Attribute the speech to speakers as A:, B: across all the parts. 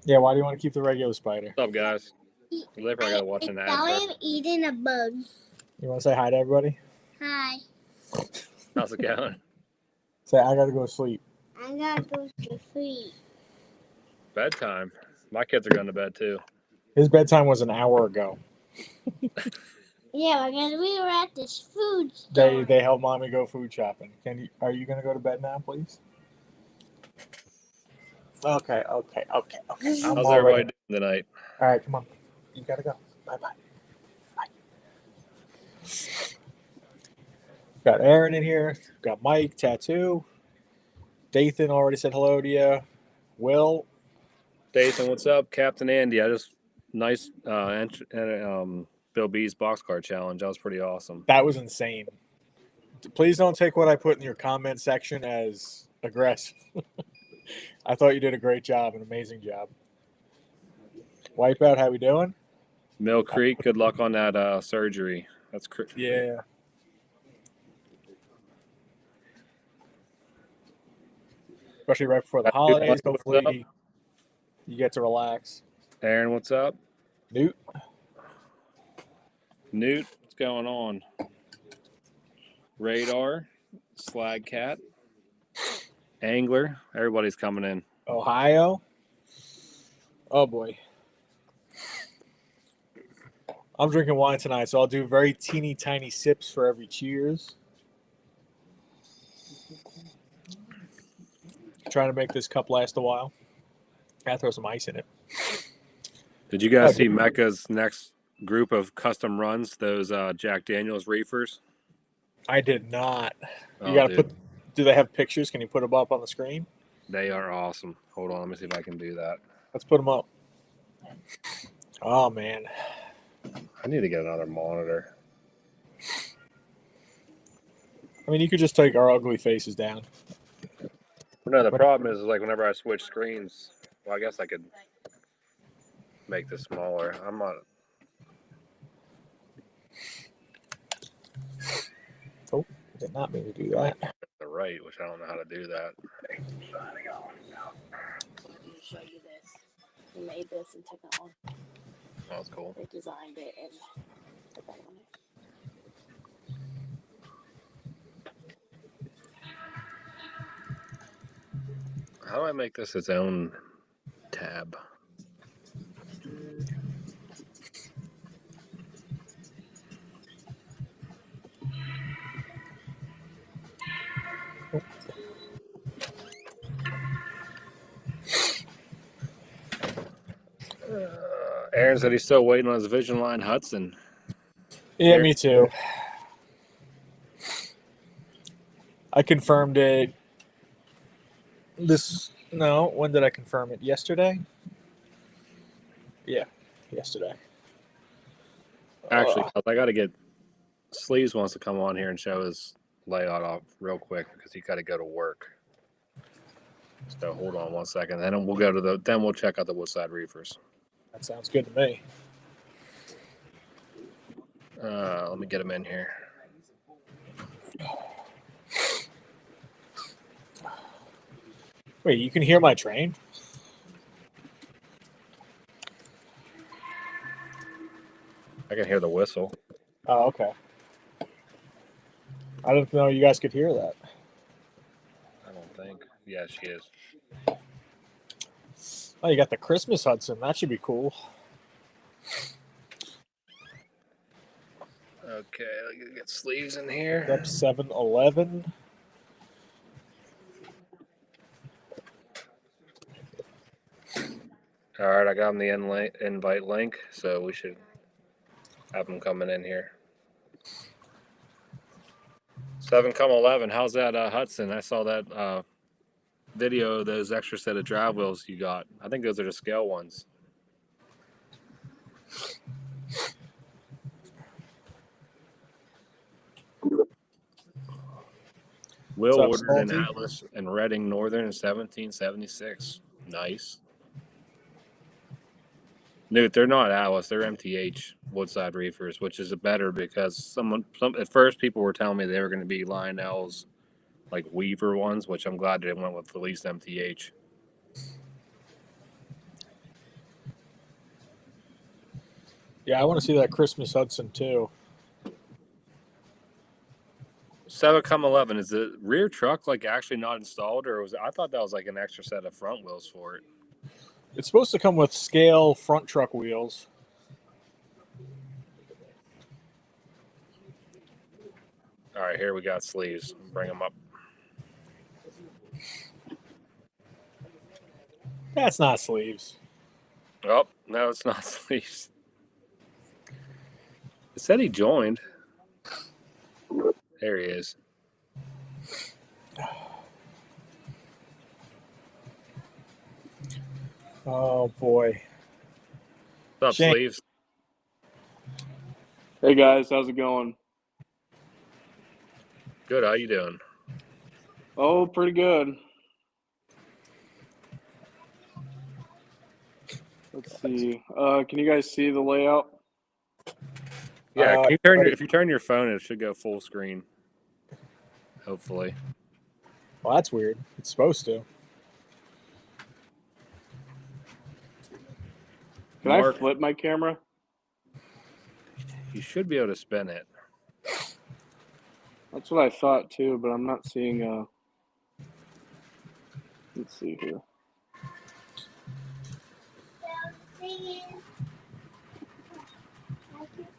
A: Yeah, why do you want to keep the regular spider?
B: What's up, guys? They probably gotta watch an ad.
C: I'm eating a bug.
A: You want to say hi to everybody?
C: Hi.
B: How's it going?
A: Say, I got to go to sleep.
C: I gotta go to sleep.
B: Bedtime. My kids are going to bed too.
A: His bedtime was an hour ago.
C: Yeah, because we were at this food store.
A: They helped mommy go food shopping. Are you gonna go to bed now, please? Okay.
B: How's everybody doing tonight?
A: All right, come on. You gotta go. Bye. Got Aaron in here. Got Mike, Tattoo. Dathan already said hello to you. Will.
B: Dathan, what's up? Captain Andy. Nice Bill B's boxcar challenge. That was pretty awesome.
A: That was insane. Please don't take what I put in your comment section as aggressive. I thought you did a great job, an amazing job. Wipeout, how we doing?
B: Mill Creek, good luck on that surgery. That's
A: yeah. Especially right before the holidays. Hopefully you get to relax.
B: Aaron, what's up?
A: Newt,
B: what's going on? Radar, Slag Cat, Angler, everybody's coming in.
A: Ohio. Oh boy. I'm drinking wine tonight, so I'll do very teeny tiny sips for every cheers. Trying to make this cup last a while. Gotta throw some ice in it.
B: Did you guys see Mecca's next group of custom runs, those Jack Daniels reefers?
A: I did not. You gotta put. Do they have pictures? Can you put them up on the screen?
B: They are awesome. Hold on, let me see if I can do that.
A: Let's put them up. Oh man,
B: I need to get another monitor.
A: I mean, you could just take our ugly faces down.
B: No, the problem is like whenever I switch screens. Well, I guess I could make this smaller. I'm not.
A: Oh, I did not mean to do that.
B: The right, which I don't know how to do that.
D: Let me show you this. We made this and took it on.
B: Oh, that's cool.
D: They designed it and put that on it.
B: How do I make this its own tab? Aaron said he's still waiting on his Vision Line Hudson.
A: Yeah, me too. I confirmed it. When did I confirm it? Yesterday? Yeah, yesterday.
B: Actually, I got to get Sleeves wants to come on here and show his layout off real quick because he got to go to work. So hold on 1 second. Then we'll go to then we'll check out the Woodside Reefers.
A: That sounds good to me.
B: Let me get him in here.
A: Wait, you can hear my train?
B: I can hear the whistle.
A: Oh, okay. I didn't know you guys could hear that.
B: I don't think. Yeah, she is.
A: Oh, you got the Christmas Hudson. That should be cool.
B: Okay, let me get Sleeves in here.
A: Up 7-Eleven.
B: All right, I got him the invite link, so we should have him coming in here. 7-11. How's that Hudson? I saw that video of those extra set of drive wheels you got. I think those are the scale ones. Will ordered an Atlas and Reading Northern in 1776. Nice. Dude, they're not Atlas. They're MTH Woodside Reefers, which is better because at first people were telling me they were going to be Lionel's like Weaver ones, which I'm glad they went with the least MTH.
A: Yeah, I want to see that Christmas Hudson too.
B: 7-11. Is the rear truck like actually not installed, or I thought that was like an extra set of front wheels for it?
A: It's supposed to come with scale front truck wheels.
B: All right, here we got sleeves. Bring them up.
A: That's not sleeves.
B: Oh, no, it's not sleeves. It said he joined. There he is.
A: Oh boy.
B: What's up,
A: Shane.
B: sleeves?
E: Hey guys, how's it going?
B: Good. How you doing?
E: Oh, pretty good. Let's see. Can you guys see the layout?
B: Yeah. Can you turn if you turn your phone, it should go full screen. Hopefully.
A: Well, that's weird. It's supposed to.
E: Can I flip my camera?
B: You should be able to spin it.
E: That's what I thought too, but I'm not seeing let's see here.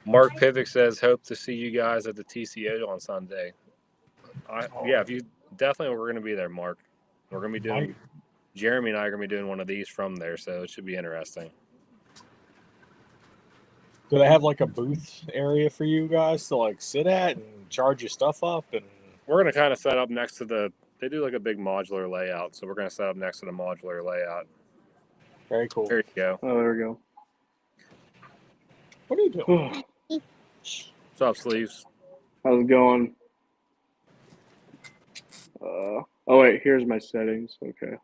B: Mark Pivik says, "Hope to see you guys at the TCO on Sunday." Yeah, if you definitely, we're going to be there, Mark. We're going to be doing. Jeremy and I are going to be doing one of these from there, so it should be interesting.
A: Do they have like a booth area for you guys to like sit at and charge your stuff up? And
B: we're going to kind of set up next to they do like a big modular layout, so we're going to set up next to the modular layout.
A: Very cool.
B: There you go.
E: Oh, there we go.
A: What are you doing?
B: What's up, sleeves?
E: How's it going? Oh wait, here's my settings. Okay.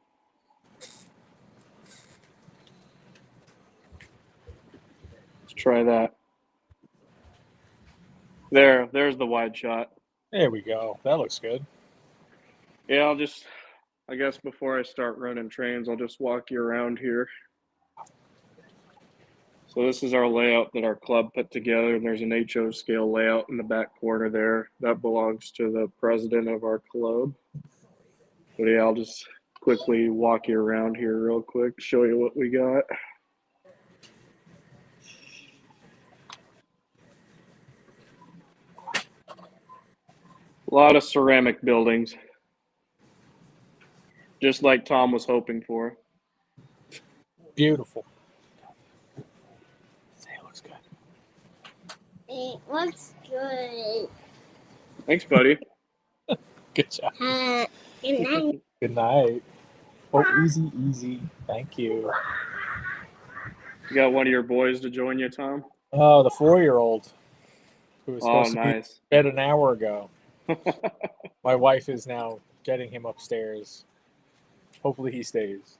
E: Let's try that. There's the wide shot.
A: There we go. That looks good.
E: Yeah, I guess before I start running trains, I'll just walk you around here. So this is our layout that our club put together, and there's an HO scale layout in the back corner there. That belongs to the president of our club. But yeah, I'll just quickly walk you around here real quick, show you what we got. A lot of ceramic buildings, just like Tom was hoping for.
A: Beautiful. It looks good.
C: It looks good.
E: Thanks, buddy.
A: Good job.
C: Good night.
A: Good night. Oh, easy, easy. Thank you.
E: You got one of your boys to join you, Tom?
A: Oh, the 4-year-old who was
E: Oh,
A: supposed to be in
E: nice.
A: bed an hour ago. My wife is now getting him upstairs. Hopefully he stays.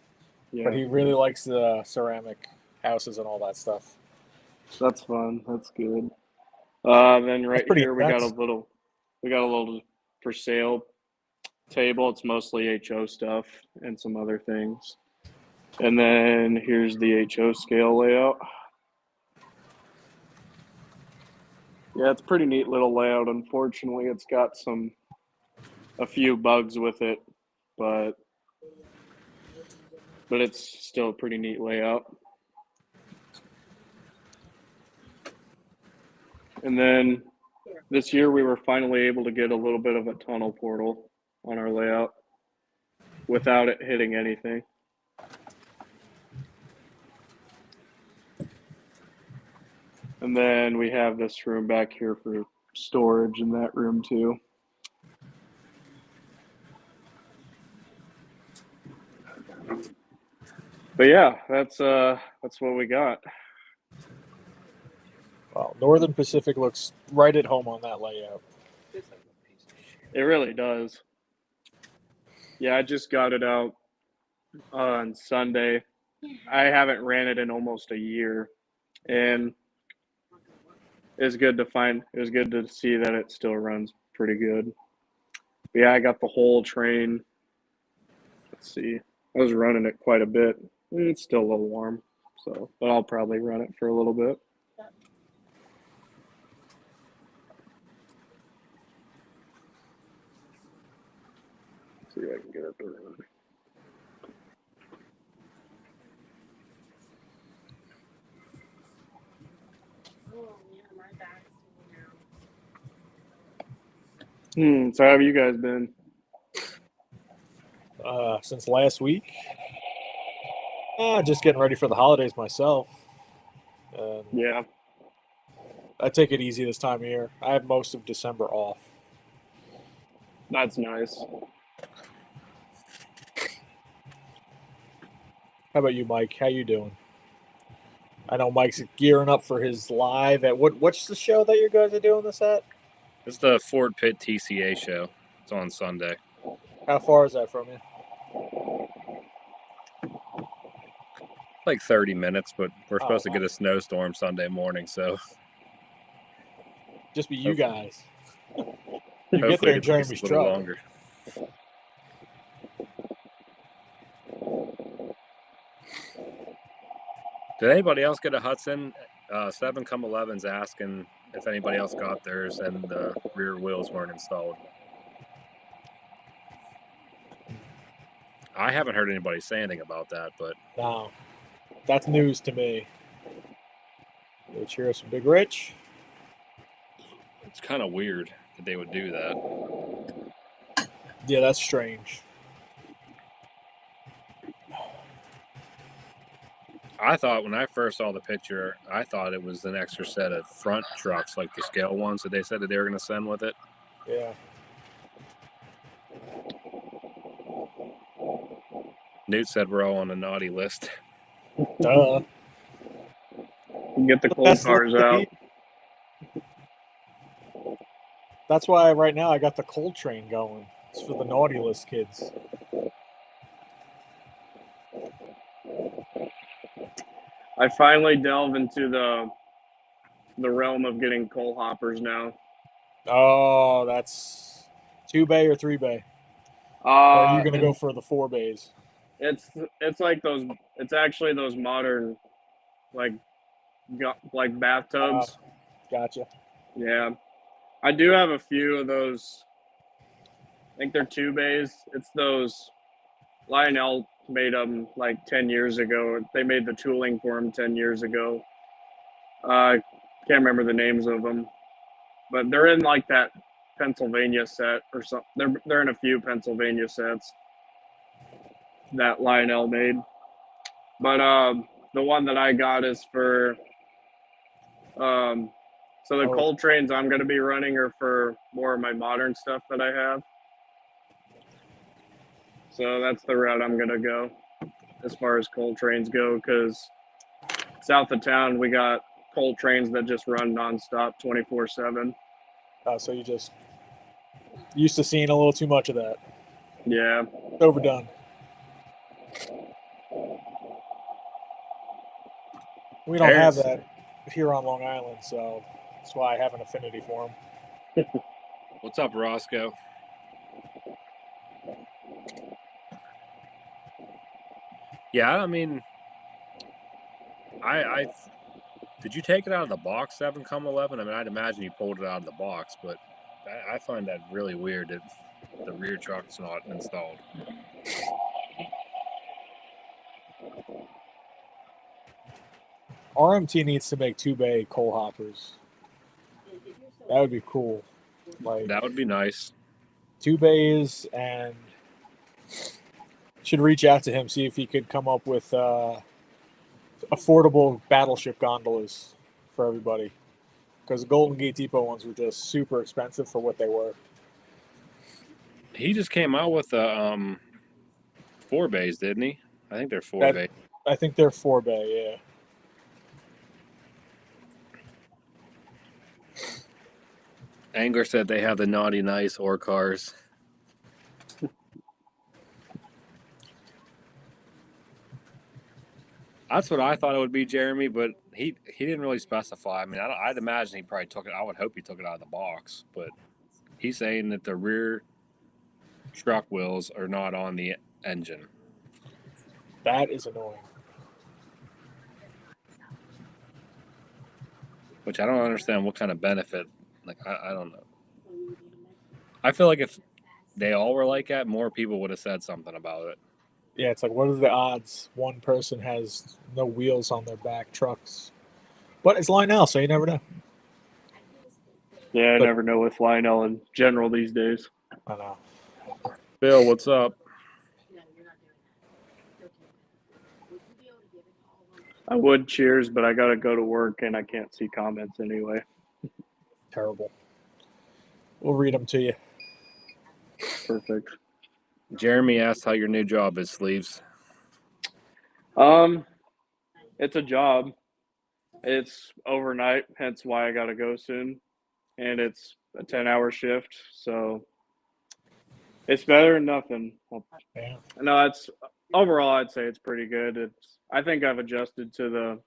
E: Yeah,
A: But he really likes the ceramic houses and all that stuff.
E: that's fun. That's good. Then right
A: pretty
E: here we got a
A: intense.
E: little for sale table. It's mostly HO stuff and some other things. And then here's the HO scale layout. Yeah, it's a pretty neat little layout. Unfortunately, it's got a few bugs with it, but it's still a pretty neat layout. And then this year we were finally able to get a little bit of a tunnel portal on our layout without it hitting anything. And then we have this room back here for storage in that room too. But yeah, that's what we got.
A: Well, Northern Pacific looks right at home on that layout.
E: It really does. Yeah, I just got it out on Sunday. I haven't ran it in almost a year, and it was good to see that it still runs pretty good. But yeah, I got the whole train. Let's see. I was running it quite a bit. It's still a little warm, but I'll probably run it for a little bit. See if I can get it to run.
D: Oh, yeah, my back's
E: So how have you guys been?
A: Since last week. Just getting ready for the holidays myself.
E: Yeah.
A: I take it easy this time of year. I have most of December off.
E: That's nice.
A: How about you, Mike? How you doing? I know Mike's gearing up for his live at what's the show that you guys are doing this at?
B: It's the Ford Pitt TCA show. It's on Sunday.
A: How far is that from you?
B: Like 30 minutes, but we're
A: Oh,
B: supposed to
A: wow.
B: get a snowstorm Sunday morning, so
A: Just be you
B: Hopefully-
A: guys. You get
B: hopefully
A: there in
B: it takes
A: Jeremy's
B: a little
A: truck.
B: longer. Did anybody else get a Hudson? 7-11's asking if anybody else got theirs and the rear wheels weren't installed. I haven't heard anybody say anything about that, but
A: No, that's news to me. Go cheer us, Big Rich.
B: it's kind of weird that they would do that.
A: Yeah, that's strange.
B: I thought when I first saw the picture, I thought it was an extra set of front trucks, like the scale ones that they said that they were going to send with it.
A: Yeah.
B: Newt said we're all on a naughty list.
A: Duh.
E: Get the cold
A: That's
E: cars out.
A: That's why right now I got the cold train going. It's for the naughty list kids.
E: I finally delve into the realm of getting coal hoppers now.
A: Oh, that's 2-bay or 3-bay? Or are you gonna go for the 4-bays?
E: It's like those. It's actually those modern, like bathtubs.
A: Gotcha.
E: Yeah, I do have a few of those. I think they're 2-bays. It's those. Lionel made them like 10 years ago. They made the tooling for them 10 years ago. I can't remember the names of them, but they're in like that Pennsylvania set or something. They're in a few Pennsylvania sets that Lionel made. But the one that I got is for so the cold trains I'm going to be running are for more of my modern stuff that I have. So that's the route I'm going to go as far as cold trains go, because south of town we got cold trains that just run nonstop 24/7.
A: So you just used to seeing a little too much of that.
E: Yeah.
A: It's overdone. We don't have that here on Long Island, so that's why I have an affinity for them.
B: What's up, Roscoe? Yeah, I mean, I did you take it out of the box, 7-11? I mean, I'd imagine you pulled it out of the box, but I find that really weird that the rear truck's not installed.
A: RMT needs to make 2-bay coal hoppers. That would be cool. Like
B: That would be nice.
A: 2-bays, and should reach out to him, see if he could come up with affordable battleship gondolas for everybody. Because the Golden Gate Depot ones were just super expensive for what they were.
B: He just came out with 4-bays, didn't he? I think they're 4-bay.
A: I think they're 4-bay, yeah.
B: Angler said they have the naughty nice ore cars. That's what I thought it would be, Jeremy, but he didn't really specify. I mean, I'd imagine he probably took it. I would hope he took it out of the box, but he's saying that the rear truck wheels are not on the engine.
A: That is annoying.
B: Which I don't understand what kind of benefit. Like, I don't know. I feel like if they all were like that, more people would have said something about it.
A: Yeah, it's like, what are the odds one person has no wheels on their back trucks? But it's Lionel, so you never know.
E: Yeah, I
A: But-
E: never know with Lionel in general these days.
A: I know.
B: Bill, what's up?
E: I would cheers, but I gotta go to work and I can't see comments anyway.
A: Terrible. We'll read them to you.
E: Perfect.
B: Jeremy asked how your new job is, Sleeves.
E: It's a job. It's overnight, hence why I gotta go soon. And it's a 10-hour shift, so it's better than nothing.
A: Yeah.
E: No, it's overall I'd say it's pretty good. I think I've adjusted to the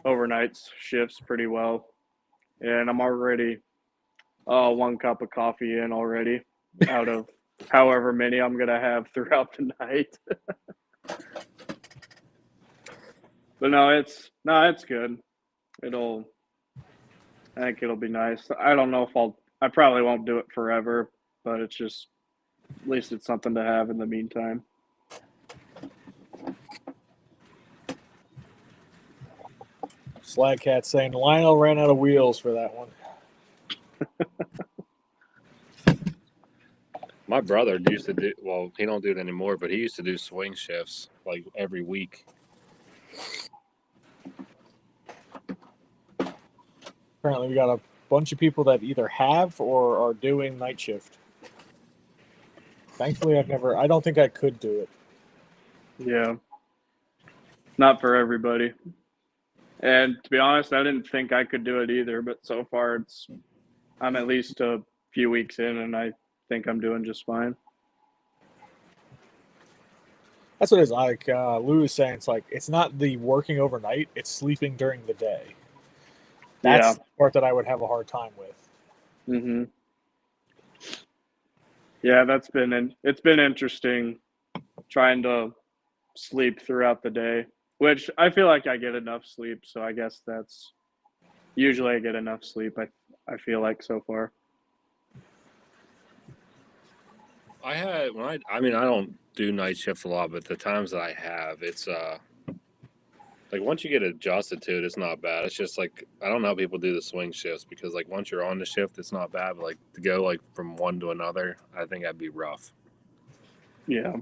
E: overnight shifts pretty well. And I'm already one cup of coffee in already out of however many I'm gonna have throughout the night. But it's good. I think it'll be nice. I don't know if I probably won't do it forever, but it's just, at least it's something to have in the meantime.
A: Slagcat saying Lionel ran out of wheels for that one.
B: My brother used to do, well, he don't do it anymore, but he used to do swing shifts like every week.
A: Apparently, we got a bunch of people that either have or are doing night shift. Thankfully, I don't think I could do it.
E: Yeah. Not for everybody. And to be honest, I didn't think I could do it either, but so far I'm at least a few weeks in and I think I'm doing just fine.
A: That's what it is. Like Lou is saying, it's like it's not the working overnight; it's sleeping during the day. That's the part that I would have a hard time with.
E: Mhm. Yeah, it's been interesting trying to sleep throughout the day, which I feel like I get enough sleep, so I guess that's usually I get enough sleep. I feel like so far.
B: I don't do night shifts a lot, but the times that I have, it's like once you get adjusted to it, it's not bad. It's just like I don't know how people do the swing shifts because like once you're on the shift, it's not bad. But like to go like from one to another, I think that'd be rough.
E: Yeah.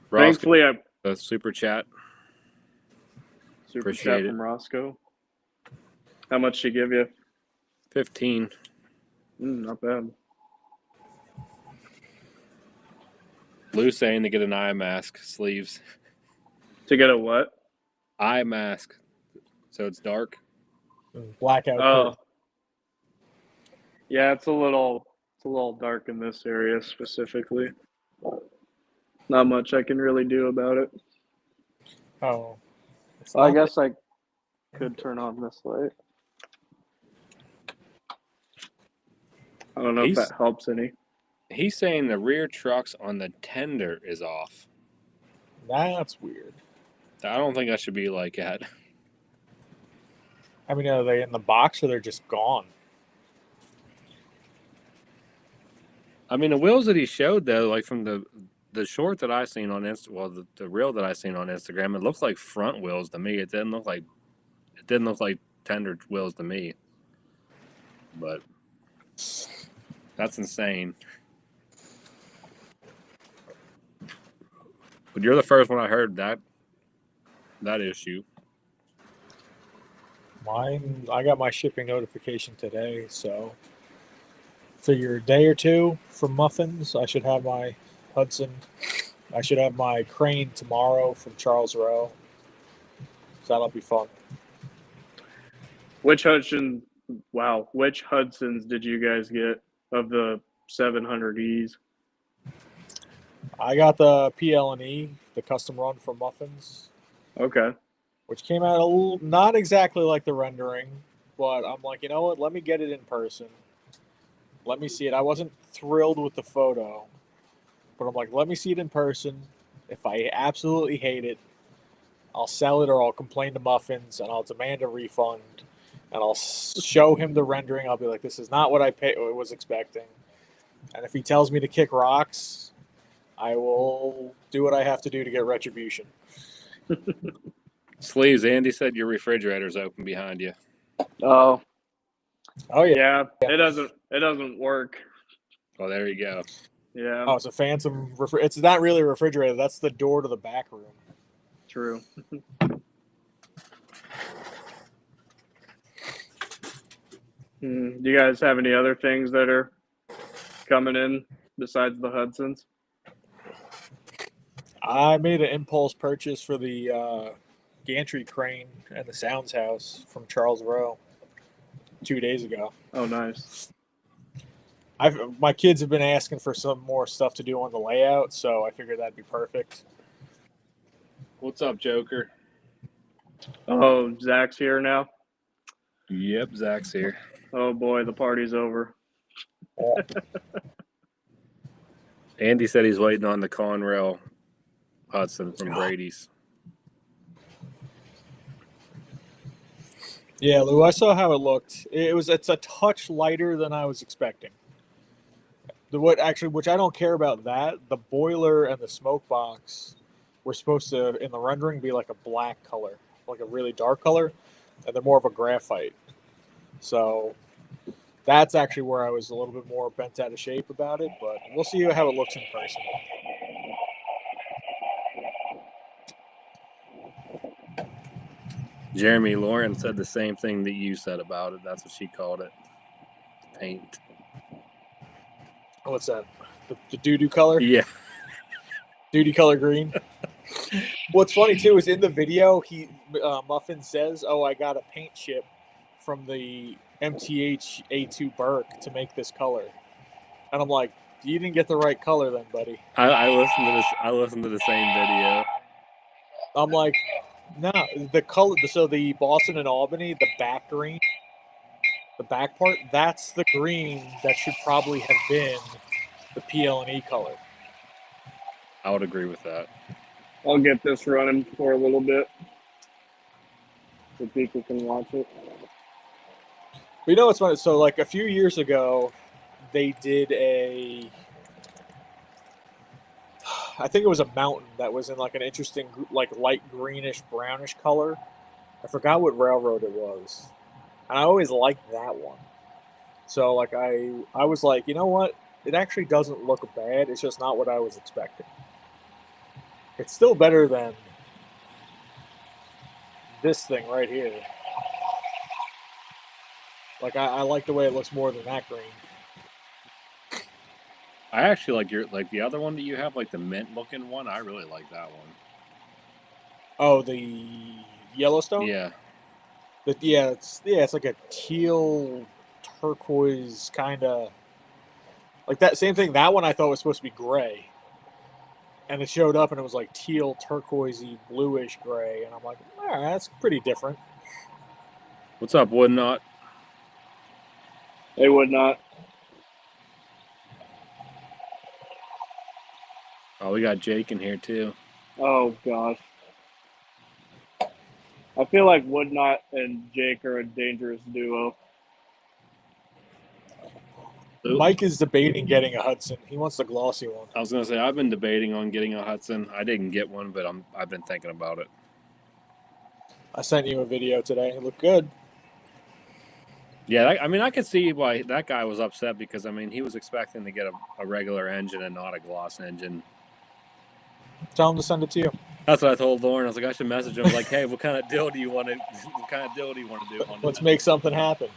B: Ross,
E: Thankfully,
B: a super chat.
E: super
B: Appreciate
E: chat
B: it.
E: from Roscoe. How much she give you?
B: 15.
E: Not bad.
B: Lou saying to get an eye mask, Sleeves.
E: To get a what?
B: Eye mask. So it's dark.
A: Blackout.
E: Oh.
A: curtain.
E: Yeah, it's a little dark in this area specifically. Not much I can really do about it.
A: Oh. It's
E: I
A: not
E: guess I could turn on this light. I don't know if that helps any.
B: He's saying the rear trucks on the tender is off.
A: That's weird.
B: I don't think that should be like that.
A: I mean, are they in the box or they're just gone?
B: I mean, the wheels that he showed though, like from the short that I seen on the reel that I seen on Instagram, it looked like front wheels to me. It didn't look like tender wheels to me. But that's insane. But you're the first one I heard that issue.
A: Mine, I got my shipping notification today, so figure a day or two for muffins. I should have my Hudson. I should have my crane tomorrow from Charles Rowe. So that'll be fun.
E: Which Hudsons did you guys get of the 700Es?
A: I got the PL&E, the custom run for muffins,
E: Okay.
A: which came out not exactly like the rendering, but I'm like, you know what? Let me get it in person. Let me see it. I wasn't thrilled with the photo, but I'm like, let me see it in person. If I absolutely hate it, I'll sell it or I'll complain to Muffins and I'll demand a refund and I'll show him the rendering. I'll be like, this is not what I was expecting. And if he tells me to kick rocks, I will do what I have to do to get retribution.
B: Sleeves, Andy said your refrigerator's open behind you.
E: Oh,
A: Oh yeah.
E: yeah. It doesn't work.
B: Oh, there you go.
E: Yeah,
A: Oh, it's a phantom. It's not really a refrigerator. That's the door to the back room.
E: true. Do you guys have any other things that are coming in besides the Hudsons?
A: I made an impulse purchase for the gantry crane and the sounds house from Charles Rowe 2 days ago.
E: Oh, nice.
A: My kids have been asking for some more stuff to do on the layout, so I figured that'd be perfect.
B: What's up, Joker?
E: Oh, Zach's here now.
B: Yep, Zach's here.
E: Oh boy, the party's over.
B: Andy said he's waiting on the Conrail Hudson from Brady's.
A: Yeah, Lou, I saw how it looked. It's a touch lighter than I was expecting. Which I don't care about that. The boiler and the smoke box were supposed to, in the rendering, be like a black color, like a really dark color, and they're more of a graphite. So that's actually where I was a little bit more bent out of shape about it, but we'll see how it looks in person.
B: Jeremy Lauren said the same thing that you said about it. That's what she called it. Paint.
A: What's that? The doo-doo color?
B: Yeah.
A: Doo-doo color green. What's funny, too, is in the video, Muffin says, oh, I got a paint chip from the MTH A2 Burke to make this color. And I'm like, you didn't get the right color then, buddy.
B: I listened to this. I listened to the same video.
A: I'm like, no, the color. So the Boston and Albany, the back green, the back part, that's the green that should probably have been the PL&E color.
B: I would agree with that.
E: I'll get this running for a little bit so people can watch it.
A: But you know what's funny? So like a few years ago, they did I think it was a mountain that was in like an interesting, like light greenish, brownish color. I forgot what railroad it was. And I always liked that one. So like I was like, you know what? It actually doesn't look bad. It's just not what I was expecting. It's still better than this thing right here. Like I like the way it looks more than that green.
B: I actually like the other one that you have, like the mint looking one. I really like that one.
A: Oh, the Yellowstone?
B: Yeah.
A: It's like a teal turquoise kind of like that same thing. That one I thought was supposed to be gray. And it showed up and it was like teal turquoisey bluish gray, and I'm like, all right, that's pretty different.
B: What's up, Woodnot?
E: They would not.
B: Oh, we got Jake in here too.
E: Oh gosh. I feel like Woodnot and Jake are a dangerous duo.
B: Oop.
A: Mike is debating getting a Hudson. He wants the glossy one.
B: I was gonna say I've been debating on getting a Hudson. I didn't get one, but I've been thinking about it.
A: I sent you a video today. It looked good.
B: Yeah, I could see why that guy was upset because he was expecting to get a regular engine and not a gloss engine.
A: Tell him to send it to you.
B: That's what I told Lauren. I was like, I should message him. I was like, hey, what kind of deal do you want to do?
A: Let's make something happen.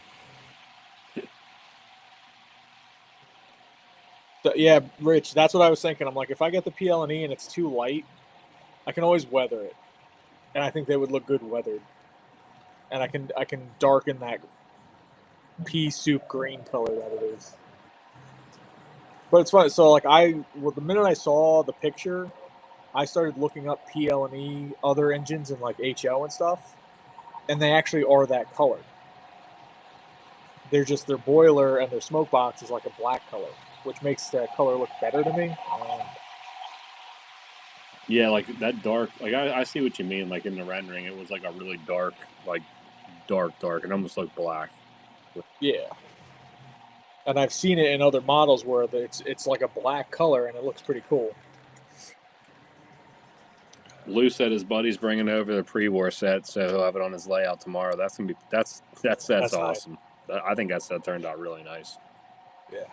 A: So, yeah, Rich, that's what I was thinking. I'm like, if I get the PL&E and it's too light, I can always weather it, and I think they would look good weathered. And I can darken that pea soup green color that it is. But it's funny. So like the minute I saw the picture, I started looking up PL&E other engines and like HO and stuff, and they actually are that color. They're just their boiler and their smoke box is like a black color, which makes that color look better to me.
B: Yeah, like that dark. Like I see what you mean. Like in the rendering, it was like a really dark, like dark, and almost like black.
A: Yeah. And I've seen it in other models where it's like a black color and it looks pretty cool.
B: Lou said his buddy's bringing over the pre-war set, so he'll have it on his layout tomorrow. That's gonna be that set's
A: That's nice.
B: awesome. I think that set turned out really nice.
A: Yeah.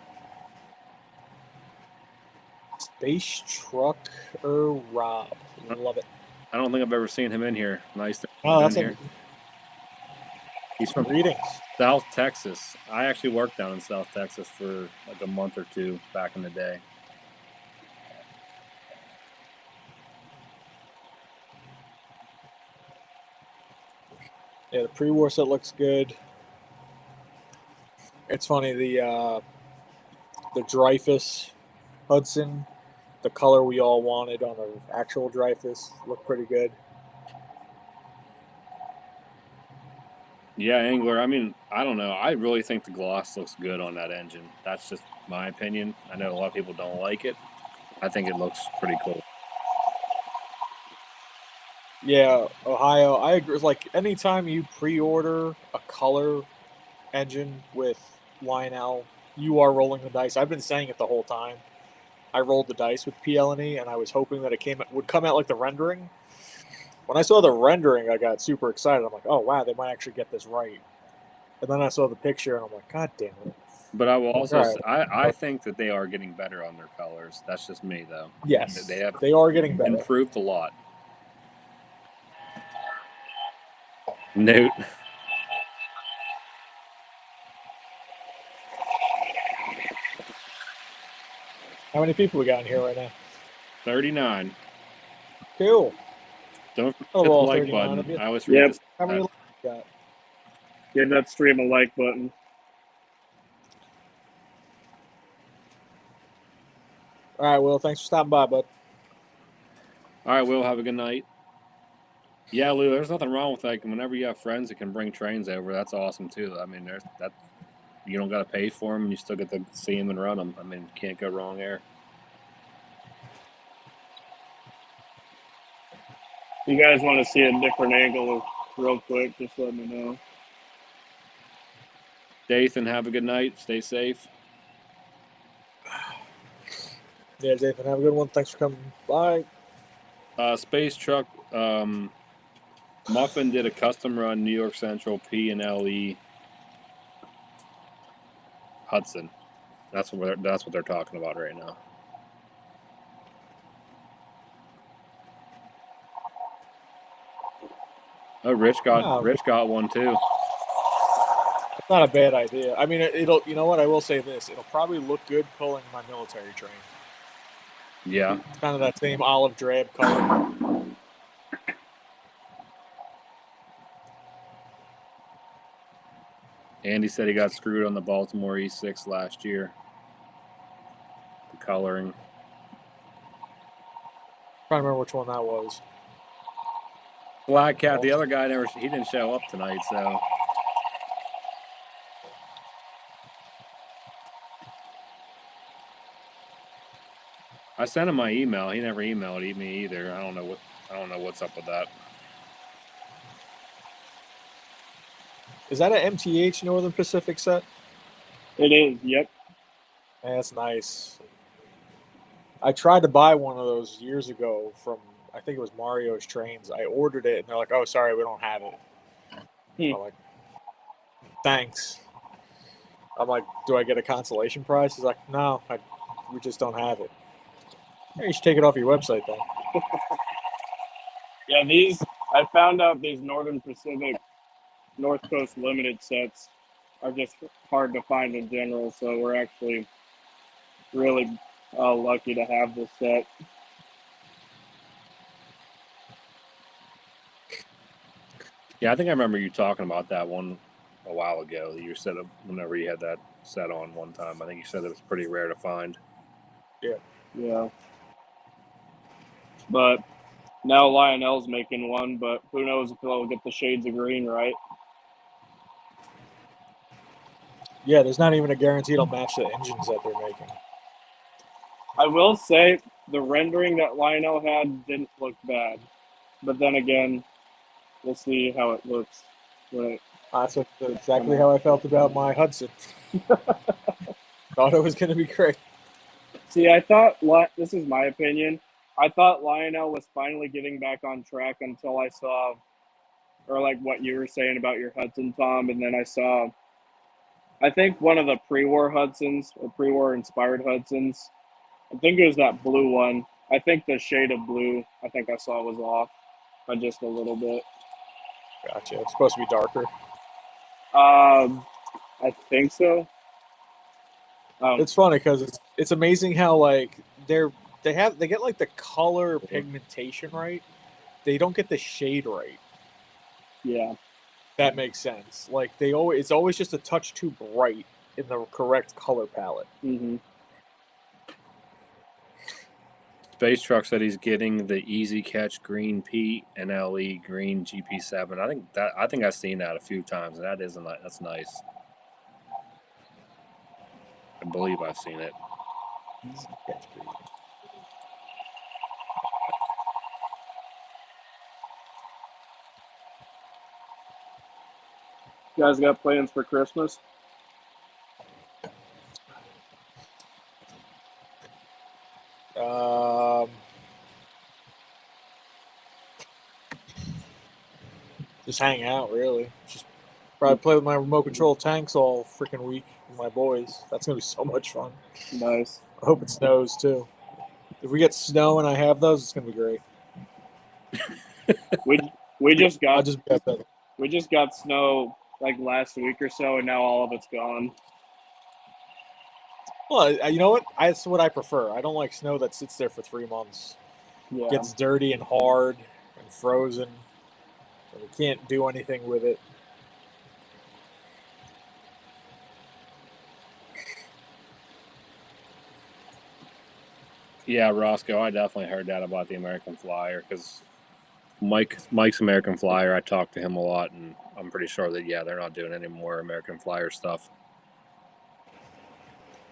A: Space Trucker Rob. Love it.
B: I don't think I've ever seen him in here. Nice to
A: Oh,
B: have
A: that's
B: him
A: a
B: here. He's from
A: greetings.
B: South Texas. I actually worked down in South Texas for like a month or two back in the day.
A: Yeah, the pre-war set looks good. It's funny, the Dreyfus Hudson, the color we all wanted on the actual Dreyfus, looked pretty good.
B: Yeah, Angler. I mean, I don't know. I really think the gloss looks good on that engine. That's just my opinion. I know a lot of people don't like it. I think it looks pretty cool.
A: Yeah, Ohio, I agree. Like, anytime you pre-order a color engine with Lionel, you are rolling the dice. I've been saying it the whole time. I rolled the dice with PLNE, and I was hoping that it would come out like the rendering. When I saw the rendering, I got super excited. I'm like, oh, wow, they might actually get this right. And then I saw the picture, and I'm like, God damn it.
B: But I will also
A: Right.
B: I think that they are getting better on their colors. That's just me, though.
A: Yes,
B: They
A: are getting better.
B: improved a lot. Newt.
A: How many people we got in here right now?
B: 39.
A: Cool.
B: Don't forget
A: Oh,
B: the
A: well,
B: like
A: 39 of
B: button.
A: you.
B: I always forget
E: Yep.
B: to say
A: How many
B: that.
A: likes we got?
E: Give that stream a like button.
A: All right, Will, thanks for stopping by, bud.
B: All right, Will, have a good night. Yeah, Lou, there's nothing wrong with like whenever you have friends that can bring trains over. That's awesome too. I mean, there's that you don't got to pay for them, and you still get to see them and run them. I mean, can't go wrong there.
E: You guys want to see a different angle real quick, just let me know.
B: Dathan, have a good night. Stay safe.
A: Yeah, Dathan, have a good one. Thanks for coming by.
B: Space Truck Muffin did a custom run New York Central P&LE Hudson. That's what they're talking about right now. Oh, Rich got one too.
A: It's not a bad idea. I mean, it'll. You know what? I will say this: it'll probably look good pulling my military train.
B: Yeah.
A: It's kind of that same olive drab color.
B: Andy said he got screwed on the Baltimore E6 last year. The coloring.
A: Trying to remember which one that was.
B: Black Cat, the other guy he didn't show up tonight, so. I sent him my email. He never emailed me either. I don't know what's up with that.
A: Is that an MTH Northern Pacific set?
E: It is, yep.
A: Yeah, that's nice. I tried to buy one of those years ago from, I think it was Mario's Trains. I ordered it, and they're like, "Oh, sorry, we don't have it." I'm like, "Thanks." I'm like, "Do I get a consolation prize?" He's like, "No, we just don't have it." Hey, you should take it off your website then.
E: Yeah, I found out these Northern Pacific North Coast Limited sets are just hard to find in general, so we're actually really lucky to have this set.
B: Yeah, I think I remember you talking about that one a while ago. You said whenever you had that set on one time, I think you said it was pretty rare to find.
E: Yeah. But now Lionel's making one, but who knows if they'll get the shades of green right.
A: Yeah, there's not even a guarantee it'll match the engines that they're making.
E: I will say the rendering that Lionel had didn't look bad. But then again, we'll see how it looks. Right.
A: That's exactly how I felt about my Hudson. Thought it was going to be great.
E: See, I thought, this is my opinion, I thought Lionel was finally getting back on track until I saw, or like what you were saying about your Hudson, Tom, and then I saw, I think one of the pre-war Hudsons, or pre-war inspired Hudsons, I think it was that blue one. I think the shade of blue, I think I saw was off by just a little bit.
A: Gotcha. It's supposed to be darker.
E: I think so.
A: It's funny because it's amazing how like they get like the color pigmentation right. They don't get the shade right.
E: Yeah.
A: That makes sense. Like it's always just a touch too bright in the correct color palette.
E: Mm-hmm.
B: Space Truck said he's getting the Easy Catch Green Pete and LE Green GP7. I think I've seen that a few times, and that's nice. I believe I've seen it.
A: Easy catch green.
E: You guys got plans for Christmas?
A: Just hang out, really. Just probably play with my remote control tanks all freaking week with my boys. That's gonna be so much fun.
E: Nice.
A: I hope it snows too. If we get snow and I have those, it's gonna be great.
E: We just
A: I'll
E: got
A: just bet that.
E: we just got snow like last week or so, and now all of it's gone.
A: Well, you know what? That's what I prefer. I don't like snow that sits there for 3 months.
E: Yeah.
A: Gets dirty and hard and frozen. And we can't do anything with it.
B: Yeah, Roscoe, I definitely heard that about the American Flyer because Mike's American Flyer. I talked to him a lot, and I'm pretty sure that they're not doing any more American Flyer stuff.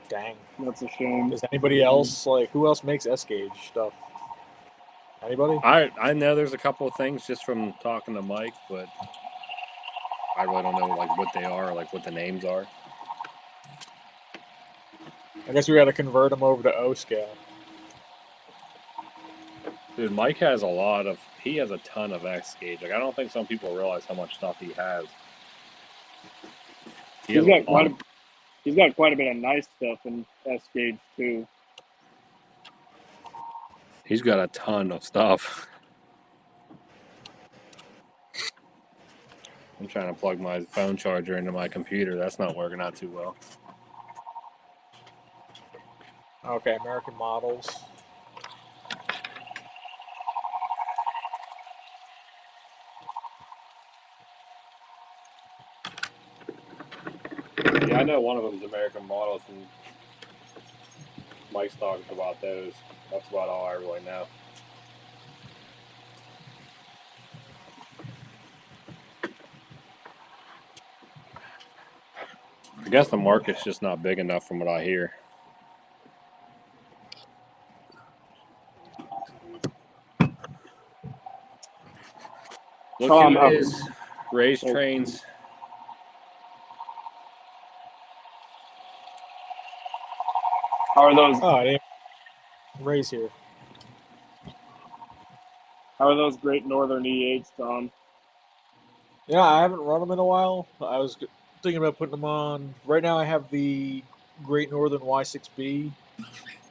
A: Dang.
E: That's a shame.
A: Is anybody else who else makes S gauge stuff? Anybody?
B: I know there's a couple of things just from talking to Mike, but I really don't know what they are, what the names are.
A: I guess we got to convert them over to O scale.
B: Dude, Mike has a ton of X gauge. I don't think some people realize how much stuff he has.
E: He's got quite a bit of nice stuff in S gauge too.
B: He's got a ton of stuff. I'm trying to plug my phone charger into my computer. That's not working out too well.
A: Okay, American models.
B: Yeah, I know one of them's American models, and Mike's talking about those. That's about all I really know. I guess the market's just not big enough from what I hear. Look who it is. Ray's Trains.
E: How are those?
A: Oh, I didn't. Ray's here.
E: How are those Great Northern E8s, Tom?
A: Yeah, I haven't run them in a while. I was thinking about putting them on. Right now, I have the Great Northern Y6B.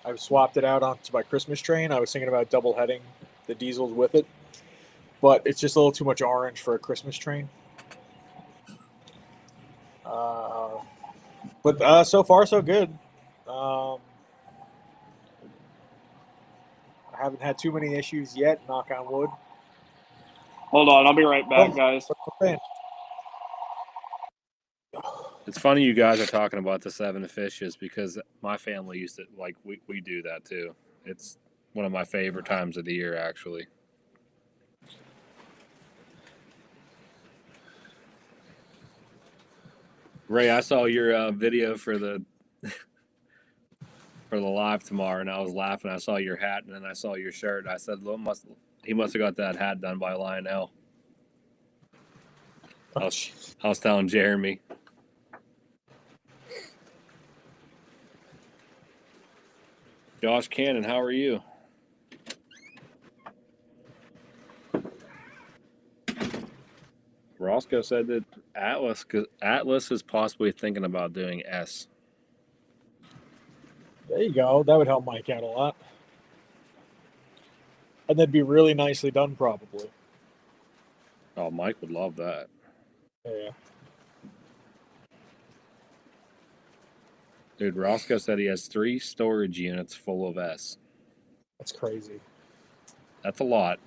A: I've swapped it out onto my Christmas train. I was thinking about double heading the diesels with it, but it's just a little too much orange for a Christmas train. But so far, so good. I haven't had too many issues yet, knock on wood.
E: Hold on, I'll be right back, guys.
B: It's funny you guys are talking about the 7 fishes because my family used to, we do that too. It's one of my favorite times of the year, actually. Ray, I saw your video for the live tomorrow, and I was laughing. I saw your hat, and then I saw your shirt. I said, he must have got that hat done by Lionel. I was telling Jeremy. Josh Cannon, how are you? Roscoe said that Atlas is possibly thinking about doing S.
A: There you go. That would help Mike out a lot. And that'd be really nicely done, probably.
B: Oh, Mike would love that.
A: Yeah.
B: Dude, Roscoe said he has 3 storage units full of S.
A: That's crazy.
B: That's a lot.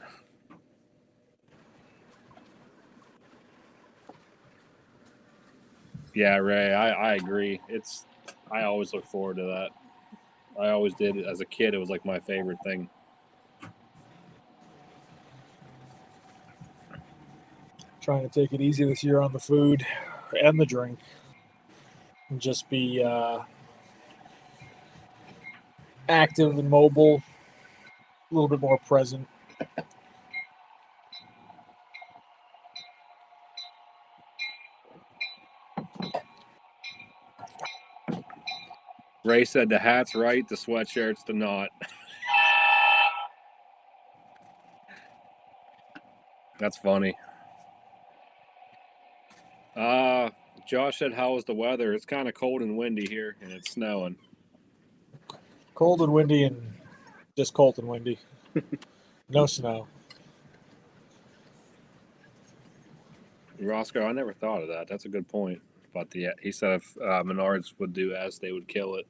B: Yeah, Ray, I agree. I always look forward to that. I always did. As a kid, it was like my favorite thing.
A: Trying to take it easy this year on the food and the drink. And just be active and mobile, a little bit more present.
B: Ray said the hat's right, the sweatshirt's the not. That's funny. Josh said, how was the weather? It's kind of cold and windy here, and it's snowing.
A: Cold and windy, and just cold and windy. No snow.
B: Roscoe, I never thought of that. That's a good point. But he said if Menards would do S, they would kill it.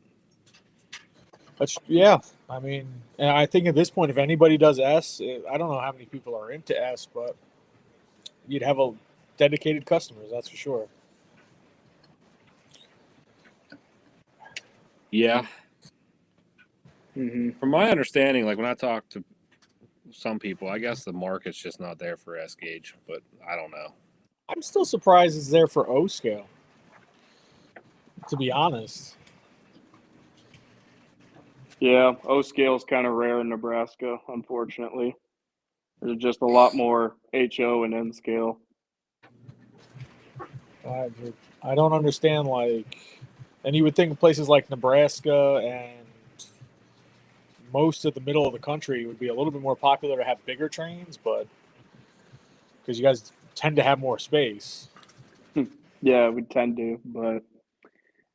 A: Yeah. I mean, and I think at this point, if anybody does S, I don't know how many people are into S, but you'd have a dedicated customers, that's for sure.
B: Yeah.
E: Mm-hmm.
B: From my understanding, like when I talk to some people, I guess the market's just not there for S gauge, but I don't know.
A: I'm still surprised it's there for O scale, to be honest.
E: Yeah, O scale is kind of rare in Nebraska, unfortunately. There's just a lot more HO and N scale.
A: I don't understand, like, and you would think places like Nebraska and most of the middle of the country would be a little bit more popular to have bigger trains, but because you guys tend to have more space.
E: Yeah, we tend to, but it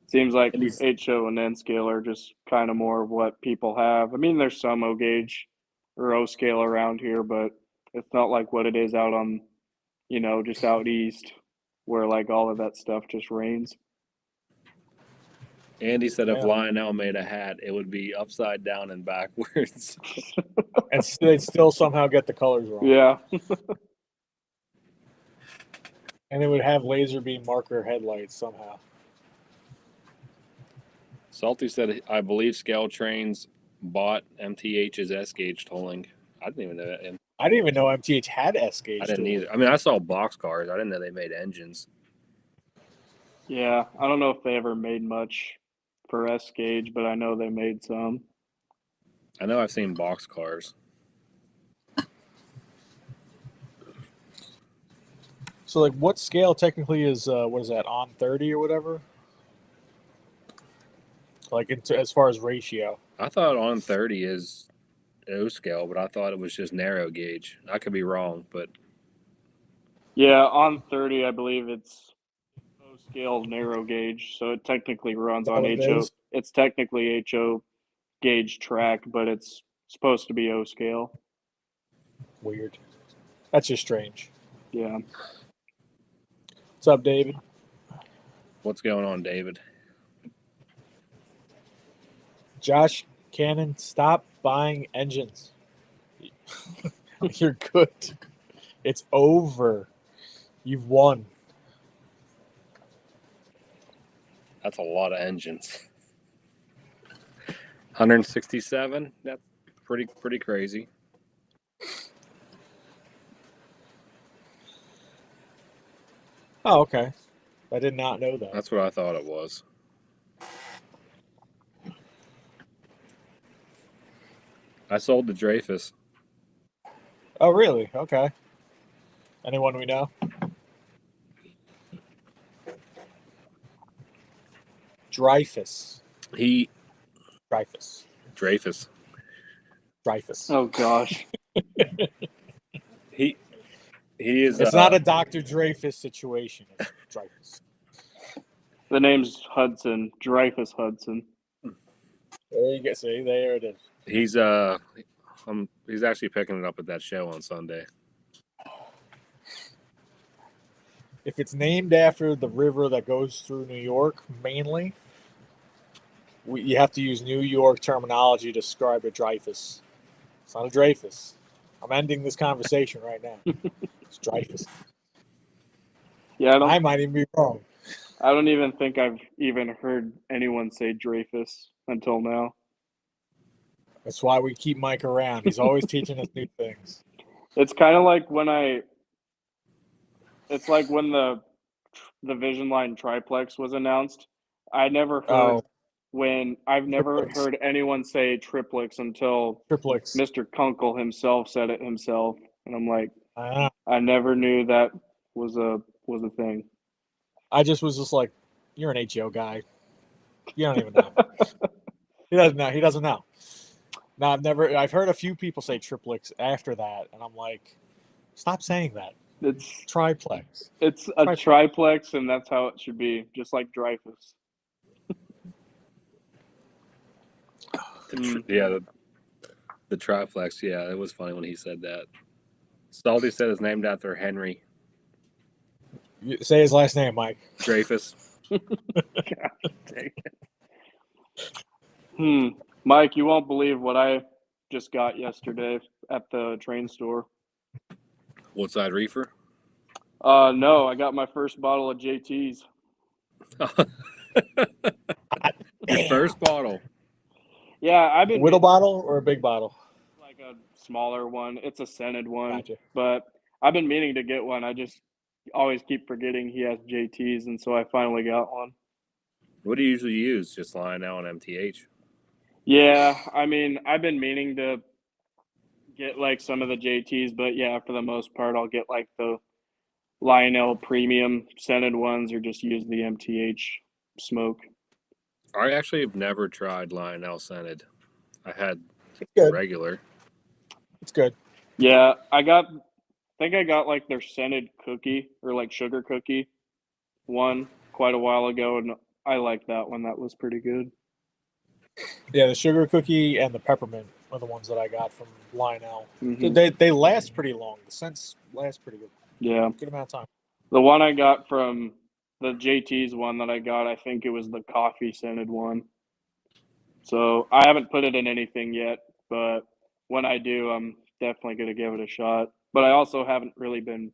E: seems like
B: And he's-
E: HO and N scale are just kind of more of what people have. I mean, there's some O gauge or O scale around here, but it's not like what it is out on, just out east where like all of that stuff just rains.
B: Andy said if
A: Yeah.
B: Lionel made a hat, it would be upside down and backwards.
A: And they'd still somehow get the colors wrong.
E: Yeah.
A: And it would have laser beam marker headlights somehow.
B: Salty said, I believe Scale Trains bought MTH's S gauge tolling. I didn't even know that.
A: I didn't even know MTH had S gauge.
B: I didn't either. I mean, I saw box cars. I didn't know they made engines.
E: Yeah. I don't know if they ever made much for S gauge, but I know they made some.
B: I know I've seen box cars.
A: So, like, what scale technically is, what is that, on 30 or whatever? Like, as far as ratio.
B: I thought on 30 is O scale, but I thought it was just narrow gauge. I could be wrong, but
E: Yeah, on 30, I believe it's O scale narrow gauge, so it technically runs on
A: what it
E: HO.
A: is?
E: It's technically HO gauge track, but it's supposed to be O scale.
A: Weird. That's just strange.
E: Yeah.
A: What's up, David?
B: what's going on, David?
A: Josh Cannon, stop buying engines. You're good. It's over. You've won.
B: That's a lot of engines. 167? That's pretty crazy.
A: Oh, okay. I did not know that.
B: That's what I thought it was. I sold the Dreyfus.
A: Oh, really? Okay. Anyone we know? Dreyfus.
B: Dreyfus. Dreyfus.
A: Dreyfus.
E: Oh gosh.
B: He is.
A: It's not a Dr. Dreyfus situation. It's Dreyfus.
E: The name's Hudson. Dreyfus Hudson.
A: There you go. See, there it is.
B: He's he's actually picking it up at that show on Sunday.
A: If it's named after the river that goes through New York, mainly, you have to use New York terminology to describe a Dreyfus. It's not a Dreyfus. I'm ending this conversation right now. It's Dreyfus.
E: Yeah,
A: I might even be wrong.
E: I don't even think I've even heard anyone say Dreyfus until now.
A: That's why we keep Mike around. He's always teaching us new things.
E: It's kind of like when it's like when the Vision Line triplex was announced. I've never heard anyone say triplex until
A: Triplex.
E: Mr. Kunkel himself said it himself, and I'm like,
A: I
E: never knew that was a thing.
A: I just was just like, you're an HO guy. You don't even know. He doesn't know. He doesn't know. No, I've heard a few people say triplex after that, and I'm like, stop saying that.
E: It's
A: Triplex.
E: It's a triplex, and that's how it should be, just like Dreyfus.
B: The triplex. Yeah, it was funny when he said that. Salty said it's named after Henry
A: Say his last name, Mike.
B: Dreyfus.
E: God dang it. Mike, you won't believe what I just got yesterday at the train store.
B: Woodside Reefer.
E: No, I got my first bottle of JT's.
B: Your first bottle.
E: Yeah, I've
A: A
E: been
A: little bottle or a big bottle?
E: like a smaller one. It's a scented one,
A: Gotcha.
E: but I've been meaning to get one. I just always keep forgetting he has JT's, and so I finally got one.
B: What do you usually use? Just Lionel and MTH?
E: Yeah, I mean, I've been meaning to get like some of the JT's, but yeah, for the most part, I'll get like the Lionel premium scented ones or just use the MTH smoke.
B: I actually have never tried Lionel scented. I had
A: Good.
B: regular.
A: It's good.
E: Yeah, I think I got like their scented cookie or like sugar cookie one quite a while ago, and I liked that one. That was pretty good.
A: Yeah, the sugar cookie and the peppermint are the ones that I got from Lionel.
E: Mhm.
A: They last pretty long. The scents last pretty good.
E: Yeah.
A: Good amount of time.
E: The one I got from the JT's one that I got, I think it was the coffee scented one. So I haven't put it in anything yet, but when I do, I'm definitely going to give it a shot. But I also haven't really been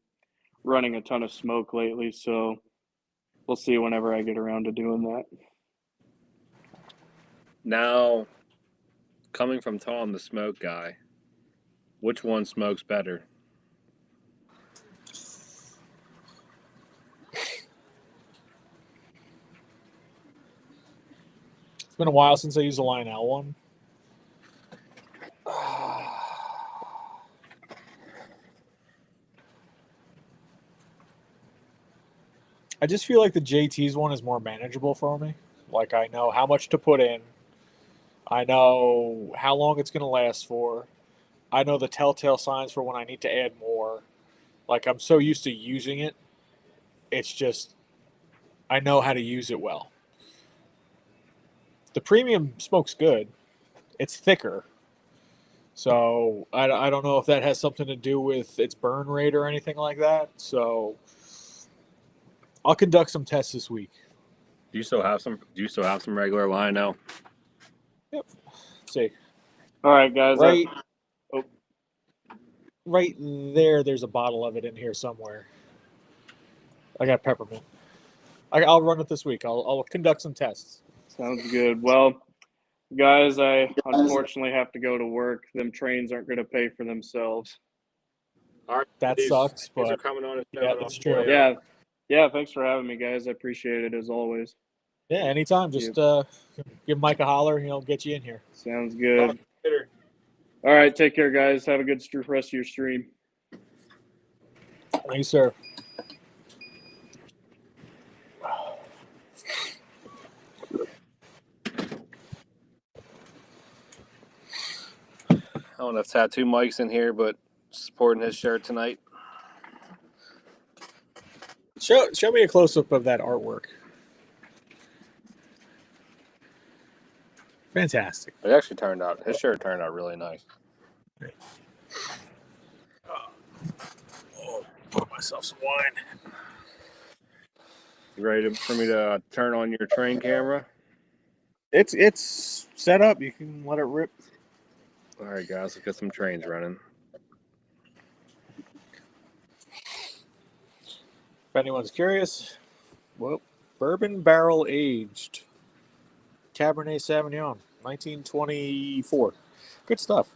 E: running a ton of smoke lately, so we'll see whenever I get around to doing that.
B: Now, coming from Tom, the smoke guy, which one smokes better?
A: It's been a while since I used a Lionel one. I just feel like the JT's one is more manageable for me. Like, I know how much to put in. I know how long it's going to last for. I know the telltale signs for when I need to add more. Like, I'm so used to using it. It's just, I know how to use it well. The premium smoke's good. It's thicker. So I don't know if that has something to do with its burn rate or anything like that. So I'll conduct some tests this week.
B: Do you still have some? Do you still have some regular Lionel?
A: Yep. Let's see.
E: All right, guys.
A: Right there, there's a bottle of it in here somewhere. I got peppermint. I'll run it this week. I'll conduct some tests.
E: Sounds good. Well, guys, I unfortunately have to go to work. Them trains aren't going to pay for themselves.
B: All right,
A: That sucks,
B: These are
A: but
B: coming on.
A: yeah, that's true.
E: Yeah. Thanks for having me, guys. I appreciate it as always.
A: Yeah, anytime. Just give Mike a holler. He'll get you in here.
E: Sounds good. All right, take care, guys. Have a good rest of your stream.
A: Thank you, sir.
B: I don't have Tattoo Mike's in here, but supporting his shirt tonight.
A: Show me a close up of that artwork. Fantastic.
B: It actually turned out. His shirt turned out really nice.
A: Pour myself some wine.
B: You ready for me to turn on your train camera?
A: It's set up. You can let it rip.
B: All right, guys, let's get some trains running.
A: If anyone's curious, well, bourbon barrel aged Cabernet Sauvignon, 1924. Good stuff.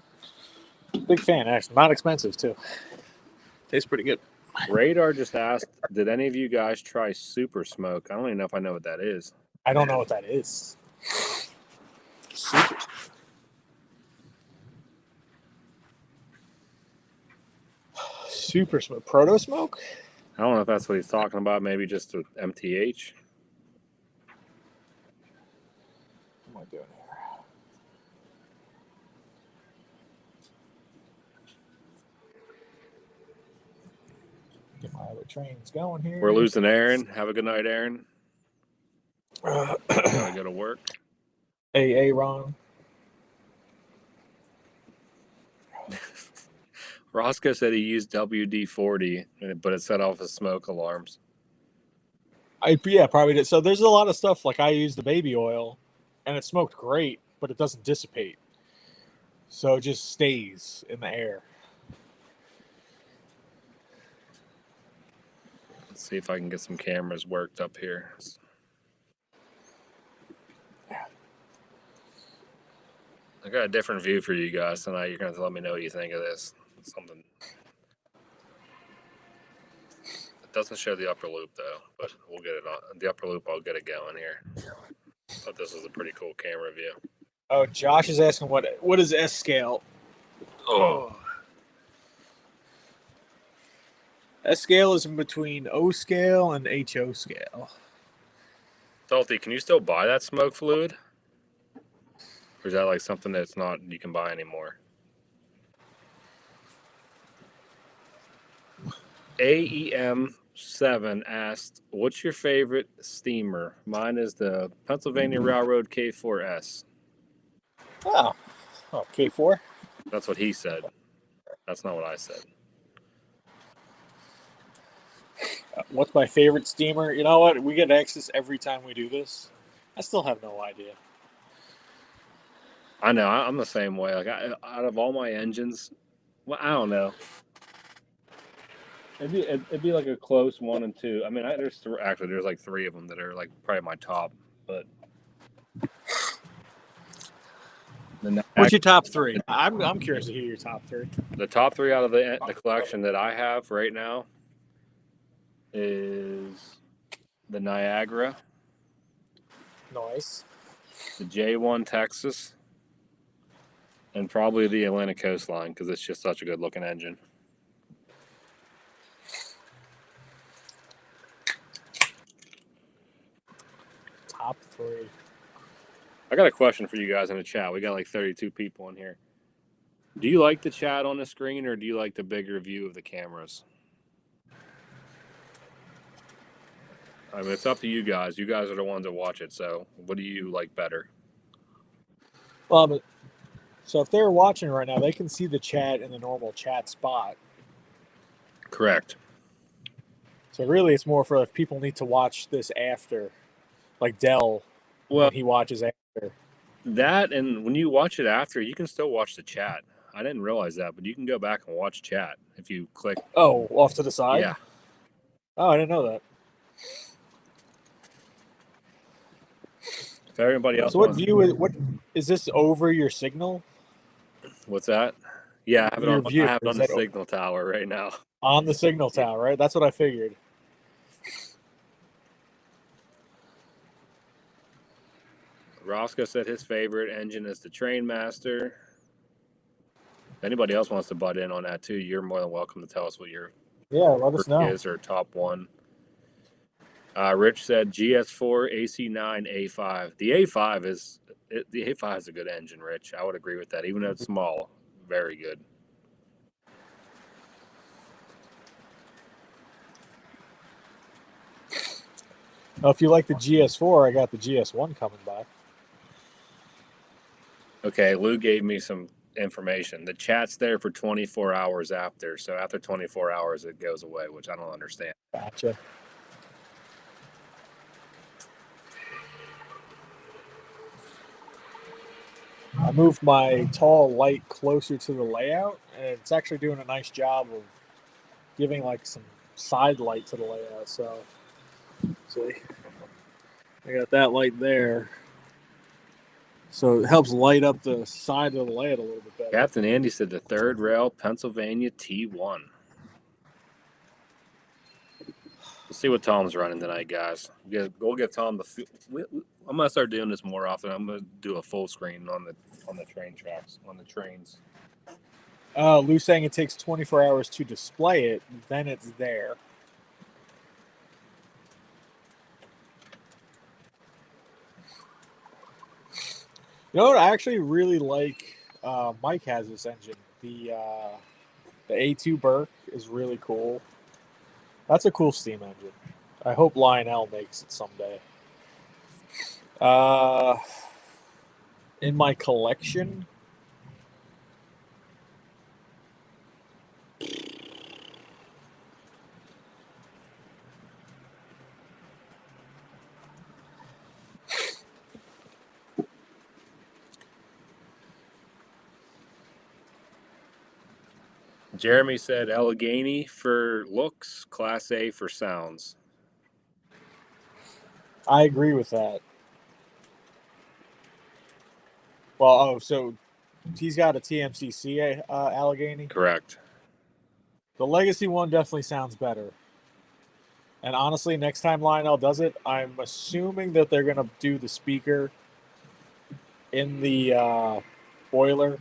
A: Big fan, actually. Not expensive, too. Tastes pretty good.
B: Radar just asked, did any of you guys try Super Smoke? I don't even know if I know what that is.
A: I don't know what that is. Super. Super smoke. Proto smoke?
B: I don't know if that's what he's talking about. Maybe just with MTH.
A: What am I doing here? Get my other trains going here.
B: We're losing Aaron. Have a good night, Aaron. Gotta go to work.
A: AA Ron.
B: Roscoe said he used WD-40, but it set off his smoke alarms.
A: Yeah, probably did. So there's a lot of stuff, like I use the baby oil, and it smoked great, but it doesn't dissipate. So it just stays in the air.
B: Let's see if I can get some cameras worked up here. I got a different view for you guys tonight. You're going to have to let me know what you think of this. Something. It doesn't show the upper loop, though, but we'll get it on. The upper loop, I'll get it going here. But this is a pretty cool camera view.
A: Oh, Josh is asking what is S scale? Oh. S scale is in between O scale and HO scale.
B: Salty, can you still buy that smoke fluid? Or is that like something that's not you can buy anymore? AEM7 asked, what's your favorite steamer? Mine is the Pennsylvania Railroad K4S.
A: Oh, K4?
B: That's what he said. That's not what I said.
A: What's my favorite steamer? You know what? We get access every time we do this. I still have no idea.
B: I know. I'm the same way. Like, out of all my engines, well, I don't know. It'd be like a close 1 and 2. I mean, there's like 3 of them that are like probably my top. But
A: what's your top 3? I'm curious to hear your top 3.
B: The top 3 out of the collection that I have right now is the Niagara,
A: Nice.
B: the J1 Texas, and probably the Atlantic Coastline because it's just such a good looking engine.
A: Top 3.
B: I got a question for you guys in the chat. We got like 32 people in here. Do you like the chat on the screen or do you like the bigger view of the cameras? I mean, it's up to you guys. You guys are the ones that watch it. So what do you like better?
A: Well, so if they're watching right now, they can see the chat in the normal chat spot.
B: Correct.
A: So really, it's more for if people need to watch this after, like Dell, when he watches after.
B: That, and when you watch it after, you can still watch the chat. I didn't realize that, but you can go back and watch chat if you click.
A: Oh, off to the side?
B: Yeah.
A: Oh, I didn't know that.
B: If everybody else.
A: So what is this over your signal?
B: What's that? Yeah, I have it on,
A: view,
B: I have it on the
A: that
B: signal tower right now.
A: On the signal tower, right? That's what I figured.
B: Roscoe said his favorite engine is the Trainmaster. If anybody else wants to butt in on that too, you're more than welcome to tell us what your
A: let us know.
B: is or top 1. Rich said GS4 AC9 A5. The A5 is a good engine, Rich. I would agree with that, even though it's small. Very good.
A: Well, if you like the GS4, I got the GS1 coming by.
B: Okay, Lou gave me some information. The chat's there for 24 hours after. So after 24 hours, it goes away, which I don't understand.
A: Gotcha. I moved my tall light closer to the layout, and it's actually doing a nice job of giving like some side light to the layout. So, see, I got that light there. So it helps light up the side of the layout a little bit better.
B: Captain Andy said the third rail, Pennsylvania T1. We'll see what Tom's running tonight, guys. We'll get Tom the. I'm gonna start doing this more often. I'm gonna do a full screen on the train tracks, on the trains.
A: Lou's saying it takes 24 hours to display it, then it's there. You know what? I actually really like. Mike has this engine. The A2 Burke is really cool. That's a cool steam engine. I hope Lionel makes it someday. In my collection,
B: Jeremy said Allegheny for looks, Class A for sounds.
A: I agree with that. Well, so he's got a TMCC Allegheny.
B: Correct.
A: The Legacy one definitely sounds better. And honestly, next time Lionel does it, I'm assuming that they're going to do the speaker in the boiler.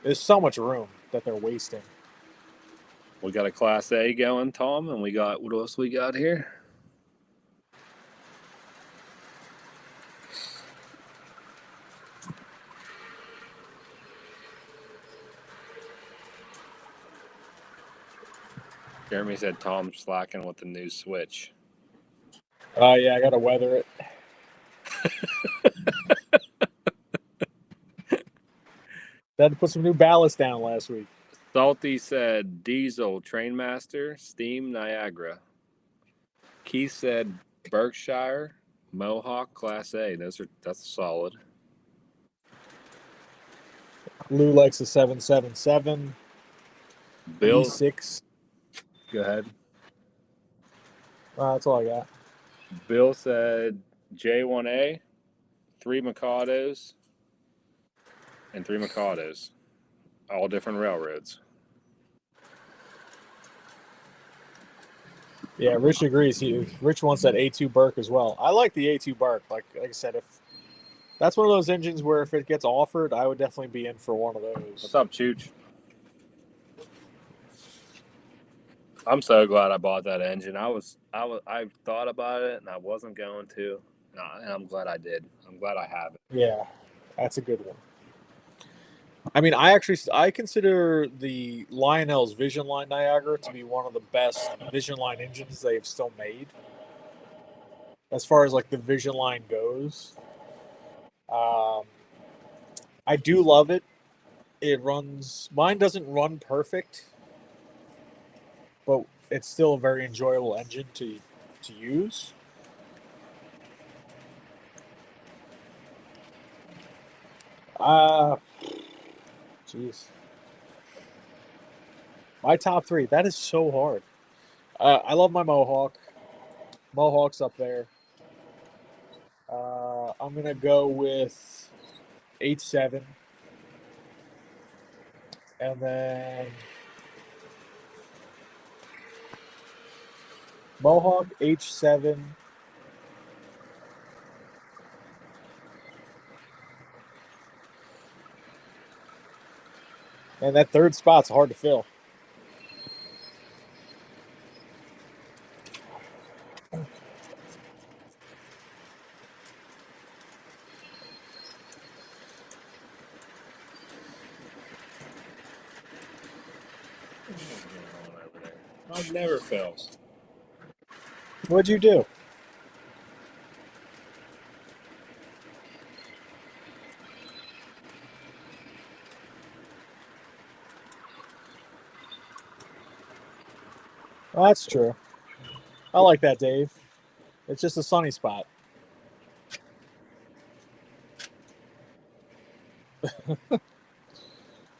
A: There's so much room that they're wasting.
B: We got a Class A going, Tom, and we got, what else we got here? Jeremy said Tom's slacking with the new Switch.
A: Yeah, I got to weather it. Had to put some new ballast down last week.
B: Salty said Diesel, Trainmaster, Steam, Niagara. Keith said Berkshire, Mohawk, Class A. That's solid.
A: Lou likes the 777.
B: Bill,
A: E6.
B: go ahead.
A: That's all I got.
B: Bill said J1A, 3 Mikados, and 3 Mikados. All different railroads.
A: Yeah, Rich agrees. Rich wants that A2 Burke as well. I like the A2 Burke. Like I said, if that's one of those engines where if it gets offered, I would definitely be in for one of those.
B: What's up, Chooch? I'm so glad I bought that engine. I thought about it and I wasn't going to, and I'm glad I did. I'm glad I have it.
A: Yeah, that's a good one. I mean, I consider the Lionel's Vision Line Niagara to be one of the best Vision Line engines they've still made. As far as like the Vision Line goes, I do love it. It runs. Mine doesn't run perfect, but it's still a very enjoyable engine to use. Jeez. My top three. That is so hard. I love my Mohawk. Mohawk's up there. I'm going to go with H7. And then Mohawk, H7. And that third spot's hard to fill.
B: over there? Mine never fails.
A: What'd you do? Well, that's true. I like that, Dave. It's just a sunny spot.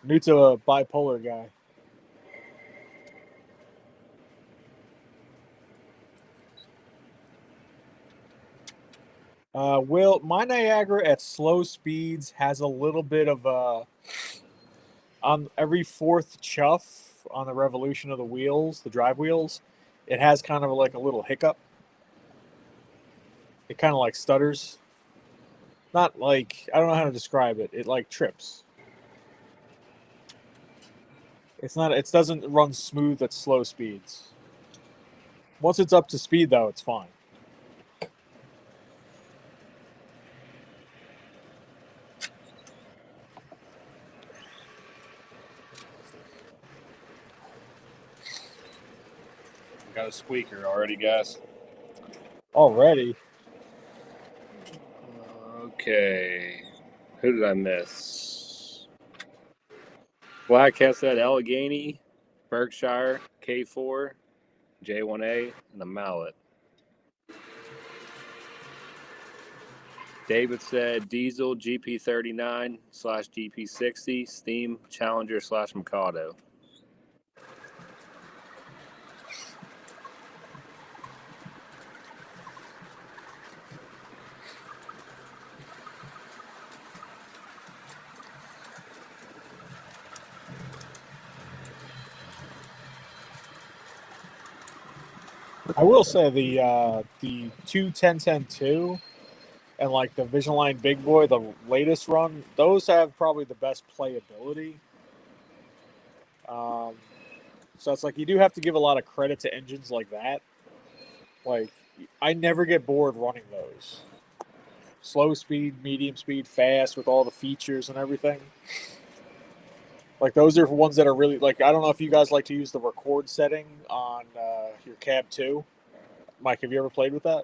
A: New to a bipolar guy. Will, my Niagara at slow speeds has a little bit of on every fourth chuff on the revolution of the wheels, the drive wheels, it has kind of like a little hiccup. It kind of like stutters. Not like, I don't know how to describe it. It like trips. It's not, it doesn't run smooth at slow speeds. Once it's up to speed though, it's fine.
B: Got a squeaker already, guys.
A: Already.
B: Okay. Who did I miss? Black Cat said Allegheny, Berkshire, K4, J1A, and the Mallet. David said Diesel GP39/GP60, Steam Challenger/Mikado.
A: I will say the 2.10.10.2 and like the Vision Line Big Boy, the latest run, those have probably the best playability. So it's like you do have to give a lot of credit to engines like that. Like I never get bored running those. Slow speed, medium speed, fast with all the features and everything. Like those are ones that are really like, I don't know if you guys like to use the record setting on your cab 2. Mike, have you ever played with that?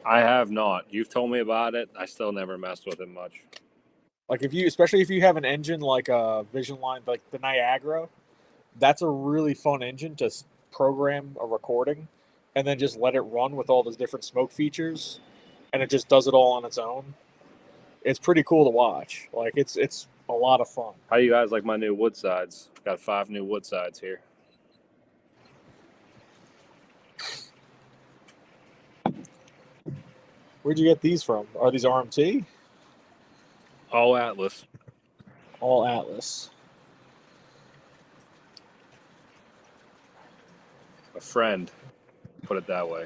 B: I have not. You've told me about it. I still never messed with it much.
A: Like if you, especially if you have an engine like a Vision Line, like the Niagara, that's a really fun engine to program a recording and then just let it run with all those different smoke features, and it just does it all on its own. It's pretty cool to watch. Like it's a lot of fun.
B: How do you guys like my new wood sides? Got 5 new wood sides here.
A: Where'd you get these from? Are these RMT?
B: All Atlas.
A: All Atlas.
B: A friend, put it that way.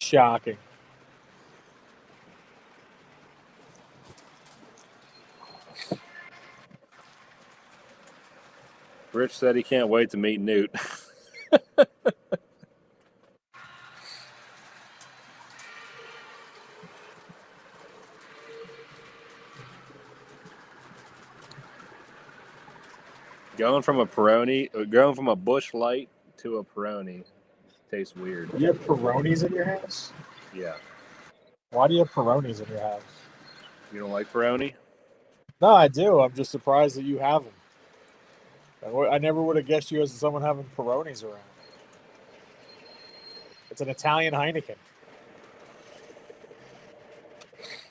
A: Shocking.
B: Rich said he can't wait to meet Newt. Going from a Busch Light to a Peroni tastes weird.
A: You have Peronis in your house?
B: Yeah.
A: Why do you have Peronis in your house?
B: You don't like Peroni?
A: No, I do. I'm just surprised that you have them. I never would have guessed you as someone having Peronis around. It's an Italian Heineken.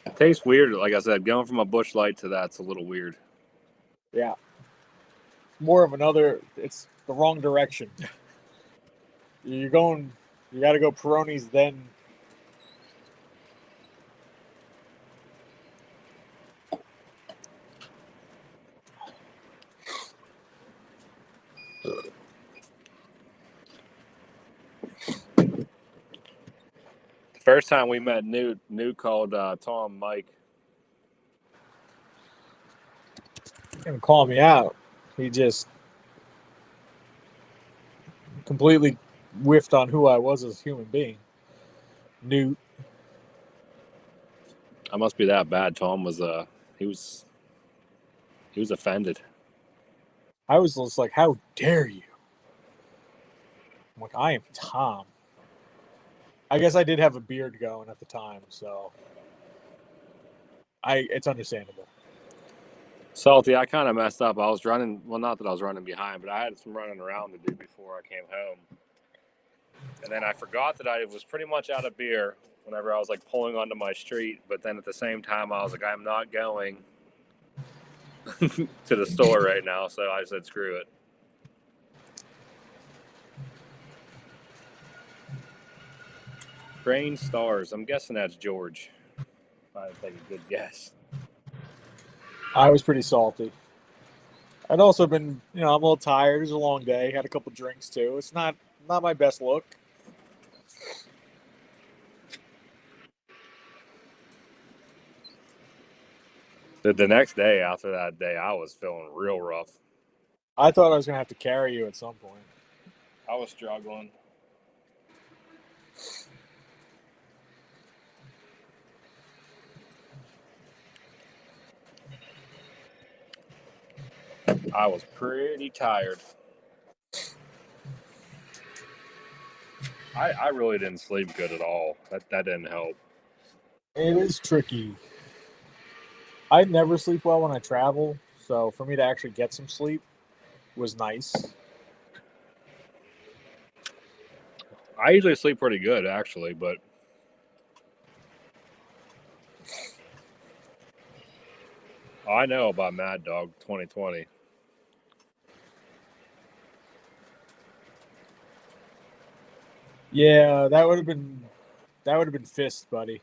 B: It tastes weird. Like I said, going from a Busch Light to that's a little weird.
A: Yeah. More of another, it's the wrong direction. You got to go Peronis then.
B: First time we met Newt called Tom Mike.
A: He's going to call me out. He just completely whiffed on who I was as a human being. Newt.
B: I must be that bad. Tom was he was offended.
A: I was just like, how dare you? I'm like, I am Tom. I guess I did have a beard going at the time, so it's understandable.
B: Salty, I kind of messed up. I was running. Well, not that I was running behind, but I had some running around to do before I came home. And then I forgot that I was pretty much out of beer whenever I was like pulling onto my street. But then at the same time, I was like, I'm not going to the store right now. So I said, screw it. Train stars. I'm guessing that's George. If I had to take a good guess.
A: I was pretty salty. I'd also been, I'm a little tired. It was a long day. Had a couple drinks too. It's not my best look.
B: The next day after that day, I was feeling real rough.
A: I thought I was going to have to carry you at some point.
B: I was struggling. I was pretty tired. I really didn't sleep good at all. That didn't help.
A: It is tricky. I never sleep well when I travel, so for me to actually get some sleep was nice.
B: I usually sleep pretty good, actually, but I know about Mad Dog 2020.
A: Yeah, that would have been fist, buddy.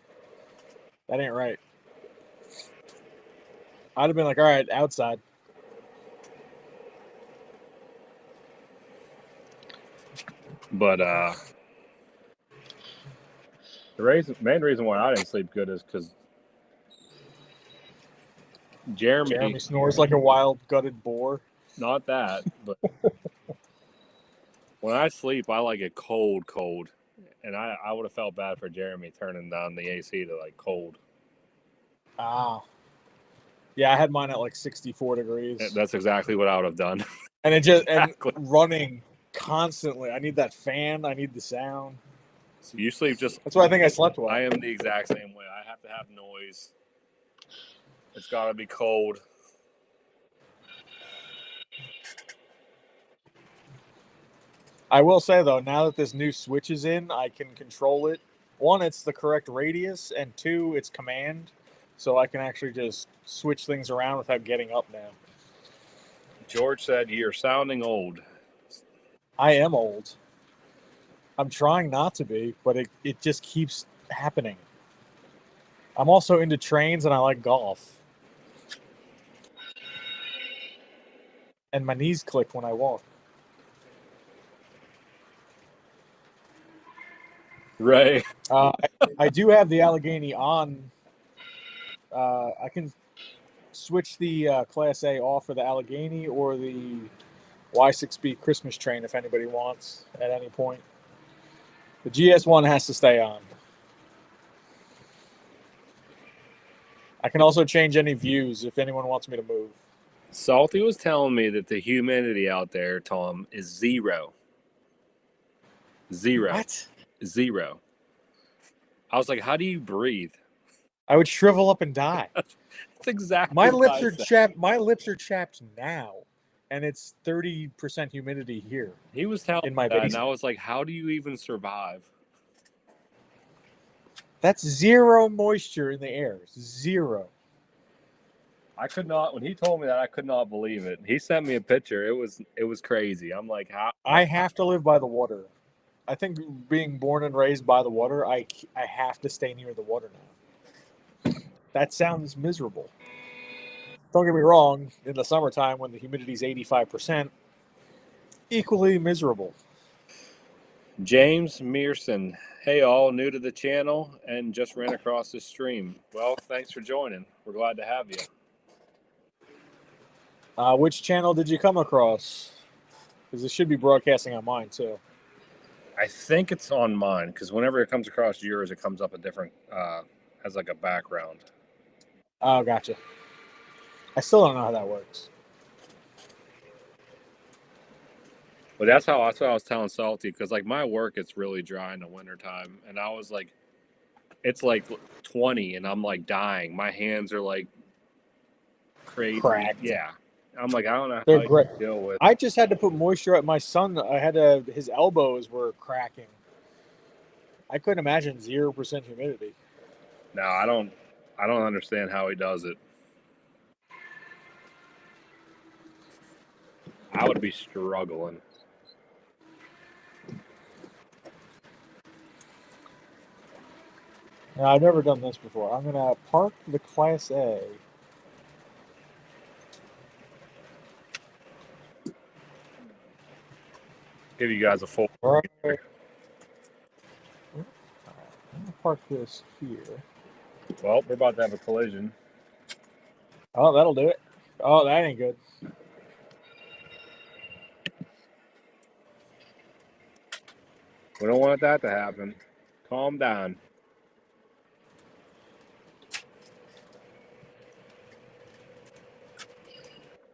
A: That ain't right. I'd have been like, all right, outside.
B: But the main reason why I didn't sleep good is because Jeremy
A: snores like a wild gutted boar.
B: Not that, but when I sleep, I like it cold. And I would have felt bad for Jeremy turning down the AC to like cold.
A: Ah. Yeah, I had mine at like 64 degrees.
B: That's exactly what I would have done.
A: And it just and running constantly. I need that fan. I need the sound.
B: So you sleep just.
A: That's why I think I slept well.
B: I am the exact same way. I have to have noise. It's got to be cold.
A: I will say, though, now that this new switch is in, I can control it. One, it's the correct radius, and two, it's command. So I can actually just switch things around without getting up now.
B: George said, you're sounding old.
A: I am old. I'm trying not to be, but it just keeps happening. I'm also into trains, and I like golf. And my knees click when I walk.
B: Right.
A: I do have the Allegheny on. I can switch the Class A off for the Allegheny or the Y6B Christmas train if anybody wants at any point. The GS1 has to stay on. I can also change any views if anyone wants me to move.
B: Salty was telling me that the humidity out there, Tom, is 0. 0.
A: What?
B: 0. I was like, how do you breathe?
A: I would shrivel up and die.
B: That's exactly
A: my
B: what
A: lips
B: I
A: are
B: said.
A: chapped. My lips are chapped now, and it's 30% humidity here.
B: He was telling
A: in my
B: me that,
A: basement.
B: and I was like, how do you even survive?
A: That's 0 moisture in the air. 0.
B: I could not. When he told me that, I could not believe it. He sent me a picture. It was crazy. I'm like, how?
A: I have to live by the water. I think being born and raised by the water, I have to stay near the water now. That sounds miserable. Don't get me wrong. In the summertime, when the humidity is 85%, equally miserable.
B: James Mearson. Hey, all, new to the channel and just ran across this stream. Well, thanks for joining. We're glad to have you.
A: Which channel did you come across? Because it should be broadcasting on mine, too.
B: I think it's on mine because whenever it comes across yours, it comes up a different, has like a background.
A: Oh, gotcha. I still don't know how that works.
B: But that's what I was telling Salty, because like my work, it's really dry in the wintertime, and I was like, it's like 20, and I'm like dying. My hands are like crazy.
A: Cracked.
B: Yeah, I'm like, I don't know
A: They're
B: how you
A: great.
B: deal with.
A: I just had to put moisture at my son. His elbows were cracking. I couldn't imagine 0% humidity.
B: No, I don't understand how he does it. I would be struggling.
A: Now, I've never done this before. I'm gonna park the Class A.
B: Give you guys a full.
A: All right. I'm gonna park this here.
B: Well, we're about to have a collision.
A: Oh, that'll do it. Oh, that ain't good.
B: We don't want that to happen. Calm down.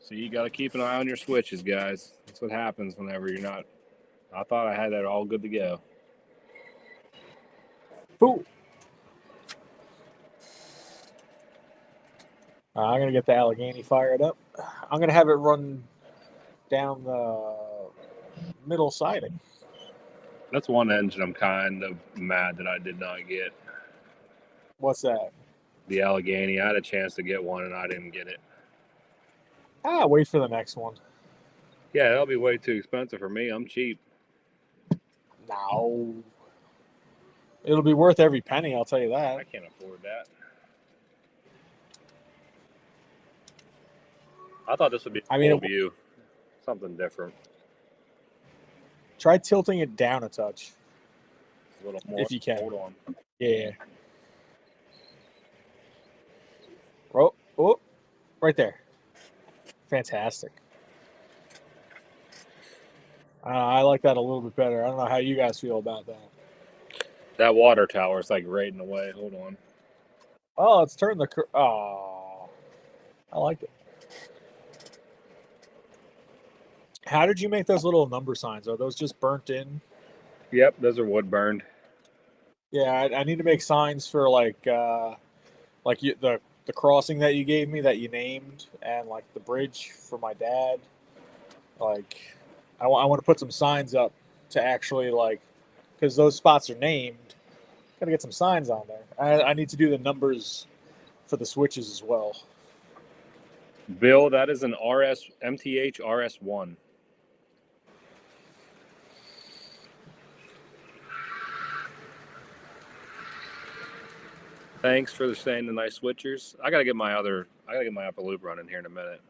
B: So you got to keep an eye on your switches, guys. That's what happens whenever you're not. I thought I had that all good to go.
A: Boom. I'm gonna get the Allegheny fired up. I'm gonna have it run down the middle siding.
B: That's one engine I'm kind of mad that I did not get.
A: What's that?
B: The Allegheny. I had a chance to get one and I didn't get it.
A: Wait for the next one.
B: Yeah, that'll be way too expensive for me. I'm cheap.
A: No. It'll be worth every penny, I'll tell you that.
B: I can't afford that. I thought this would be a cool view. Something different.
A: Try tilting it down a touch.
B: A little more.
A: If you can.
B: Hold on.
A: Yeah. Oh, right there. Fantastic. I like that a little bit better. I don't know how you guys feel about that.
B: That water tower is like right in the way. Hold on.
A: Oh, it's turned the. Oh, I like it. How did you make those little number signs? Are those just burnt in?
B: Yep, those are wood burned.
A: Yeah, I need to make signs for the crossing that you gave me that you named, and like the bridge for my dad. Like, I want to put some signs up to actually because those spots are named. Got to get some signs on there. I need to do the numbers for the switches as well.
B: Bill, that is an MTH RS1. Thanks for saying the nice switchers. I gotta get my upper loop running here in a minute.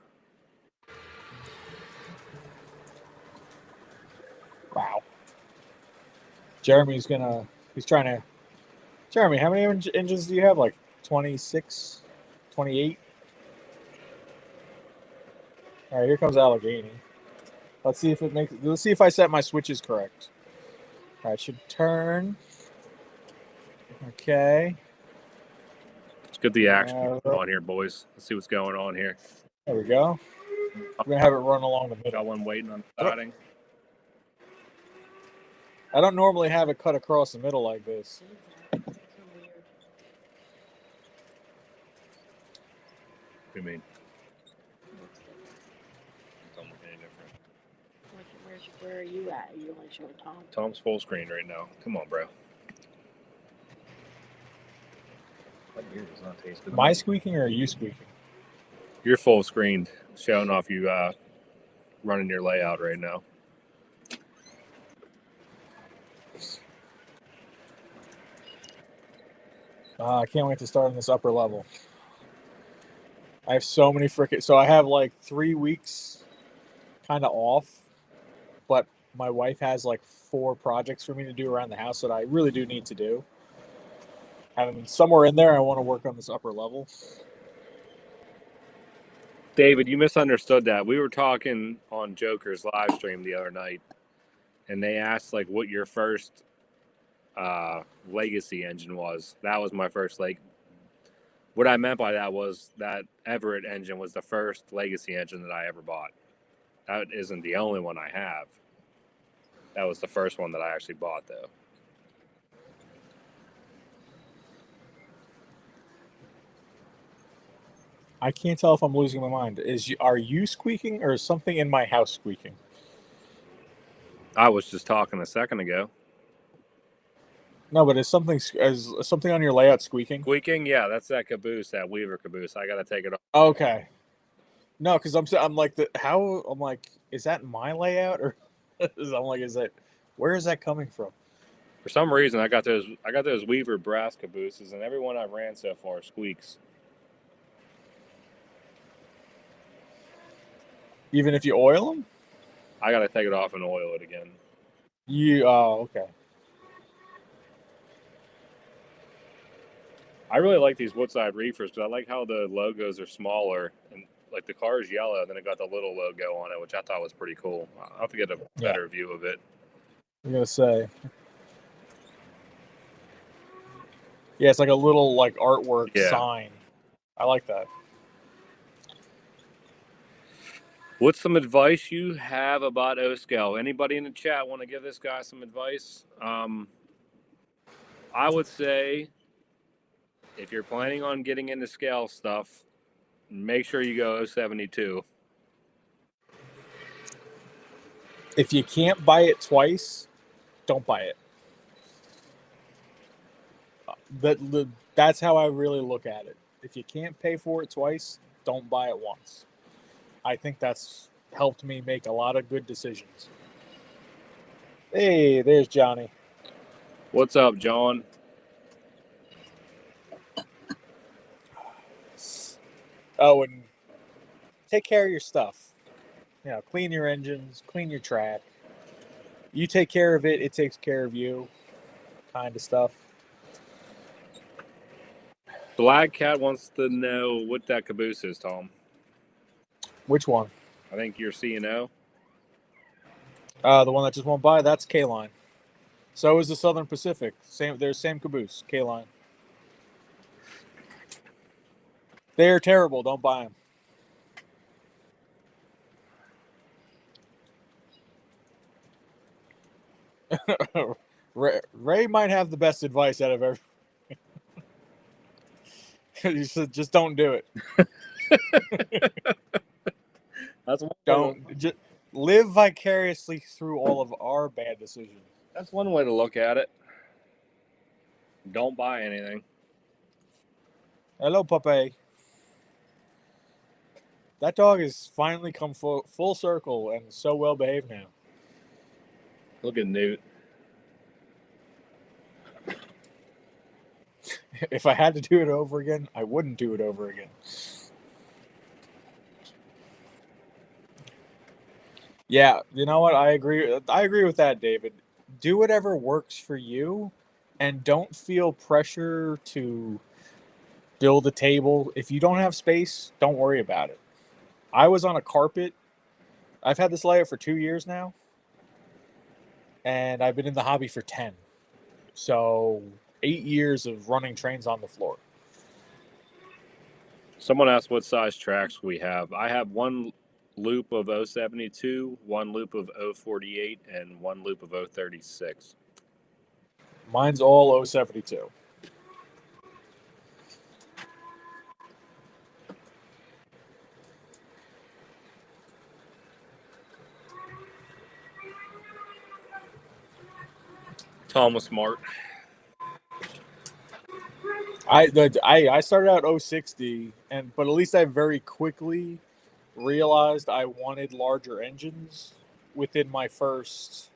A: Wow. Jeremy's trying to. Jeremy, how many engines do you have? Like 26, 28? All right, here comes Allegheny. Let's see if I set my switches correct. All right, should turn. Okay.
B: Let's get the action on here, boys. Let's see what's going on here.
A: There we go. We're gonna have it run along the middle.
B: Got one waiting on starting.
A: I don't normally have it cut across the middle like this.
B: What do you mean? Don't look any different.
D: Where are you at? You only show Tom.
B: Tom's full screen right now. Come on, bro. That beer does not taste good.
A: Am I squeaking or are you squeaking?
B: You're full screened, showing off you running your layout right now.
A: I can't wait to start on this upper level. I have so many so I have like 3 weeks kind of off, but my wife has like 4 projects for me to do around the house that I really do need to do. And somewhere in there, I want to work on this upper level.
B: David, you misunderstood that. We were talking on Joker's live stream the other night, and they asked like what your first legacy engine was. That was my first what I meant by that was that Everett engine was the first legacy engine that I ever bought. That isn't the only one I have. That was the first one that I actually bought, though.
A: I can't tell if I'm losing my mind. Are you squeaking or is something in my house squeaking?
B: I was just talking a second ago.
A: No, but is something on your layout squeaking?
B: Squeaking? Yeah, that's that caboose, that Weaver caboose. I got to take it off.
A: Okay. No, because I'm like is that my layout or where is that coming from?
B: For some reason, I got those Weaver brass cabooses, and every one I've ran so far squeaks.
A: Even if you oil them?
B: I got to take it off and oil it again.
A: Okay.
B: I really like these Woodside reefers because I like how the logos are smaller and like the car is yellow, and then it got the little logo on it, which I thought was pretty cool. I'll have to get a better view of it.
A: I'm gonna say, yeah, it's like a little like artwork sign. I like that.
B: What's some advice you have about O-Scale? Anybody in the chat want to give this guy some advice? I would say if you're planning on getting into scale stuff, make sure you go 072.
A: If you can't buy it twice, don't buy it. That's how I really look at it. If you can't pay for it twice, don't buy it once. I think that's helped me make a lot of good decisions. Hey, there's Johnny.
B: What's up, John?
A: Oh, and take care of your stuff. Clean your engines, clean your track. You take care of it, it takes care of you, kind of stuff.
B: Black Cat wants to know what that caboose is, Tom.
A: Which one?
B: I think you're C&O.
A: The one that just went by, that's K-Line. So is the Southern Pacific. Same caboose, K-Line. They're terrible. Don't buy them. Ray might have the best advice out of everyone. You said just don't do it.
B: That's
A: just live vicariously through all of our bad decisions.
B: That's one way to look at it. Don't buy anything.
A: Hello, Puppy. That dog has finally come full circle and so well behaved now.
B: Look at Newt.
A: If I had to do it over again, I wouldn't do it over again. Yeah, you know what? I agree. I agree with that, David. Do whatever works for you, and don't feel pressure to build a table. If you don't have space, don't worry about it. I was on a carpet. I've had this layout for 2 years now, and I've been in the hobby for 10. So 8 years of running trains on the floor.
B: Someone asked what size tracks we have. I have one loop of 072, one loop of 048, and one loop of 036.
A: Mine's all 072.
B: Tom was smart.
A: I started out 060, but at least I very quickly realized I wanted larger engines within my first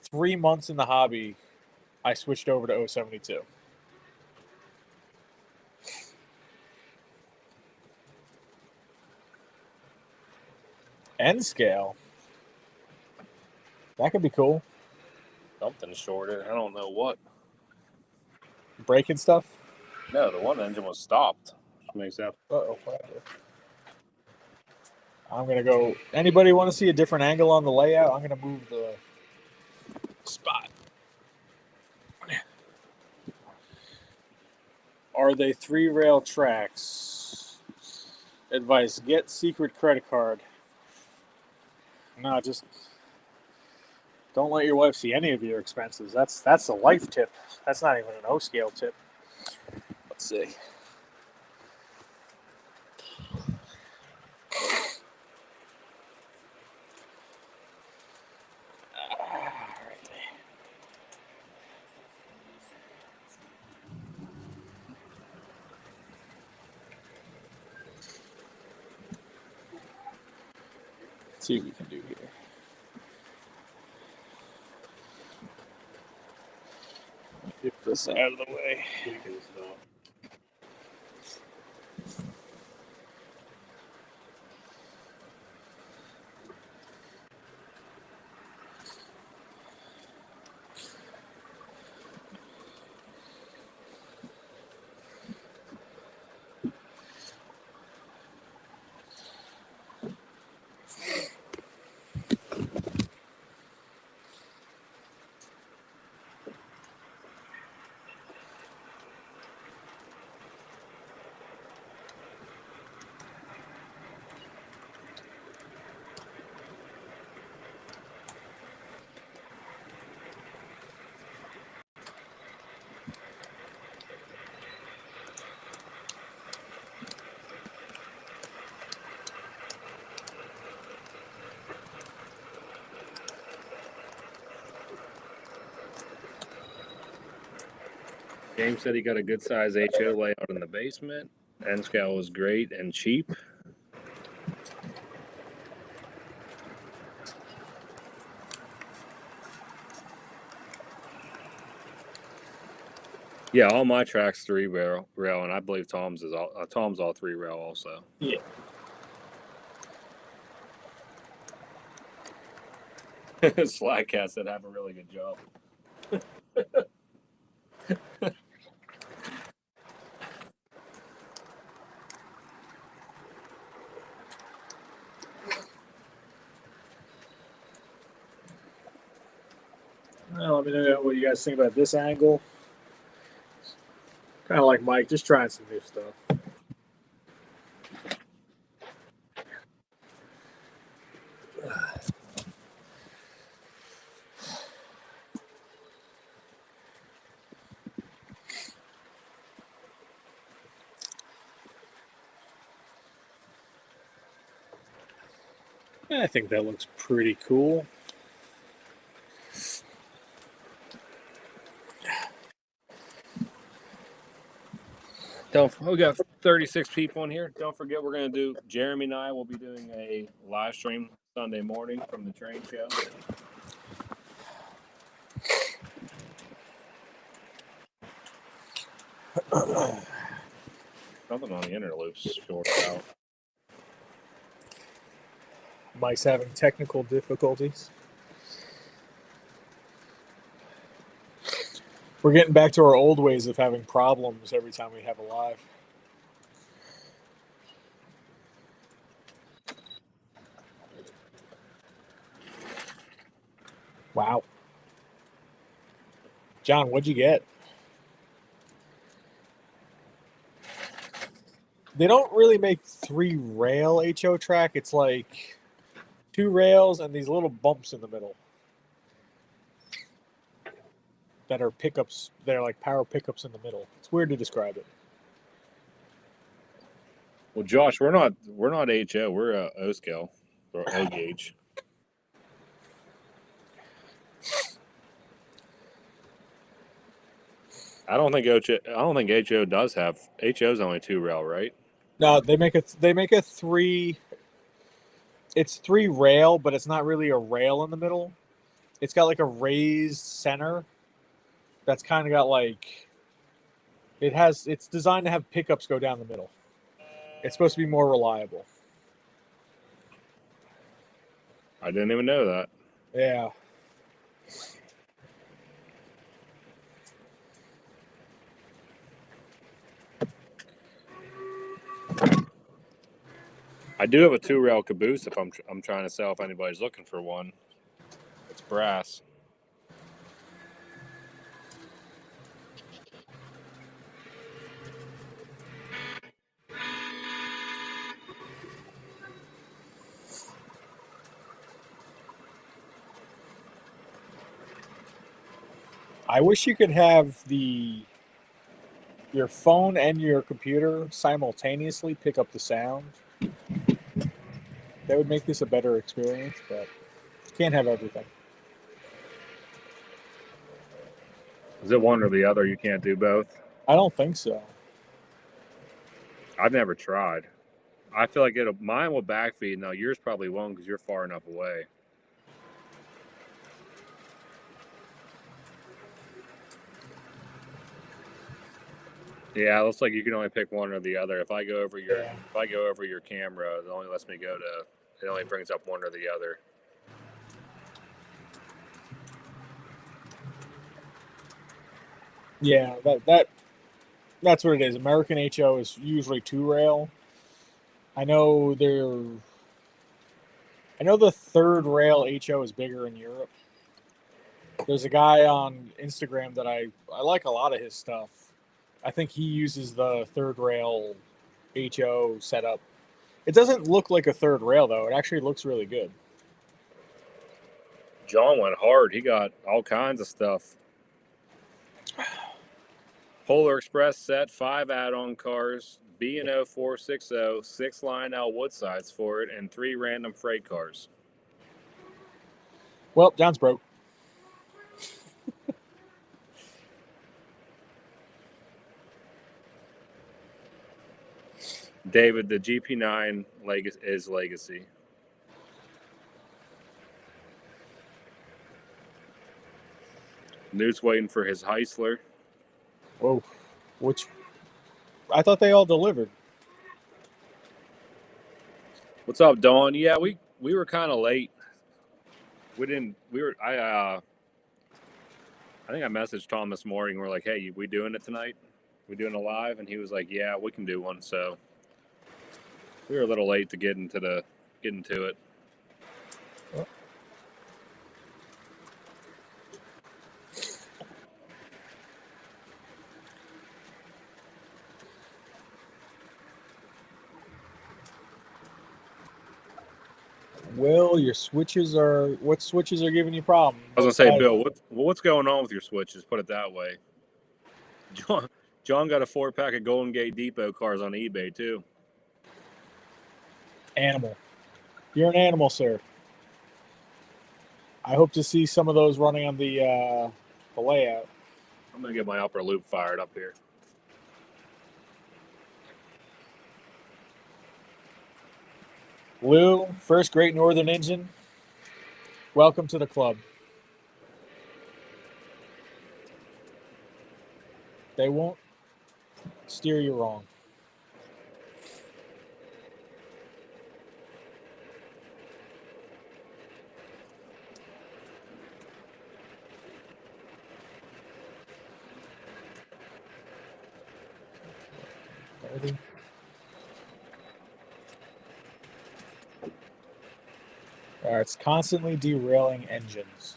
A: 3 months in the hobby. I switched over to 072. N scale. That could be cool.
B: Something shorter. I don't know what.
A: Braking stuff?
B: No, the one engine was stopped. Which makes that.
A: Uh-oh. I'm going to go. Anybody want to see a different angle on the layout? I'm going to move the spot. Are they 3-rail tracks? Advice: get secret credit card. No, just don't let your wife see any of your expenses. That's a life tip. That's not even an O scale tip. Let's see. Let's see what we can do here. Get this out of the way.
B: James said he got a good size HO layout in the basement. N scale was great and cheap. Yeah, all my tracks 3 rail, and I believe Tom's all 3 rail also.
A: Yeah.
B: Slackcat said have a really good job.
A: Well, let me know what you guys think about this angle. Kind of like Mike, just trying some new stuff. I think that looks pretty cool.
B: We got 36 people in here. Don't forget, we're going to do, Jeremy and I will be doing a live stream Sunday morning from the train show. Something on the inner loops short out.
A: Mike's having technical difficulties. We're getting back to our old ways of having problems every time we have a live. Wow. John, what'd you get? They don't really make 3 rail HO track. It's like 2 rails and these little bumps in the middle that are pickups. They're like power pickups in the middle. It's weird to describe it.
B: Well, Josh, we're not HO. We're O scale or O gauge. I don't think HO does have HO's only 2 rail, right?
A: No, they make a 3. It's 3 rail, but it's not really a rail in the middle. It's got like a raised center. That's kind of got like it's designed to have pickups go down the middle. It's supposed to be more reliable.
B: I didn't even know that.
A: Yeah.
B: I do have a 2 rail caboose if I'm trying to sell if anybody's looking for one. It's brass.
A: I wish you could have your phone and your computer simultaneously pick up the sound. That would make this a better experience, but you can't have everything.
B: Is it one or the other? You can't do both?
A: I don't think so.
B: I've never tried. I feel like mine will backfeed. No, yours probably won't because you're far enough away. Yeah, it looks like you can only pick one or the other. If I go over your camera, it only lets me it only brings up one or the other.
A: Yeah, that's what it is. American HO is usually 2-rail. I know the third rail HO is bigger in Europe. There's a guy on Instagram that I like a lot of his stuff. I think he uses the third rail HO setup. It doesn't look like a third rail though. It actually looks really good.
B: John went hard. He got all kinds of stuff. Polar Express set, 5 add-on cars, B&O 460, 6 Lionel Woodsides for it, and 3 random freight cars.
A: Well, John's broke.
B: David, the GP9 is legacy. Newt's waiting for his Heisler.
A: Whoa, which I thought they all delivered.
B: What's up, Dawn? Yeah, we were kind of late. I think I messaged Tom this morning. We're like, hey, we doing it tonight? We doing it live? And he was like, yeah, we can do one. So we were a little late to get into it.
A: Will, your switches what switches are giving you problems?
B: I was gonna say, Bill, what's going on with your switches? Put it that way. John got a 4-pack of Golden Gate Depot cars on eBay too.
A: Animal. You're an animal, sir. I hope to see some of those running on the layout.
B: I'm gonna get my upper loop fired up here.
A: Lou, first Great Northern engine. Welcome to the club. They won't steer you wrong. Ready? All right, it's constantly derailing engines.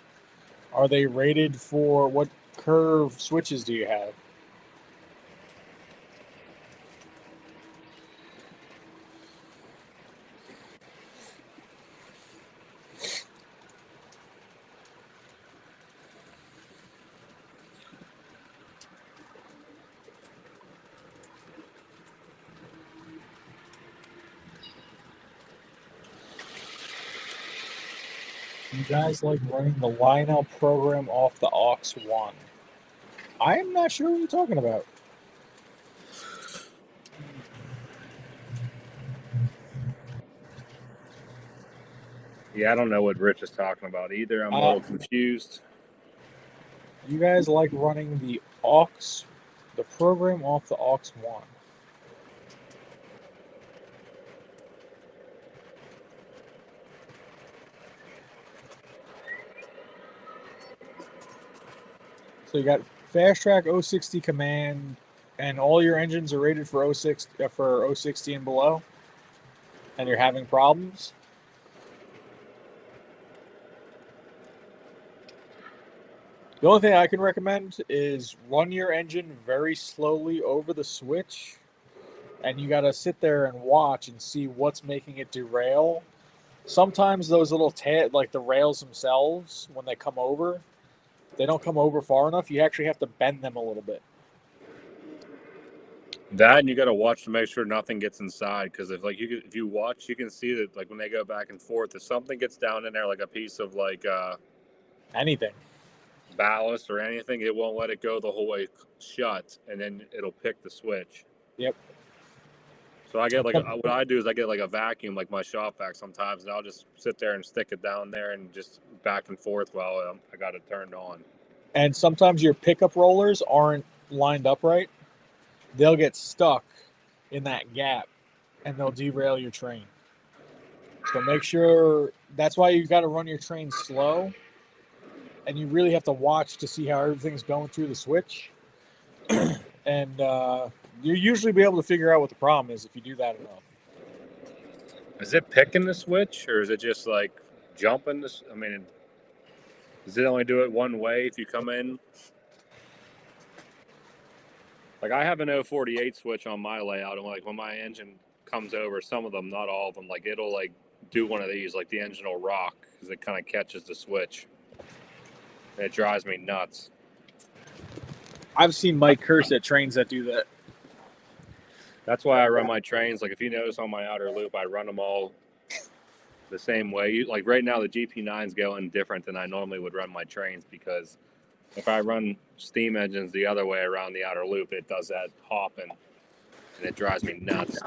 A: Are they rated for what curve switches do you have? You guys like running the Lionel program off the aux 1? I am not sure what you're talking about.
B: Yeah, I don't know what Rich is talking about either. I'm a little confused.
A: You guys like running the program off the aux 1. So you got Fast Track 060 command, and all your engines are rated for 060 and below, and you're having problems. The only thing I can recommend is run your engine very slowly over the switch, and you got to sit there and watch and see what's making it derail. Sometimes those little like the rails themselves, when they come over, they don't come over far enough. You actually have to bend them a little bit.
B: That, and you got to watch to make sure nothing gets inside, because if you watch, you can see that like when they go back and forth, if something gets down in there, like a piece of
A: Anything.
B: ballast or anything, it won't let it go the whole way shut, and then it'll pick the switch.
A: Yep.
B: So I get what I do is I get like a vacuum, like my shop vac sometimes, and I'll just sit there and stick it down there and just back and forth while I got it turned on.
A: And sometimes your pickup rollers aren't lined up right. They'll get stuck in that gap, and they'll derail your train. So make sure, that's why you got to run your train slow, and you really have to watch to see how everything's going through the switch. And you'll usually be able to figure out what the problem is if you do that enough.
B: Is it picking the switch, or is it just like jumping this? I mean, does it only do it one way if you come in? Like I have an 048 switch on my layout, and like when my engine comes over, some of them, not all of them, like it'll like do one of these, like the engine will rock because it kind of catches the switch. And it drives me nuts.
A: I've seen Mike curse at trains that do that.
B: That's why I run my trains. Like if you notice on my outer loop, I run them all the same way. Like right now, the GP9's going different than I normally would run my trains, because if I run steam engines the other way around the outer loop, it does that hopping, and it drives me nuts.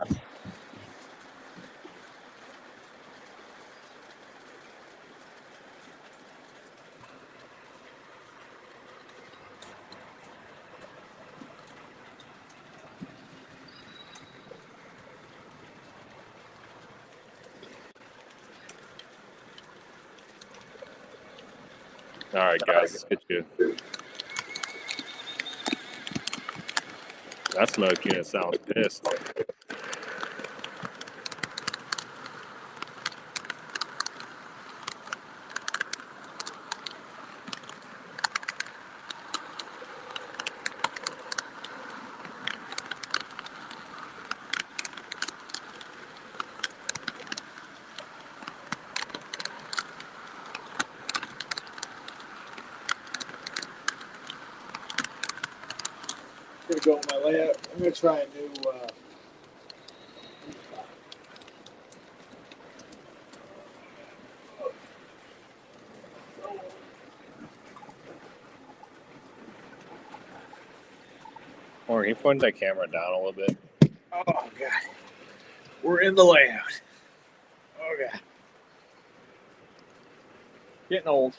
B: All right, guys, let's get you. That smoke unit sounds pissed.
A: I'm going to go with my layout. I'm going to try a new...
B: Or can you point that camera down a little bit?
A: Oh, God. We're in the layout. Oh, God. Getting old.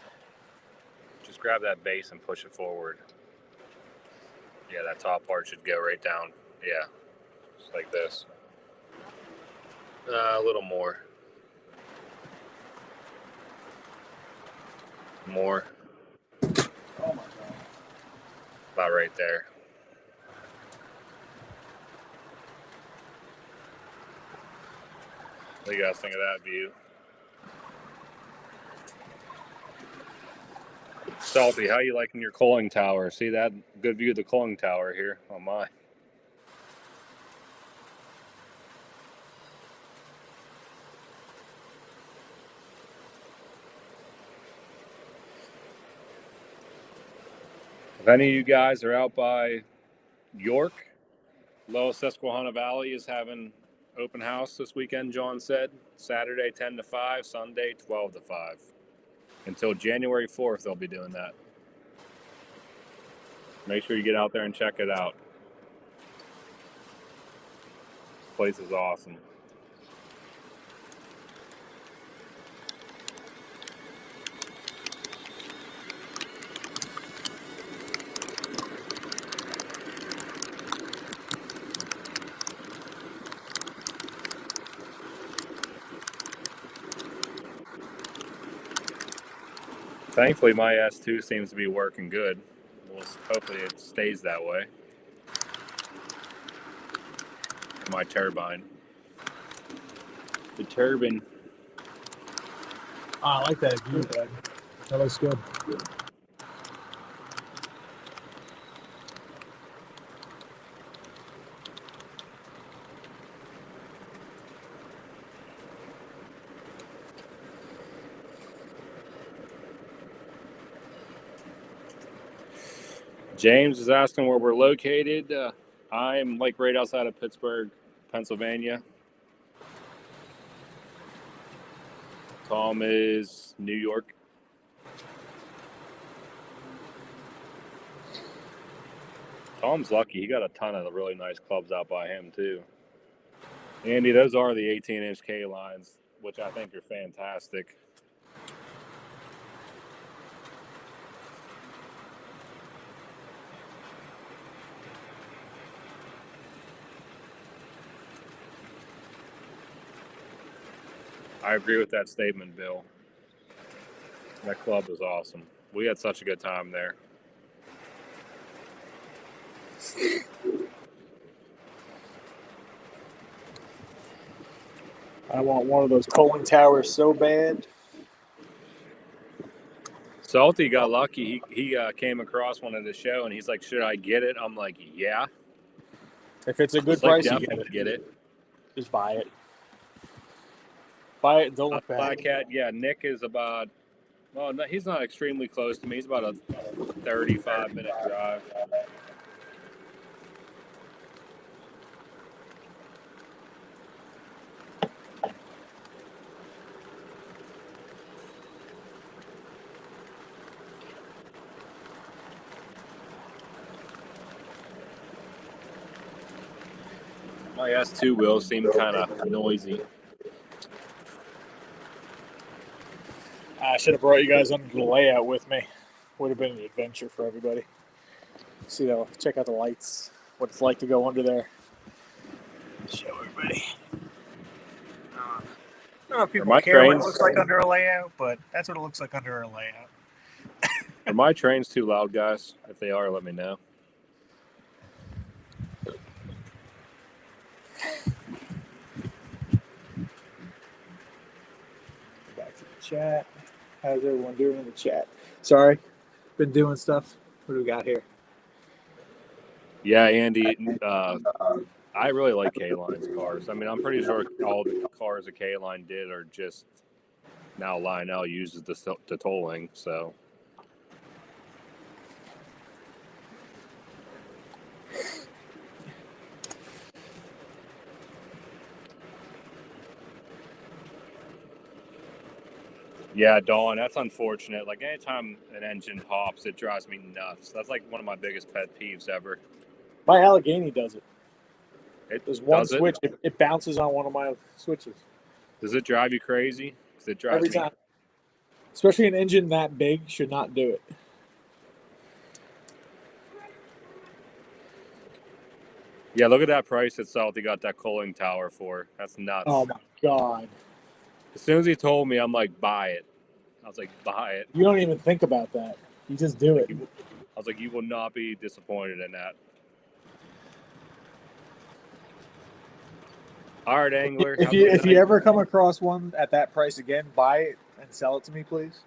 B: Just grab that base and push it forward. Yeah, that top part should go right down. Yeah, just like this. A little more. More.
A: Oh, my God.
B: About right there. What do you guys think of that view? Salty, how you liking your coaling tower? See that? Good view of the coaling tower here on mine. If any of you guys are out by York, Lower Susquehanna Valley is having open house this weekend, John said. Saturday 10 to 5, Sunday 12 to 5. Until January 4th, they'll be doing that. Make sure you get out there and check it out. This place is awesome. Thankfully, my S2 seems to be working good. Well, hopefully it stays that way. My turbine. The turbine.
A: Oh, I like that view, bud. That looks good.
B: James is asking where we're located. I'm like right outside of Pittsburgh, Pennsylvania. Tom is New York. Tom's lucky. He got a ton of really nice clubs out by him, too. Andy, those are the 18-inch K lines, which I think are fantastic. I agree with that statement, Bill. That club was awesome. We had such a good time there.
A: I want one of those cooling towers so bad.
B: Salty got lucky. He came across one at the show, and he's like, should I get it? I'm like, yeah.
A: If it's a good
B: He's like,
A: price, you
B: definitely get it.
A: just buy it. Buy it and don't look back.
B: Black Cat, yeah, Nick is about, well, no, he's not extremely close to me. He's about a 35-minute drive. My S2 wheels seem kind of noisy.
A: I should have brought you guys under the layout with me. Would have been an adventure for everybody. See, though, check out the lights. What it's like to go under there. Show everybody. I don't know if people
B: my
A: care what it
B: trains-
A: looks like under a layout, but that's what it looks like under a layout.
B: Are my trains too loud, guys? If they are, let me know.
A: Back to the chat. How's everyone doing in the chat? Sorry, been doing stuff. What do we got here?
B: Yeah, Andy, I really like K-Line's cars. I mean, I'm pretty sure all the cars that K-Line did are just now Lionel uses the tolling, so. Yeah, Dawn, that's unfortunate. Like, anytime an engine pops, it drives me nuts. That's like one of my biggest pet peeves ever.
A: My Allegheny does it. There's one
B: Does it?
A: switch. It bounces on one of my switches.
B: Does it drive you crazy? 'Cause it drives
A: Every
B: me.
A: time. Especially an engine that big should not do it.
B: Yeah, look at that price that Salty got that cooling tower for. That's nuts.
A: Oh my god.
B: As soon as he told me, I'm like, buy it. I was like, buy it.
A: You don't even think about that. You just do it.
B: I was like, you will not be disappointed in that. All right, Angler.
A: If
B: have a
A: you
B: good
A: if you
B: night.
A: ever come across one at that price again, buy it and sell it to me, please.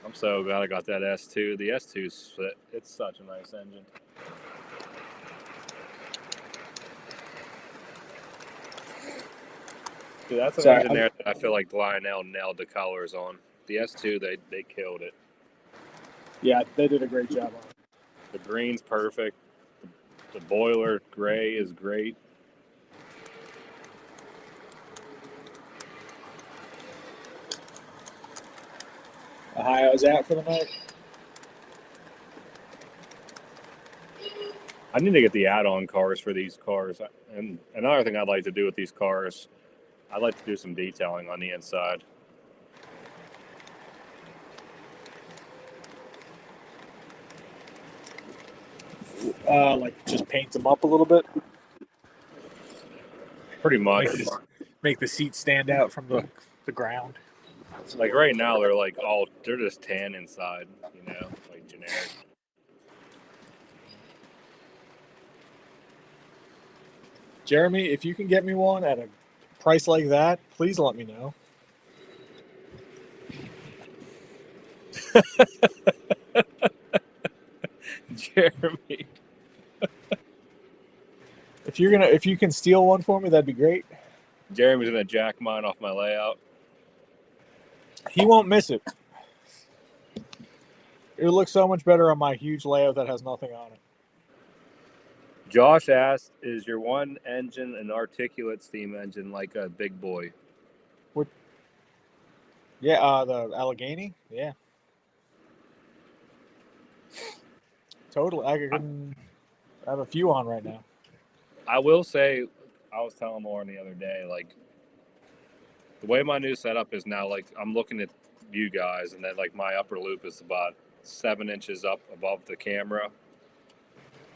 B: I'm so glad I got that S2. The S2's it's such a nice engine. Dude, that's an
A: Sorry,
B: engine there that I feel like Lionel nailed the colors on. The S2, they killed it.
A: Yeah, they did a great job on it.
B: The green's perfect. The boiler gray is great.
A: Ohio's out for the night.
B: I need to get the add-on cars for these cars. And another thing I'd like to do with these cars, I'd like to do some detailing on the inside.
A: Like just paint them up a little bit.
B: Pretty much.
A: Make the seats stand out from the ground.
B: Like right now, they're just tan inside, you know, like generic.
A: Jeremy, if you can get me one at a price like that, please let me know.
B: Jeremy.
A: If you can steal one for me, that'd be great.
B: Jeremy's gonna jack mine off my layout.
A: He won't miss it. It would look so much better on my huge layout that has nothing on it.
B: Josh asked, "Is your one engine an articulate steam engine like a big boy?"
A: Yeah, the Allegheny. Yeah, totally. I have a few on right now.
B: I will say, I was telling Lauren the other day, like the way my new setup is now, like I'm looking at you guys, and then like my upper loop is about 7 inches up above the camera,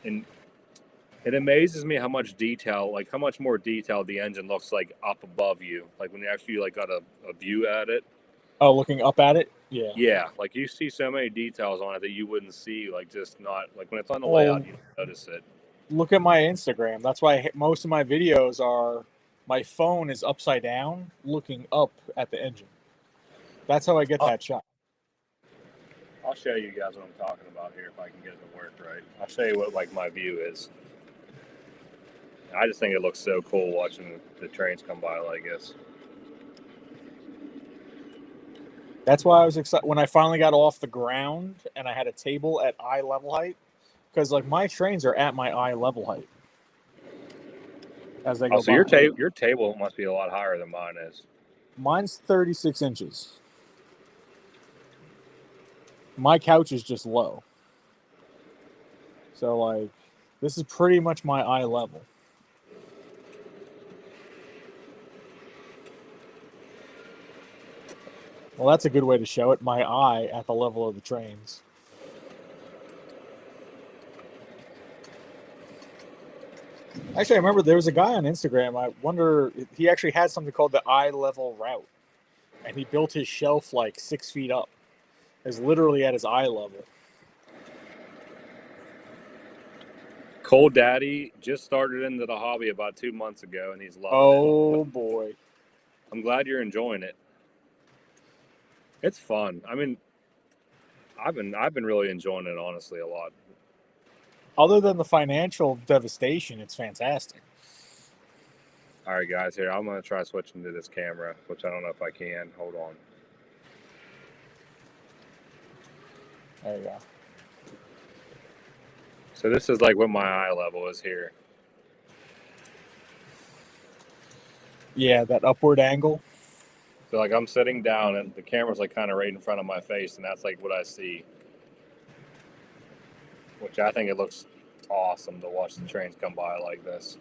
B: and it amazes me how much detail, like how much more detailed the engine looks like up above you, like when you actually like got a view at it.
A: Oh, looking up at it. Yeah.
B: Yeah, like you see so many details on it that you wouldn't see, like just not like when it's on the
A: Well,
B: layout, you don't notice it.
A: Look at my Instagram. That's why most of my videos are my phone is upside down, looking up at the engine. That's how I get that shot.
B: I'll show you guys what I'm talking about here if I can get it to work right. I'll show you what like my view is. I just think it looks so cool watching the trains come by like this.
A: That's why I was excited when I finally got off the ground and I had a table at eye level height, because like my trains are at my eye level height as they go.
B: Oh, so your table must be a lot higher than mine is.
A: Mine's 36 inches. My couch is just low. So like this is pretty much my eye level. Well, that's a good way to show it. My eye at the level of the trains. Actually, I remember there was a guy on Instagram. I wonder, he actually had something called the eye level route. And he built his shelf like 6 feet up. It's literally at his eye level.
B: Cole Daddy just started into the hobby about 2 months ago, and he's loving it.
A: Oh, boy.
B: I'm glad you're enjoying it. It's fun. I mean, I've been really enjoying it, honestly, a lot.
A: Other than the financial devastation, it's fantastic.
B: All right, guys, here, I'm going to try switching to this camera, which I don't know if I can. Hold on.
A: There you go.
B: So this is like what my eye level is here.
A: Yeah, that upward angle.
B: So like I'm sitting down and the camera's like kind of right in front of my face, and that's like what I see. Which I think it looks awesome to watch the trains come by like this.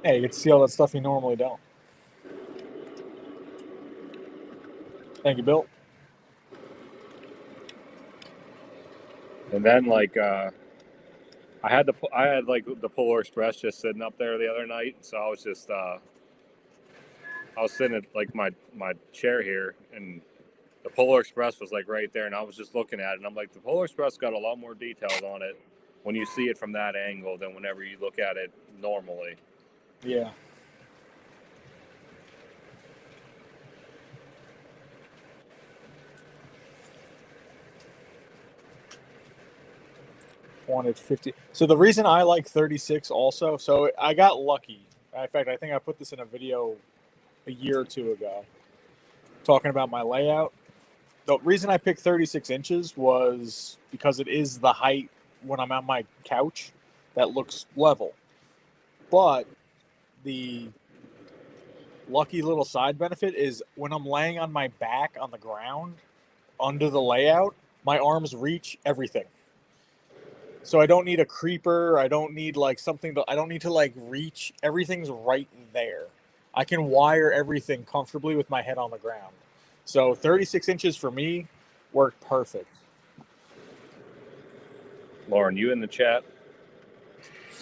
A: Hey, you get to see all that stuff you normally don't. Thank you, Bill.
B: And then like I had like the Polar Express just sitting up there the other night, so I was just I was sitting at like my chair here, and the Polar Express was like right there, and I was just looking at it, and I'm like, the Polar Express got a lot more details on it when you see it from that angle than whenever you look at it normally.
A: Yeah. Wanted 50. So the reason I like 36 also, so I got lucky. In fact, I think I put this in a video a year or two ago talking about my layout. The reason I picked 36 inches was because it is the height when I'm on my couch that looks level. But the lucky little side benefit is when I'm laying on my back on the ground under the layout, my arms reach everything. So I don't need a creeper. I don't need like something that I don't need to like reach. Everything's right there. I can wire everything comfortably with my head on the ground. So 36 inches for me worked perfect.
B: Lauren, you in the chat?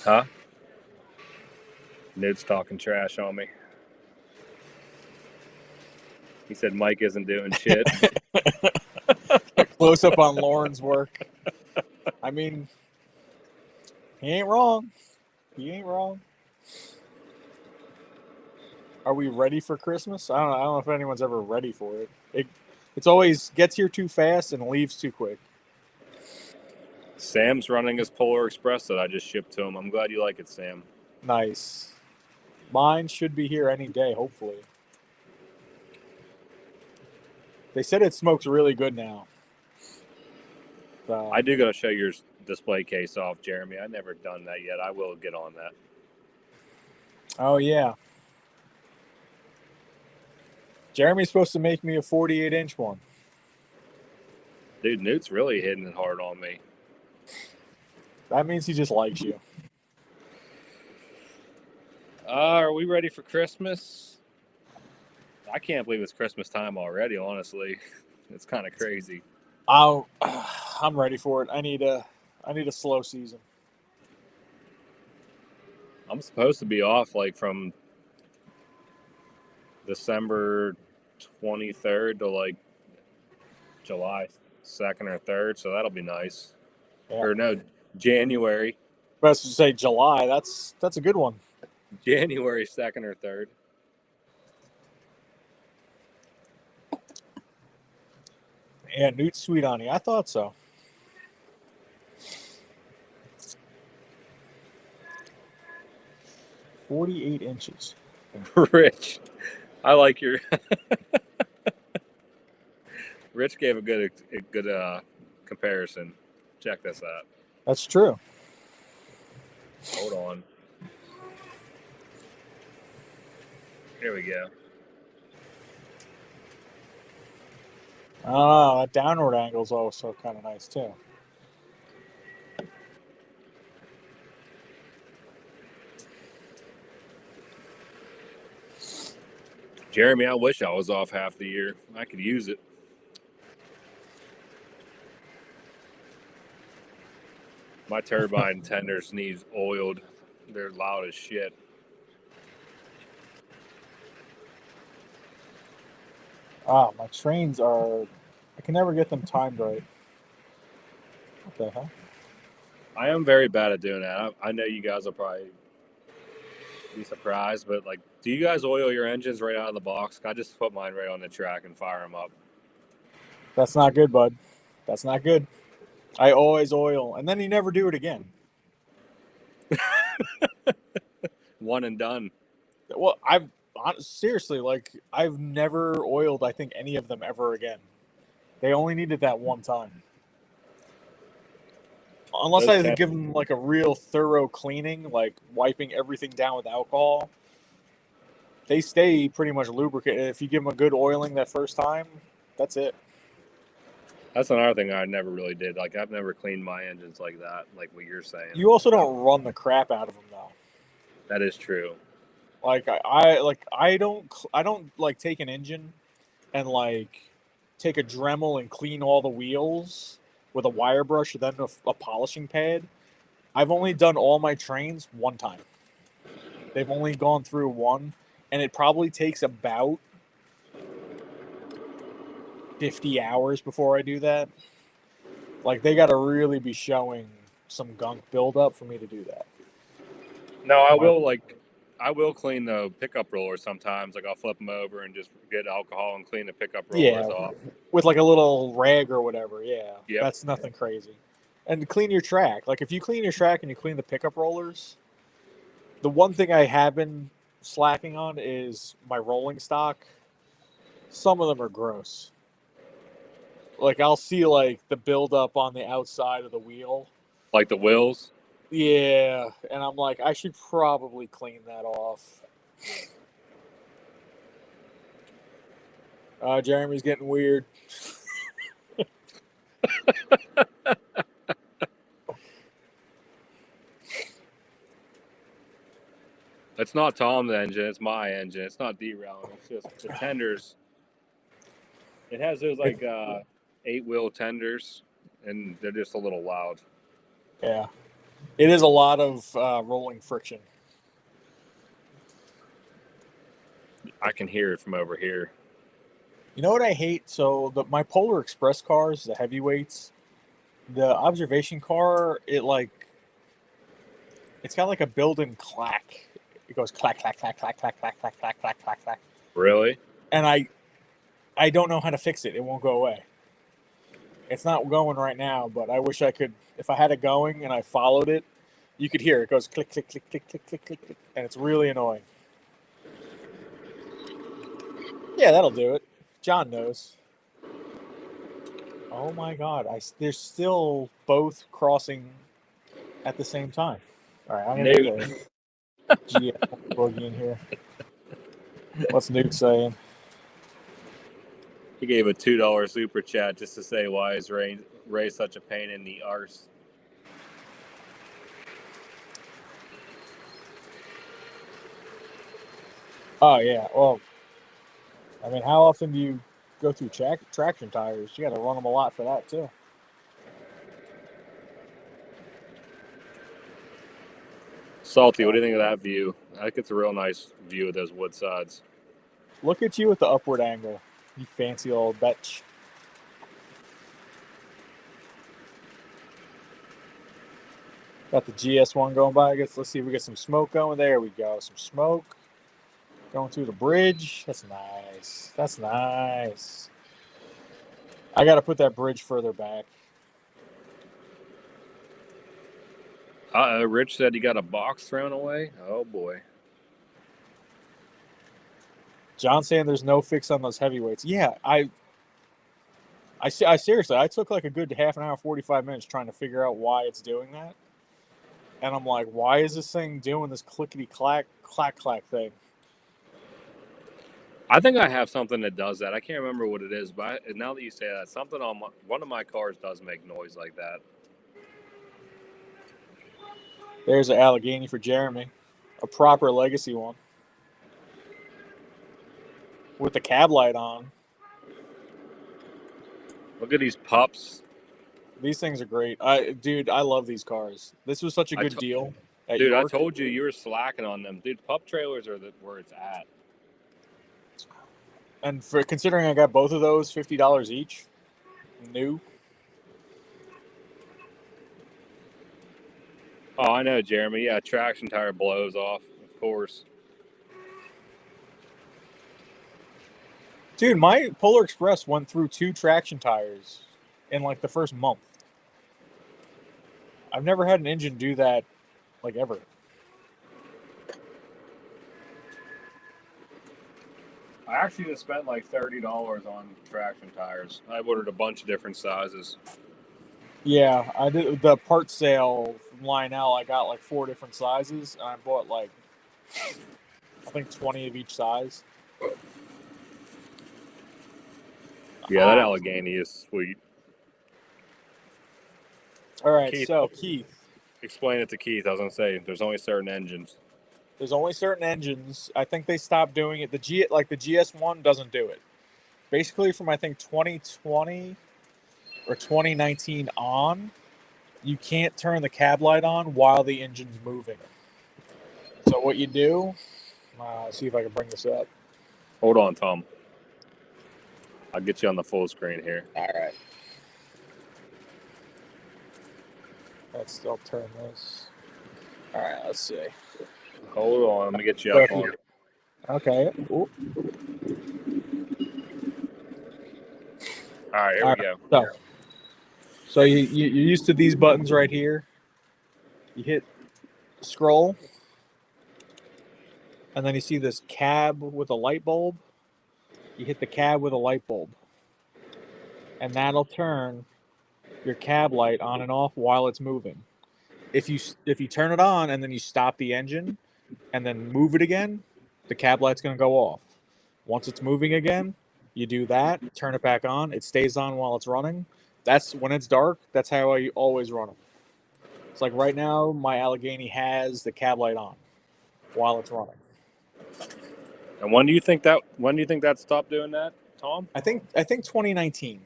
B: Huh? Newt's talking trash on me. He said Mike isn't doing shit.
A: Close up on Lauren's work. I mean, he ain't wrong. He ain't wrong. Are we ready for Christmas? I don't know if anyone's ever ready for it. It's always gets here too fast and leaves too quick.
B: Sam's running his Polar Express that I just shipped to him. I'm glad you like it, Sam.
A: Nice. Mine should be here any day, hopefully. They said it smokes really good now. So,
B: I do got to show your display case off, Jeremy. I've never done that yet. I will get on that.
A: oh, yeah. Jeremy's supposed to make me a 48-inch one.
B: Dude, Newt's really hitting it hard on me.
A: That means he just likes you.
B: Are we ready for Christmas? I can't believe it's Christmas time already, honestly. It's kind of crazy.
A: I'm ready for it. I need a slow season.
B: I'm supposed to be off like from December 23rd to like July 2nd or 3rd, so that'll be nice.
A: Yeah.
B: Or no, January.
A: Best to say July. That's a good one.
B: January 2nd or 3rd.
A: Yeah, Newt Sweet Honey. I thought so. "48 inches."
B: Rich, I like your. Rich gave a good comparison. Check this out.
A: That's true.
B: Hold on. Here we go.
A: I don't know. That downward angle is also kind of nice too.
B: Jeremy, I wish I was off half the year. I could use it. My turbine tenders needs oiled. They're loud as shit.
A: My trains are. I can never get them timed right. What the hell?
B: I am very bad at doing that. I know you guys will probably be surprised, but like, do you guys oil your engines right out of the box? I just put mine right on the track and fire them up.
A: That's not good, bud. That's not good. I always oil, and then you never do it again.
B: One and done.
A: Well, seriously, like, I've never oiled, I think, any of them ever again. They only needed that one time. Unless I give them like a real thorough cleaning, like wiping everything down with alcohol, they stay pretty much lubricated. If you give them a good oiling that first time, that's it.
B: That's another thing I never really did. Like, I've never cleaned my engines like that, like what you're saying.
A: You also don't run the crap out of them, though.
B: That is true.
A: Like I don't like take an engine and like take a Dremel and clean all the wheels with a wire brush and then a polishing pad. I've only done all my trains one time. They've only gone through one, and it probably takes about 50 hours before I do that. Like, they got to really be showing some gunk buildup for me to do that.
B: No, I will clean the pickup rollers sometimes. Like, I'll flip them over and just get alcohol and clean the pickup rollers off.
A: With like a little rag or whatever. Yeah,
B: Yep.
A: That's nothing crazy. And clean your track. Like, if you clean your track and you clean the pickup rollers, the one thing I have been slacking on is my rolling stock. Some of them are gross. Like, I'll see like the buildup on the outside of the wheel.
B: Like the wheels.
A: Yeah, and I'm like, I should probably clean that off. Jeremy's getting weird.
B: It's not Tom's engine. It's my engine. It's not derailing. It's just the tenders. It has those like 8-wheel tenders, and they're just a little loud.
A: Yeah. It is a lot of rolling friction.
B: I can hear it from over here.
A: You know what I hate? So my Polar Express cars, the heavyweights, the observation car, it's got like a built-in clack. It goes clack, clack, clack, clack, clack, clack, clack, clack, clack, clack, clack.
B: Really?
A: And I don't know how to fix it. It won't go away. It's not going right now, but I wish I could. If I had it going and I followed it, you could hear it goes click, click, click, click, click, click, click, click, and it's really annoying. Yeah, that'll do it. John knows. Oh my God! They're still both crossing at the same time. All right, I'm gonna get the GS boogie in here. What's Newt saying?
B: He gave a $2 super chat just to say why is Ray such a pain in the arse.
A: Oh yeah. Well, I mean, how often do you go through traction tires? You got to run them a lot for that too.
B: Salty, what do you think of that view? I think it's a real nice view of those wood sides.
A: Look at you with the upward angle, you fancy old bitch. Got the GS1 going by. I guess let's see if we get some smoke going. There we go. Some smoke going through the bridge. That's nice. That's nice. I got to put that bridge further back.
B: Rich said he got a box thrown away. Oh boy.
A: John saying there's no fix on those heavyweights. Yeah, I seriously, I took like a good half an hour, 45 minutes trying to figure out why it's doing that. And I'm like, why is this thing doing this clickety clack thing?
B: I think I have something that does that. I can't remember what it is, but now that you say that, something on one of my cars does make noise like that.
A: There's an Allegheny for Jeremy, a proper legacy one with the cab light on.
B: Look at these pups.
A: These things are great. Dude, I love these cars. This was such a good deal.
B: Dude,
A: York.
B: I told you were slacking on them. Dude, pup trailers are where it's at.
A: And for considering I got both of those, $50 each, new.
B: Oh, I know, Jeremy. Yeah, traction tire blows off, of course.
A: Dude, my Polar Express went through 2 traction tires in like the first month. I've never had an engine do that, like, ever.
B: I actually just spent like $30 on traction tires. I ordered a bunch of different sizes.
A: Yeah, I did the part sale from Lionel. I got like 4 different sizes, and I bought like, I think 20 of each size.
B: Yeah, that Allegheny is sweet.
A: All right,
B: Keith,
A: so Keith.
B: Explain it to Keith. I was going to say, there's only certain engines.
A: There's only certain engines. I think they stopped doing it. The GS1 doesn't do it. Basically, from I think 2020 or 2019 on, you can't turn the cab light on while the engine's moving. So what you do? See if I can bring this up.
B: Hold on, Tom. I'll get you on the full screen here.
A: All right. Let's still turn this. All right, let's see.
B: Hold on, I'm gonna get you up on.
A: Okay. Ooh.
B: All right, here we go.
A: So you're used to these buttons right here. You hit scroll, and then you see this cab with a light bulb. You hit the cab with a light bulb, and that'll turn your cab light on and off while it's moving. If you turn it on and then you stop the engine and then move it again, the cab light's going to go off. Once it's moving again, you do that, turn it back on. It stays on while it's running. That's when it's dark. That's how I always run them. It's like right now, my Allegheny has the cab light on while it's running.
B: And when do you think that stopped doing that, Tom?
A: I think 2019.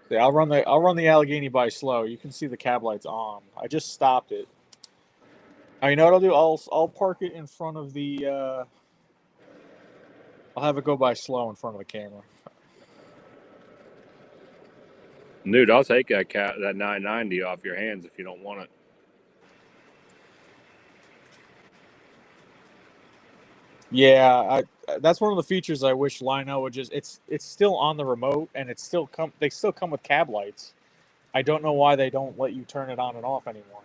A: Yeah, I'll run the Allegheny by slow. You can see the cab lights on. I just stopped it. You know what I'll do? I'll park it in front of the. I'll have it go by slow in front of the camera.
B: Dude, I'll take that 990 off your hands if you don't want it.
A: Yeah, that's one of the features I wish Lino would just. It's still on the remote, and it's still come. They still come with cab lights. I don't know why they don't let you turn it on and off anymore.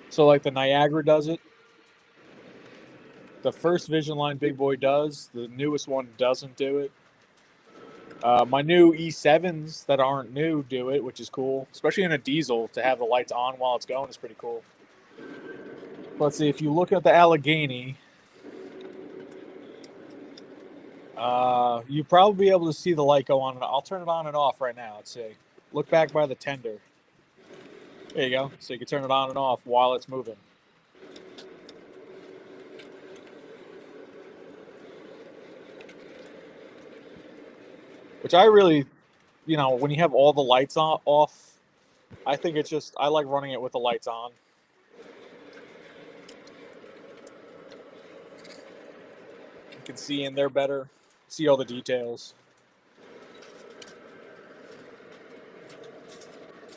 A: So like the Niagara does it. The first Vision Line Big Boy does. The newest one doesn't do it. My new E7s that aren't new do it, which is cool. Especially in a diesel, to have the lights on while it's going is pretty cool. Let's see, if you look at the Allegheny, you probably be able to see the light go on. I'll turn it on and off right now. Let's see. Look back by the tender. There you go. So you can turn it on and off while it's moving. Which I really, when you have all the lights off, I think it's just, I like running it with the lights on. You can see in there better, see all the details.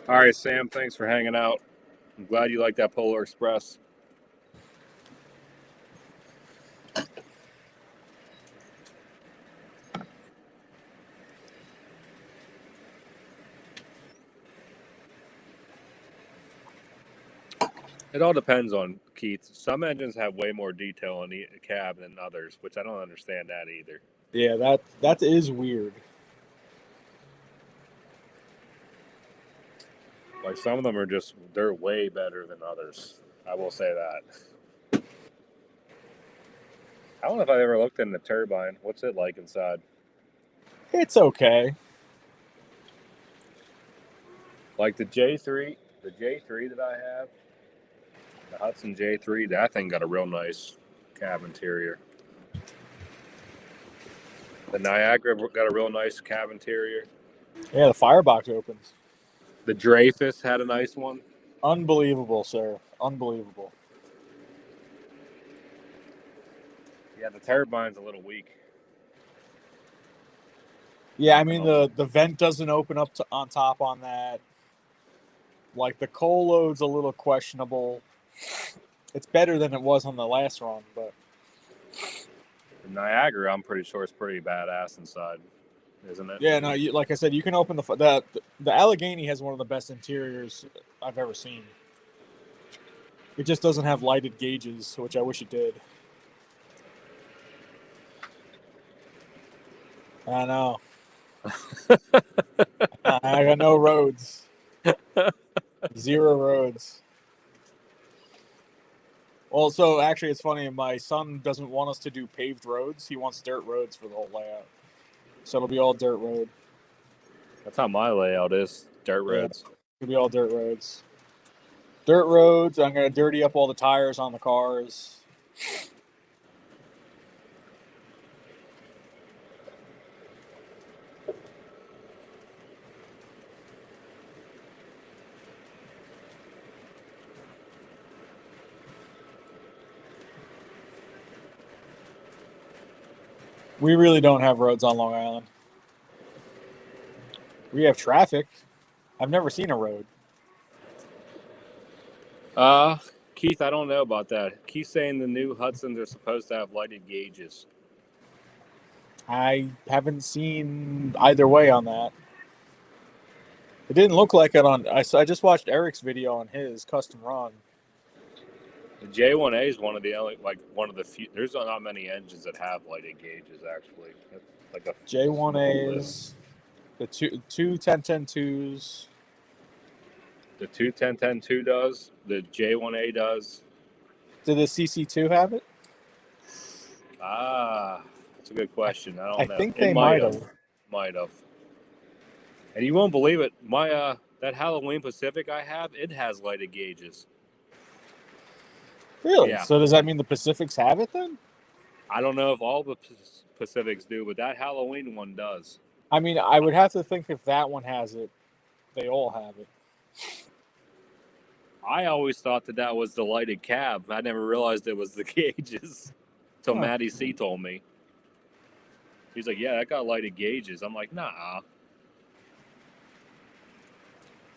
B: All right, Sam, thanks for hanging out. I'm glad you like that Polar Express. It all depends on, Keith. Some engines have way more detail in the cab than others, which I don't understand that either.
A: Yeah, that is weird.
B: Like some of them are they're way better than others. I will say that. I don't know if I've ever looked in the turbine. What's it like inside?
A: It's okay.
B: Like the J3 that I have, the Hudson J3, that thing got a real nice cab interior. The Niagara got a real nice cab interior.
A: Yeah, the firebox opens.
B: The Dreyfus had a nice one.
A: Unbelievable, sir. Unbelievable.
B: Yeah, the turbine's a little weak.
A: Yeah, I mean, the vent doesn't open up on top on that. Like, the coal load's a little questionable. It's better than it was on the last run, but...
B: The Niagara, I'm pretty sure, is pretty badass inside, isn't it?
A: Yeah, no, like I said, you can open the Allegheny has one of the best interiors I've ever seen. It just doesn't have lighted gauges, which I wish it did. I know. I got no roads. 0 roads. Well, so actually, it's funny. My son doesn't want us to do paved roads. He wants dirt roads for the whole layout. So it'll be all dirt road.
B: That's how my layout is. Dirt roads.
A: Yeah, it'll be all dirt roads. Dirt roads. I'm going to dirty up all the tires on the cars. We really don't have roads on Long Island. We have traffic. I've never seen a road.
B: Keith, I don't know about that. Keith's saying the new Hudsons are supposed to have lighted gauges.
A: I haven't seen either way on that. It didn't look like it on... I just watched Eric's video on his custom run.
B: The J1A is one of the few. There's not many engines that have lighted gauges, actually. It's like a
A: J1As, the two 10-10-2s.
B: The 2 does. The J1A does.
A: Did the CC2 have it?
B: That's a good question. I don't know.
A: I think they might have.
B: Might have. And you won't believe it. My that Halloween Pacific I have, it has lighted gauges.
A: Really?
B: Yeah.
A: So does that mean the Pacifics have it then?
B: I don't know if all the Pacifics do, but that Halloween one does.
A: I mean, I would have to think if that one has it, they all have it.
B: I always thought that was the lighted cab. I never realized it was the gauges until Matty C told me. He's like, yeah, that got lighted gauges. I'm like, nah.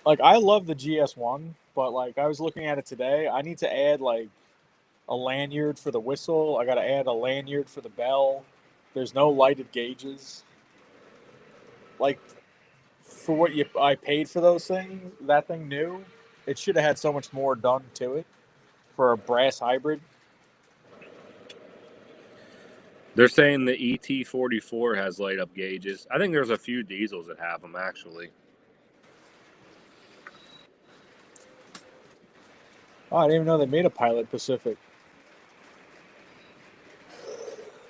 A: Like, I love the GS1, but, like, I was looking at it today. I need to add, like, a lanyard for the whistle. I got to add a lanyard for the bell. There's no lighted gauges. Like, for what I paid for those things, that thing new, it should have had so much more done to it for a brass hybrid.
B: They're saying the ET44 has light up gauges. I think there's a few diesels that have them actually.
A: Oh, I didn't even know they made a Pilot Pacific.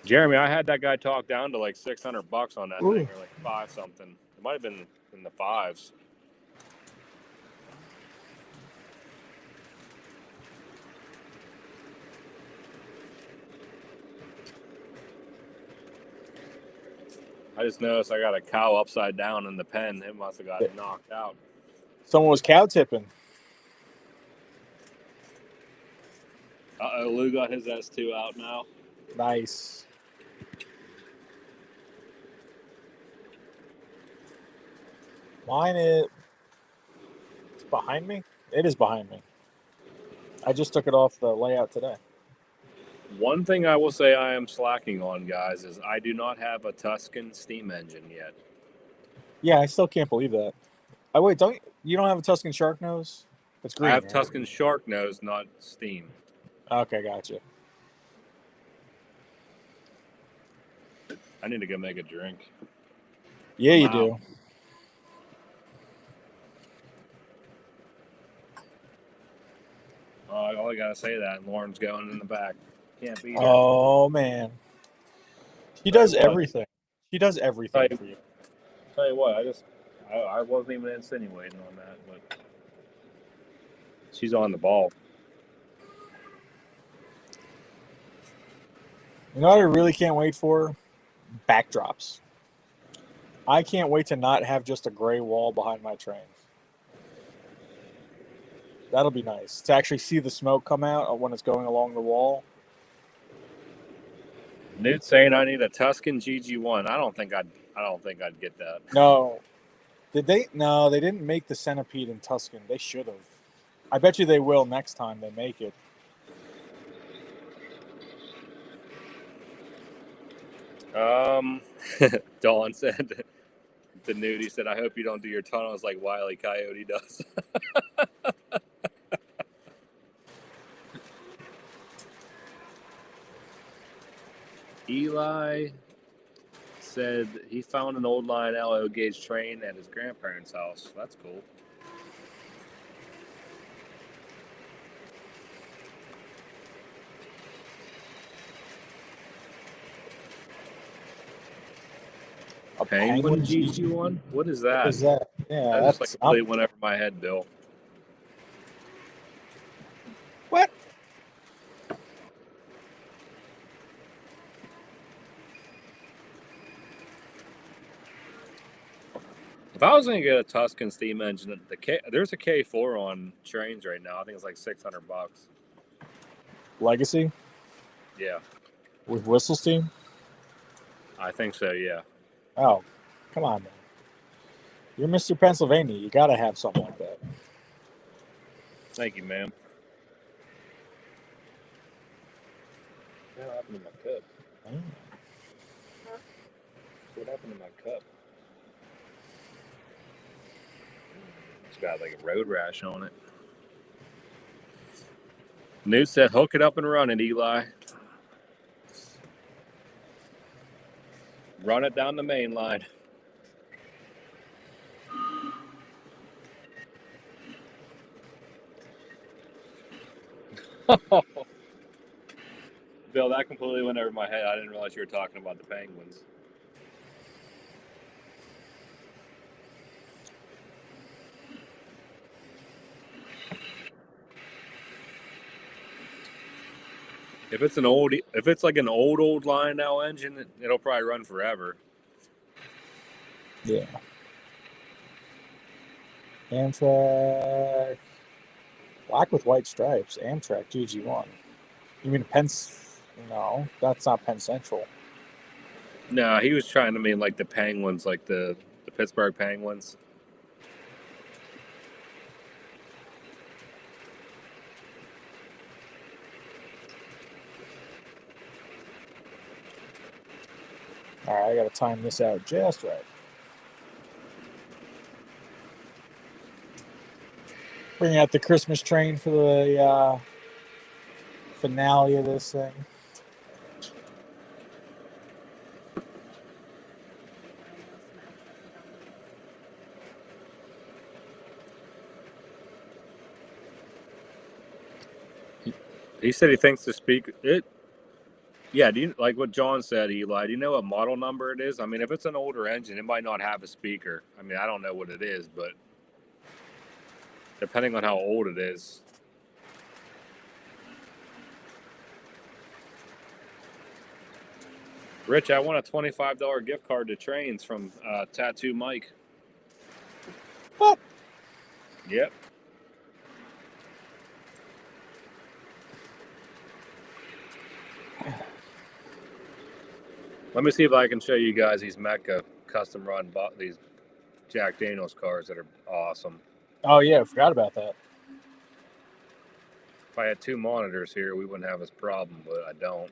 B: Jeremy, I had that guy talk down to like $600 on that
A: Ooh.
B: thing, or like 5 something. It might have been in the 5s. I just noticed I got a cow upside down in the pen. It must have got knocked out.
A: Someone was cow tipping.
B: Uh-oh, Lou got his S2 out now.
A: Nice. Mine is it's behind me. It is behind me. I just took it off the layout today.
B: One thing I will say I am slacking on, guys, is I do not have a Tuscan steam engine yet.
A: Yeah, I still can't believe that. Oh wait, you don't have a Tuscan shark nose? It's green.
B: I have
A: right?
B: Tuscan shark nose, not steam.
A: Okay, gotcha.
B: I need to go make a drink.
A: Yeah, you
B: Wow.
A: do.
B: All I gotta say that, and Lauren's going in the back. Can't beat her.
A: Oh man, she does everything. She does everything
B: Tell
A: for you.
B: Tell you what, I wasn't even insinuating on that, but she's on the ball.
A: You know what I really can't wait for? Backdrops. I can't wait to not have just a gray wall behind my trains. That'll be nice to actually see the smoke come out when it's going along the wall.
B: Newt's saying I need a Tuscan GG1. I don't think I'd get that.
A: No, did they? No, they didn't make the Centipede in Tuscan. They should have. I bet you they will next time they make it.
B: Dawn said to Newt, he said, "I hope you don't do your tunnels like Wile E. Coyote does." Eli said he found an old line LO gauge train at his grandparents' house. That's cool. A Penguin GG1? What is that?
A: What is that? Yeah,
B: That just
A: that's
B: like completely went over my head, Bill.
A: what?
B: If I was going to get a Tuscan steam engine, there's a K4 on trains right now. I think it's like $600.
A: Legacy
B: Yeah,
A: with whistle steam?
B: I think so. Yeah.
A: Oh, come on, man. You're Mr. Pennsylvania. You got to have something like that.
B: Thank you, ma'am. What happened to my cup? What happened to my cup? It's got like a road rash on it. Newt said, "Hook it up and run it, Eli. Run it down the main line." Bill, that completely went over my head. I didn't realize you were talking about the Penguins. If it's like an old line now engine, it'll probably run forever.
A: Yeah. Amtrak. Black with white stripes. Amtrak GG1. You mean No, that's not Penn Central.
B: No, he was trying to mean like the Penguins, like the Pittsburgh Penguins.
A: All right, I got to time this out just right. Bring out the Christmas train for the finale of this thing.
B: He said he thinks the speaker it. Yeah, do you like what John said, Eli? Do you know what model number it is? I mean, if it's an older engine, it might not have a speaker. I mean, I don't know what it is, but depending on how old it is. Rich, I want a $25 gift card to Trains from Tattoo Mike.
A: What?
B: Yep. Let me see if I can show you guys these Mecca custom run, these Jack Daniels cars that are awesome.
A: Oh yeah, I forgot about that.
B: If I had two monitors here, we wouldn't have this problem, but I don't.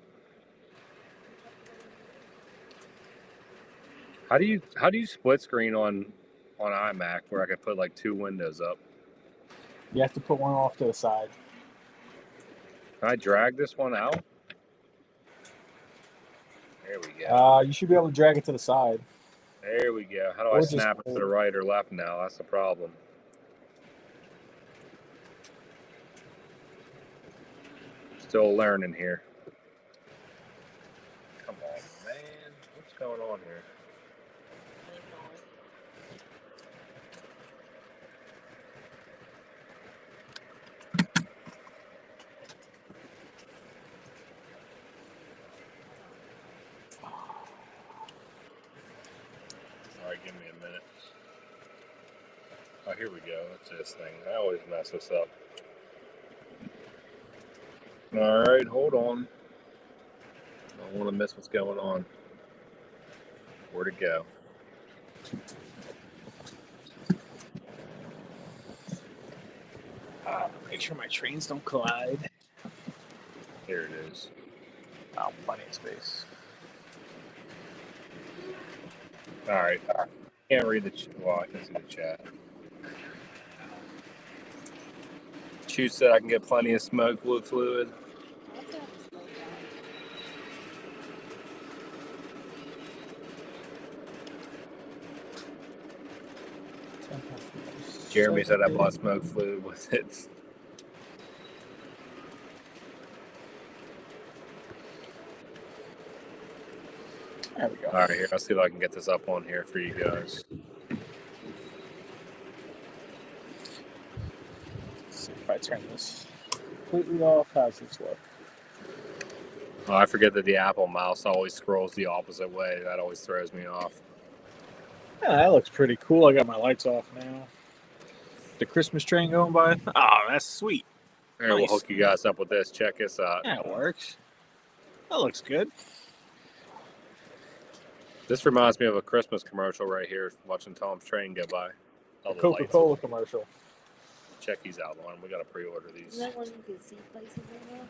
B: How do you split screen on iMac where I could put like two windows up?
A: You have to put one off to the side.
B: Can I drag this one out? There we go.
A: You should be able to drag it to the side.
B: There we go. How do I
A: Or just
B: snap it to the right or left now? That's the problem. Still learning here. Come on, man. What's going on here? All right, give me a minute. Oh, here we go. That's this thing. I always mess this up. All right, hold on. I don't want to miss what's going on. Where'd it go?
A: Make sure my trains don't collide.
B: Here it is.
A: Oh, plenty of space.
B: All right. Can't read the well, I can see the chat. Chu said I can get plenty of smoke fluid. Jeremy said I bought smoke fluid with it.
A: There we go.
B: All right, here. I'll see if I can get this up on here for you guys.
A: Let's see if I turn this completely off. How's this look?
B: Oh, I forget that the Apple mouse always scrolls the opposite way. That always throws me off.
A: Yeah, that looks pretty cool. I got my lights off now. The Christmas train going by. Oh, that's sweet.
B: All right, we'll
A: Nice.
B: hook you guys up with this. Check this out.
A: That works. That looks good.
B: This reminds me of a Christmas commercial right here, watching Tom's train go by. All the lights.
A: Coca-Cola commercial.
B: Check these out, Lauren. We got to pre-order
D: Is
B: these.
D: that one you can see places in there?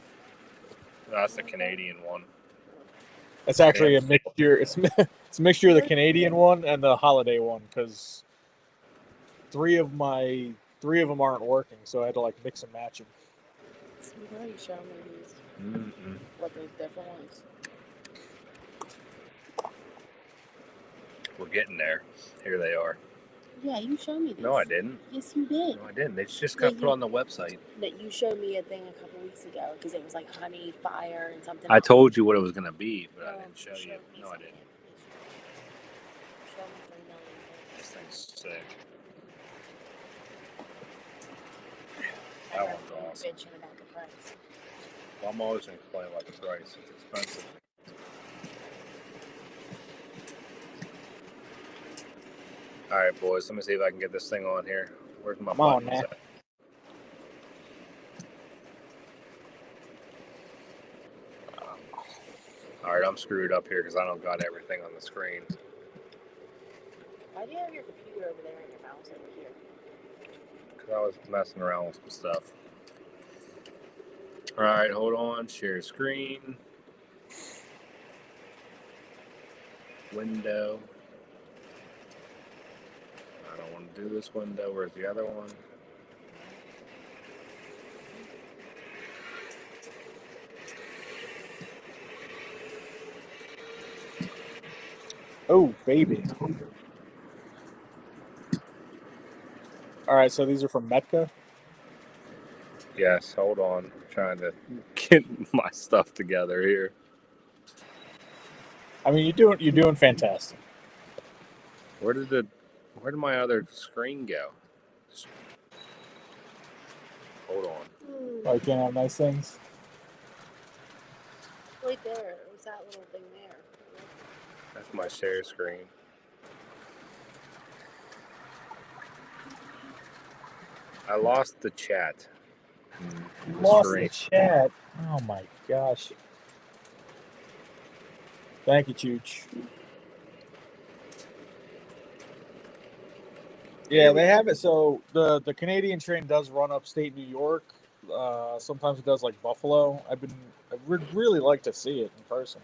B: That's the Canadian one.
A: It's actually a mixture. It's a mixture of the Canadian one and the holiday one because three of them aren't working, so I had to like mix and match them.
D: You already showed me these.
B: Mm-mm.
D: What the different ones?
B: We're getting there. Here they are.
D: Yeah, you showed me these.
B: No, I didn't.
D: Yes, you did.
B: No, I didn't. They just got
D: Yeah,
B: put on the website.
D: That you showed me a thing a couple weeks ago because it was like honey, fire, and something.
B: I
D: else.
B: told you what it was going to be, but I
D: Oh,
B: didn't show you.
D: me
B: No, I
D: something.
B: didn't.
D: Show me 3 million things.
B: This thing's sick.
D: I
B: That
D: heard
B: one's
D: you
B: awesome.
D: bitching about the price.
B: Well, I'm always going to complain about the price. It's expensive. All right, boys. Let me see if I can get this thing on here. Where's my
A: Come on,
B: buttons
A: man.
B: at? All right, I'm screwed up here because I don't got everything on the screen.
D: Why do you have your computer over there and your mouse over here?
B: Because I was messing around with some stuff. All right, hold on. Share screen. Window. I don't want to do this window. Where's the other one?
A: Oh, baby. All right, so these are from Metka.
B: Yes, hold on. I'm trying to get my stuff together here.
A: I mean, you're doing fantastic.
B: Where did my other screen go? Hold on.
A: Oh, you can't have nice things.
D: Right there. It was that little thing there.
B: That's my share screen. I lost the chat.
A: You lost the chat. Oh my gosh. Thank you, Chooch. Yeah, they have it. So the Canadian train does run upstate New York. Sometimes it does like Buffalo. I would really like to see it in person.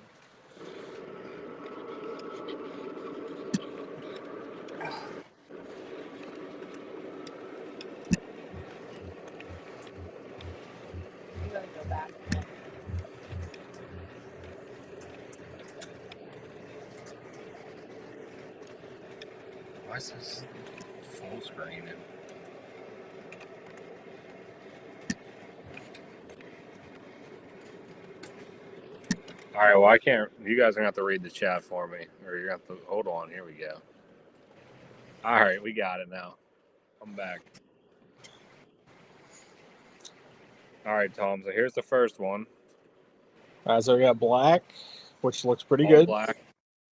D: I'm gonna go back.
B: Why is this full screen? All right, well, I can't. You guys are gonna have to read the chat for me, or you're gonna have to hold on. Here we go. All right, we got it now. I'm back. All right, Tom. So here's the first one.
A: So we got black, which looks pretty
B: All
A: good.
B: black,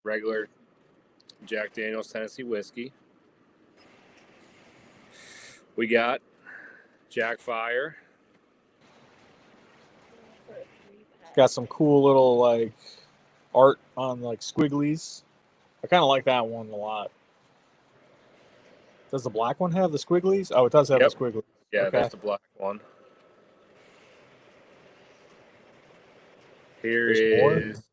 B: regular Jack Daniel's Tennessee whiskey. We got Jack Fire.
A: Got some cool little like art on like squigglies. I kind of like that one a lot. Does the black one have the squigglies? Oh, it does have
B: Yep.
A: the squigglies.
B: Yeah,
A: Okay.
B: that's the black one. Here
A: There's
B: is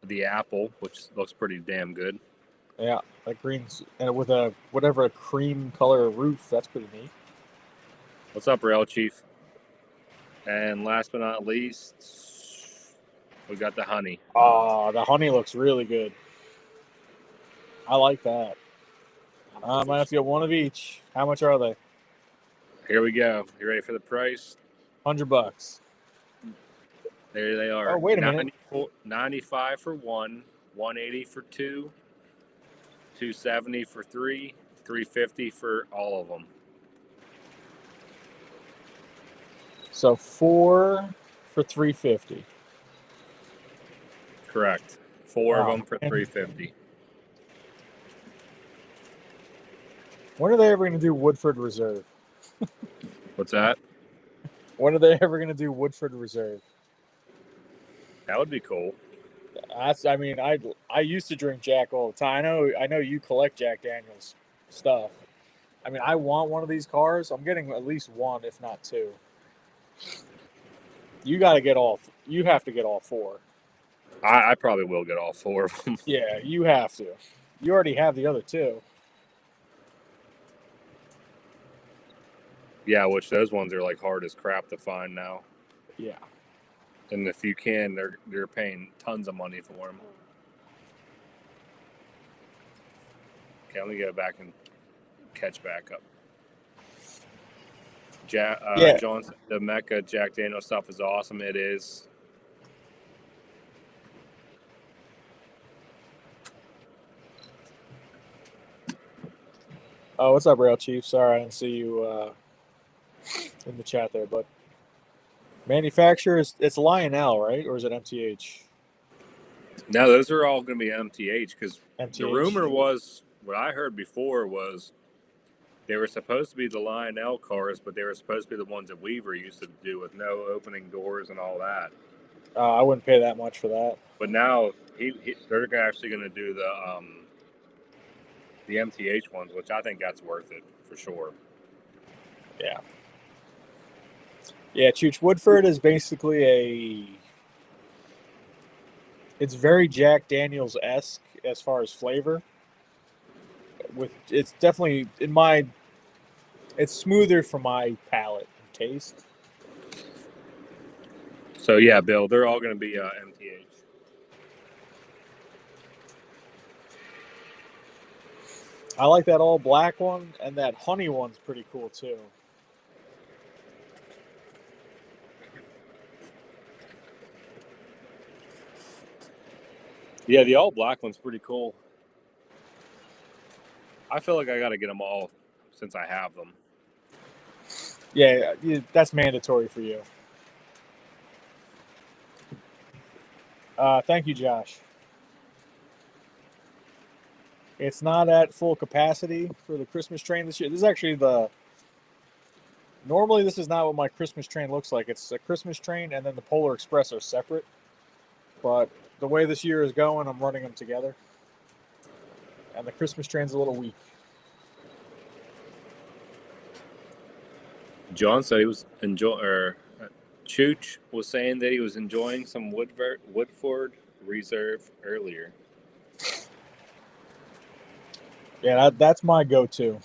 B: the apple, which looks pretty damn good.
A: Yeah, that green's and with a whatever a cream color roof. That's pretty neat.
B: What's up, Rail Chief? And last but not least, we got the honey.
A: Oh, the honey looks really good. I like that. I might have to get one of each. How much are they?
B: Here we go. You ready for the price?
A: $100.
B: There they are.
A: Oh, wait a minute.
B: 95 for one, 180 for two, 270 for three, 350 for all of them.
A: So 4 for $350.
B: Correct. Four of
A: Wow.
B: them for $350.
A: When are they ever going to do Woodford Reserve?
B: What's that?
A: When are they ever going to do Woodford Reserve?
B: That would be cool.
A: I mean, I used to drink Jack all the time. I know you collect Jack Daniels stuff. I mean, I want one of these cars. I'm getting at least one, if not two. You got to get all. You have to get all 4.
B: I probably will get all 4 of them.
A: Yeah, you have to. You already have the other 2.
B: Yeah, which those ones are like hard as crap to find now.
A: Yeah.
B: And if you can, they're paying tons of money for them. Okay, let me go back and catch back up. John, the Mecca Jack Daniel stuff is awesome. It is.
A: Oh, what's up, Rail Chief? Sorry, I didn't see you in the chat there, but manufacturer it's Lionel, right? Or is it MTH?
B: No, those are all going to be MTH because
A: MTH.
B: the rumor was, what I heard before was they were supposed to be the Lionel cars, but they were supposed to be the ones that Weaver used to do with no opening doors and all that.
A: I wouldn't pay that much for that.
B: But now they're actually going to do the MTH ones, which I think that's worth it for sure.
A: Yeah. Yeah, Chooch, Woodford is basically It's very Jack Daniels-esque as far as flavor. It's definitely it's smoother for my palate and taste.
B: So yeah, Bill, they're all going to be MTH.
A: I like that all black one, and that honey one's pretty cool too.
B: Yeah, the all black one's pretty cool. I feel like I got to get them all since I have them.
A: Yeah, that's mandatory for you. Thank you, Josh. It's not at full capacity for the Christmas train this year. This is actually normally this is not what my Christmas train looks like. It's a Christmas train and then the Polar Express are separate. But the way this year is going, I'm running them together. And the Christmas train's a little weak.
B: John said he was Chooch was saying that he was enjoying some Woodford Reserve earlier.
A: Yeah, that's my go-to.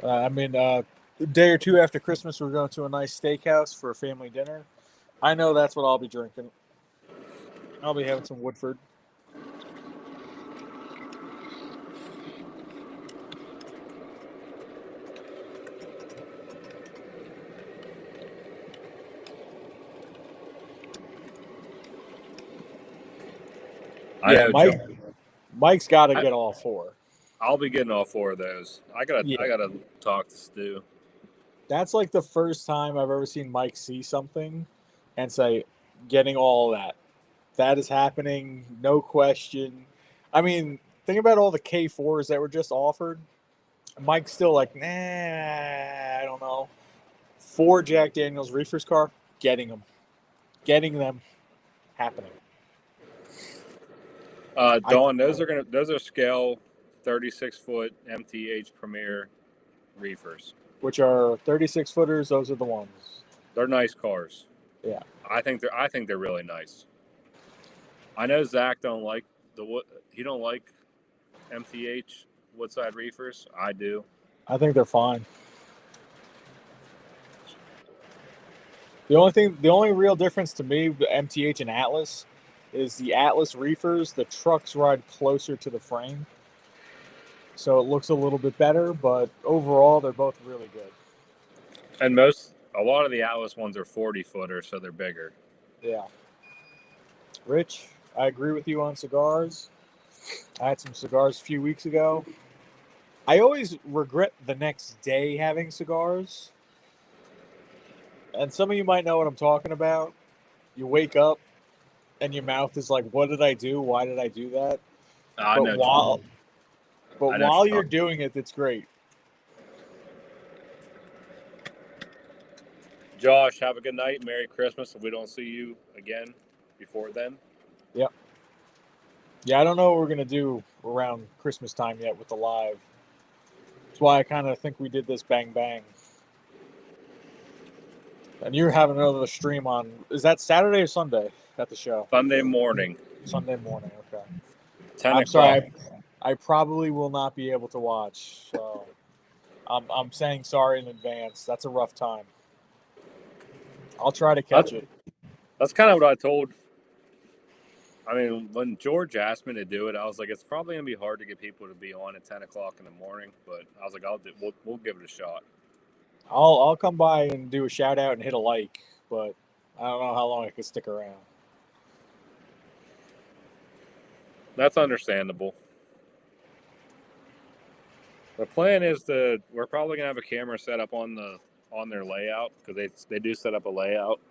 A: A day or two after Christmas, we're going to a nice steakhouse for a family dinner. I know that's what I'll be drinking. I'll be having some Woodford. Mike's got to get all four.
B: I'll be getting all four of those. I gotta talk to Stu.
A: That's like the first time I've ever seen Mike see something and say, getting all of that. That is happening, no question. I mean, think about all the K4s that were just offered. Mike's still like, nah, I don't know. 4 Jack Daniels Reefers car, getting them. Getting them, happening.
B: Dawn, those are scale 36-foot MTH Premier reefers,
A: which are 36 footers. Those are the ones.
B: They're nice cars.
A: Yeah,
B: I think they're really nice. I know Zach don't like MTH Woodside reefers. I do.
A: I think they're fine. The only real difference to me, MTH and Atlas, is the Atlas reefers. The trucks ride closer to the frame, so it looks a little bit better. But overall, they're both really good.
B: And a lot of the Atlas ones are 40-footers, so they're bigger.
A: Yeah. Rich, I agree with you on cigars. I had some cigars a few weeks ago. I always regret the next day having cigars. And some of you might know what I'm talking about. You wake up and your mouth is like, what did I do? Why did I do that? While you're doing it, it's great.
B: Josh, have a good night. Merry Christmas. If we don't see you again before then.
A: Yep. Yeah, I don't know what we're going to do around Christmas time yet with the live. That's why I kind of think we did this bang bang. And you're having another stream on, is that Saturday or Sunday at the show?
B: Sunday morning.
A: Sunday morning, okay.
B: 10
A: I'm
B: o'clock.
A: sorry, I probably will not be able to watch. So I'm saying sorry in advance. That's a rough time. I'll try to catch it.
B: That's kind of what I told. I mean, when George asked me to do it, I was like, it's probably going to be hard to get people to be on at 10 o'clock in the morning. But I was like, we'll give it a shot.
A: I'll come by and do a shout out and hit a like, but I don't know how long I can stick around.
B: That's understandable. The plan is we're probably gonna have a camera set up on their layout because they do set up a layout.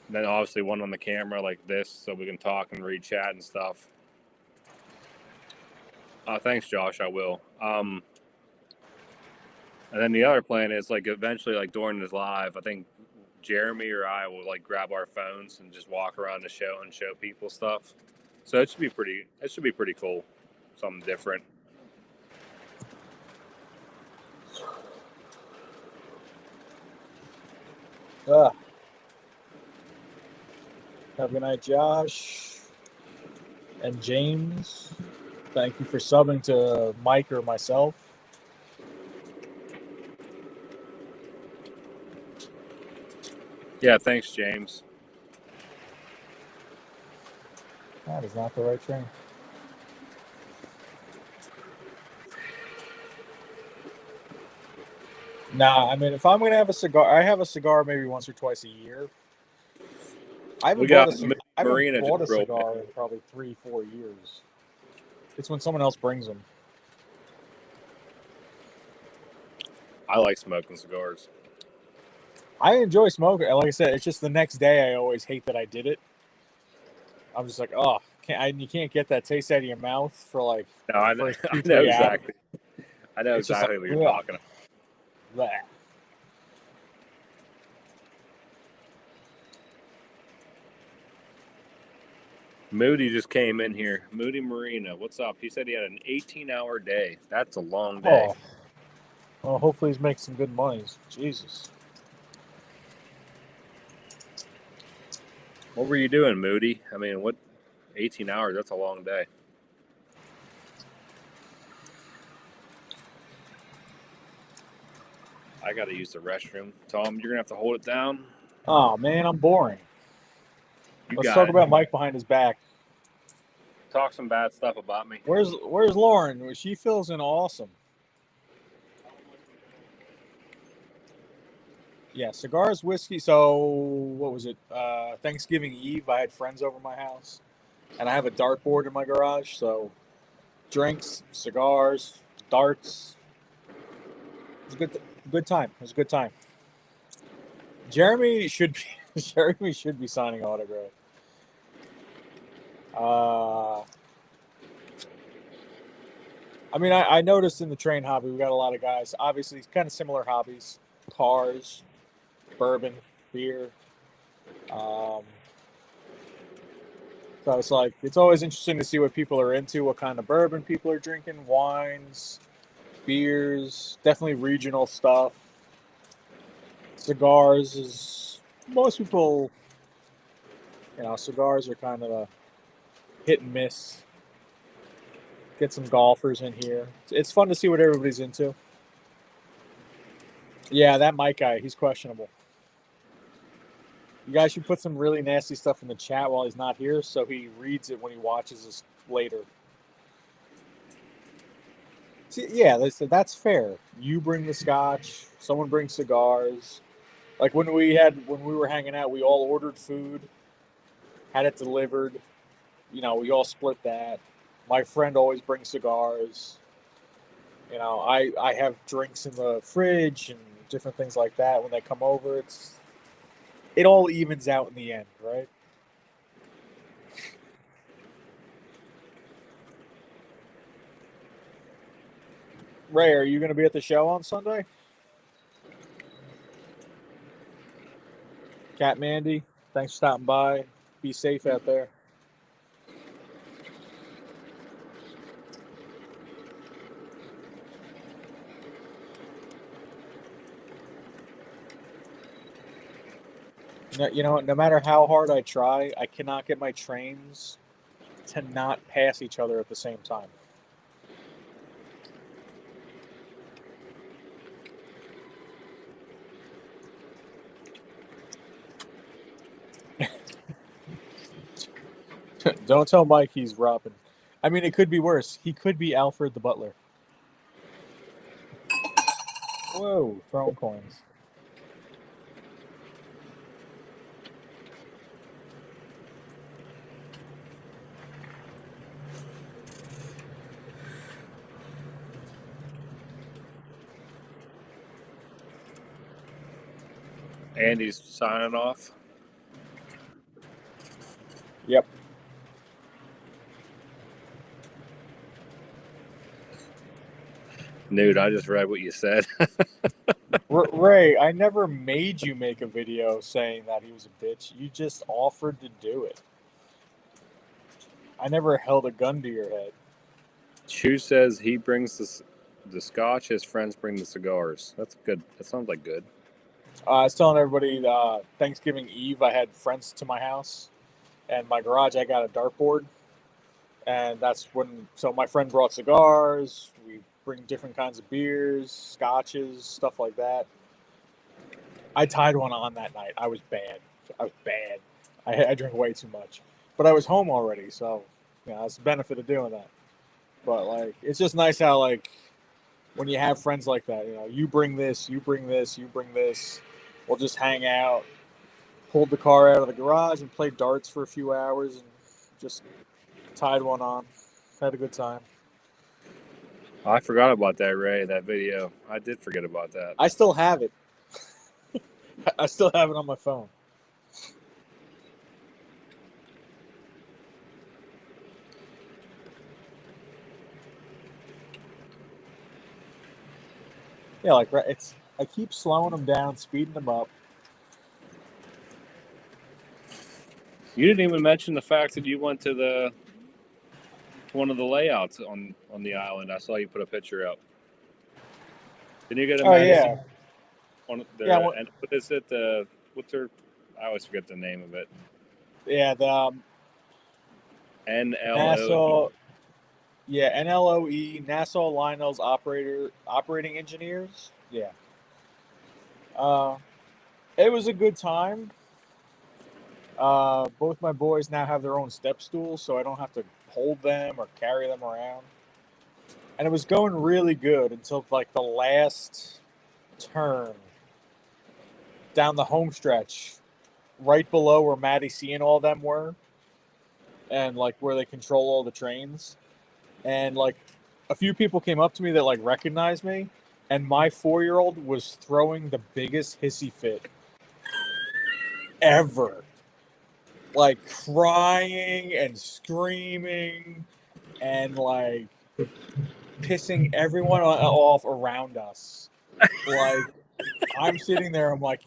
B: And then obviously one on the camera like this, so we can talk and read chat and stuff. Thanks, Josh. I will. And then the other plan is like eventually, like during this live, I think Jeremy or I will like grab our phones and just walk around the show and show people stuff. So it should be pretty cool. Something different.
A: Have a good night, Josh and James. Thank you for subbing to Mike or myself.
B: Yeah, thanks, James.
A: That is not the right train. Nah, I mean, if I'm gonna have a cigar, I have a cigar maybe once or twice a year. I haven't
B: We got
A: bought a
B: Marina just drove
A: cigar in probably 3-4 years. It's when someone else brings them.
B: I like smoking cigars.
A: I enjoy smoking. Like I said, it's just the next day I always hate that I did it. I'm just like, oh, you can't get that taste out of your mouth for like
B: No, I
A: the
B: know,
A: first
B: I
A: 2-3
B: know
A: hours.
B: exactly. I know
A: It's just
B: exactly
A: like,
B: what you're talking about.
A: Bleh.
B: Moody just came in here. Moody Marina, what's up? He said he had an 18-hour day. That's a long day.
A: Oh, well, hopefully he's making some good money. Jesus.
B: What were you doing, Moody? I mean, what? 18 hours? That's a long day. I got to use the restroom. Tom, you're going to have to hold it down.
A: Oh man, I'm boring. Let's
B: got
A: talk
B: it.
A: about Mike behind his back.
B: Talk some bad stuff about me.
A: Where's Lauren? She feels in awesome. Yeah, cigars, whiskey. So what was it? Thanksgiving Eve, I had friends over my house, and I have a dartboard in my garage. So drinks, cigars, darts. It was a good time. It was a good time. Jeremy should be signing autograph. I mean, I noticed in the train hobby we got a lot of guys. Obviously, kind of similar hobbies: cars, bourbon, beer. So it's like it's always interesting to see what people are into, what kind of bourbon people are drinking, wines, beers, definitely regional stuff. Cigars is most people, cigars are kind of a hit and miss. Get some golfers in here. It's fun to see what everybody's into. Yeah, that Mike guy, he's questionable. You guys should put some really nasty stuff in the chat while he's not here so he reads it when he watches us later. See, yeah, that's fair. You bring the scotch, someone brings cigars. Like when we were hanging out, we all ordered food, had it delivered. We all split that. My friend always brings cigars. I have drinks in the fridge and different things like that when they come over. It all evens out in the end, right? Ray, are you going to be at the show on Sunday? Cat Mandy, thanks for stopping by. Be safe out there. No matter how hard I try, I cannot get my trains to not pass each other at the same time. Don't tell Mike he's Robin. I mean, it could be worse. He could be Alfred the Butler. Whoa, throwing coins.
B: Andy's signing off.
A: Yep.
B: Dude, I just read what you said.
A: Ray, I never made you make a video saying that he was a bitch. You just offered to do it. I never held a gun to your head.
B: Chu says he brings the scotch. His friends bring the cigars. That's good. That sounds like good.
A: I was telling everybody Thanksgiving Eve I had friends to my house. and my garage I got a dartboard, and that's when. So my friend brought cigars. We bring different kinds of beers, scotches, stuff like that. I tied one on that night. I was bad. I was bad. I drank way too much, but I was home already, so that's the benefit of doing that. But like, it's just nice how like when you have friends like that, you bring this, you bring this, you bring this. We'll just hang out. Pulled the car out of the garage and played darts for a few hours and just tied one on. Had a good time.
B: I forgot about that, Ray, that video. I did forget about that.
A: I still have it. I still have it on my phone. Yeah, like it's. I keep slowing them down, speeding them up.
B: You didn't even mention the fact that you went to one of the layouts on the island. I saw you put a picture up. Didn't you get a
A: Oh yeah,
B: yeah. And what is it? What's her? I always forget the name of it.
A: yeah. The
B: NLO.
A: Nassau. Yeah, NLOE, Nassau Lionel's operating engineers. Yeah. It was a good time. Both my boys now have their own step stools, so I don't have to hold them or carry them around. And it was going really good until like the last turn down the home stretch, right below where Maddie C and all them were, and like where they control all the trains. And like a few people came up to me that like recognized me, and my 4-year-old was throwing the biggest hissy fit ever. Like crying and screaming and like pissing everyone off around us. Like I'm sitting there, I'm like,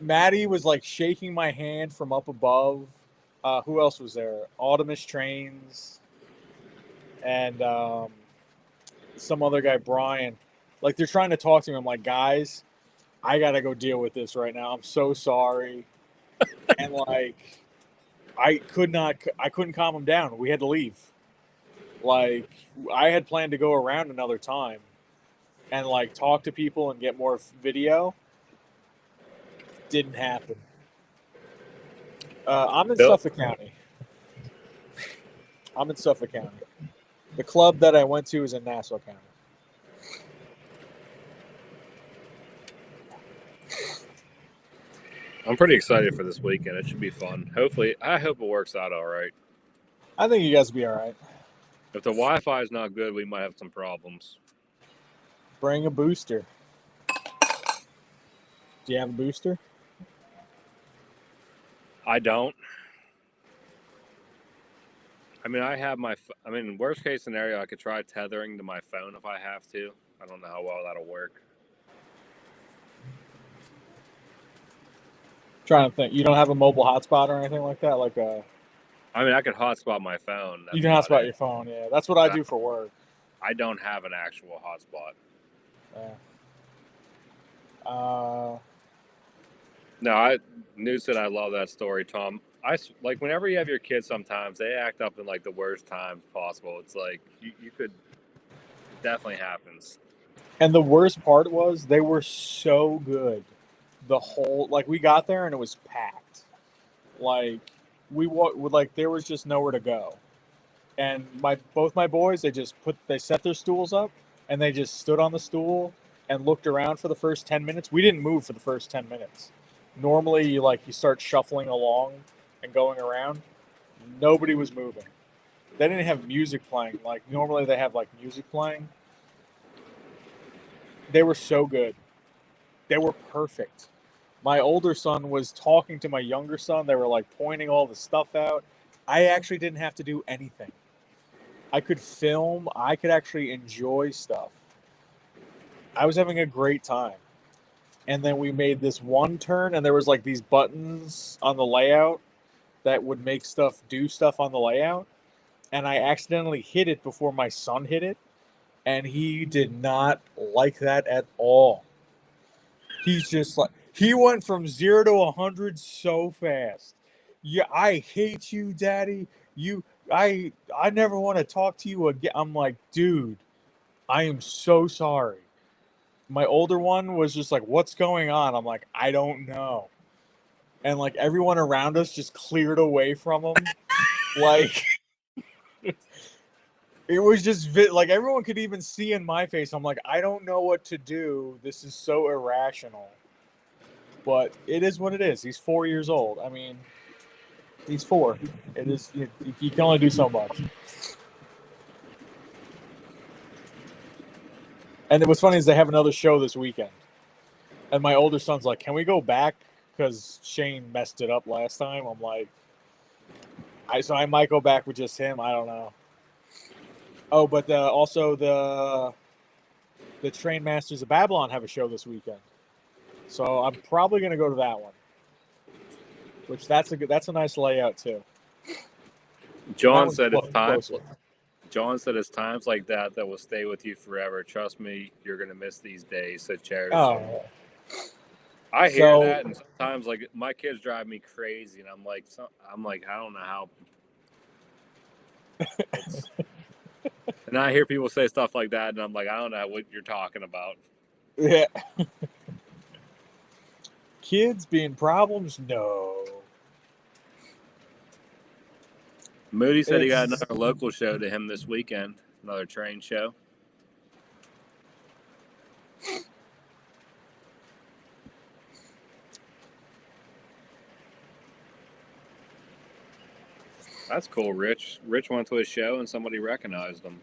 A: Maddie was like shaking my hand from up above. Who else was there? GoldStandardTrains and some other guy, Brian. Like they're trying to talk to me. I'm like, guys, I gotta go deal with this right now. I'm so sorry. And like, I couldn't calm him down. We had to leave. Like, I had planned to go around another time and like talk to people and get more video. Didn't happen. I'm in Suffolk County. The club that I went to is in Nassau County.
B: I'm pretty excited for this weekend. It should be fun. Hopefully, I hope it works out all right.
A: I think you guys will be all right.
B: If the Wi-Fi is not good, we might have some problems.
A: Bring a booster. Do you have a booster?
B: I don't. I mean, worst case scenario, I could try tethering to my phone if I have to. I don't know how well that'll work.
A: Trying to think. You don't have a mobile hotspot or anything like that? Like
B: I mean, I could hotspot my phone.
A: you can hotspot your phone, yeah. That's what I do for work.
B: I don't have an actual hotspot.
A: Yeah.
B: No, News said I love that story, Tom. Like whenever you have your kids, sometimes they act up in like the worst times possible. It's like you could. It definitely happens. And
A: the worst part was they were so good. We got there and it was packed. Like there was just nowhere to go. And both my boys, they set their stools up and they just stood on the stool and looked around for the first 10 minutes. We didn't move for the first 10 minutes. Normally you start shuffling along and going around. Nobody was moving. They didn't have music playing. Like normally they have like music playing. They were so good. They were perfect. My older son was talking to my younger son. They were like pointing all the stuff out. I actually didn't have to do anything. I could film. I could actually enjoy stuff. I was having a great time. And then we made this one turn, and there was like these buttons on the layout that would make do stuff on the layout. And I accidentally hit it before my son hit it. And he did not like that at all. He's just like, he went from 0 to 100 so fast. yeah, I hate you, Daddy. I never want to talk to you again. I'm like, dude, I am so sorry. My older one was just like, what's going on? I'm like, I don't know. And like everyone around us just cleared away from him. Like it was just like everyone could even see in my face. I'm like, I don't know what to do. This is so irrational. But it is what it is. He's 4 years old. I mean, he's 4. It is. You can only do so much. And what's funny is they have another show this weekend. And my older son's like, can we go back? Because Shane messed it up last time. I'm like, so I might go back with just him. I don't know. Oh, but also the Train Masters of Babylon have a show this weekend. So I'm probably going to go to that one. Which that's a nice layout too.
B: John said it's times. John said it's times like that will stay with you forever. Trust me, you're gonna miss these days. Said Charity.
A: Oh,
B: I hear that, and sometimes like my kids drive me crazy, and I'm like, I don't know how. And I hear people say stuff like that, and I'm like, I don't know what you're talking about.
A: Yeah. Kids being problems? No.
B: Moody said he got another local show to him this weekend, another train show. That's cool, Rich. Rich went to a show and somebody recognized him.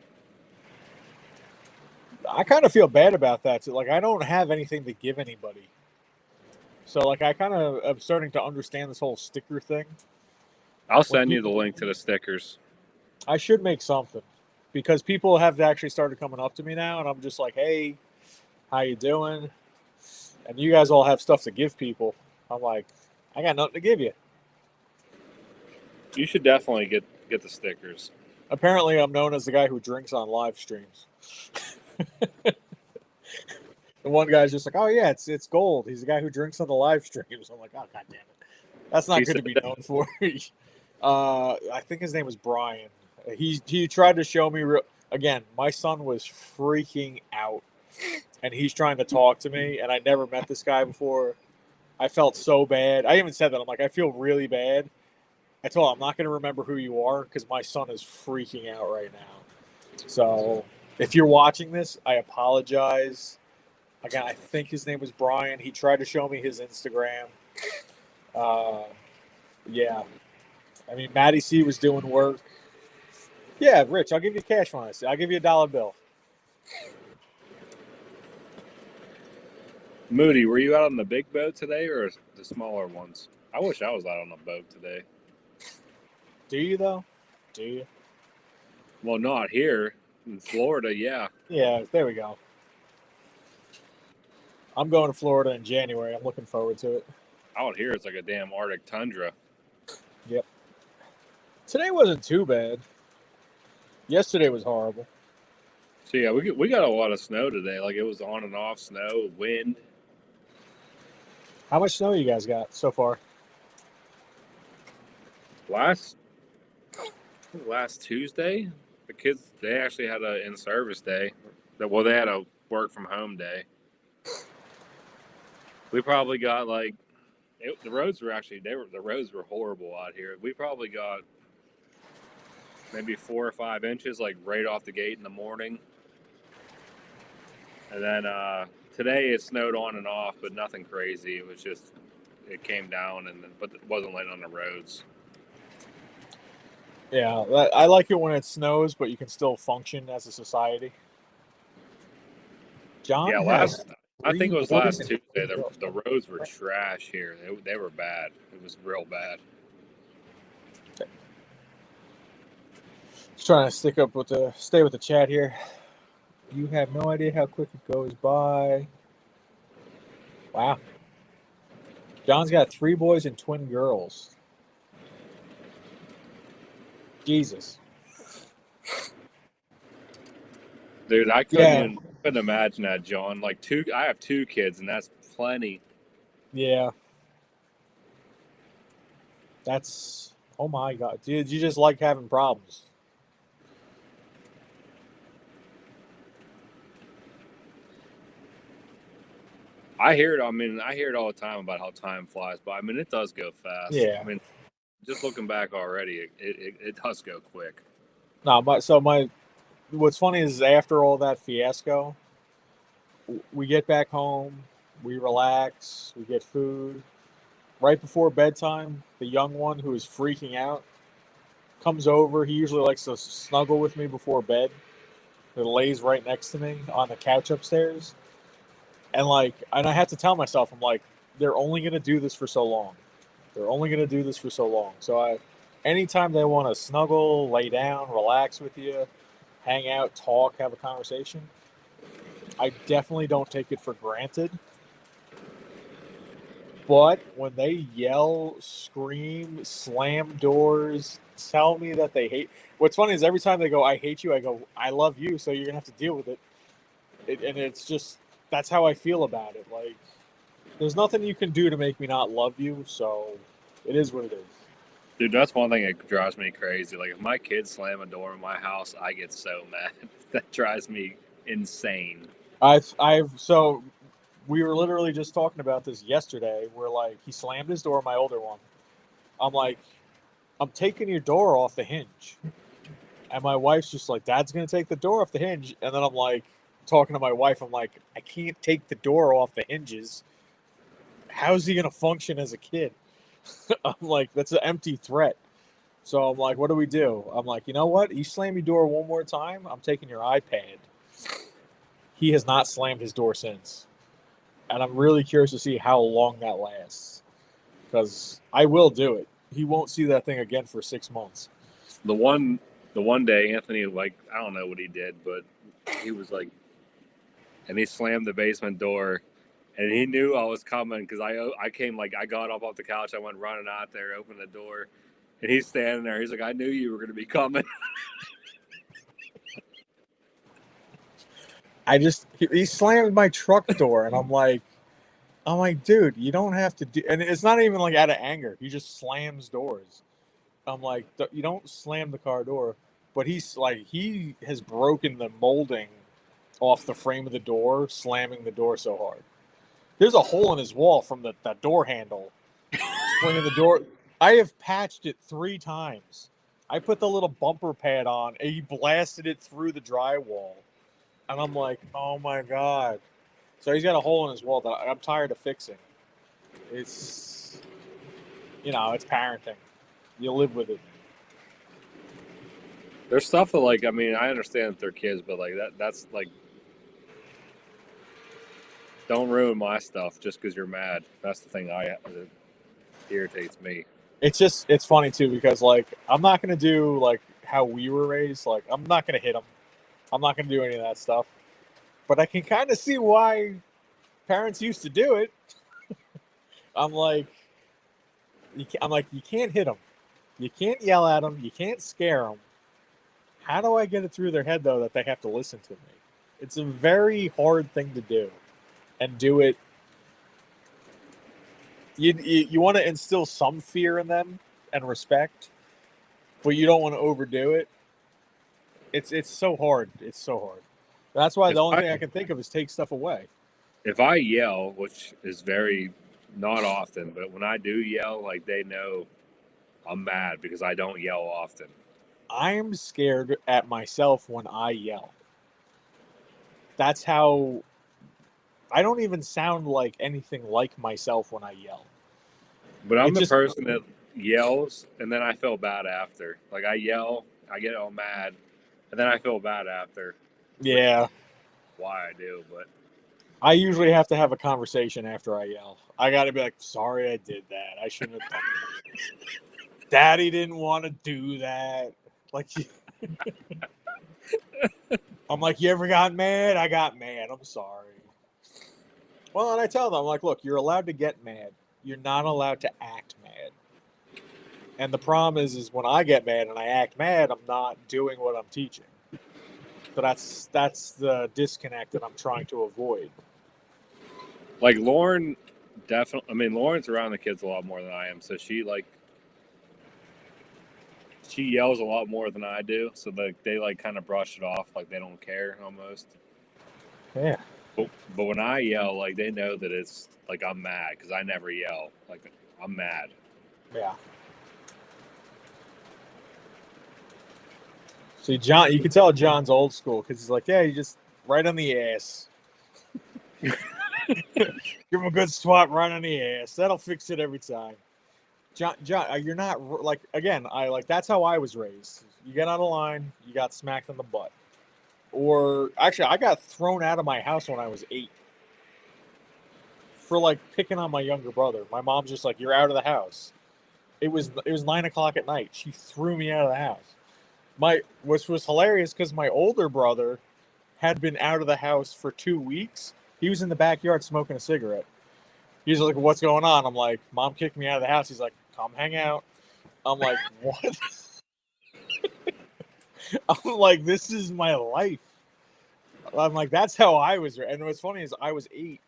A: I kind of feel bad about that too. Like I don't have anything to give anybody. So like I kind of am starting to understand this whole sticker thing.
B: I'll send you the link to the stickers.
A: I should make something because people have actually started coming up to me now, and I'm just like, "Hey, how you doing?" And you guys all have stuff to give people. I'm like, I got nothing to give you.
B: You should definitely get the stickers.
A: Apparently, I'm known as the guy who drinks on live streams. The one guy's just like, "Oh yeah, it's Gold. He's the guy who drinks on the live streams." I'm like, "Oh god damn it, that's not good to be known for." I think his name was Brian. He tried to show me again. My son was freaking out, and he's trying to talk to me, and I never met this guy before. I felt so bad. I even said that. I'm like, I feel really bad. I told him I'm not going to remember who you are because my son is freaking out right now. So if you're watching this, I apologize. Again, I think his name was Brian. He tried to show me his Instagram. Yeah. I mean, Maddie C was doing work. Yeah, Rich, I'll give you cash on this. I'll give you $1 bill.
B: Moody, were you out on the big boat today or the smaller ones? I wish I was out on a boat today.
A: Do you, though? Do you?
B: Well, not here. In Florida, yeah.
A: Yeah, there we go. I'm going to Florida in January. I'm looking forward to it.
B: Out here, it's like a damn Arctic tundra.
A: Yep. Today wasn't too bad. Yesterday was horrible.
B: So, yeah, we got a lot of snow today. Like, it was on and off snow, wind.
A: How much snow you guys got so far?
B: Last Tuesday, the kids, they actually had a in-service day. Well, they had a work-from-home day. We probably got, like, the roads were actually, the roads were horrible out here. We probably got maybe 4 or 5 inches, like, right off the gate in the morning. And then today it snowed on and off, but nothing crazy. It was just, it came down, but it wasn't laying on the roads.
A: Yeah, I like it when it snows, but you can still function as a society. John,
B: yeah, I think it was last Tuesday. The roads were trash here. They were bad. It was real bad.
A: Just trying to stay with the chat here. You have no idea how quick it goes by. Wow. John's got 3 boys and twin girls. Jesus.
B: Dude, I couldn't imagine that, John. Like I have 2 kids, and that's plenty.
A: Yeah. That's, oh my God. Dude, you just like having problems.
B: I hear it. I mean, I hear it all the time about how time flies, but I mean, it does go fast.
A: Yeah.
B: I mean, just looking back already, it does go quick.
A: No, what's funny is after all that fiasco, we get back home, we relax, we get food. Right before bedtime, the young one who is freaking out comes over. He usually likes to snuggle with me before bed. He lays right next to me on the couch upstairs. And I have to tell myself, I'm like, they're only going to do this for so long. They're only going to do this for so long. Anytime they want to snuggle, lay down, relax with you, hang out, talk, have a conversation, I definitely don't take it for granted. But when they yell, scream, slam doors, tell me that they hate. What's funny is every time they go, I hate you, I go, I love you, so you're going to have to deal with it. And it's just, that's how I feel about it. Like, there's nothing you can do to make me not love you, so it is what it is.
B: Dude, that's one thing that drives me crazy. Like, if my kids slam a door in my house, I get so mad. That drives me insane.
A: So we were literally just talking about this yesterday where, like, he slammed his door, my older one. I'm like, I'm taking your door off the hinge. And my wife's just like, Dad's going to take the door off the hinge. And then I'm like, talking to my wife, I'm like, I can't take the door off the hinges. How's he going to function as a kid? I'm like, that's an empty threat. So I'm like, what do we do? I'm like, you know what? You slam your door one more time, I'm taking your iPad. He has not slammed his door since. And I'm really curious to see how long that lasts. Because I will do it. He won't see that thing again for 6 months.
B: The one day, Anthony, like, I don't know what he did, but he was like, and he slammed the basement door, and he knew I was coming because I came, like, I got up off the couch, I went running out there, opened the door, and he's standing there. He's like, I knew you were going to be coming.
A: He slammed my truck door, and I'm like, dude, you don't have to do, and it's not even like out of anger. He just slams doors. I'm like, you don't slam the car door, but he has broken the molding off the frame of the door, slamming the door so hard. There's a hole in his wall from that door handle. Swinging the door. I have patched it 3 times. I put the little bumper pad on, and he blasted it through the drywall. And I'm like, oh my God. So he's got a hole in his wall that I'm tired of fixing. It's, it's parenting. You live with it.
B: There's stuff that, like, I mean, I understand that they're kids, but, like, that's like, don't ruin my stuff just because you're mad. That's the thing that irritates me.
A: It's funny too, because, like, I'm not going to do, like, how we were raised. Like, I'm not going to hit them. I'm not going to do any of that stuff. But I can kind of see why parents used to do it. I'm like, you can't hit them. You can't yell at them. You can't scare them. How do I get it through their head, though, that they have to listen to me? It's a very hard thing to do. And do it. You want to instill some fear in them and respect, but you don't want to overdo it. It's so hard. It's so hard. That's why the only thing I can think of is take stuff away.
B: If I yell, which is very not often, but when I do yell, like, they know I'm mad because I don't yell often.
A: I'm scared at myself when I yell. That's how I don't even sound like anything like myself when I yell.
B: But I'm the person that yells and then I feel bad after. Like, I yell, I get all mad, and then I feel bad after.
A: Yeah.
B: Why I do, but
A: I usually have to have a conversation after I yell. I got to be like, sorry I did that. I shouldn't have done that. Daddy didn't want to do that. Like, I'm like, you ever got mad? I got mad. I'm sorry. Well, and I tell them, I'm like, look, you're allowed to get mad. You're not allowed to act mad. And the problem is when I get mad and I act mad, I'm not doing what I'm teaching. So that's the disconnect that I'm trying to avoid.
B: Like, Lauren, definitely. I mean, Lauren's around the kids a lot more than I am, so she, like, she yells a lot more than I do, so they like kind of brush it off like they don't care almost.
A: Yeah.
B: But when I yell, like they know that it's like I'm mad because I never yell. Like I'm mad.
A: Yeah. See, John, you can tell John's old school because he's like, yeah, you just right on the ass. Give him a good swat right on the ass. That'll fix it every time. John, you're not like again. That's how I was raised. You get out of line, you got smacked in the butt. Or actually, I got thrown out of my house when I was 8 for like picking on my younger brother. My mom's just like, "You're out of the house." It was 9 o'clock at night. She threw me out of the house. Which was hilarious because my older brother had been out of the house for 2 weeks. He was in the backyard smoking a cigarette. He's like, "What's going on?" I'm like, "Mom kicked me out of the house." He's like, "Come hang out." I'm like, "What?" I'm like, "This is my life." I'm like, "That's how I was." And what's funny is I was 8.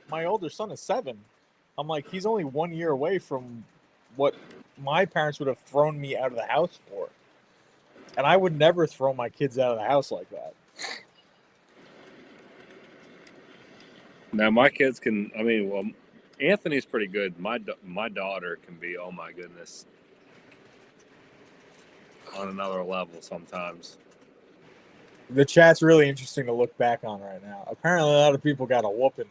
A: My older son is 7. I'm like, he's only 1 year away from what my parents would have thrown me out of the house for. And I would never throw my kids out of the house like that.
B: Now my kids can. I mean, well, Anthony's pretty good. My daughter can be. Oh my goodness. On another level sometimes.
A: The chat's really interesting to look back on right now. Apparently, a lot of people got a whooping.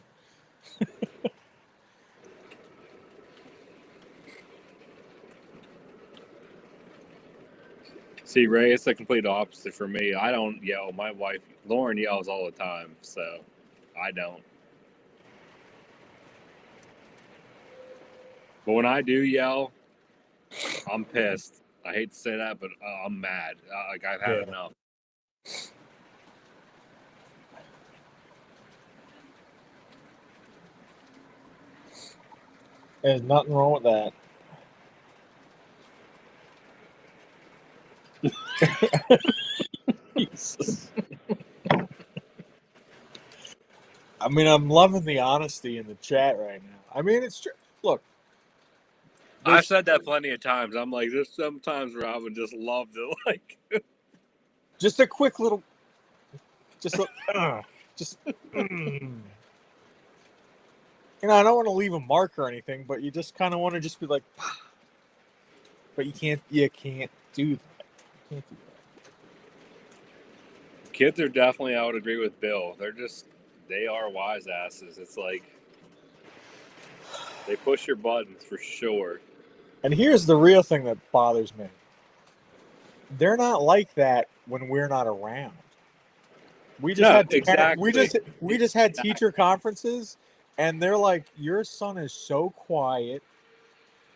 B: See, Ray, it's the complete opposite for me. I don't yell. My wife, Lauren, yells all the time, so I don't. But when I do yell, I'm pissed. I hate to say that, but I'm mad. Like I've had enough.
A: There's nothing wrong with that. Jesus. I mean, I'm loving the honesty in the chat right now. I mean, it's true. Look,
B: I've said that plenty of times. I'm like, there's sometimes where I would just love to like.
A: just a quick little, just. You know, I don't want to leave a mark or anything, but you just kind of want to just be like, but you can't do that. You can't do that.
B: Kids are definitely, I would agree with Bill. They are wise asses. It's like they push your buttons for sure.
A: And here's the real thing that bothers me. They're not like that when we're not around. We just had teacher conferences, and they're like, "Your son is so quiet.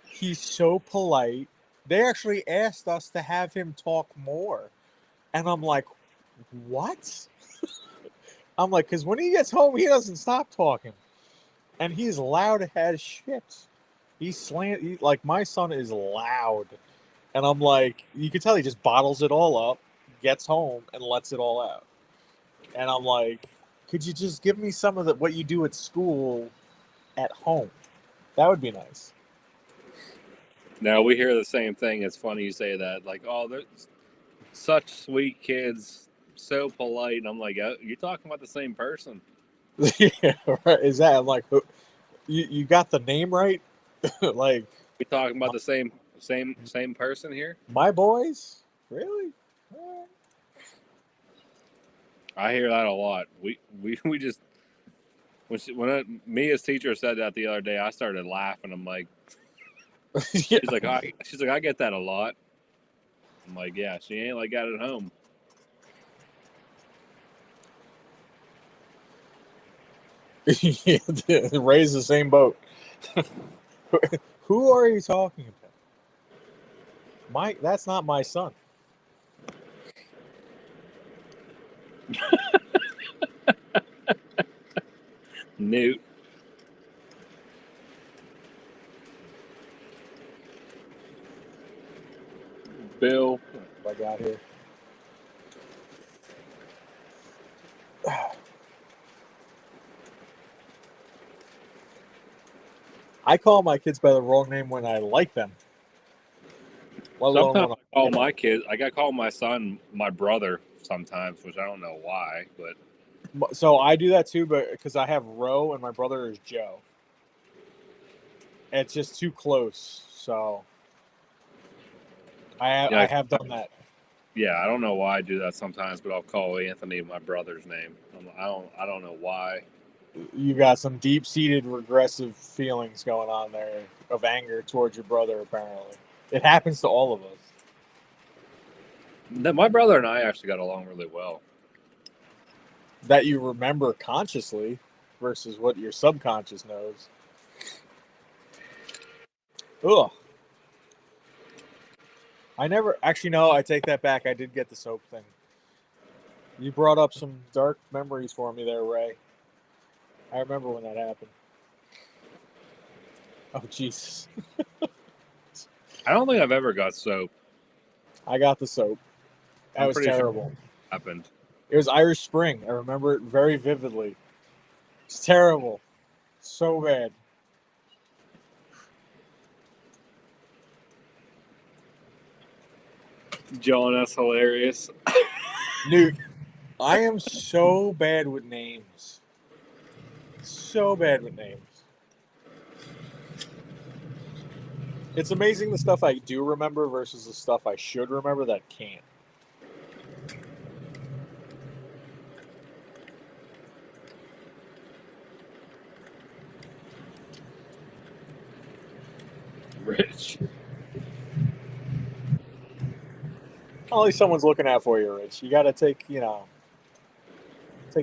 A: He's so polite." They actually asked us to have him talk more, and I'm like, "What?" I'm like, because when he gets home, he doesn't stop talking, and he's loud as shit. Like my son is loud, and I'm like, you can tell he just bottles it all up, gets home, and lets it all out. And I'm like, could you just give me some of what you do at school at home? That would be nice.
B: Now we hear the same thing. It's funny you say that. Like, oh, they're such sweet kids, so polite. And I'm like, oh, you're talking about the same person.
A: Yeah, right. Is that I'm like, you got the name right? Like,
B: We talking about the same person here?
A: my boys? Really?
B: I hear that a lot. We just me as teacher said that the other day, I started laughing. I'm like,
A: Yeah.
B: she's like, I get that a lot. I'm like, yeah, she ain't like that at home.
A: Yeah, raise the same boat. Who are you talking about? That's not my son.
B: Newt. Bill.
A: What I got here. I call my kids by the wrong name when I like them.
B: Sometimes I Oh, my kids. I got called my son, my brother sometimes, which I don't know why, but
A: So I do that too, but because I have Ro and my brother is Joe. And it's just too close, so I have done that.
B: yeah, I don't know why I do that sometimes, but I'll call Anthony my brother's name. I don't know why.
A: You got some deep-seated regressive feelings going on there of anger towards your brother. Apparently, it happens to all of us.
B: My brother and I actually got along really well.
A: That you remember consciously versus what your subconscious knows. Ugh. I never actually no. I take that back. I did get the soap thing. You brought up some dark memories for me there, Ray. I remember when that happened. Oh, Jesus.
B: I don't think I've ever got soap.
A: I got the soap. That
B: I'm
A: was
B: pretty sure
A: terrible.
B: it happened.
A: It was Irish Spring. I remember it very vividly. It's terrible. So bad.
B: John, that's hilarious.
A: Dude, I am so bad with names. So bad with names. It's amazing the stuff I do remember versus the stuff I should remember that can't.
B: Rich.
A: At least someone's looking out for you, Rich. You got to take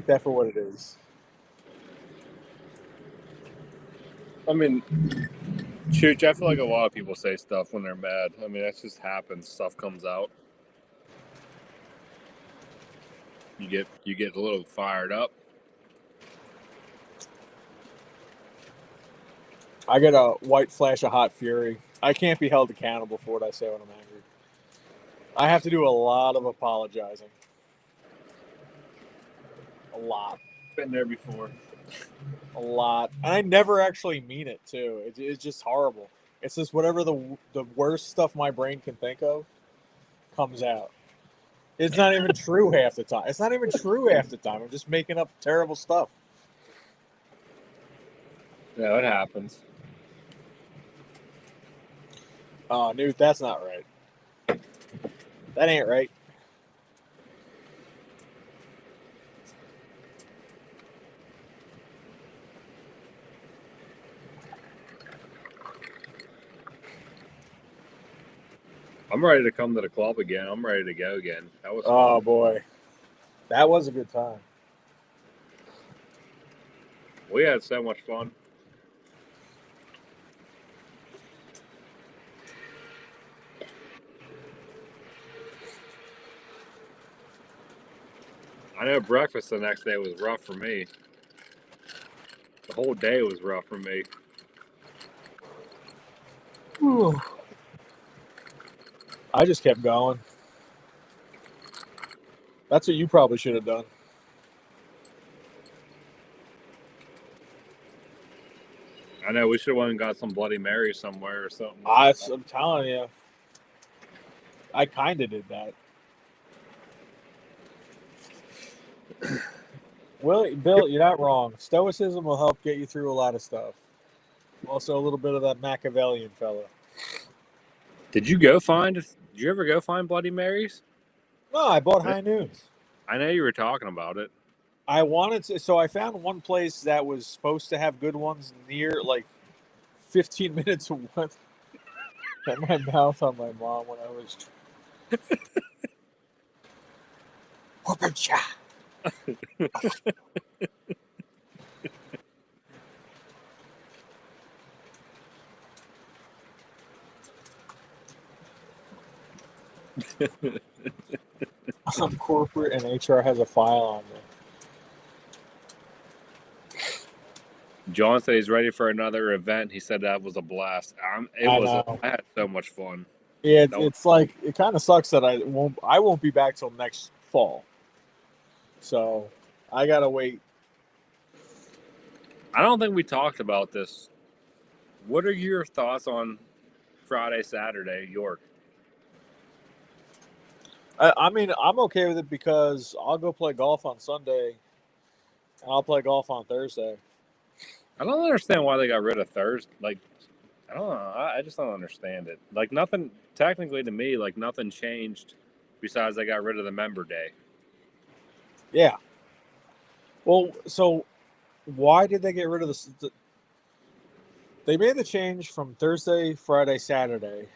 A: that for what it is.
B: I mean, Chooch, I feel like a lot of people say stuff when they're mad. I mean, that just happens. Stuff comes out. You get a little fired up.
A: I get a white flash of hot fury. I can't be held accountable for what I say when I'm angry. I have to do a lot of apologizing. A lot.
B: Been there before.
A: A lot. And I never actually mean it, too. It's just horrible. It's just whatever the worst stuff my brain can think of comes out. It's not even true half the time. It's not even true half the time. I'm just making up terrible stuff.
B: Yeah, it happens.
A: Oh, Newt, that's not right. That ain't right.
B: I'm ready to come to the club again. I'm ready to go again. That was
A: Oh,
B: fun.
A: boy. That was a good time.
B: We had so much fun. I know breakfast the next day was rough for me. The whole day was rough for me.
A: I just kept going. That's what you probably should have done.
B: I know we should have went and got some Bloody Mary somewhere or something.
A: I'm telling you. I kind of did that. Well, Bill, you're not wrong. Stoicism will help get you through a lot of stuff. Also, a little bit of that Machiavellian fella.
B: Did you ever go find Bloody Marys?
A: No, I bought High Noons.
B: I know you were talking about it.
A: I wanted to, so I found one place that was supposed to have good ones near, like, 15 minutes away. Had my mouth on my mom when I was. Whoop-a-cha. Some corporate and HR has a file on me.
B: John said he's ready for another event. He said that was a blast. I had so much fun.
A: Yeah, it's like it kind of sucks that I won't be back till next fall. So I gotta wait.
B: I don't think we talked about this. What are your thoughts on Friday, Saturday, York?
A: I mean, I'm okay with it because I'll go play golf on Sunday, and I'll play golf on Thursday.
B: I don't understand why they got rid of Thursday. Like, I don't know. I just don't understand it. Like, nothing, technically to me, like, nothing changed besides they got rid of the member day.
A: Yeah. Well, so why did they get rid of the? They made the change from Thursday, Friday, Saturday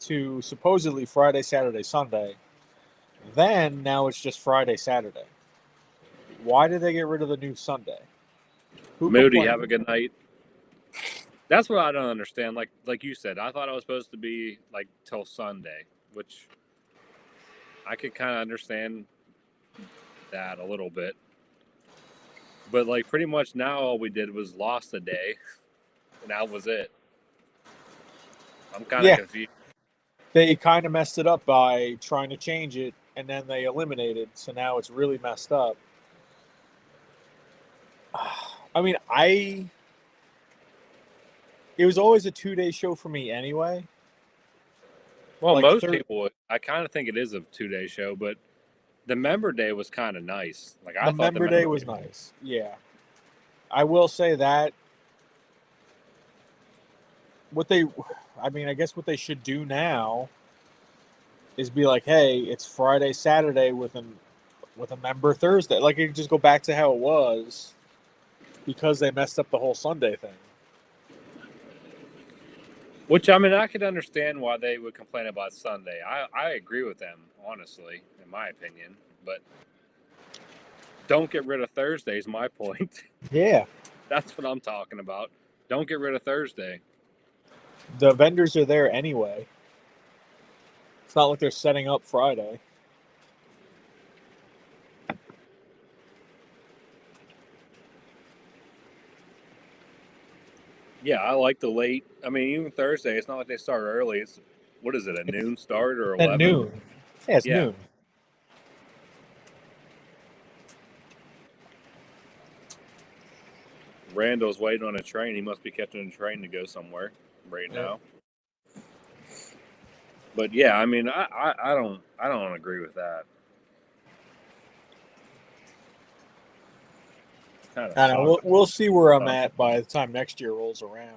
A: to supposedly Friday, Saturday, Sunday. Then now it's just Friday, Saturday. Why did they get rid of the new Sunday? Who
B: Moody,
A: complained?
B: have a good night. That's what I don't understand. Like you said, I thought it was supposed to be like till Sunday, which I could kind of understand that a little bit. But like pretty much now all we did was lost a day, and that was it. I'm kind of
A: Yeah.
B: confused.
A: They kind of messed it up by trying to change it, and then they eliminated. So now it's really messed up. I mean, it was always a 2-day show for me anyway.
B: Well,
A: Like
B: most people, I kind of think it is a 2-day show, but the member day was kind of nice. Like I
A: the
B: thought
A: member day was nice. Yeah, I will say that. I guess what they should do now is be like, hey, it's Friday, Saturday with a member Thursday. Like, you just go back to how it was because they messed up the whole Sunday thing.
B: Which, I mean, I could understand why they would complain about Sunday. I agree with them, honestly, in my opinion. But don't get rid of Thursday is my point.
A: Yeah.
B: That's what I'm talking about. Don't get rid of Thursday.
A: The vendors are there anyway. It's not like they're setting up Friday.
B: Yeah, I like the late. I mean, even Thursday, it's not like they start early. It's, what is it, a noon start or 11?
A: At noon. Yeah, it's noon.
B: Randall's waiting on a train. He must be catching a train to go somewhere right
A: Yeah.
B: now. But yeah, I mean, I don't agree with that. Kind of
A: I know. We'll see where I'm at by the time next year rolls around.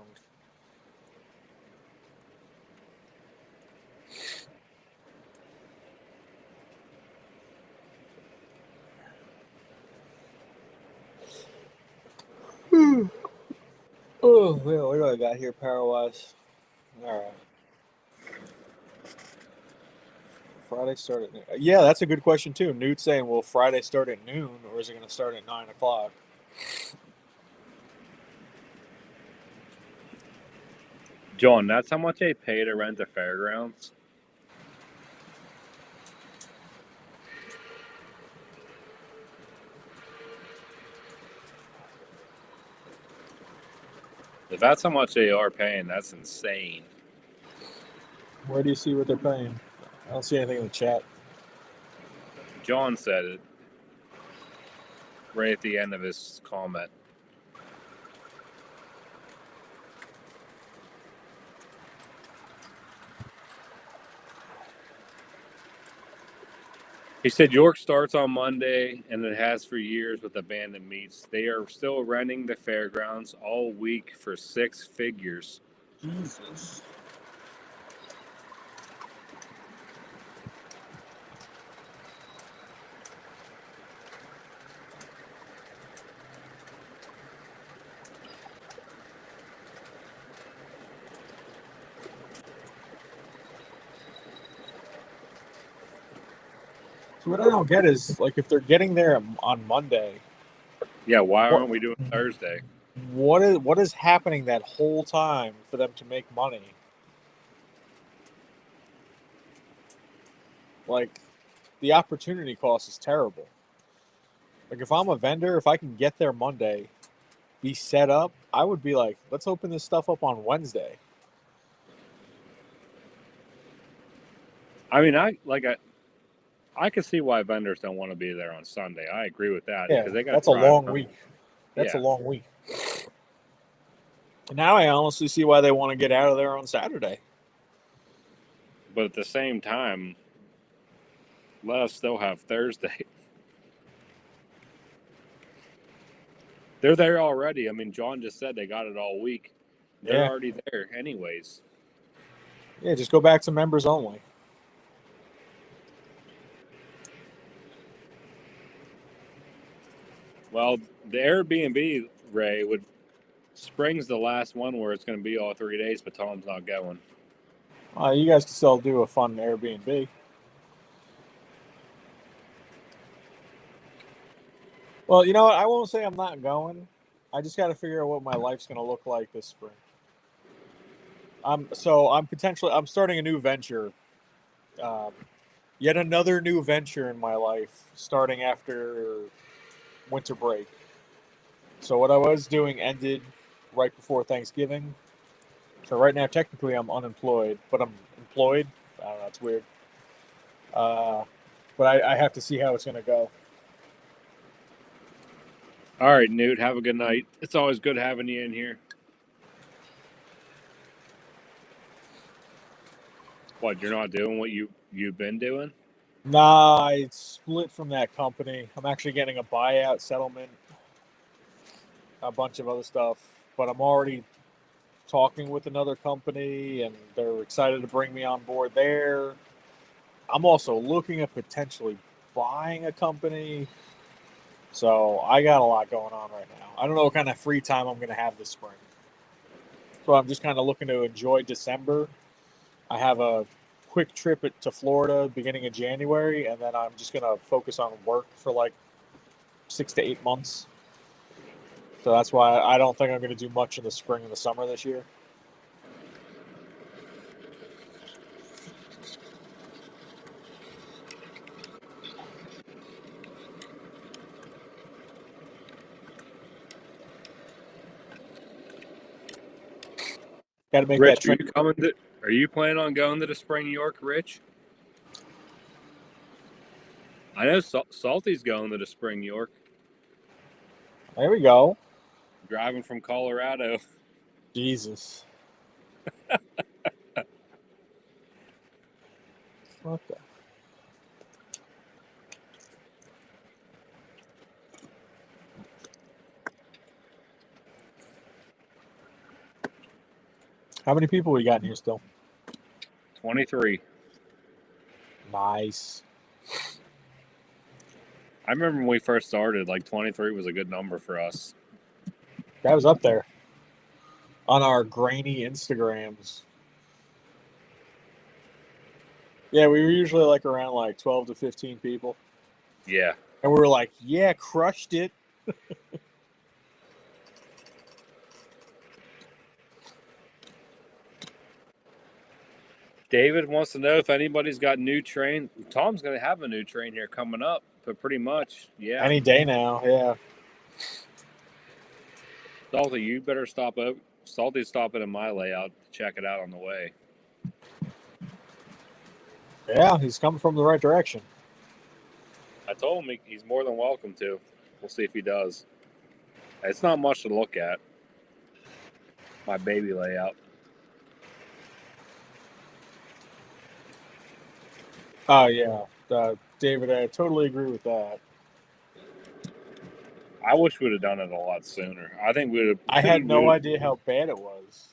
A: Oh, man, what do I got here power-wise? All right. Friday start at noon. Yeah, that's a good question, too. Newt's saying, will Friday start at noon, or is it going to start at 9 o'clock?
B: John, that's how much they pay to rent the fairgrounds? If that's how much they are paying, that's insane.
A: Where do you see what they're paying? I don't see anything in the chat.
B: John said it right at the end of his comment. He said York starts on Monday, and it has for years with abandoned meats. They are still renting the fairgrounds all week for 6 figures.
A: Jesus. So what I don't get is, like, if they're getting there on Monday,
B: Yeah, why aren't we doing Thursday?
A: what is happening that whole time for them to make money? Like, the opportunity cost is terrible. Like, if I'm a vendor, if I can get there Monday, be set up, I would be like, let's open this stuff up on Wednesday.
B: I mean, I can see why vendors don't want to be there on Sunday. I agree with that.
A: Yeah,
B: because they got
A: that's a long week. That's a long week. Now I honestly see why they want to get out of there on Saturday.
B: But at the same time, let us still have Thursday. They're there already. I mean, John just said they got it all week. They're
A: Yeah.
B: already there anyways.
A: Yeah, just go back to members only.
B: Well, the Airbnb, Ray, would spring's the last one where it's going to be all 3 days, but Tom's not going.
A: You guys can still do a fun Airbnb. Well, you know what? I won't say I'm not going. I just got to figure out what my life's going to look like this spring. I'm starting a new venture. Yet another new venture in my life starting after winter break. So what I was doing ended right before Thanksgiving. So right now, technically, I'm unemployed, but I'm employed. I don't know. It's weird. But I have to see how it's going to go.
B: All right, Newt, have a good night. It's always good having you in here. What, you're not doing what you've been doing?
A: Nah, I split from that company. I'm actually getting a buyout settlement, a bunch of other stuff, but I'm already talking with another company, and they're excited to bring me on board there. I'm also looking at potentially buying a company. So I got a lot going on right now. I don't know what kind of free time I'm going to have this spring. So I'm just kind of looking to enjoy December. I have a quick trip to Florida beginning of January, and then I'm just going to focus on work for like 6 to 8 months. So that's why I don't think I'm going to do much in the spring and the summer this year. Got to make that
B: Rich,
A: trip.
B: are you planning on going to the Spring York, Rich? I know Salty's going to the Spring York.
A: There we go.
B: Driving from Colorado.
A: Jesus. What the? How many people we got in here still?
B: 23.
A: Nice.
B: I remember when we first started, like 23 was a good number for us.
A: That was up there on our grainy Instagrams. Yeah, we were usually like around like 12 to 15 people.
B: Yeah.
A: And we were like, yeah, crushed it.
B: David wants to know if anybody's got new train. Tom's going to have a new train here coming up, but pretty much, yeah.
A: Any day now, yeah.
B: Salty, you better stop over. Salty's stopping in my layout to check it out on the way.
A: Yeah, he's coming from the right direction.
B: I told him he's more than welcome to. We'll see if he does. It's not much to look at. My baby layout.
A: Oh, yeah. David, I totally agree with that.
B: I wish we'd have done it a lot sooner. I think we'd have.
A: I had no idea how bad it was.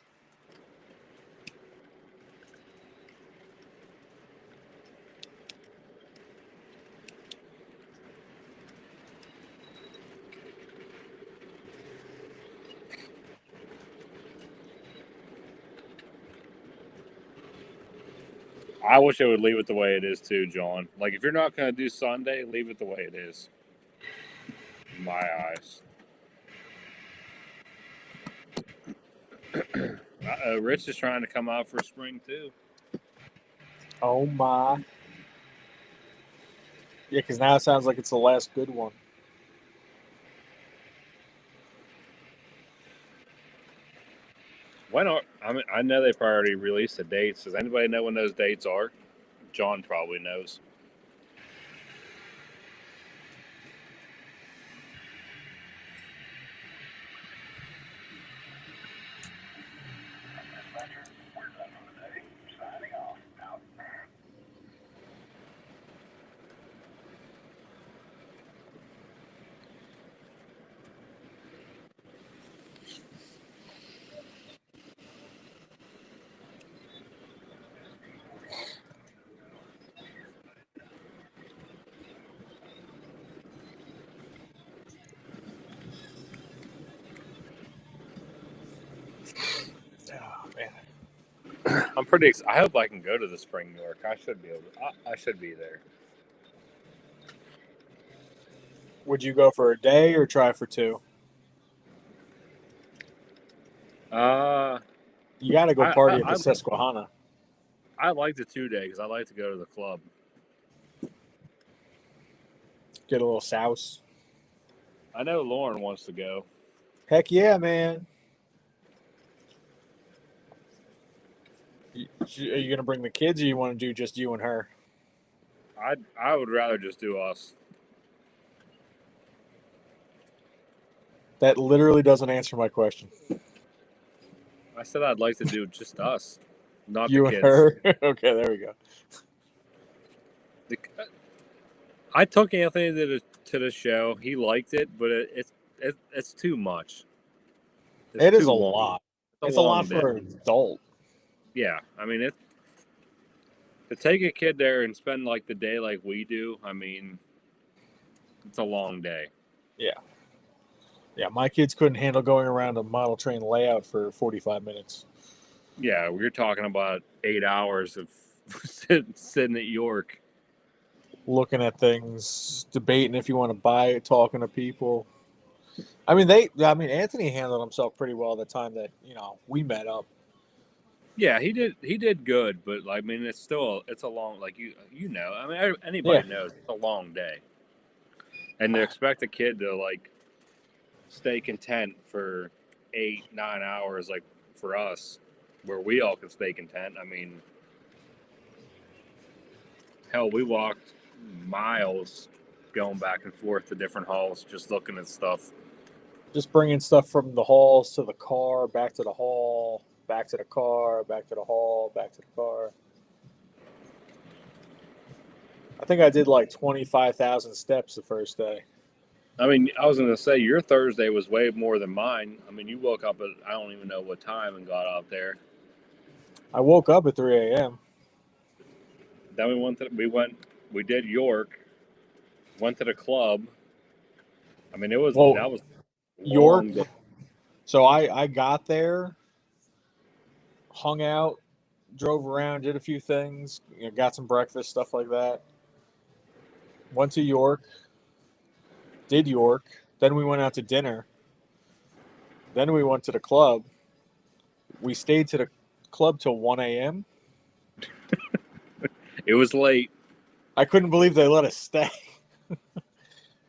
B: I wish I would leave it the way it is too, John. Like if you're not going to do Sunday, leave it the way it is. In my eyes. Rich is trying to come out for spring too.
A: Oh, my. Yeah, because now it sounds like it's the last good one.
B: When are? I know they probably already released the dates. Does anybody know when those dates are? John probably knows. I'm pretty. I hope I can go to the Spring York. I should be able. I should be there.
A: Would you go for a day or try for 2? You got to go party at the Susquehanna.
B: I like the 2-day because I like to go to the club.
A: Get a little souse.
B: I know Lauren wants to go.
A: Heck yeah, man. Are you gonna bring the kids, or you want to do just you and her?
B: I would rather just do us.
A: That literally doesn't answer my question.
B: I said I'd like to do just us, not
A: You
B: the
A: and
B: kids.
A: her. Okay, there we go.
B: I took Anthony to the show. He liked it, but it's too much.
A: It is
B: too
A: a
B: long.
A: lot. It's a lot for an adult.
B: Yeah, I mean to take a kid there and spend like the day like we do. I mean, it's a long day.
A: Yeah. Yeah, my kids couldn't handle going around a model train layout for 45 minutes.
B: Yeah, we're talking about 8 hours of sitting at York.
A: Looking at things, debating if you want to buy it, talking to people. I mean, Anthony handled himself pretty well the time that, we met up.
B: Yeah, he did good, but I mean, it's a long, like you know. I mean, anybody knows it's a long day, and to expect a kid to like stay content for 8-9 hours, like for us, where we all can stay content. I mean, hell, we walked miles going back and forth to different halls, just looking at stuff.
A: Just bringing stuff from the halls to the car, back to the hall, back to the car, back to the hall, back to the car. I think I did like 25,000 steps the first day.
B: I mean, I was going to say your Thursday was way more than mine. I mean, you woke up at I don't even know what time and got out there.
A: I woke up at 3 a.m.
B: Then we did York, went to the club. I mean, that was
A: York.
B: long day.
A: So I got there, hung out, drove around, did a few things, got some breakfast, stuff like that. Went to York, did York. Then we went out to dinner. Then we went to the club. We stayed to the club till 1 a.m.
B: It was late.
A: I couldn't believe they let us stay.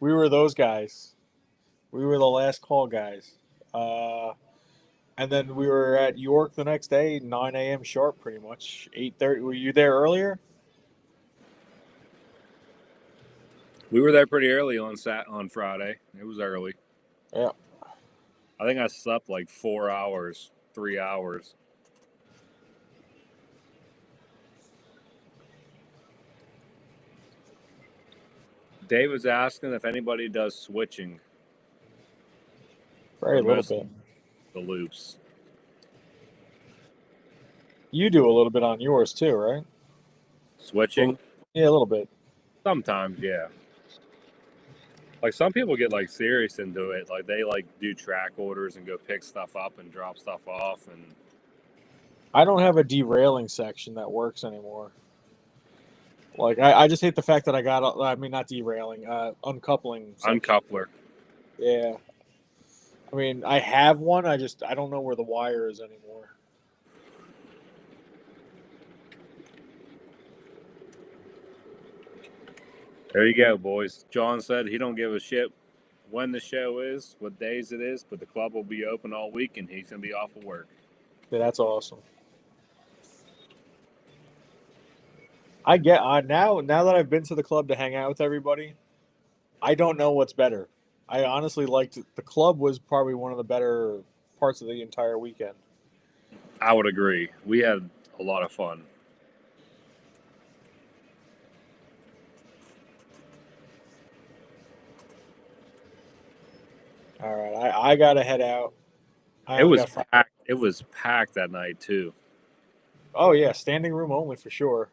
A: We were those guys. We were the last call guys. And then we were at York the next day, 9 a.m. sharp, pretty much. 8:30. Were you there earlier?
B: We were there pretty early on Friday. It was early.
A: Yeah.
B: I think I slept like 4 hours, 3 hours. Dave was asking if anybody does switching.
A: Very little bit.
B: The loops.
A: You do a little bit on yours too, right?
B: Switching?
A: Yeah, a little bit.
B: Sometimes, yeah. Like some people get like serious into it. Like they like do track orders and go pick stuff up and drop stuff off. And
A: I don't have a derailing section that works anymore. Like I just hate the fact that not derailing, uncoupling section.
B: Uncoupler.
A: Yeah. I mean, I have one. I don't know where the wire is anymore.
B: There you go, boys. John said he don't give a shit when the show is, what days it is, but the club will be open all week and he's going to be off of work.
A: Yeah, that's awesome. Now that I've been to the club to hang out with everybody, I don't know what's better. I honestly liked it. The club was probably one of the better parts of the entire weekend.
B: I would agree. We had a lot of fun.
A: All right, I gotta head out.
B: It was packed. It was packed that night too.
A: Oh yeah, standing room only for sure.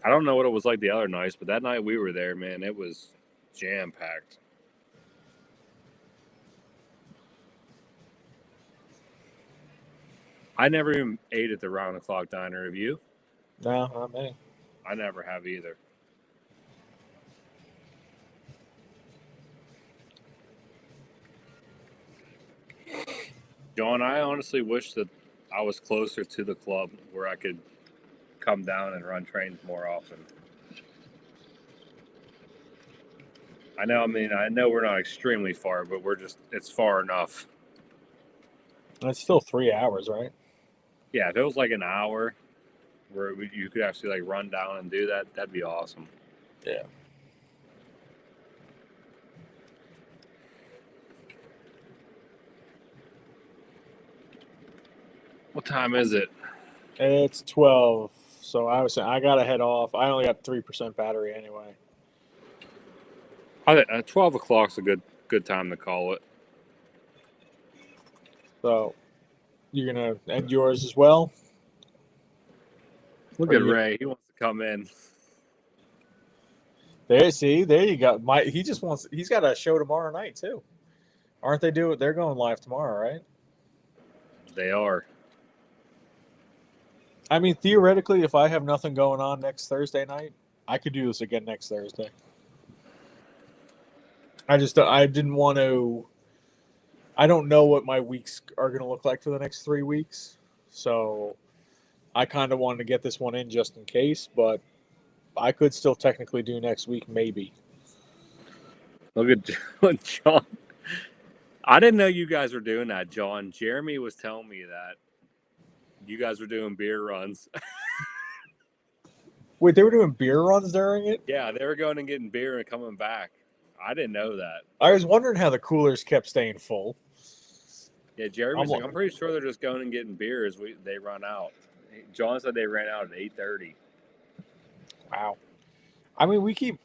B: I don't know what it was like the other nights, but that night we were there, man, it was jam packed. I never even ate at the round the clock diner. Have you?
A: No, not me.
B: I never have either. John, I honestly wish that I was closer to the club where I could come down and run trains more often. I know we're not extremely far, but it's far enough.
A: It's still 3 hours, right?
B: Yeah, if it was like an hour where you could actually like run down and do that, that'd be awesome.
A: Yeah.
B: What time is it?
A: It's 12. So I was saying I gotta head off. I only got 3% battery anyway.
B: I think 12 o'clock's a good time to call it.
A: So you're gonna end yours as well?
B: Look
A: Are
B: at
A: you-
B: Ray. He wants to come in.
A: There you go. He's got a show tomorrow night too. Aren't they doing they're going live tomorrow, right?
B: They are.
A: I mean, theoretically, if I have nothing going on next Thursday night, I could do this again next Thursday. I didn't want to. I don't know what my weeks are going to look like for the next 3 weeks, so I kind of wanted to get this one in just in case. But I could still technically do next week, maybe.
B: Look at John. I didn't know you guys were doing that, John. Jeremy was telling me that you guys were doing beer runs.
A: Wait, they were doing beer runs during it?
B: Yeah, they were going and getting beer and coming back. I didn't know that.
A: I was wondering how the coolers kept staying full.
B: Yeah, Jeremy's like, I'm pretty sure they're just going and getting beer as they run out. John said they ran out at 8:30.
A: Wow. I mean,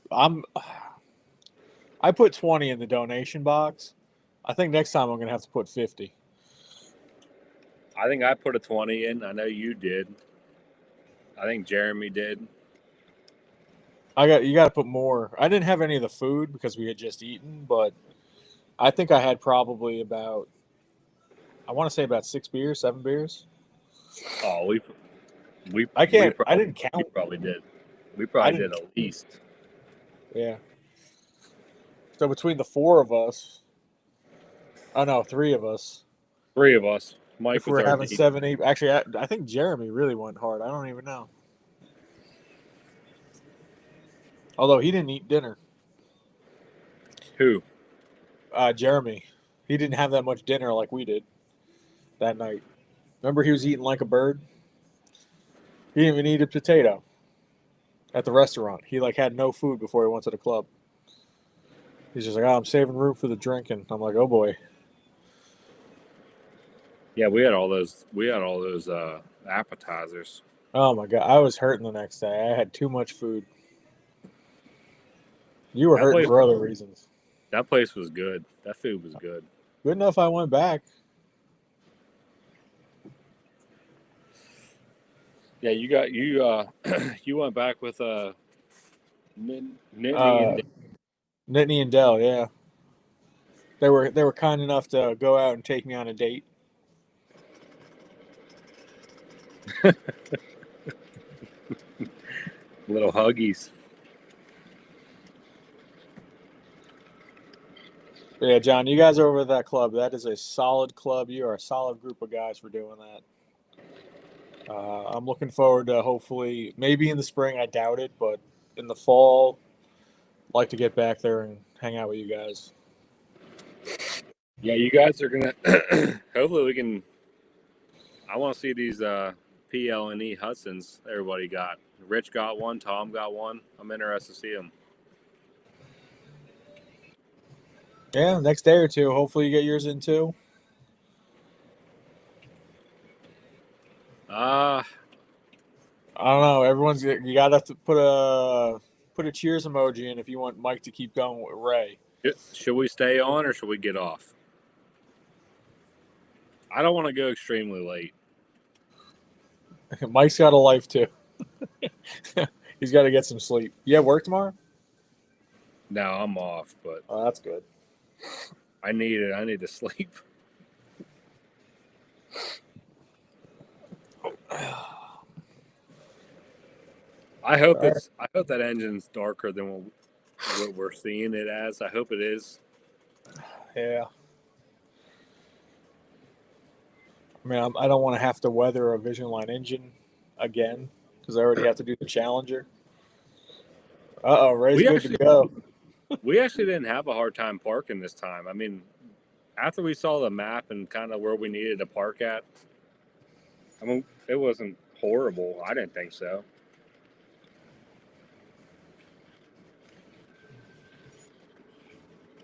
A: I put 20 in the donation box. I think next time I'm going to have to put 50.
B: I think I put a 20 in. I know you did. I think Jeremy did.
A: You got to put more. I didn't have any of the food because we had just eaten, but I think I had probably about, I want to say about 6 beers, 7 beers.
B: Oh,
A: I didn't count.
B: We probably did. We probably did at least.
A: Yeah. So between the 4 of us, oh no, 3 of us.
B: 3 of us. Mike
A: If we're having 7, 8, actually, I think Jeremy really went hard. I don't even know. Although he didn't eat dinner.
B: Who?
A: Jeremy. He didn't have that much dinner like we did that night. Remember, he was eating like a bird. He didn't even eat a potato at the restaurant. He had no food before he went to the club. He's just like, I'm saving room for the drinking. I'm like, oh boy.
B: Yeah, we had all those appetizers.
A: Oh my god, I was hurting the next day. I had too much food. You were hurting for other reasons.
B: That place was good. That food was good.
A: Good enough I went back.
B: Yeah, you went back with Nittany and
A: Nittany and Dell, yeah. They were kind enough to go out and take me on a date.
B: Little huggies.
A: But yeah, John, you guys are over at that club. That is a solid club. You are a solid group of guys for doing that. I'm looking forward to hopefully, maybe in the spring, I doubt it, but in the fall, I'd like to get back there and hang out with you guys.
B: Yeah, you guys are going to, hopefully we can, I want to see these PL&E Hudsons everybody got. Rich got one, Tom got one. I'm interested to see them.
A: Yeah, next day or two. Hopefully you get yours in too.
B: Uh,
A: I don't know. You gotta have to put a cheers emoji in if you want Mike to keep going with Ray.
B: should we stay on or should we get off? I don't want to go extremely late.
A: Mike's got a life too. He's got to get some sleep. You have work tomorrow?
B: No, I'm off, but
A: Oh, that's good.
B: I need it. I need to sleep. I hope
A: All right.
B: I hope that engine's darker than what we're seeing it as. I hope it is.
A: Yeah. I mean, I don't want to have to weather a Vision Line engine again because I already have to do the Challenger. Ray's
B: We
A: good to
B: actually
A: go.
B: we actually didn't have a hard time parking this time. I mean, after we saw the map and kind of where we needed to park at, I mean, it wasn't horrible. I didn't think so.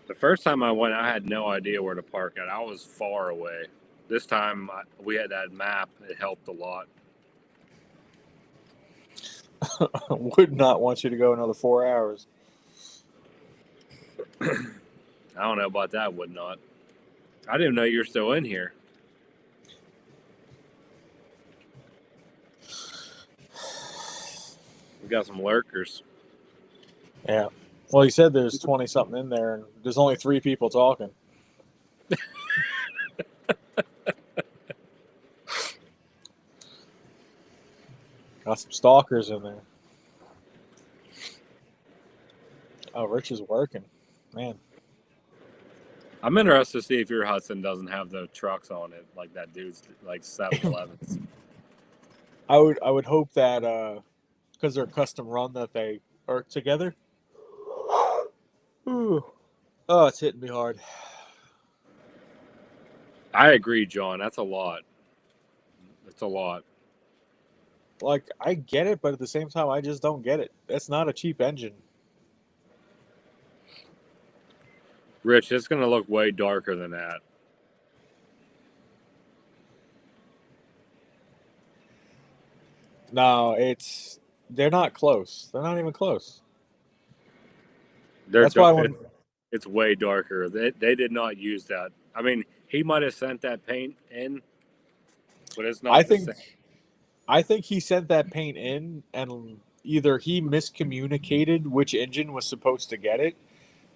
B: The first time I went, I had no idea where to park at. I was far away. This time we had that map. It helped a lot.
A: Would not want you to go another 4 hours.
B: I don't know about that. Would not. I didn't know you're still in here. We got some lurkers.
A: Yeah. Well, he said there's 20 something in there, and there's only 3 people talking. Got some stalkers in there. Oh, Rich is working. Man.
B: I'm interested to see if your Hudson doesn't have the trucks on it like that dude's like 7-Elevens.
A: I would hope that because they're custom run that they are together. Ooh. Oh, it's hitting me hard.
B: I agree, John. That's a lot. It's a lot.
A: Like, I get it, but at the same time, I just don't get it. That's not a cheap engine.
B: Rich, it's going to look way darker than that.
A: No, they're not close. They're not even close.
B: They're
A: That's why when
B: it's way darker. They did not use that. I mean, he might have sent that paint in, but it's not the same.
A: I think he sent that paint in, and either he miscommunicated which engine was supposed to get it,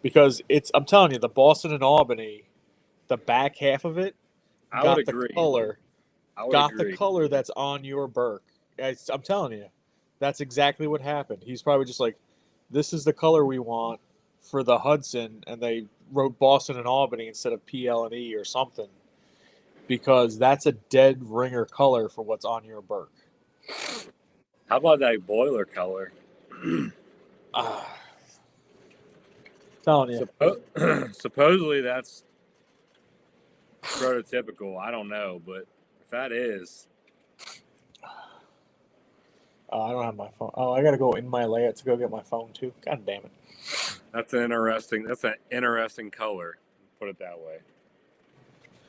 A: because I'm telling you, the Boston and Albany, the back half of it got the color. The color that's on your Burke. I'm telling you, that's exactly what happened. He's probably just like, this is the color we want for the Hudson, and they wrote Boston and Albany instead of PL&E or something, because that's a dead ringer color for what's on your Burke.
B: How about that boiler color?
A: Telling you.
B: Supposedly that's prototypical. I don't know, but if that is,
A: I don't have my phone. Oh, I gotta go in my layout to go get my phone too. God damn it.
B: that's an interesting color. Put it that way.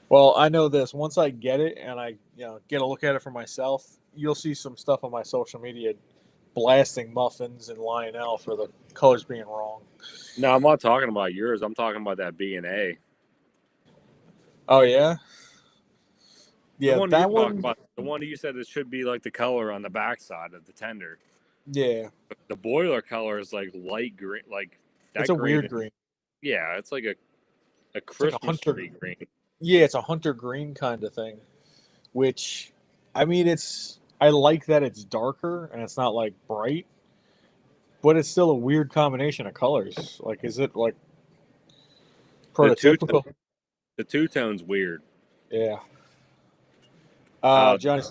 A: Well, I know this. Once I get it and I get a look at it for myself, you'll see some stuff on my social media blasting Muffins and Lionel for the colors being wrong.
B: No, I'm not talking about yours. I'm talking about that B&A.
A: Oh yeah? Yeah,
B: the one
A: that
B: you're
A: one.
B: talking about, the one you said it should be like the color on the backside of the tender.
A: Yeah.
B: The boiler color is like light green, like that.
A: It's a weird green.
B: Yeah, it's like a Christmas tree green.
A: Yeah, it's a hunter green kind of thing. Which, I mean, I like that it's darker and it's not like bright, but it's still a weird combination of colors. Like, is it like prototypical?
B: The two-tone's weird.
A: Yeah. Johnny,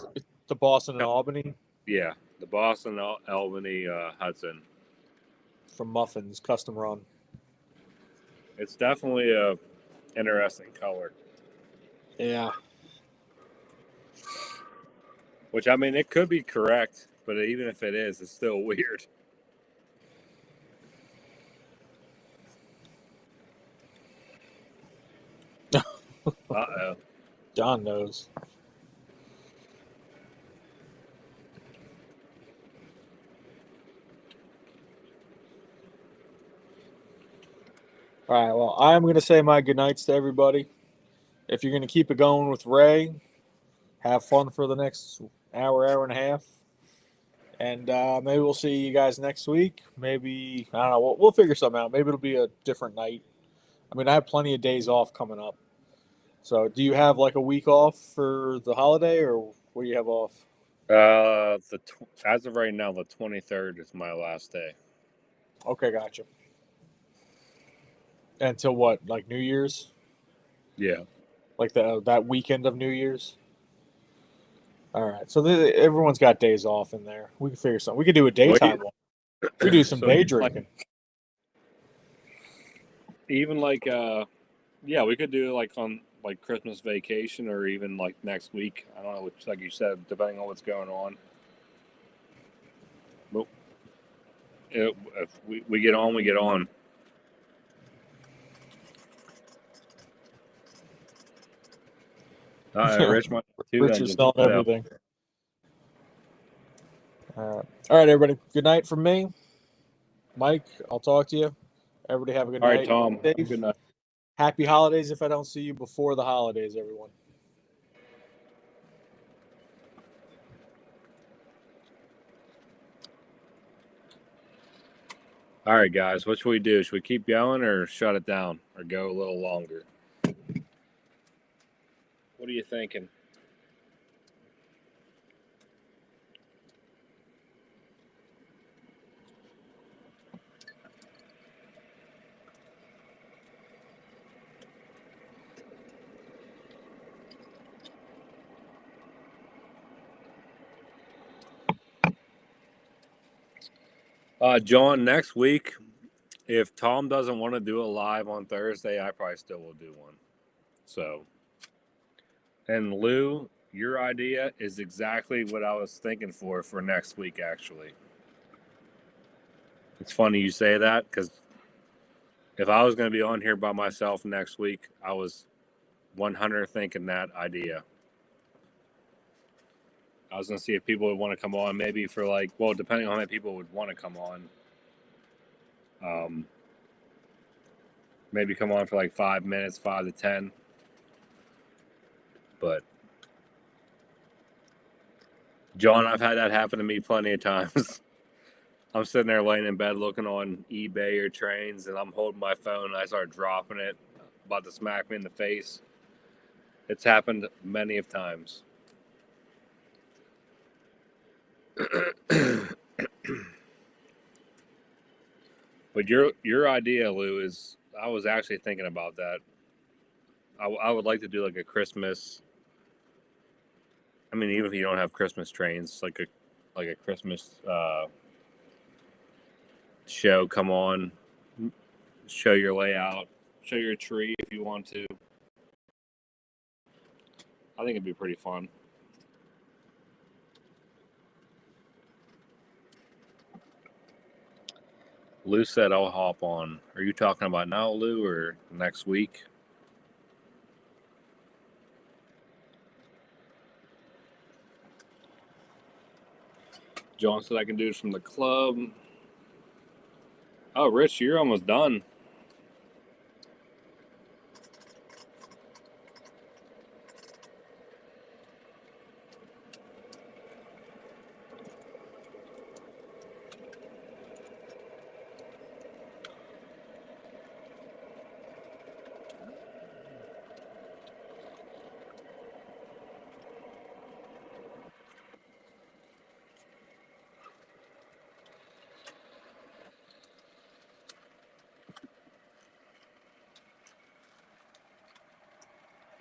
A: the Boston and Albany.
B: Yeah, the Boston Albany Hudson
A: from Muffins, custom run.
B: It's definitely a interesting color.
A: Yeah.
B: Which, I mean, it could be correct, but even if it is, it's still weird. Uh-oh.
A: John knows. All right, well, I'm going to say my goodnights to everybody. If you're going to keep it going with Ray, have fun for the next hour and a half. And maybe we'll see you guys next week. Maybe, I don't know, we'll figure something out. Maybe it'll be a different night. I mean, I have plenty of days off coming up. So do you have like a week off for the holiday, or what do you have off?
B: As of right now, the 23rd is my last day.
A: Okay, gotcha. Until what? Like New Year's?
B: Yeah.
A: Like that weekend of New Year's? All right. So everyone's got days off in there. We can figure something. We could do a daytime one. We do some
B: So
A: day
B: even
A: drinking.
B: yeah, we could do like on like Christmas vacation or even like next week. I don't know, which, like you said, depending on what's going on. But if we get on, we get on. Rich might too.
A: Rich
B: Then
A: is
B: just
A: selling
B: let out.
A: everything. All right, everybody. Good night from me. Mike, I'll talk to you. Everybody have a good
B: All right,
A: night.
B: Tom.
A: Safe.
B: Good night.
A: Happy holidays if I don't see you before the holidays, everyone.
B: All right, guys. What should we do? Should we keep going or shut it down or go a little longer? What are you thinking? John, next week, if Tom doesn't want to do it live on Thursday, I probably still will do one. So, and Lou, your idea is exactly what I was thinking for next week, actually. It's funny you say that because if I was going to be on here by myself next week, I was 100 thinking that idea. I was going to see if people would want to come on, maybe for like, well, depending on how many people would want to come on. Maybe come on for like 5 minutes, 5 to 10. But John, I've had that happen to me plenty of times. I'm sitting there laying in bed looking on eBay or trains, and I'm holding my phone and I start dropping it, about to smack me in the face. It's happened many of times. But your idea, Lou, is I was actually thinking about that. I would like to do like a Christmas. I mean, even if you don't have Christmas trains, like a Christmas show. Come on, show your layout, show your tree if you want to. I think it'd be pretty fun. Lou said I'll hop on. Are you talking about now, Lou, or next week? John said I can do it from the club. Oh, Rich, you're almost done.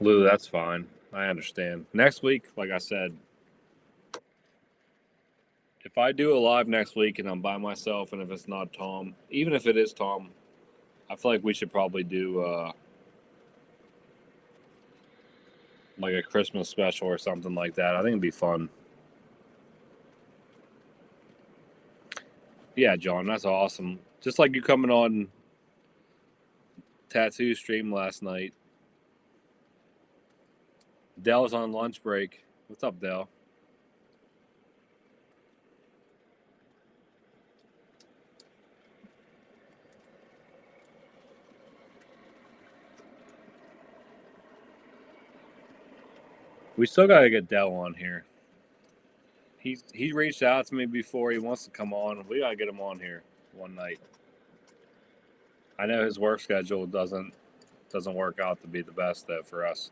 B: Lou, that's fine. I understand. Next week, like I said, if I do a live next week and I'm by myself, and if it's not Tom, even if it is Tom, I feel like we should probably do like a Christmas special or something like that. I think it'd be fun. Yeah, John, that's awesome. Just like you coming on Tattoo stream last night. Dell's on lunch break. What's up, Dell? We still got to get Dell on here. He reached out to me before. He wants to come on. We got to get him on here one night. I know his work schedule doesn't work out to be the best though for us.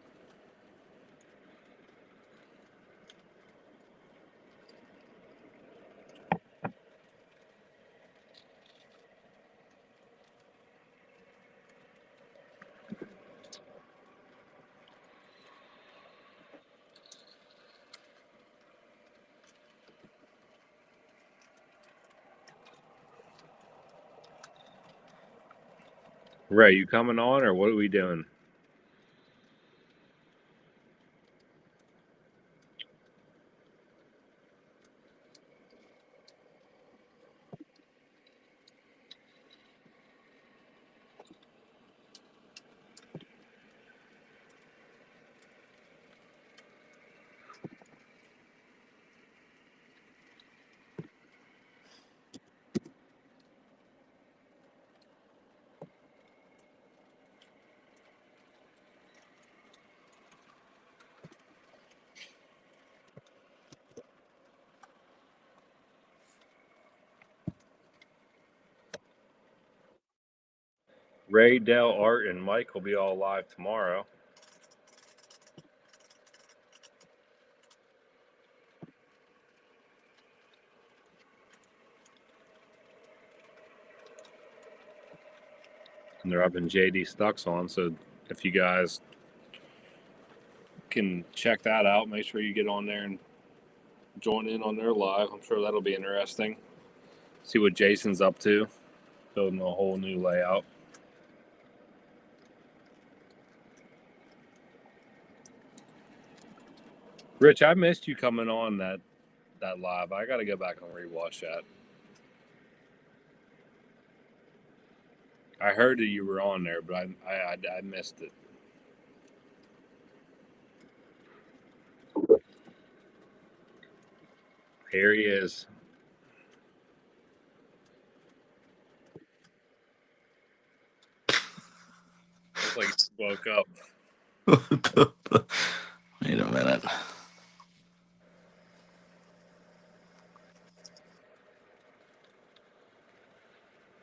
B: Ray, you coming on, or what are we doing? Ray, Dell, Art, and Mike will be all live tomorrow. And they're up in JD Stuck's on, so if you guys can check that out, make sure you get on there and join in on their live. I'm sure that'll be interesting. See what Jason's up to, building a whole new layout. Rich, I missed you coming on that live. I got to go back and rewatch that. I heard that you were on there, but I missed it. Here he is. Looks like he woke up.
F: Wait a minute.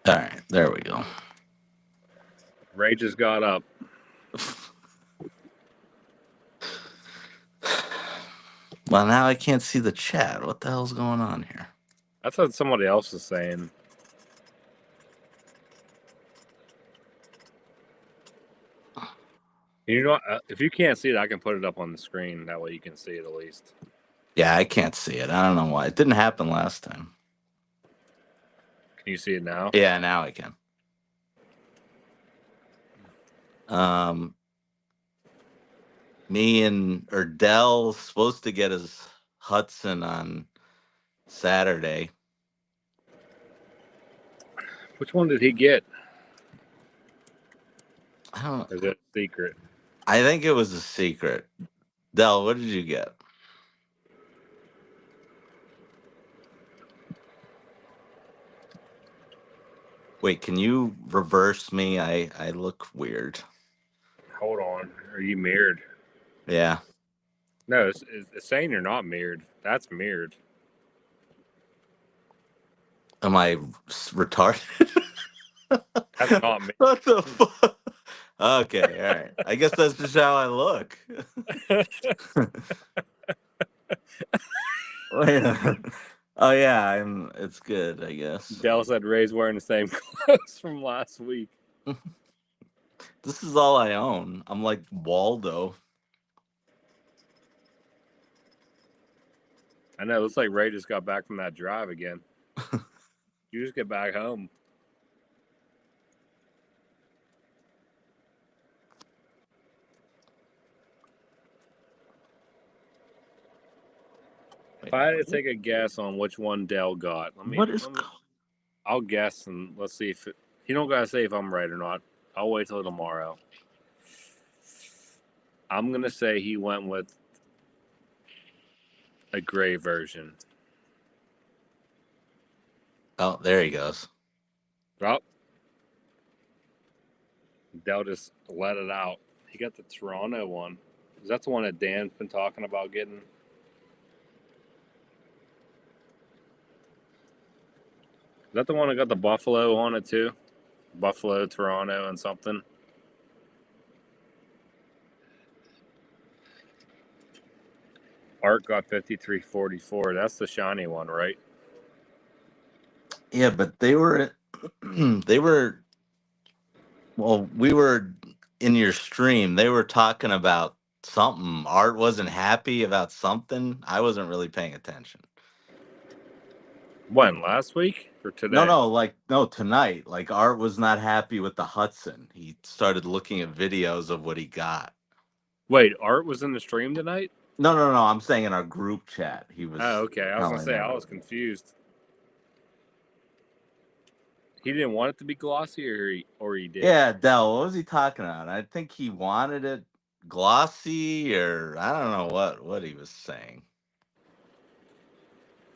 F: All right, there we go.
B: Ray just got up.
F: Well, now I can't see the chat. What the hell's going on here?
B: That's what somebody else is saying. You know, if you can't see it, I can put it up on the screen. That way you can see it at least.
F: Yeah, I can't see it. I don't know why. It didn't happen last time.
B: Can you see it now?
F: Yeah, now I can. Me and Dell's supposed to get his Hudson on Saturday.
B: Which one did he get?
F: I don't know.
B: Or is it a secret?
F: I think it was a secret. Dell, what did you get? Wait, can you reverse me? I look weird.
B: Hold on. Are you mirrored?
F: Yeah.
B: No, it's saying you're not mirrored. That's mirrored.
F: Am I retarded?
B: That's not mirrored.
F: What the fuck? Okay, all right. I guess that's just how I look. Wait a minute. Oh yeah, it's good, I guess.
B: Dell said Ray's wearing the same clothes from last week.
F: This is all I own. I'm like Waldo.
B: I know. It looks like Ray just got back from that drive again. You just get back home. If I had to take a guess on which one Dell got, I'll guess and let's see if you don't gotta say if I'm right or not. I'll wait till tomorrow. I'm gonna say he went with a gray version.
F: Oh, there he goes.
B: Oh, Dell just let it out. He got the Toronto one. Is that the one that Dan's been talking about getting? Is that the one that got the Buffalo on it too? Buffalo, Toronto, and something. Art got 5344. That's the shiny one, right?
F: Yeah, but they were well, we were in your stream. They were talking about something. Art wasn't happy about something. I wasn't really paying attention.
B: When? Last week? or today?
F: No, tonight. Like Art was not happy with the Hudson. He started looking at videos of what he got.
B: Wait, Art was in the stream tonight?
F: No. I'm saying in our group chat, he was.
B: Oh, okay. I was gonna
F: telling
B: say I
F: everyone.
B: was confused. He didn't want it to be glossy, or he did.
F: Yeah, Dell. What was he talking about? I think he wanted it glossy, or I don't know what he was saying.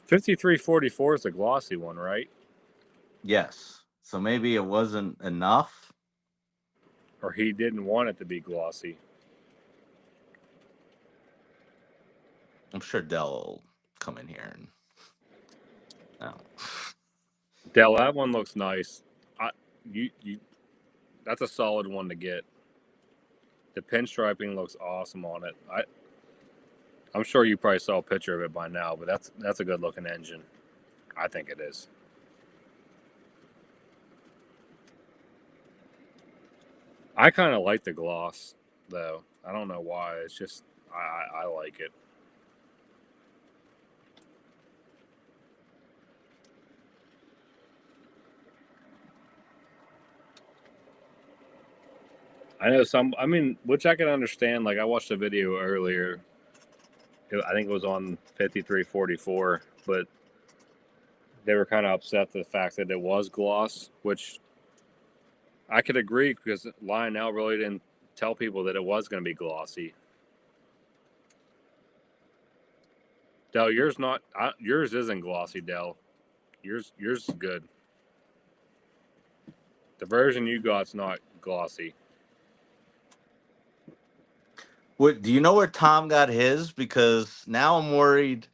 B: 5344 is the glossy one, right?
F: Yes. So maybe it wasn't enough.
B: Or he didn't want it to be glossy.
F: I'm sure Dell will come in here and. No.
B: Dell, that one looks nice. That's a solid one to get. The pinstriping looks awesome on it. I'm sure you probably saw a picture of it by now, but that's a good looking engine. I think it is. I kind of like the gloss, though. I don't know why. It's just I like it. I know some. I mean, which I can understand. Like I watched a video earlier. I think it was on 5344, but they were kind of upset the fact that it was gloss, which I could agree because Lionel really didn't tell people that it was going to be glossy. Dell, yours not. Yours isn't glossy, Dell. Yours is good. The version you got's not glossy.
F: What do you know where Tom got his? Because now I'm worried.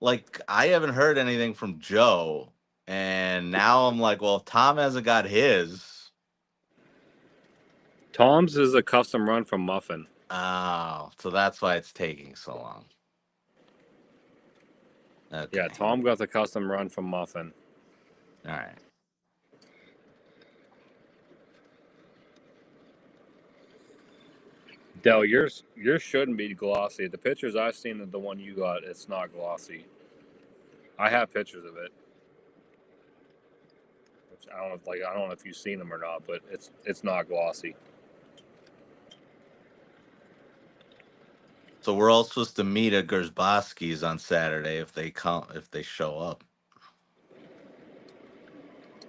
F: Like I haven't heard anything from Joe, and now I'm like, well, if Tom hasn't got his.
B: Tom's is a custom run from Muffin.
F: Oh, so that's why it's taking so long. Okay.
B: Yeah, Tom got the custom run from Muffin.
F: All right.
B: Dell, yours shouldn't be glossy. The pictures I've seen of the one you got, it's not glossy. I have pictures of it. Which I don't know if you've seen them or not, but it's not glossy.
F: So we're all supposed to meet at Gersbowski's on Saturday if they show up.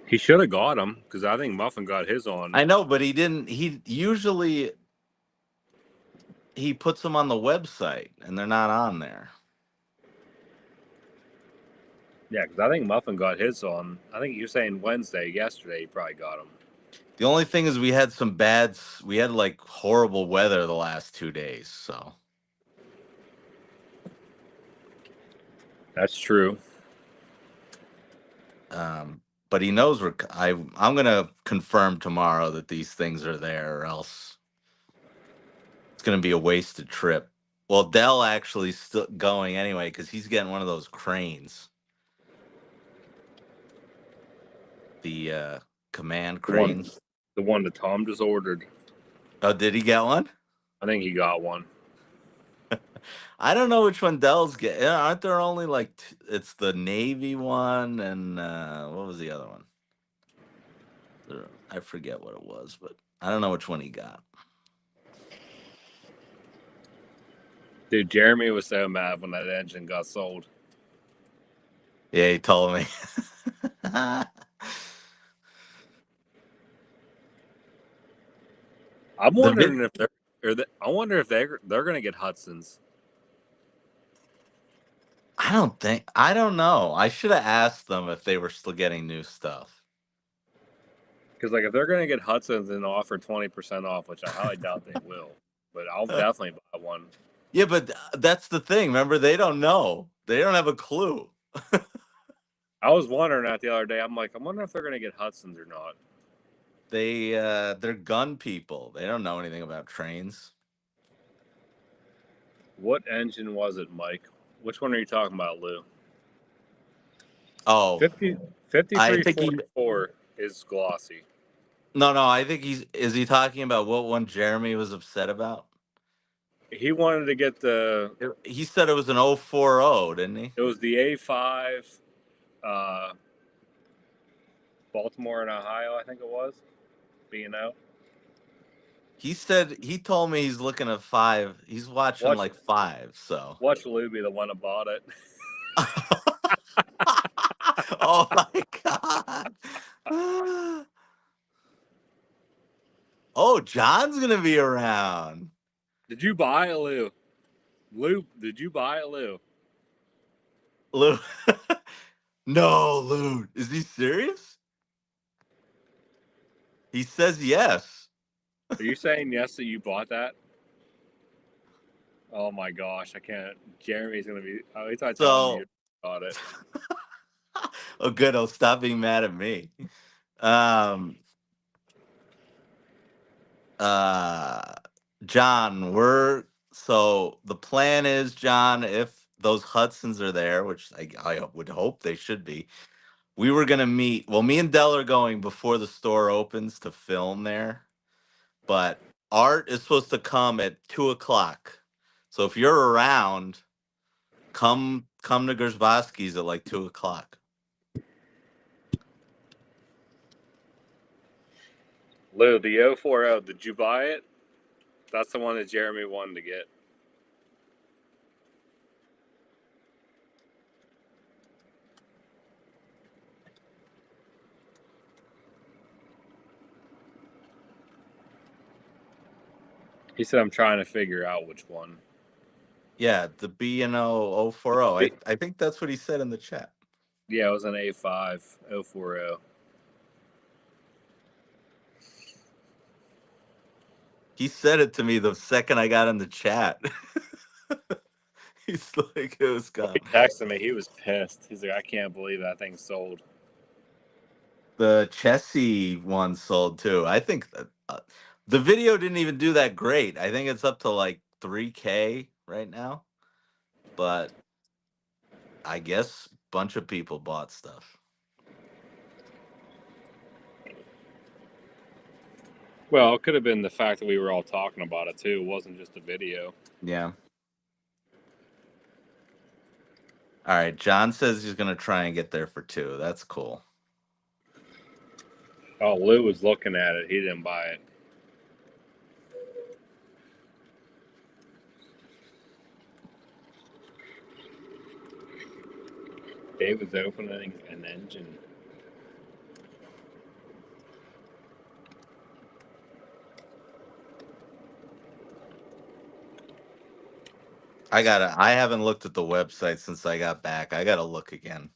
B: He should have got them because I think Muffin got his on.
F: I know, but he didn't. He usually puts them on the website, and they're not on there.
B: Yeah, because I think Muffin got his on. I think you're saying Wednesday. Yesterday, he probably got them.
F: The only thing is we had like horrible weather the last 2 days, so.
B: That's true.
F: But he knows I'm gonna confirm tomorrow that these things are there, or else it's gonna be a wasted trip. Well, Dell actually still going anyway because he's getting one of those cranes, the command cranes.
B: The one that Tom just ordered.
F: Oh, did he get one?
B: I think he got one.
F: I don't know which one Dell's getting. Aren't there only like it's the Navy one and what was the other one? I forget what it was, but I don't know which one he got.
B: Dude, Jeremy was so mad when that engine got sold.
F: Yeah, he told me.
B: I'm wondering if I wonder if they're going to get Hudsons.
F: I don't know. I should have asked them if they were still getting new stuff.
B: Because like if they're going to get Hudsons and offer 20% off, which I highly doubt they will, but I'll definitely buy one.
F: Yeah, but that's the thing. Remember, they don't know. They don't have a clue.
B: I was wondering that the other day. I'm like, I wonder if they're going to get Hudsons or not.
F: They're gun people. They don't know anything about trains.
B: What engine was it, Mike? Which one are you talking about, Lou?
F: Oh,
B: 5344 is glossy.
F: No, I think is he talking about what one Jeremy was upset about?
B: He wanted to get
F: he said it was an 040, didn't he?
B: It was the A5 Baltimore and Ohio, I think it was. B&O.
F: He told me he's looking at 5. He's watching
B: Watch,
F: like 5. So.
B: watch Lou be the one that bought it.
F: Oh my god. Oh, John's gonna be around.
B: Did you buy it, Lou? Lou, did you buy it, Lou?
F: Lou. No, Lou. Is he serious? He says yes.
B: Are you saying yes that you bought that? Oh my gosh, I can't. Jeremy's gonna be. Oh, he's not telling me you
F: So,
B: bought it.
F: oh, good. He'll stop being mad at me. Um. John, so the plan is, John, if those Hudsons are there, which I would hope they should be, we were gonna meet. Well, me and Dell are going before the store opens to film there, but Art is supposed to come at 2 o'clock. So if you're around, come to Gersbowski's at like 2 o'clock.
B: Lou, the 040, did you buy it? That's the one that Jeremy wanted to get. He said, I'm trying to figure out which one.
F: Yeah, the B&O 040. I think that's what he said in the chat.
B: Yeah, it was an A5 040.
F: He said it to me the second I got in the chat. He's like, it was gone.
B: He texted me. He was pissed. He's like, I can't believe that thing sold.
F: The Chessie one sold too. I think that the video didn't even do that great. I think it's up to like 3K right now. But I guess a bunch of people bought stuff.
B: Well, it could have been the fact that we were all talking about it too. It wasn't just a video.
F: Yeah. All right. John says he's going to try and get there for 2. That's cool.
B: Oh, Lou was looking at it. He didn't buy it. Dave was opening an engine.
F: I haven't looked at the website since I got back. I got to look again.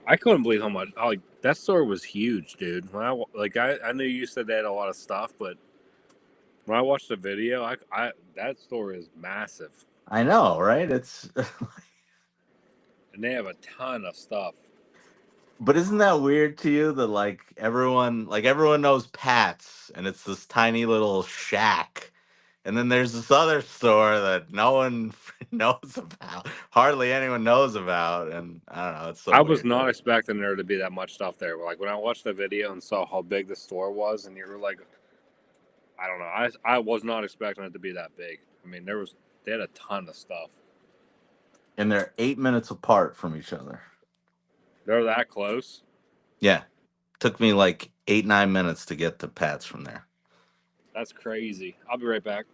B: I couldn't believe how much. Like that store was huge, dude. When I knew you said they had a lot of stuff, but when I watched the video, I that store is massive,
F: I know, right? It's
B: and they have a ton of stuff.
F: But isn't that weird to you that everyone knows Pat's and it's this tiny little shack. And then there's this other store that no one knows about. Hardly anyone knows about. And I don't know, it's so
B: I was
F: weird.
B: not expecting there to be that much stuff there. Like when I watched the video and saw how big the store was, and you were like, I don't know, I was not expecting it to be that big. I mean, they had a ton of stuff.
F: And they're 8 minutes apart from each other.
B: They're that close.
F: Yeah. Took me like 8-9 minutes to get to Pat's from there.
B: That's crazy. I'll be right back.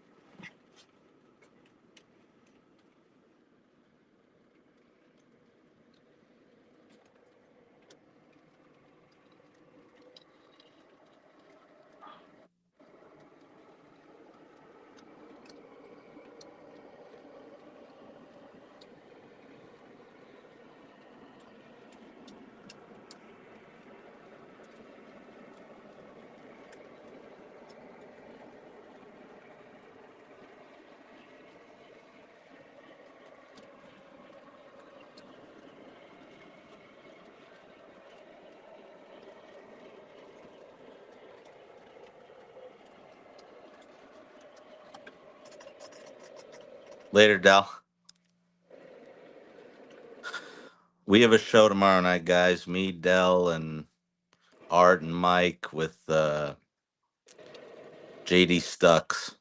F: Later, Dal. We have a show tomorrow night, guys. Me, Dell, and Art and Mike with JD Stucks.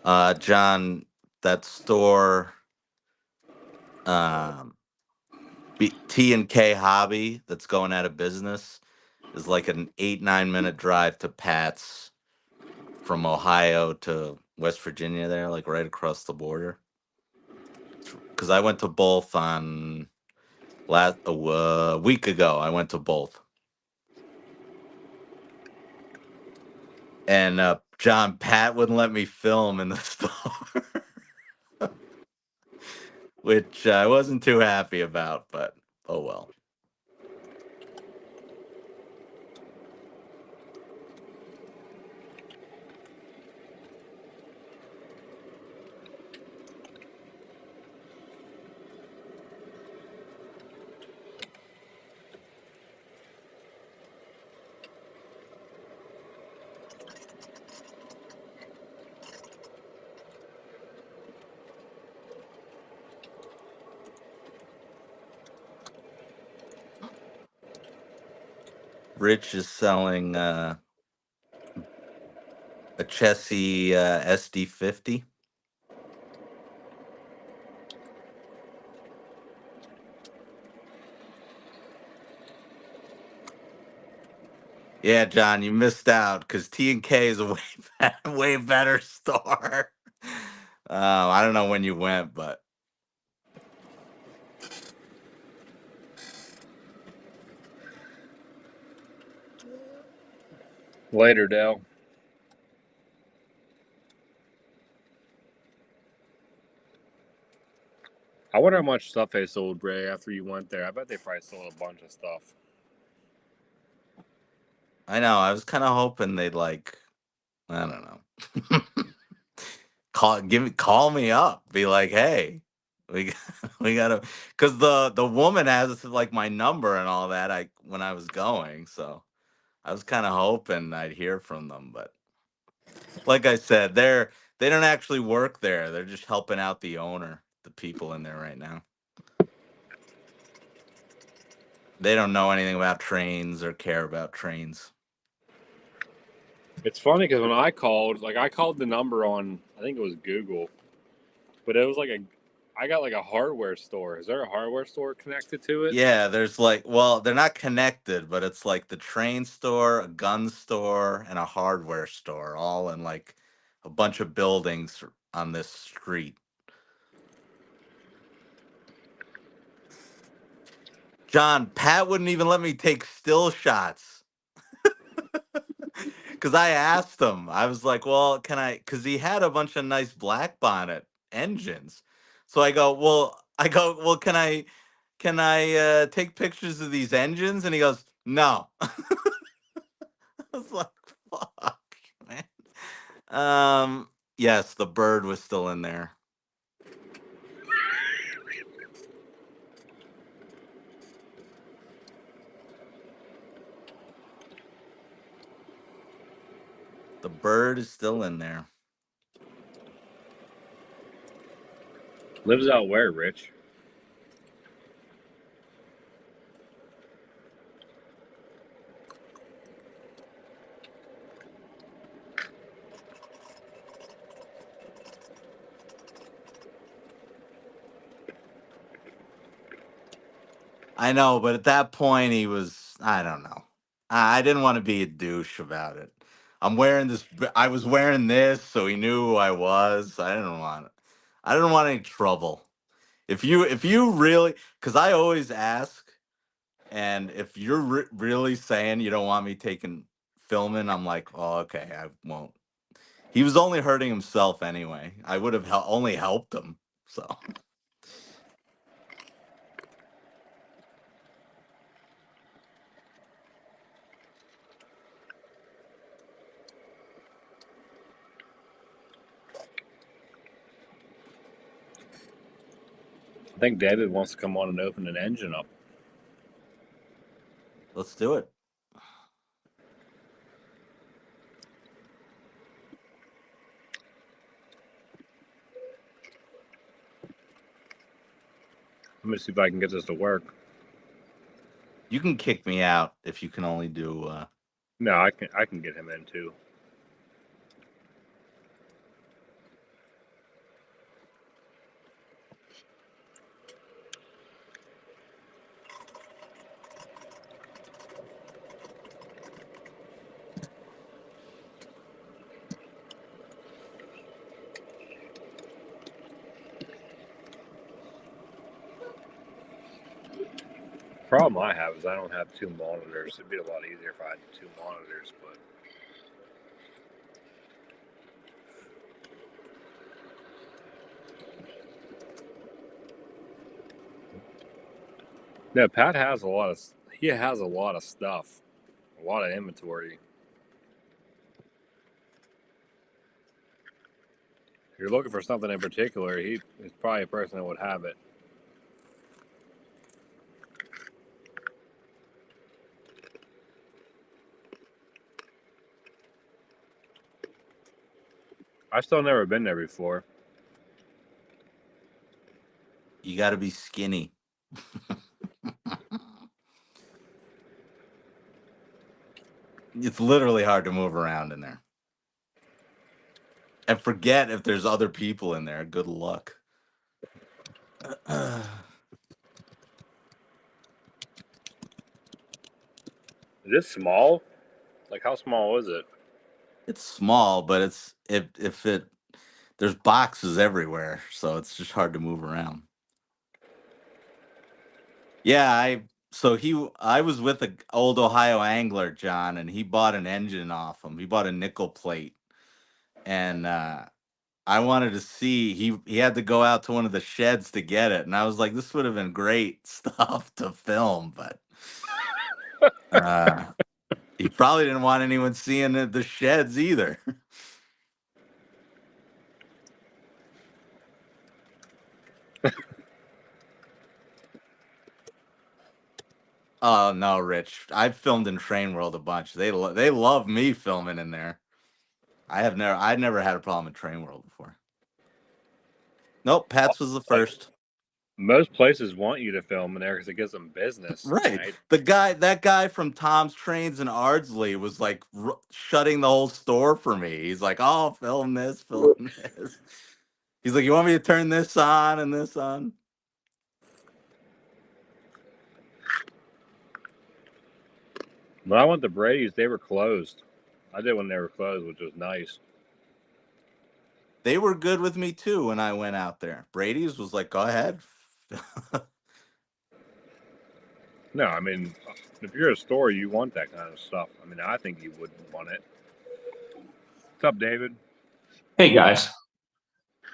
F: John, that store, T&K Hobby, that's going out of business, is like an 8-9 minute drive to Pat's from Ohio to West Virginia. There, like right across the border. Because I went to both on a week ago. I went to both, and John Pat wouldn't let me film in the store, which I wasn't too happy about. But oh well. Rich is selling a Chessie SD50. Yeah, John, you missed out because T&K is a way better store. I don't know when you went, but
B: Later, Dale. I wonder how much stuff they sold, Ray, after you went there. I bet they probably sold a bunch of stuff.
F: I know I was kind of hoping they'd like, I don't know, call me up, be like, hey, we we gotta, because the woman has like my number and all that. When I was going, so I was kind of hoping I'd hear from them, but like I said, they don't actually work there. They're just helping out the owner, the people in there right now. They don't know anything about trains or care about trains.
B: It's funny because when I called the number on, I think it was Google, but it was I got like a hardware store. Is there a hardware store connected to it?
F: Yeah, there's like, well, they're not connected, but it's like the train store, a gun store, and a hardware store, all in like a bunch of buildings on this street. John, Pat wouldn't even let me take still shots. Because I asked him, I was like, well, can I? Because he had a bunch of nice black bonnet engines. So well, can I take pictures of these engines? And he goes, no. I was like, fuck, man. Yes, the bird was still in there. The bird is still in there.
B: Lives out where, Rich?
F: I know, but at that point he was, I don't know. I didn't want to be a douche about it. I was wearing this, so he knew who I was. I didn't want any trouble. If you really, because I always ask, and if you're really saying you don't want me taking filming, I'm like, oh, okay, I won't. He was only hurting himself anyway. I would have only helped him. So
B: I think David wants to come on and open an engine up.
F: let's do it.
B: Let me see if I can get this to work.
F: You can kick me out if you can only do.
B: No, I can get him in too. problem I have is I don't have 2 monitors. It'd be a lot easier if I had 2 monitors, but no, Pat has a lot of stuff, a lot of inventory. If you're looking for something in particular, he's probably a person that would have it. I've still never been there before.
F: You got to be skinny. It's literally hard to move around in there. And forget if there's other people in there. Good luck.
B: Is this small? Like, how small is it?
F: It's small, but it's if it there's boxes everywhere, so it's just hard to move around. Yeah, I was with an old Ohio angler, John, and he bought an engine off him. He bought a nickel plate, and I wanted to see. He had to go out to one of the sheds to get it, and I was like, this would have been great stuff to film, but he probably didn't want anyone seeing the sheds either. Oh no, Rich! I've filmed in Train World a bunch. They love me filming in there. I'd never had a problem in Train World before. Nope, Pat's was the first.
B: Most places want you to film in there because it gives them business.
F: Right. That guy from Tom's Trains in Ardsley was like shutting the whole store for me. He's like, "Oh, film this, film this." He's like, "You want me to turn this on and this on?"
B: When I went to Brady's, they were closed. I did when they were closed, which was nice.
F: They were good with me too when I went out there. Brady's was like, "Go ahead."
B: No, I mean, if you're a store, you want that kind of stuff. I mean, I think you would want it. What's up, David?
G: Hey guys,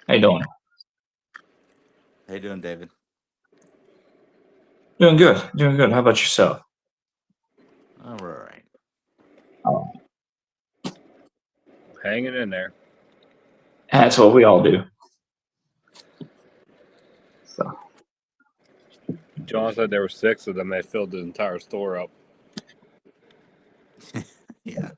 G: how you doing?
F: How you doing, David?
G: Doing good. How about yourself?
F: Oh, we're all right.
B: Hanging in there.
G: That's what we all do. So
B: John said there were 6 of them. They filled the entire store up.
F: Yeah.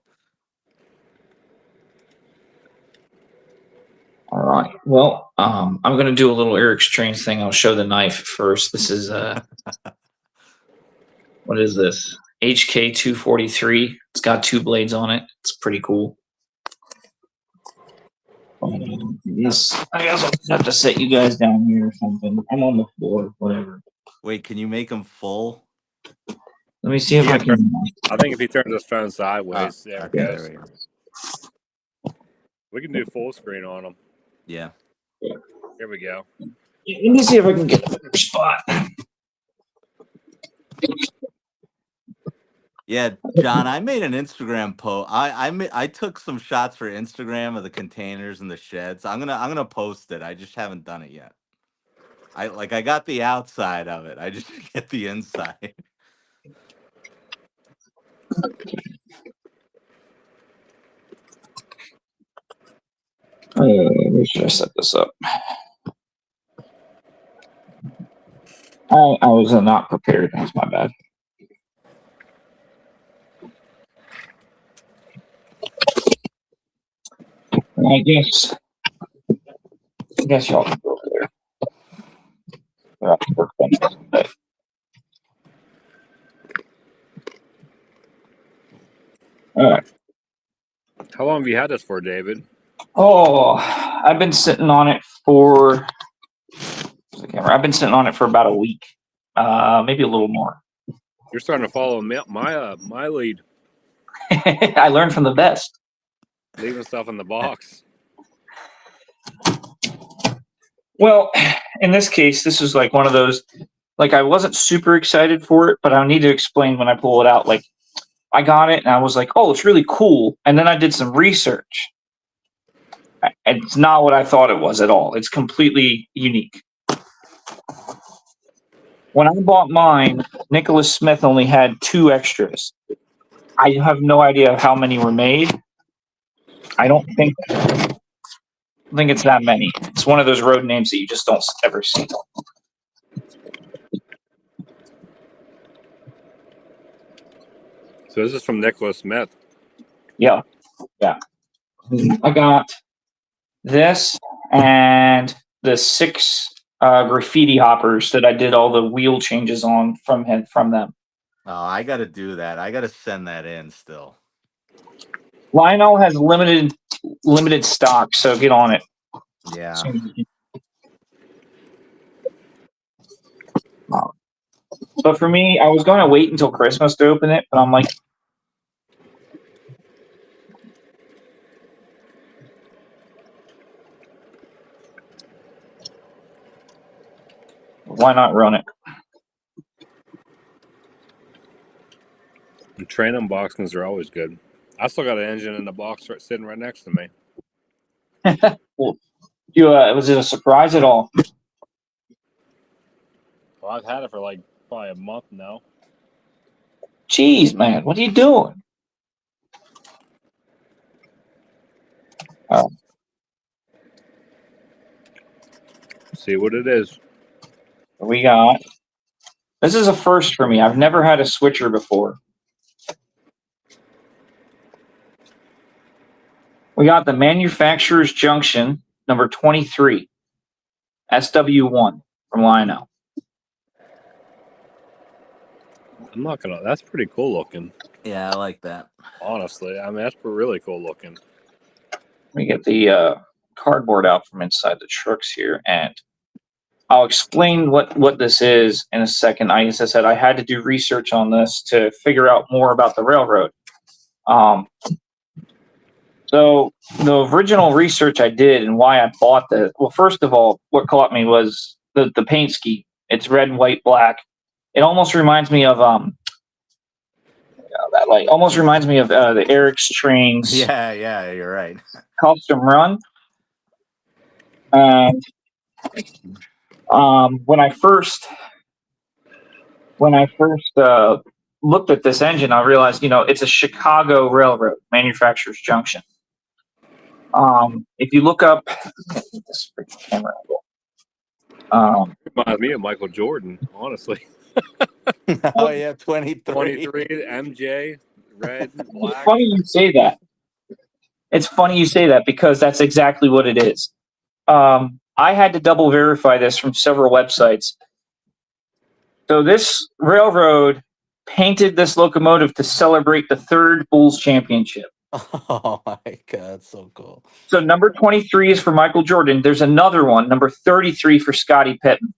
G: all right. Well, I'm gonna do a little Eric's Trains thing. I'll show the knife first. This is what is this? HK 243. It's got 2 blades on it. It's pretty cool. Yes, I guess I'll just have to set you guys down here or something. I'm on the floor, whatever.
F: Wait, can you make them full?
G: Let me see if I can.
B: I think if he turns his phone sideways, there it
F: Okay,
B: goes.
F: there we go.
B: We can do full screen on them.
F: Yeah.
B: Here we go.
G: Let me see if I can get a better spot.
F: Yeah, John, I made an Instagram post. I took some shots for Instagram of the containers and the sheds. I'm gonna post it. I just haven't done it yet. I got the outside of it. I just didn't get the inside.
G: Where should I set this up? I was not prepared. That's my bad. I guess y'all can go over there. We'll have to work on this today. All right.
B: How long have you had this for, David?
G: Oh, I've been sitting on it for. I've been sitting on it for about a week, maybe a little more.
B: You're starting to follow my lead,
G: I learned from the best.
B: leaving stuff in the box.
G: Well, in this case, this is like one of those, like I wasn't super excited for it, but I need to explain when I pull it out. Like I got it and I was like, oh, it's really cool. And then I did some research. It's not what I thought it was at all. It's completely unique. When I bought mine, Nicholas Smith only had 2 extras. I have no idea how many were made. I don't think it's that many. It's one of those road names that you just don't ever see.
B: So this is from Nicholas Smith.
G: Yeah. I got this and the 6 graffiti hoppers that I did all the wheel changes on from them.
F: Oh, I got to do that. I got to send that in still.
G: Lionel has limited stock, so get on it.
F: Yeah.
G: But for me, I was going to wait until Christmas to open it, but I'm like, why not run it?
B: And train unboxings are always good. I still got an engine in the box sitting right next to me.
G: Well, was it a surprise at all?
B: Well, I've had it for like probably a month now.
G: Jeez, man, what are you doing? Oh.
B: See what it is.
G: We got. This is a first for me. I've never had a switcher before. We got the manufacturer's junction number 23, SW1 from Lionel.
B: I'm not gonna. That's pretty cool looking.
F: Yeah, I like that.
B: Honestly, I mean that's really cool looking.
G: Let me get the cardboard out from inside the trucks here, and I'll explain what this is in a second. As I said, I had to do research on this to figure out more about the railroad. So the original research I did and why I bought this. Well, first of all, what caught me was the paint scheme. It's red, white, black. It almost reminds me of almost reminds me of the Eric's Trains.
F: Yeah, you're right.
G: Custom run. And when I first looked at this engine, I realized, it's a Chicago Railroad manufacturer's junction. If you look up this freaking camera angle,
B: Reminds me of Michael Jordan, honestly.
F: Oh yeah, 23.
B: 23 MJ, red, black.
G: It's funny you say that. It's funny you say that because that's exactly what it is. I had to double verify this from several websites. So this railroad painted this locomotive to celebrate the 3rd Bulls championship.
F: Oh my God, so cool.
G: So number 23 is for Michael Jordan. There's another one, number 33 for Scottie Pippen.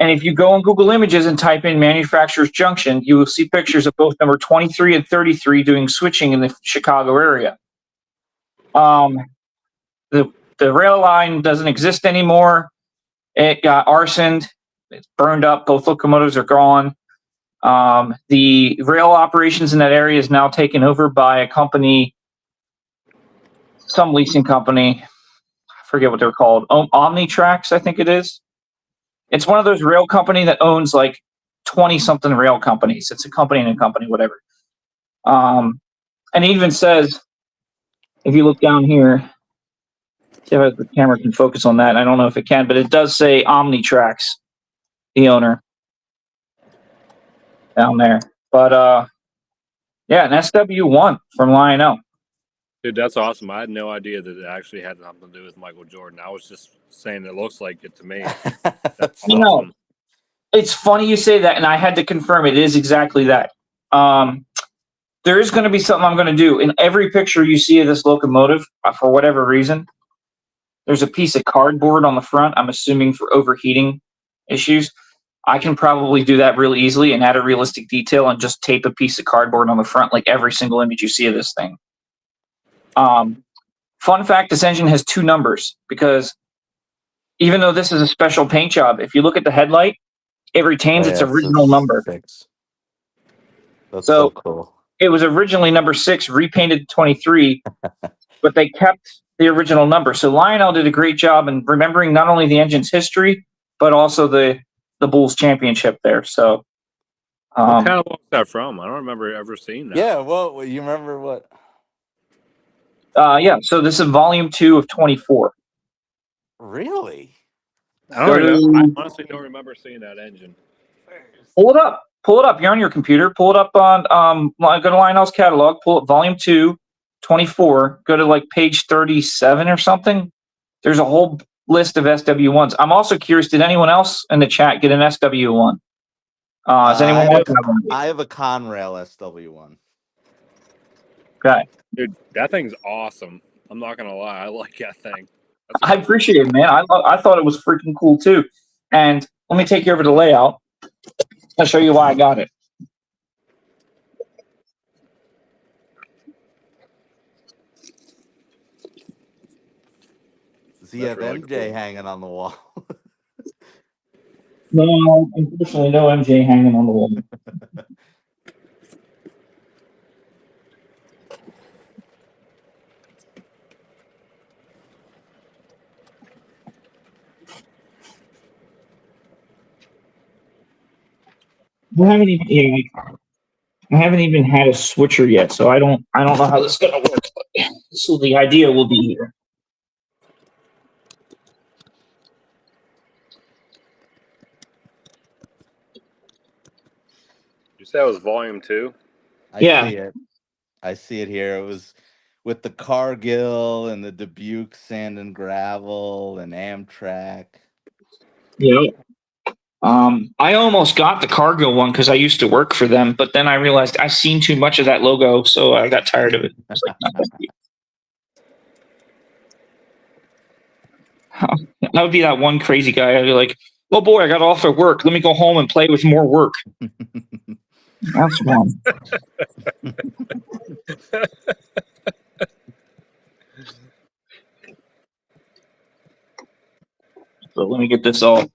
G: And if you go on Google Images and type in Manufacturer's Junction, you will see pictures of both number 23 and 33 doing switching in the Chicago area. The rail line doesn't exist anymore. It got arsoned. It's burned up. Both locomotives are gone. The rail operations in that area is now taken over by a company, some leasing company. I forget what they're called. Omnitracks, I think it is. It's one of those rail company that owns like 20-something rail companies. It's a company and a company, whatever. And it even says, if you look down here, see if the camera can focus on that. I don't know if it can, but it does say Omnitracks, the owner, down there. But yeah, an SW1 from Lionel.
B: Dude, that's awesome. I had no idea that it actually had something to do with Michael Jordan. I was just saying it looks like it to me. That's awesome.
G: It's funny you say that, and I had to confirm it is exactly that. There is going to be something I'm going to do. In every picture you see of this locomotive, for whatever reason, there's a piece of cardboard on the front, I'm assuming for overheating issues. I can probably do that really easily and add a realistic detail and just tape a piece of cardboard on the front like every single image you see of this thing. Fun fact, this engine has 2 numbers because even though this is a special paint job, if you look at the headlight, it retains its original number.
F: 6. That's
G: So
F: so cool.
G: it was originally number 6, repainted 23, but they kept the original number. So Lionel did a great job in remembering not only the engine's history, but also the Bulls championship there. So,
B: What catalog is that from? I don't remember ever seeing that.
F: Yeah, well, you remember what?
G: yeah. So this is volume 2 of 24.
F: Really?
B: I don't remember. I honestly don't remember seeing that engine.
G: Pull it up. Pull it up. You're on your computer. Pull it up on go to Lionel's catalog. Pull up volume 2, 24. Go to like page 37 or something. There's a whole list of SW1s. I'm also curious, did anyone else in the chat get an SW1? Does anyone else have one?
F: I have a Conrail SW1.
G: Okay.
B: Dude, that thing's awesome. I'm not gonna lie, I like that thing.
G: I appreciate it, man. I thought it was freaking cool too. And let me take you over to layout. I'll show you why I got it.
F: Does he have
B: really
F: MJ
B: cool.
F: hanging on the wall?
G: No, unfortunately, no MJ hanging on the wall. I haven't even had a switcher yet, so I don't know how this is gonna work. So the idea will be here.
B: You said it was volume 2?
F: See it. I see it here. It was with the Cargill and the Dubuque Sand and Gravel and Amtrak.
G: Yeah. I almost got the Cargill one because I used to work for them, but then I realized I've seen too much of that logo, so I got tired of it. I was like, not that deep. I would be that one crazy guy. I'd be like, "Oh boy, I got off at work. Let me go home and play with more work." That's one. So let me get this all.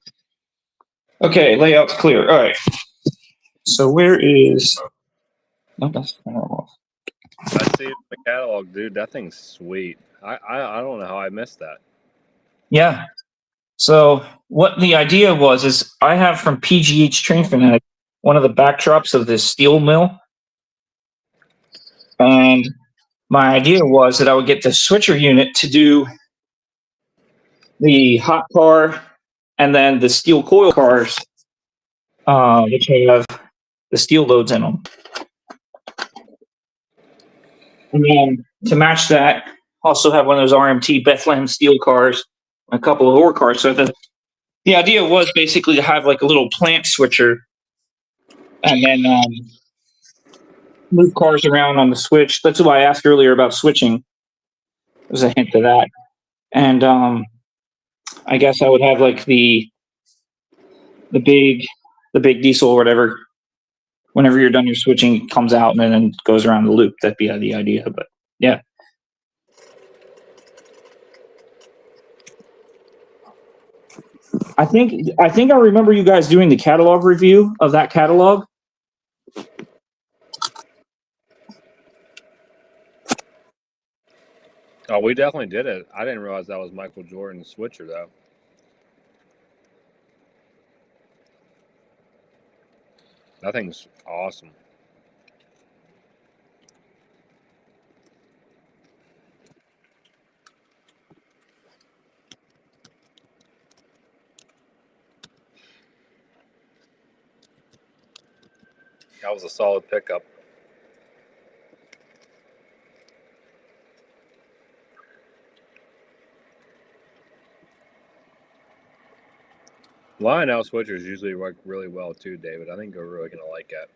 G: Okay, layout's clear. All right. So where is? No, that's off.
B: I see it in the catalog, dude. That thing's sweet. I don't know how I missed that.
G: Yeah. So what the idea was is I have from PGH Train Fanatic one of the backdrops of this steel mill, and my idea was that I would get the switcher unit to do the hot car and then the steel coil cars, which have the steel loads in them. And then to match that, also have one of those RMT Bethlehem steel cars, a couple of ore cars. So the idea was basically to have like a little plant switcher and then move cars around on the switch. That's why I asked earlier about switching. There's a hint to that. And I guess I would have like the big diesel or whatever. Whenever you're done your switching, it comes out and then goes around the loop. That'd be the idea. But yeah. I think I remember you guys doing the catalog review of that catalog.
B: Oh, we definitely did it. I didn't realize that was Michael Jordan's switcher, though. That thing's awesome. That was a solid pickup. Lionel switchers usually work really well too, David. I think you're really going to like it.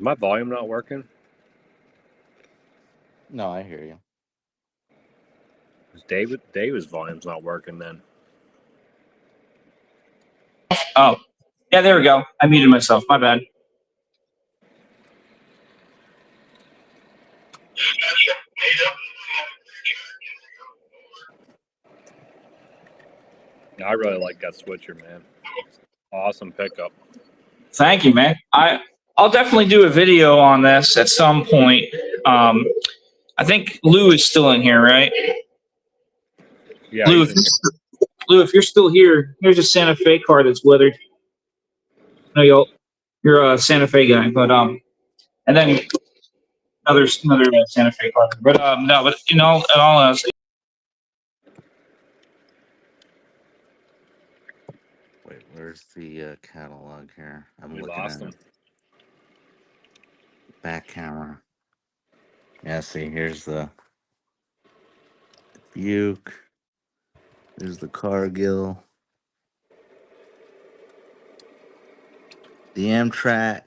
B: my volume not working?
F: No, I hear you.
B: David's volume's not working then.
G: Oh, yeah, there we go. I muted myself. My bad.
B: I really like that switcher, man. Awesome pickup.
G: Thank you, man. I'll definitely do a video on this at some point. I think Lou is still in here, right?
B: Yeah,
G: Lou, if you're still here, here's a Santa Fe car that's weathered. No, you're a Santa Fe guy, but and then another Santa Fe car. But no, but in all honesty,
F: Wait, where's the catalog here? I'm
B: we
F: looking
B: lost
F: at
B: him.
F: it. Back camera. Yeah, see, here's the Buick. There's the Cargill. The Amtrak.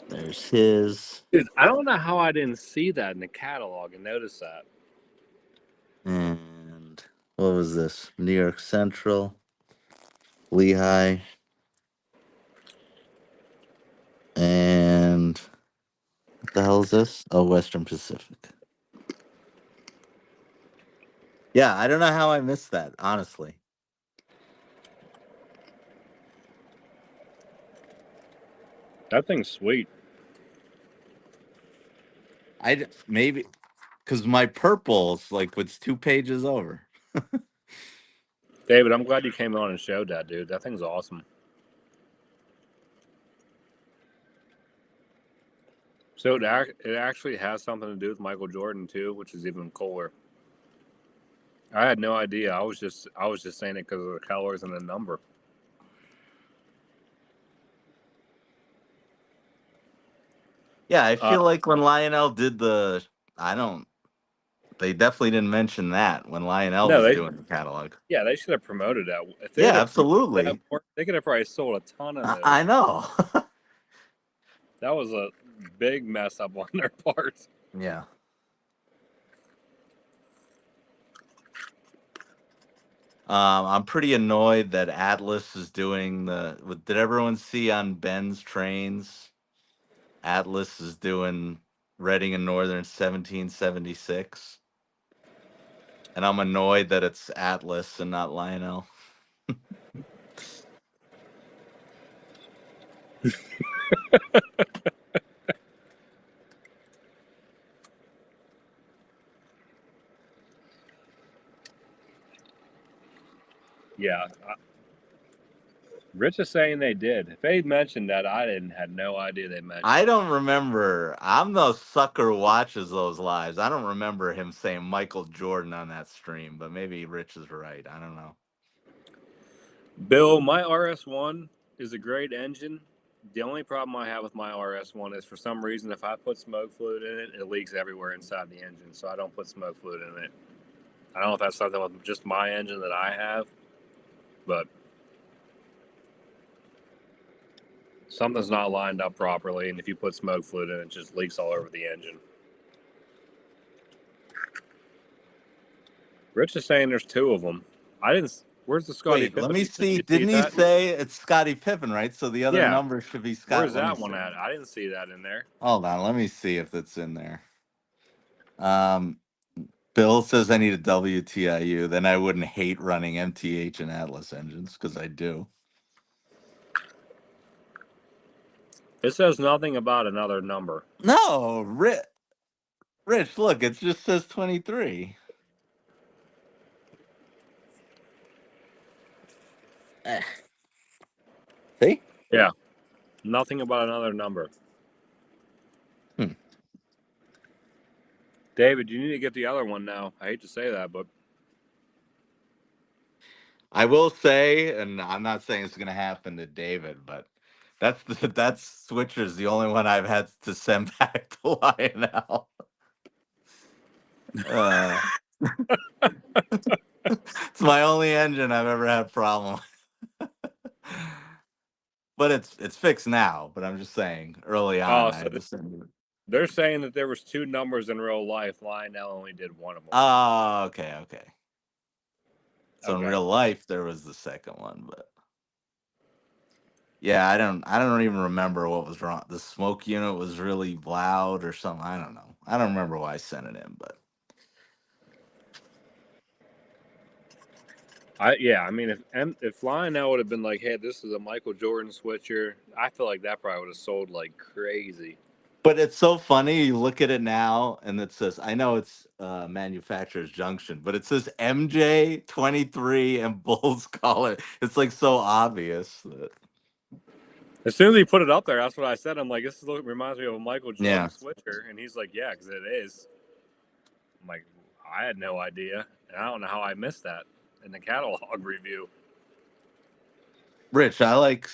F: There's his.
B: Dude, I don't know how I didn't see that in the catalog and notice that.
F: And what was this? New York Central. Lehigh. And what the hell is this? Oh, Western Pacific. Yeah, I don't know how I missed that, honestly.
B: That thing's sweet.
F: Maybe because my purple's like it's 2 pages over.
B: David, I'm glad you came on and showed that, dude. That thing's awesome. So it actually has something to do with Michael Jordan too, which is even cooler. I had no idea. I was just saying it because of the colors and the number.
F: Yeah, I feel like when Lionel did they definitely didn't mention that when Lionel
B: No,
F: was doing the catalog.
B: Yeah, they should have promoted that. If they
F: Yeah,
B: would have
F: absolutely.
B: that more, they could have probably sold a ton of those.
F: I know.
B: That was a big mess up on their part.
F: Yeah. I'm pretty annoyed that Atlas is doing did everyone see on Ben's trains? Atlas is doing Reading and Northern 1776. And I'm annoyed that it's Atlas and not Lionel.
B: Yeah. Rich is saying they did. If they mentioned that, I had no idea they mentioned.
F: I don't remember. I'm the sucker who watches those lives. I don't remember him saying Michael Jordan on that stream, but maybe Rich is right. I don't know.
B: Bill, my RS1 is a great engine. The only problem I have with my RS1 is for some reason if I put smoke fluid in it, it leaks everywhere inside the engine, so I don't put smoke fluid in it. I don't know if that's something with just my engine that I have, but something's not lined up properly, and if you put smoke fluid in it, it just leaks all over the engine. Rich is saying there's 2 of them. I didn't. Where's the Scottie Pippen?
F: Let me see.
B: You
F: Didn't he
B: that?
F: say it's Scottie Pippen, right? So the other number should be Scott.
B: Where's that one at? I didn't see that in there.
F: Hold on. Let me see if it's in there. Bill says I need a WTIU. Then I wouldn't hate running MTH and Atlas engines because I do.
B: It says nothing about another number.
F: No, Rich, look, it just says 23. See?
B: Yeah. Nothing about another number. David, you need to get the other one now. I hate to say that, but
F: I will say, and I'm not saying it's going to happen to David, but that's Switcher's the only one I've had to send back to Lionel. It's my only engine I've ever had problem with. but it's fixed now. But I'm just saying, early on, I
B: so
F: had to send you.
B: they're saying that there was 2 numbers in real life. Lionel only did one of them.
F: Oh, okay. So in
B: Okay.
F: real life, there was the second one, but yeah, I don't even remember what was wrong. The smoke unit was really loud or something. I don't know. I don't remember why I sent it in, but
B: I mean, if Lionel would have been like, "Hey, this is a Michael Jordan switcher," I feel like that probably would have sold like crazy.
F: it's so funny. You look at it now, and it says, I know it's manufacturer's junction, but it says MJ23 and Bulls color. It's like so obvious that
B: As soon as he put it up there, that's what I said. I'm like, "This reminds me of a Michael Jordan
F: yeah.
B: switcher," and he's like, "Yeah, because it is." I'm like, I had no idea, and I don't know how I missed that in the catalog review.
F: Rich, I like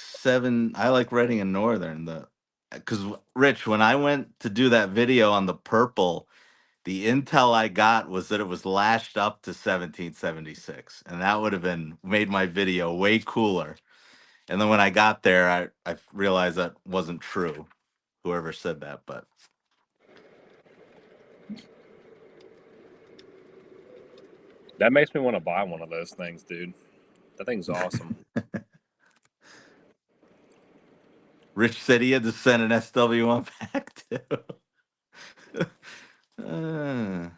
F: Reading and Northern because Rich, when I went to do that video on the purple, the intel I got was that it was lashed up to 1776, and that would have been made my video way cooler. And then when I got there, I realized that wasn't true. Whoever said that, but
B: That makes me want to buy one of those things, dude. That thing's awesome.
F: Rich said he had to send an SW1 back too. Uh,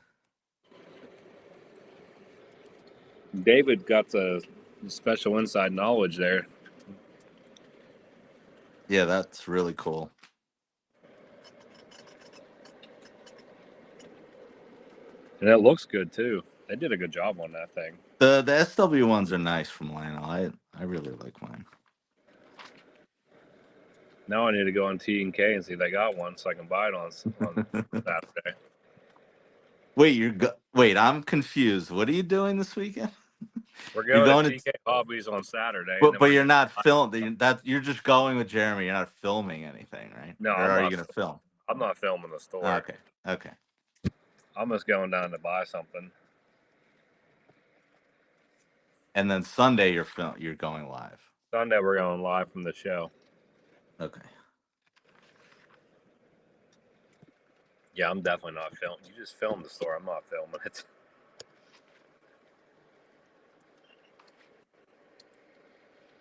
B: David got the special inside knowledge there.
F: yeah, that's really cool.
B: And it looks good too. They did a good job on that thing.
F: The SW ones are nice from Lionel. I really like mine.
B: Now I need to go on T&K and see if they got one so I can buy it on Saturday.
F: Wait, I'm confused. What are you doing this weekend?
B: We're
F: You're
B: going to
F: going
B: TK Hobbies on Saturday. And
F: but
B: then
F: but
B: we're
F: you're
B: going
F: not filming that you're just going with Jeremy. You're not filming anything, right?
B: No,
F: Or are you going to film?
B: I'm not filming the
F: Oh,
B: store.
F: okay.
B: I'm just going down to buy something.
F: And then Sunday you're going live.
B: Sunday we're going live from the show.
F: Okay.
B: Yeah, I'm definitely not filming. You just film the store. I'm not filming it.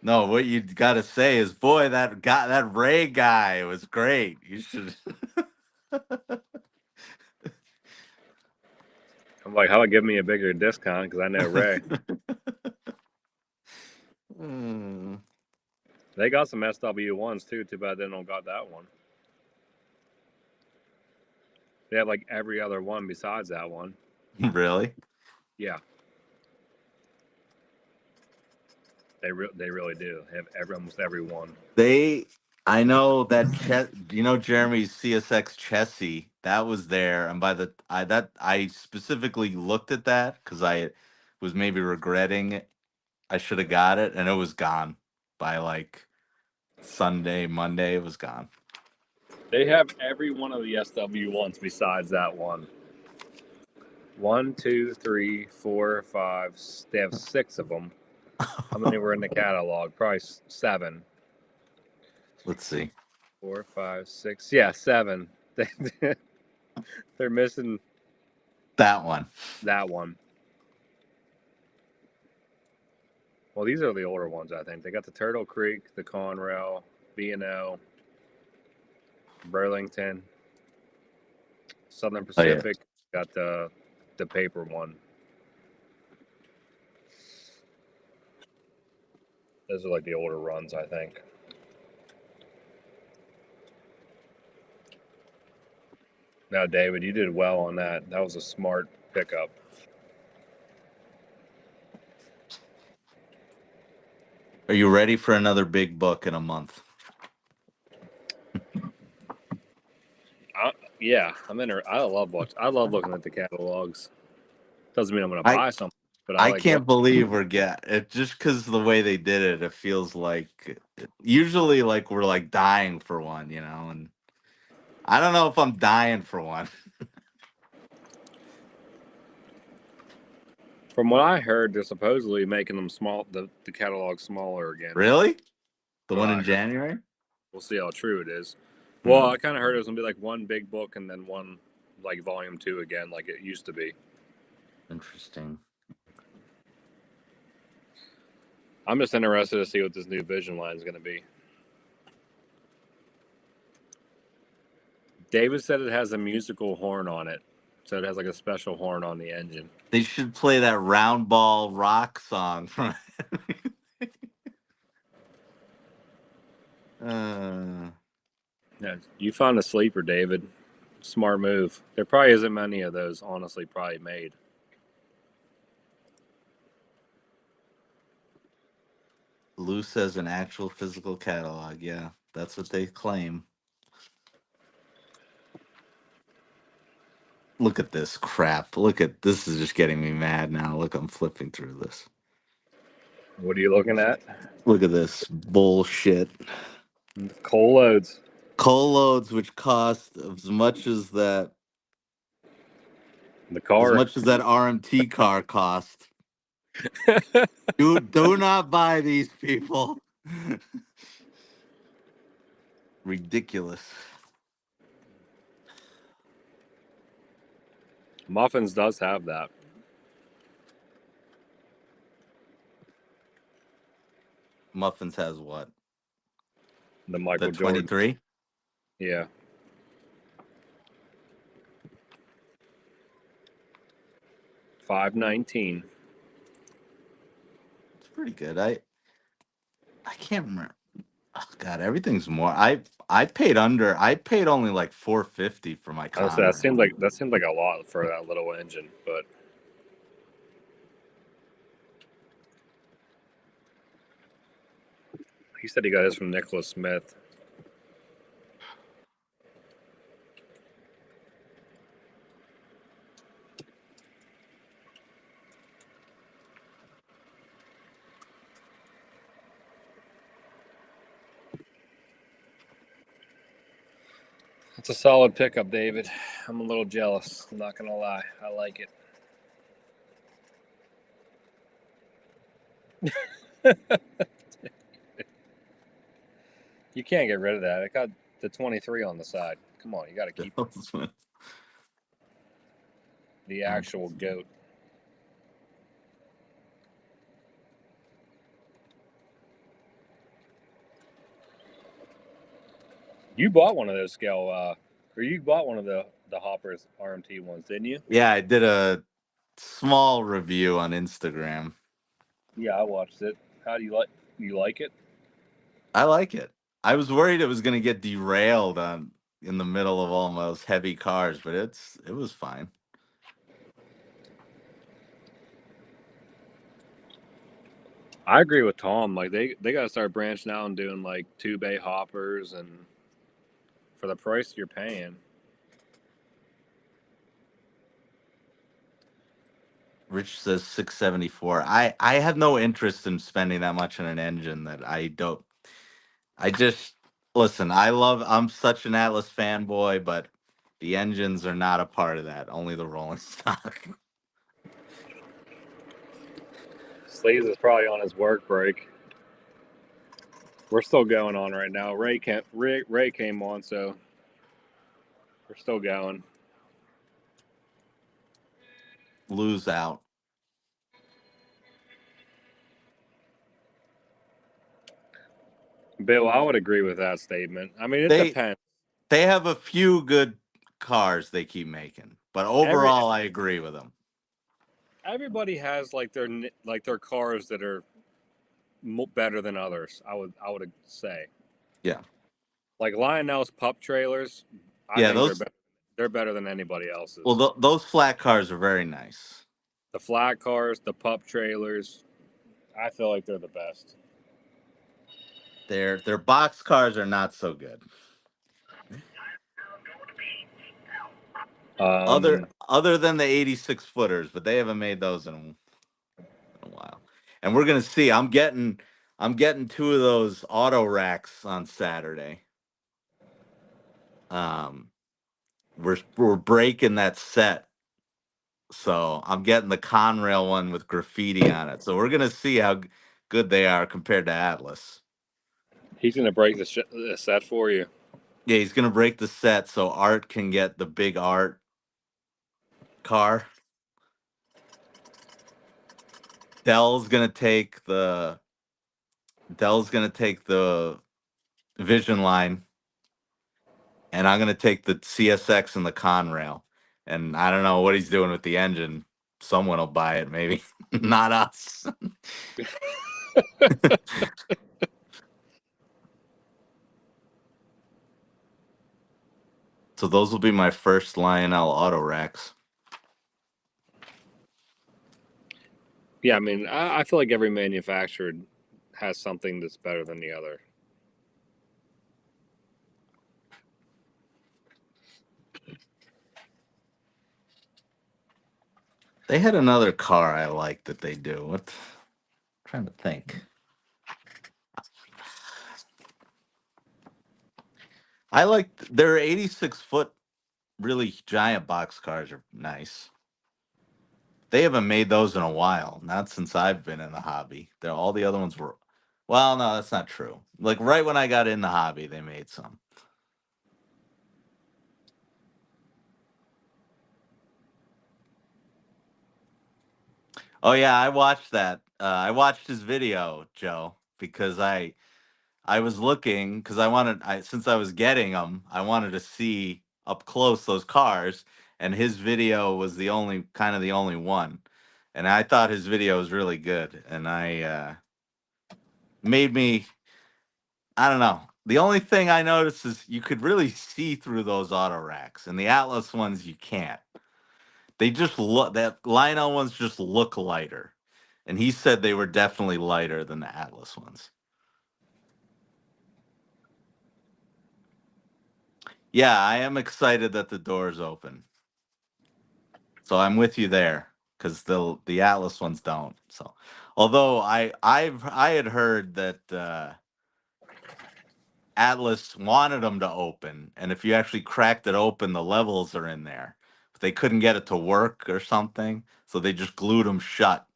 F: No, what you got to say is, boy, that Ray guy was great. You should.
B: I'm like, how about give me a bigger discount because I know Ray. They got some SW1s too. Too bad they don't got that one. They have like every other one besides that one.
F: Really?
B: Yeah. They really do. They have almost every one.
F: I know that Jeremy's CSX Chessie, that was there, and I specifically looked at that because I was maybe regretting it. I should have got it, and it was gone by like Sunday, Monday. It was gone.
B: They have every one of the SW1s besides that one. 1, 2, 3, 4, 5. They have 6 of them. How many were in the catalog? Probably 7.
F: Let's see.
B: 4, 5, 6. Yeah, 7. They're missing
F: That one.
B: that one. Well, these are the older ones, I think. They got the Turtle Creek, the Conrail, B&O, Burlington, Southern Pacific. Got the paper one. Those are like the older runs, I think. Now, David, you did well on that. That was a smart pickup.
F: Are you ready for another big book in a month?
B: Yeah, I'm in. I love looking at the catalogs. Doesn't mean I'm going to buy something, but I like.
F: Can't believe we're it just because of the way they did it. It feels like usually like we're like dying for one, and I don't know if I'm dying for one.
B: From what I heard, they're supposedly making them small, the catalog smaller again.
F: Really? The one in January?
B: We'll see how true it is.
F: Hmm.
B: Well, I kind of heard it was gonna be like one big book and then one like volume 2 again, like it used to be.
F: Interesting.
B: I'm just interested to see what this new Vision line is gonna be. David said it has a musical horn on it, so it has like a special horn on the engine.
F: They should play that round ball rock song from.
B: Yeah, you found a sleeper, David. Smart move. There probably isn't many of those, honestly, probably made.
F: Lou says an actual physical catalog. Yeah, that's what they claim. Look at this crap. Look at this is just getting me mad now. Look, I'm flipping through this.
B: What are you looking at?
F: Look at this bullshit.
B: Coal loads.
F: Coal loads, which cost as much as that.
B: The car.
F: As much as that RMT car cost. Do not buy these, people. Ridiculous.
B: Muffins does have that.
F: Muffins has what?
B: The Michael
F: The
B: Jordan.
F: 23?
B: Yeah. $5.19.
F: It's pretty good. I can't remember. Oh God, everything's more. I paid only like $450 for my
B: Honestly,
F: Conrail.
B: that seemed like a lot for that little engine, but he said he got his from Nicholas Smith. It's a solid pickup, David. I'm a little jealous. I'm not gonna lie. I like it. You can't get rid of that. It got the 23 on the side. Come on, you got to keep it. The actual goat. You bought one of those scale, or you bought one of the Hoppers RMT ones, didn't you?
F: Yeah, I did a small review on Instagram.
B: Yeah, I watched it. How do you like? You like it?
F: I like it. I was worried it was going to get derailed in the middle of all those heavy cars, but it was fine.
B: I agree with Tom. Like they got to start branching out and doing like 2-bay hoppers, and for the price you're paying.
F: Rich says 674. I have no interest in spending that much on an engine that I don't. I just listen. I'm such an Atlas fanboy, but the engines are not a part of that. Only the rolling stock.
B: Sleeves is probably on his work break. We're still going on right now. Ray came on, so we're still going.
F: Lose out.
B: Bill, I would agree with that statement. I mean, it
F: They
B: depends.
F: they have a few good cars they keep making, but overall, I agree with them.
B: Everybody has like their cars that are better than others. I would say.
F: Yeah.
B: Like Lionel's pup trailers. I think they're better than anybody else's.
F: Well, those flat cars are very nice.
B: The flat cars, the pup trailers, I feel like they're the best.
F: Their box cars are not so good. Other than the 86 footers, but they haven't made those in a while. And we're gonna see. I'm getting 2 of those auto racks on Saturday. We're breaking that set, so I'm getting the Conrail one with graffiti on it. So we're gonna see how good they are compared to Atlas.
B: He's gonna break the set for you.
F: Yeah, he's gonna break the set so Art can get the big Art car. Dell's gonna take the Vision line, and I'm gonna take the CSX and the Conrail. And I don't know what he's doing with the engine. Someone will buy it, maybe. Not us. So those will be my first Lionel auto racks.
B: Yeah, I mean, I feel like every manufacturer has something that's better than the other.
F: They had another car I like that they do. What? I'm trying to think. I like their 86-foot really giant box cars are nice. They haven't made those in a while, not since I've been in the hobby. They're all the other ones were, well, no, that's not true. Like right when I got in the hobby, they made some. Oh yeah, I watched that. I watched his video, Joe, because I was looking because since I was getting them, I wanted to see up close those cars, and his video was the only one, and I thought his video was really good, and I made me. I don't know. The only thing I noticed is you could really see through those auto racks, and the Atlas ones you can't. They just look that Lionel ones just look lighter, and he said they were definitely lighter than the Atlas ones. Yeah, I am excited that the door's open. So I'm with you there because the Atlas ones don't. So, although I had heard that Atlas wanted them to open, and if you actually cracked it open, the levels are in there. But they couldn't get it to work or something, so they just glued them shut,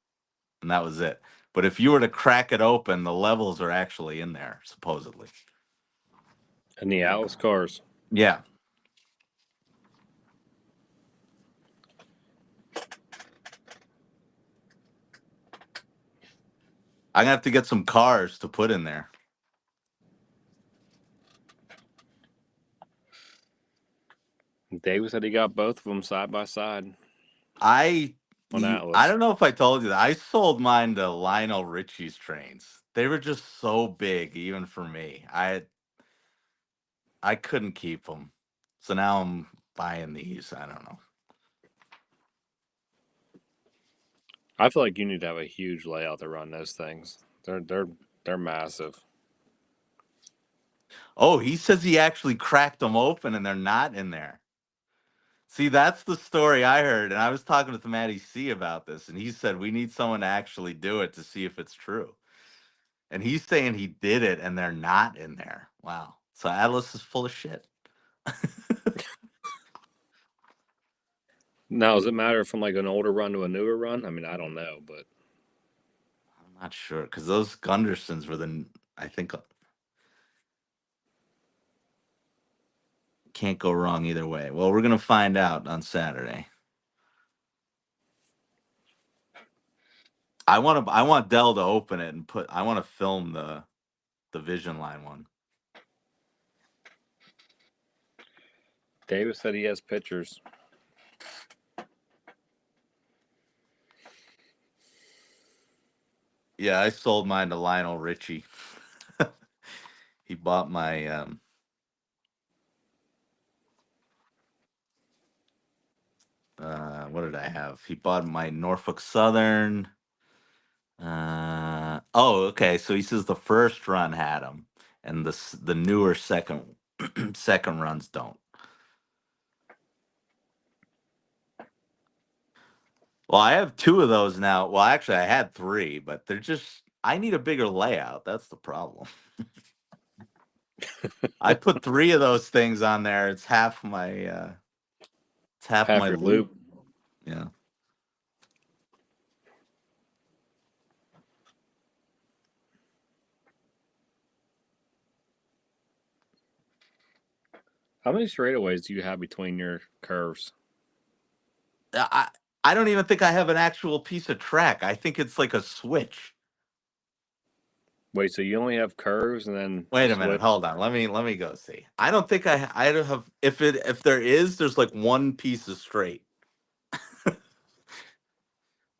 F: and that was it. But if you were to crack it open, the levels are actually in there, supposedly.
B: And the Atlas cars.
F: Yeah. I'm gonna have to get some cars to put in there.
B: David said he got both of them side by side
F: I
B: on
F: I
B: Atlas.
F: don't know if I told you that. I sold mine to Lionel Richie's trains. They were just so big, even for me. I couldn't keep them, so now I'm buying these. I don't know.
B: I feel like you need to have a huge layout to run those things. They're massive.
F: Oh, he says he actually cracked them open and they're not in there. See, that's the story I heard, and I was talking with Matty C about this, and he said we need someone to actually do it to see if it's true. And he's saying he did it and they're not in there. Wow. So Atlas is full of shit.
B: Now, does it matter from like an older run to a newer run? I mean, I don't know, but
F: I'm not sure because those Gundersons were I think can't go wrong either way. Well, we're gonna find out on Saturday. I want Dell to open it and I want to film the Vision Line one.
B: David said he has pictures.
F: Yeah, I sold mine to Lionel Richie. He bought my what did I have? He bought my Norfolk Southern. Oh, okay. So he says the first run had them, and the newer second second runs don't. Well, I have two of those now. Well, actually, I had three, but they're just. I need a bigger layout. That's the problem. I put three of those things on there. It's half my. It's half
B: Half
F: my
B: your
F: loop.
B: loop.
F: Yeah.
B: How many straightaways do you have between your curves?
F: I I don't even think I have an actual piece of track. I think it's like a switch.
B: Wait, so you only have curves and then
F: Wait a minute,
B: switch?
F: hold on. Let me go see. I don't think I don't have if there is, there's like one piece of straight.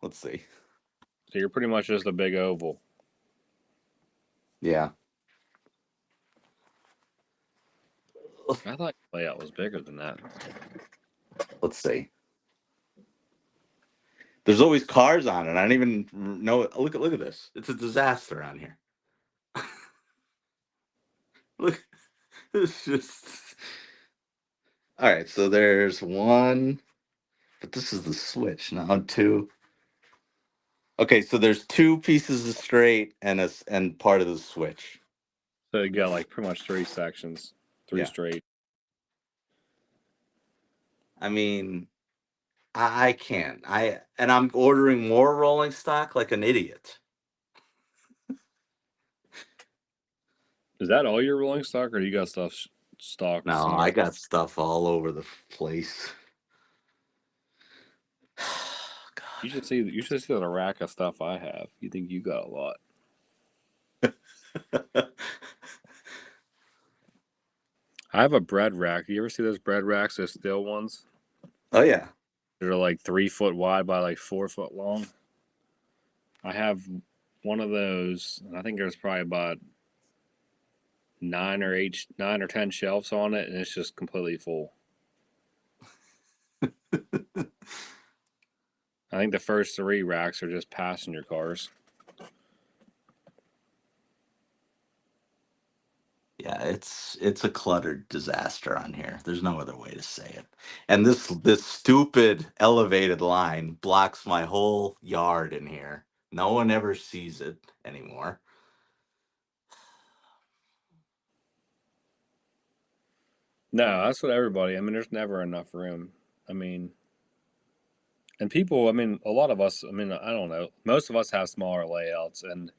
F: Let's see.
B: So you're pretty much just a big oval.
F: Yeah.
B: I thought your layout was bigger than that.
F: Let's see. There's always cars on it. I don't even know. Look at this. It's a disaster on here. Look, it's just. All right, so there's one, but this is the switch now. Two. Okay, so there's two pieces of straight and part of the switch.
B: So you got like pretty much three sections, three
F: Yeah.
B: straight.
F: I mean, I can't. I'm ordering more rolling stock like an idiot.
B: Is that all your rolling stock, or you got stuff stocked
F: No,
B: somewhere?
F: I got stuff all over the place.
B: You should see the rack of stuff I have. You think you got a lot? I have a bread rack. You ever see those bread racks? Those steel ones?
F: Oh yeah.
B: They're like 3 foot wide by like 4 foot long. I have one of those, and I think there's probably about 9 or 10 shelves on it, and it's just completely full. I think the first 3 racks are just passenger cars.
F: Yeah, it's a cluttered disaster on here. There's no other way to say it. And this stupid elevated line blocks my whole yard in here. No one ever sees it anymore.
B: No, that's what everybody. I mean, there's never enough room. I mean, and people. I mean, a lot of us. I mean, I don't know. Most of us have smaller layouts, and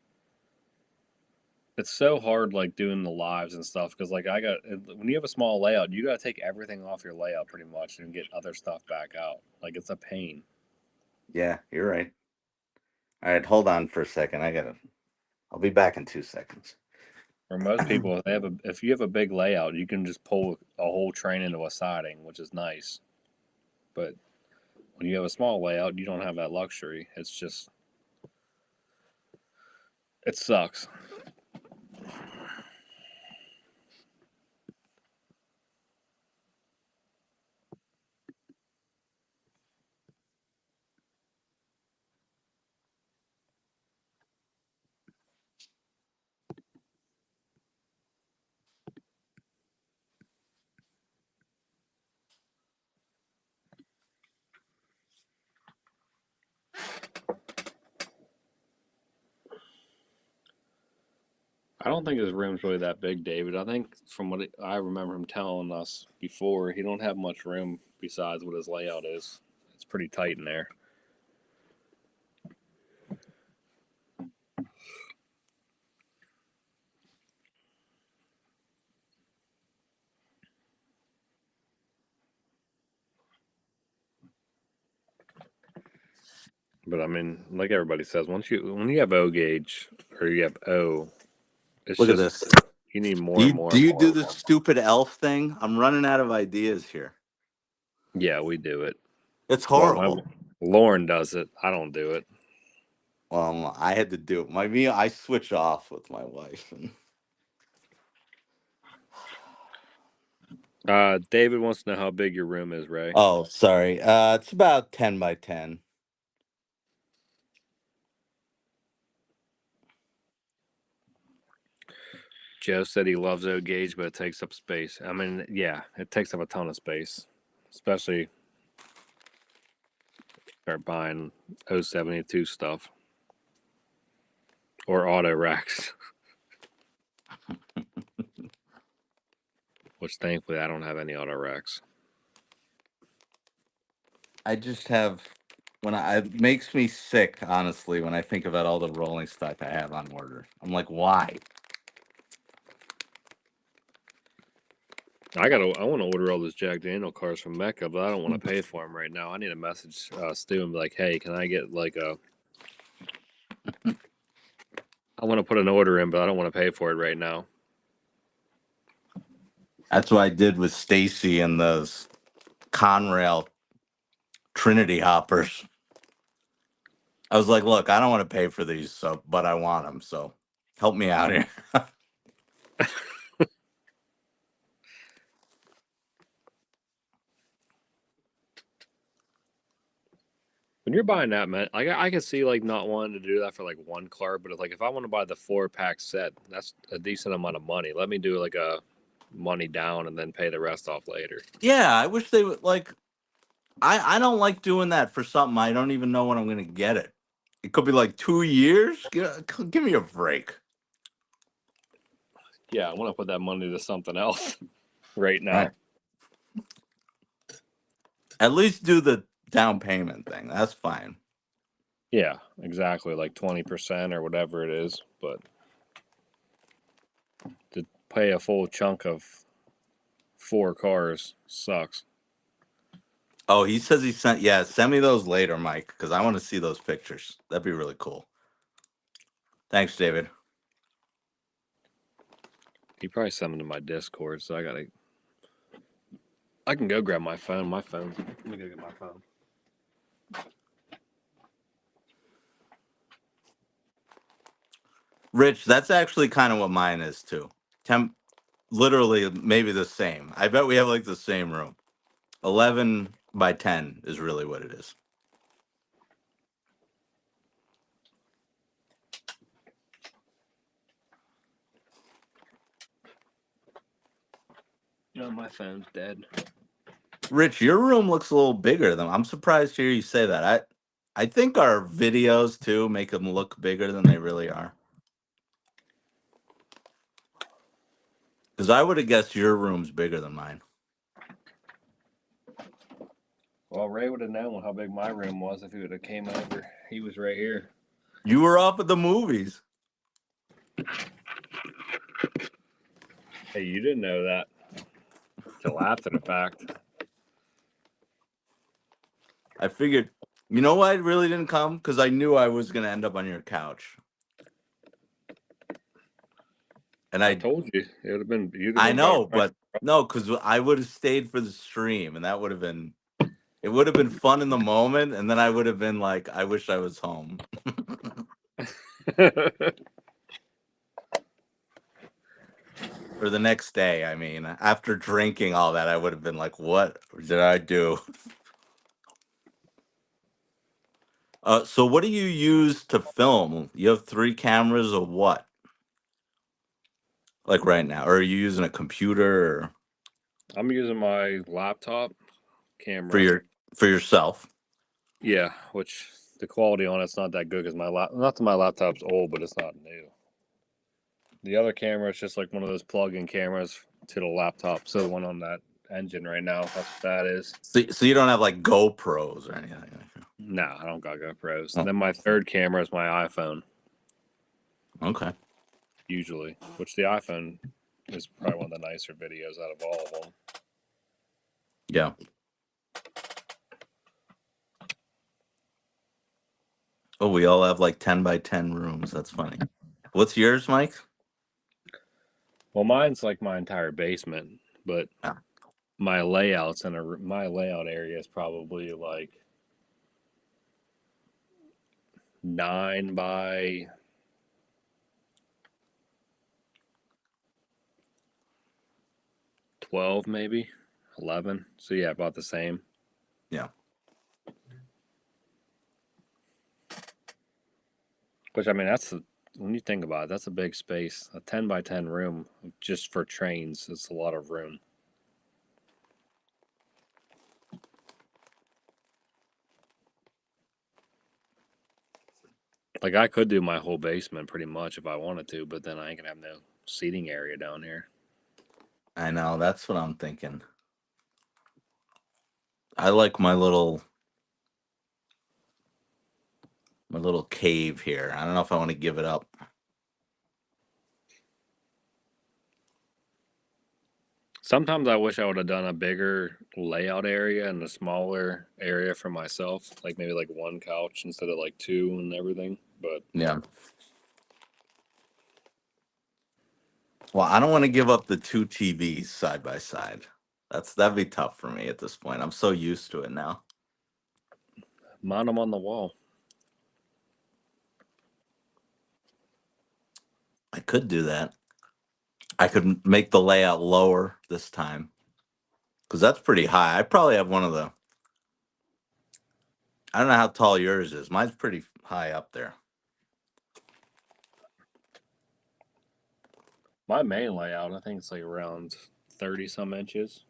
B: it's so hard like doing the lives and stuff because like when you have a small layout, you got to take everything off your layout pretty much and get other stuff back out. Like it's a pain.
F: Yeah, you're right. All right, hold on for a second. I'll be back in 2 seconds.
B: For most people, if you have a big layout, you can just pull a whole train into a siding, which is nice. But when you have a small layout, you don't have that luxury. It sucks. I don't think his room's really that big, David. I think from what I remember him telling us before, he don't have much room besides what his layout is. It's pretty tight in there. But I mean, like everybody says, when you have O gauge or you have O, it's
F: Look at
B: just
F: this.
B: you need more
F: Do
B: and
F: you
B: more
F: do
B: and
F: you
B: more
F: do
B: and
F: the
B: more.
F: stupid elf thing? I'm running out of ideas here.
B: Yeah, we do it.
F: It's
B: Well,
F: horrible.
B: Lauren does it. I don't do it.
F: Well, I had to do it. I switch off with my wife.
B: David wants to know how big your room is, Ray.
F: Oh, sorry. It's about 10 by 10.
B: Joe said he loves O gauge, but it takes up space. I mean, yeah, it takes up a ton of space, especially start buying 072 stuff or auto racks, which thankfully I don't have any auto racks.
F: I just have it makes me sick, honestly, when I think about all the rolling stock I have on order. I'm like, why?
B: I want to order all those Jack Daniel cars from Mecca, but I don't want to pay for them right now. I need to message Stu and be like, hey, can I get like a. I want to put an order in, but I don't want to pay for it right now.
F: That's what I did with Stacy and those Conrail Trinity hoppers. I was like, look, I don't want to pay for these, but I want them, so help me out here.
B: When you're buying that, man, I can see like not wanting to do that for like one car, but if I want to buy the 4-pack set, that's a decent amount of money. Let me do like a money down and then pay the rest off later.
F: Yeah, I wish they would like. I don't like doing that for something I don't even know when I'm gonna get it. It could be like 2 years. Give me a break.
B: Yeah, I want to put that money to something else right now.
F: Right. At least do the down payment thing. That's fine.
B: Yeah, exactly, like 20% or whatever it is. But to pay a full chunk of 4 cars sucks.
F: Oh, he says he sent. Yeah, send me those later, Mike, because I want to see those pictures. That'd be really cool. Thanks, David.
B: He probably sent them to my Discord, so I can go grab my phone. Let me go get my phone.
F: Rich, that's actually kind of what mine is too. Literally, maybe the same. I bet we have like the same room. 11 by 10 is really what it is.
B: No, my phone's dead.
F: Rich, your room looks a little bigger than. I'm surprised to hear you say that. I think our videos too make them look bigger than they really are. Because I would have guessed your room's bigger than mine.
B: Well, Ray would have known how big my room was if he would have came over. He was right here.
F: You were off at the movies.
B: Hey, you didn't know that until after the fact.
F: I figured, you know why I really didn't come? Because I knew I was going to end up on your couch. And
B: I told you it would have been.
F: I know, but no, because I would have stayed for the stream, and that would have been. It would have been fun in the moment, and then I would have been like, I wish I was home. Or the next day, I mean, after drinking all that, I would have been like, what did I do? So what do you use to film? You have 3 cameras or what? Like right now? Or are you using a computer or
B: I'm using my laptop camera
F: for yourself?
B: Yeah, which the quality on it's not that good because not that my laptop's old, but it's not new. The other camera is just like one of those plug-in cameras to the laptop. So the one on that engine right now, that's what that is.
F: So you don't have like GoPros or anything like that?
B: No, I don't got GoPros. And then my third camera is my iPhone.
F: Okay.
B: Usually, which the iPhone is probably one of the nicer videos out of all of them.
F: Yeah. Oh, we all have like 10 by 10 rooms. That's funny. What's yours, Mike?
B: Well, mine's like my entire basement, but
F: Yeah.
B: my layouts and my layout area is probably like 9 by 12, maybe 11. So yeah, about the same.
F: Yeah.
B: Which I mean, when you think about it, that's a big space. A 10 by 10 room just for trains is a lot of room. Like I could do my whole basement pretty much if I wanted to, but then I ain't gonna have no seating area down here.
F: I know. That's what I'm thinking. I like my little cave here. I don't know if I want to give it up.
B: Sometimes I wish I would have done a bigger layout area and a smaller area for myself, like maybe like one couch instead of like two and everything. But
F: Yeah. Well, I don't want to give up the two TVs side by side. That'd be tough for me at this point. I'm so used to it now.
B: mount them on the wall.
F: I could do that. I could make the layout lower this time because that's pretty high. I probably have one of the. I don't know how tall yours is. Mine's pretty high up there.
B: My main layout, I think it's like around 30 some inches.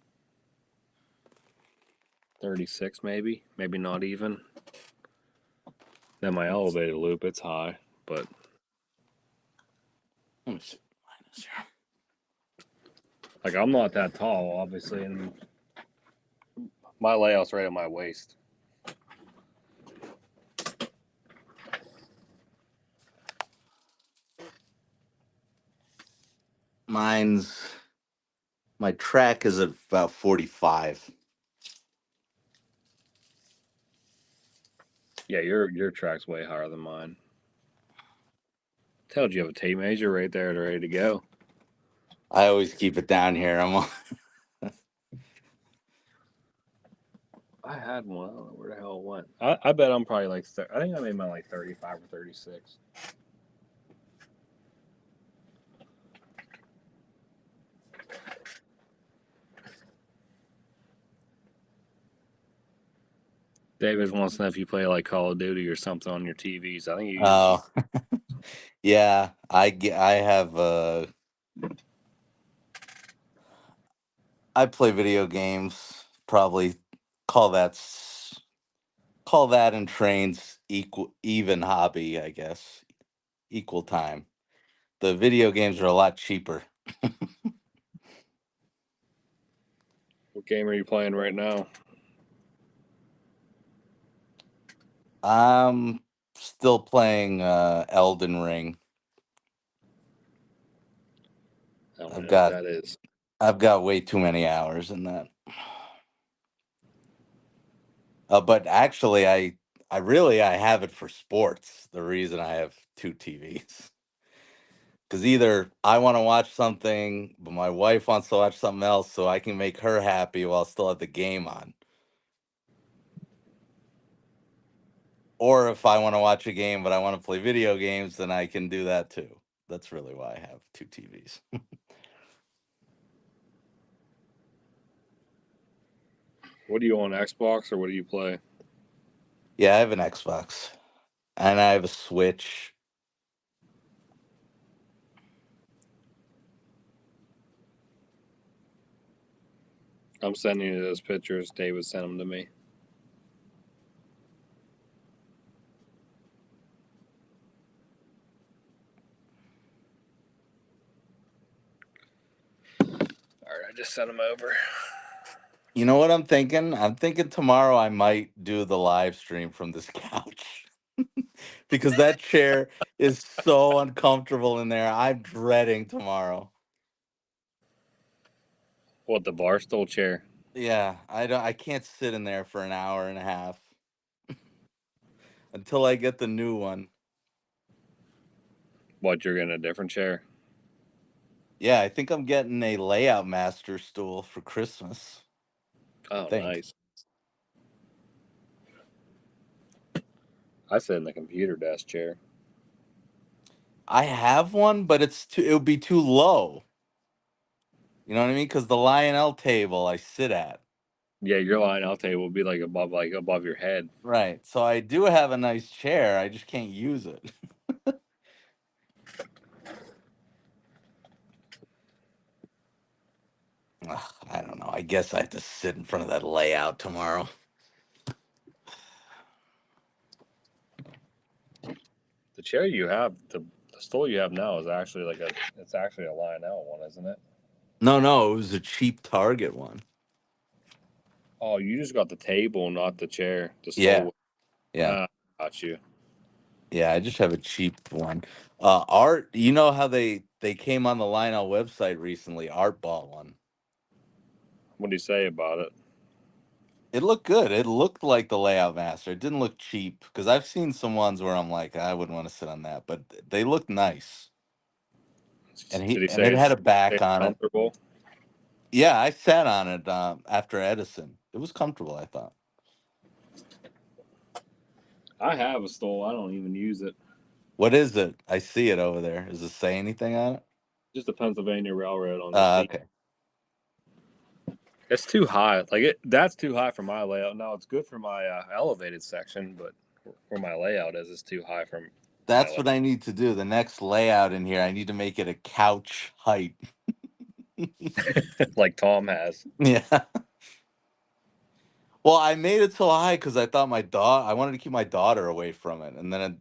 B: 36 maybe not even. Then my elevated loop, it's high, but
F: Let me see. Mine is here.
B: like I'm not that tall, obviously, and my layout's right at my waist.
F: My track is at about 45.
B: Yeah, your track's way higher than mine. Told you have a tape measure right there, ready to go.
F: I always keep it down here.
B: I had one. I don't know where the hell it went. I bet I'm probably like I think I made mine like 35 or 36. David wants to know if you play like Call of Duty or something on your TVs. I think you use.
F: Oh, yeah. I have I play video games. Probably call that and trains even hobby. I guess equal time. The video games are a lot cheaper.
B: What game are you playing right now?
F: I'm still playing Elden Ring.
B: I don't
F: I've
B: know
F: got
B: what that is.
F: I've got way too many hours in that. But actually, I have it for sports. The reason I have two TVs, because either I want to watch something, but my wife wants to watch something else, so I can make her happy while still have the game on. Or if I want to watch a game, but I want to play video games, then I can do that too. That's really why I have two TVs.
B: What do you on Xbox or what do you play?
F: Yeah, I have an Xbox, and I have a Switch.
B: I'm sending you those pictures. David sent them to me. All right, I just sent them over.
F: You know what I'm thinking? I'm thinking tomorrow I might do the live stream from this couch because that chair is so uncomfortable in there. I'm dreading tomorrow.
B: What, the Barstool chair?
F: Yeah, I can't sit in there for an hour and a half until I get the new one.
B: What, you're getting a different chair?
F: Yeah, I think I'm getting a layout master stool for Christmas.
B: Oh,
F: Think.
B: nice. I sit in the computer desk chair.
F: I have one, but it would be too low. You know what I mean? Because the Lionel table I sit at.
B: Yeah, your line-out table will be like above your head.
F: Right. So I do have a nice chair. I just can't use it. Ugh, I don't know. I guess I have to sit in front of that layout tomorrow.
B: The chair you have, the stool you have now is actually it's actually a Lionel one, isn't it?
F: No, it was a cheap Target one.
B: Oh, you just got the table, not the chair. The
F: Yeah.
B: stool.
F: Yeah.
B: Got you.
F: Yeah, I just have a cheap one. Art, you know how they came on the Lionel website recently? Art bought one.
B: What do you say about it?
F: It looked good. It looked like the Layout Master. It didn't look cheap because I've seen some ones where I'm like, I wouldn't want to sit on that, but they look nice. And
B: Did he
F: and
B: say
F: it had a
B: it's
F: back on it.
B: comfortable?
F: Yeah, I sat on it after Edison. It was comfortable, I thought.
B: I have a stole. I don't even use it.
F: What is it? I see it over there. Does it say anything on it?
B: Just the Pennsylvania Railroad on the seat.
F: Okay.
B: It's too high. Like that's too high for my layout. Now it's good for my elevated section, but for my layout is it's too high from.
F: That's what I need to do. The next layout in here, I need to make it a couch height.
B: Like Tom has.
F: Yeah. Well, I made it so high because I thought I wanted to keep my daughter away from it, and then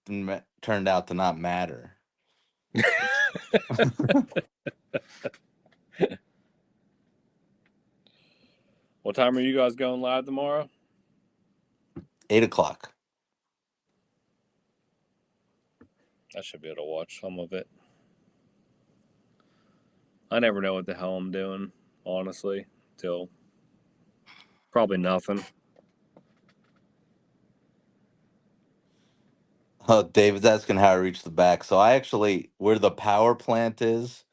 F: it turned out to not matter.
B: What time are you guys going live tomorrow?
F: 8:00.
B: I should be able to watch some of it. I never know what the hell I'm doing, honestly, till probably nothing.
F: Oh, David's asking how I reach the back. So I actually, where the power plant is,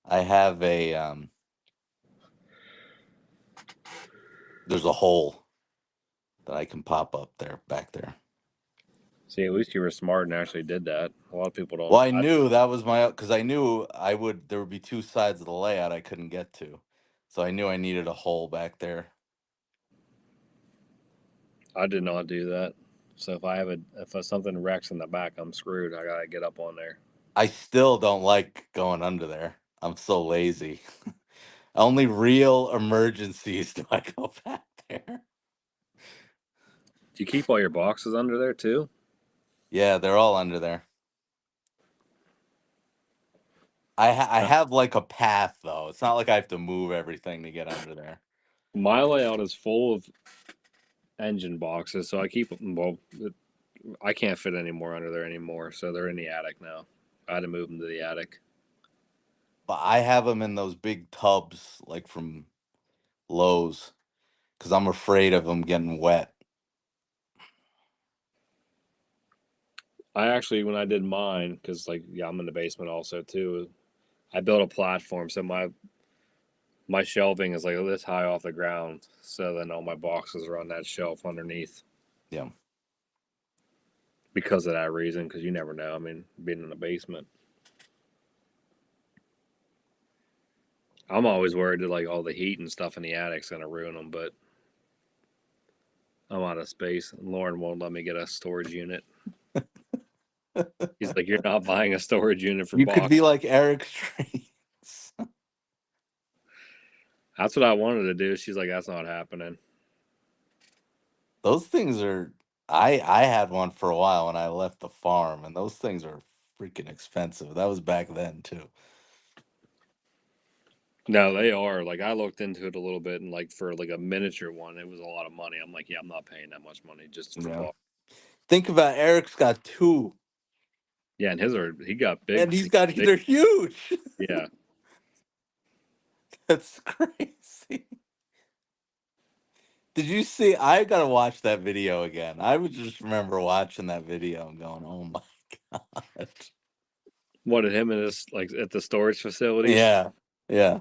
F: I have there's a hole that I can pop up there, back there.
B: See, at least you were smart and actually did that. A lot of people don't.
F: Well, I knew that was because I knew there would be two sides of the layout I couldn't get to. So I knew I needed a hole back there.
B: I did not do that. So if something wrecks in the back, I'm screwed. I gotta get up on there.
F: I still don't like going under there. I'm so lazy. Only real emergencies do I go back there.
B: Do you keep all your boxes under there too?
F: Yeah, they're all under there. I have like a path though. It's not like I have to move everything to get under there.
B: My layout is full of engine boxes, so I keep them. Well, I can't fit any more under there anymore, so they're in the attic now. I had to move them to the attic.
F: But I have them in those big tubs, like from Lowe's, because I'm afraid of them getting wet.
B: I actually, when I did mine, because I'm in the basement also too. I built a platform, so my shelving is like this high off the ground, so then all my boxes are on that shelf underneath.
F: Yeah.
B: Because of that reason, because you never know. I mean, being in the basement, I'm always worried that like all the heat and stuff in the attic's gonna ruin them, but I'm out of space. And Lauren won't let me get a storage unit. He's like, "You're not buying a storage unit for
F: You
B: boxes."
F: could be like Eric's Trains.
B: That's what I wanted to do. She's like, "That's not happening."
F: Those things are. I had one for a while when I left the farm, and those things are freaking expensive. That was back then too.
B: No, they are. Like I looked into it a little bit, and like for like a miniature one, it was a lot of money. I'm like, yeah, I'm not paying that much money just for
F: Yeah.
B: box.
F: Think about Eric's got two,
B: Yeah, and he got big.
F: and they're huge.
B: Yeah.
F: That's crazy. Did you see? I gotta watch that video again. I would just remember watching that video and going, "Oh my god!"
B: What did him and his like at the storage facility?
F: Yeah, yeah.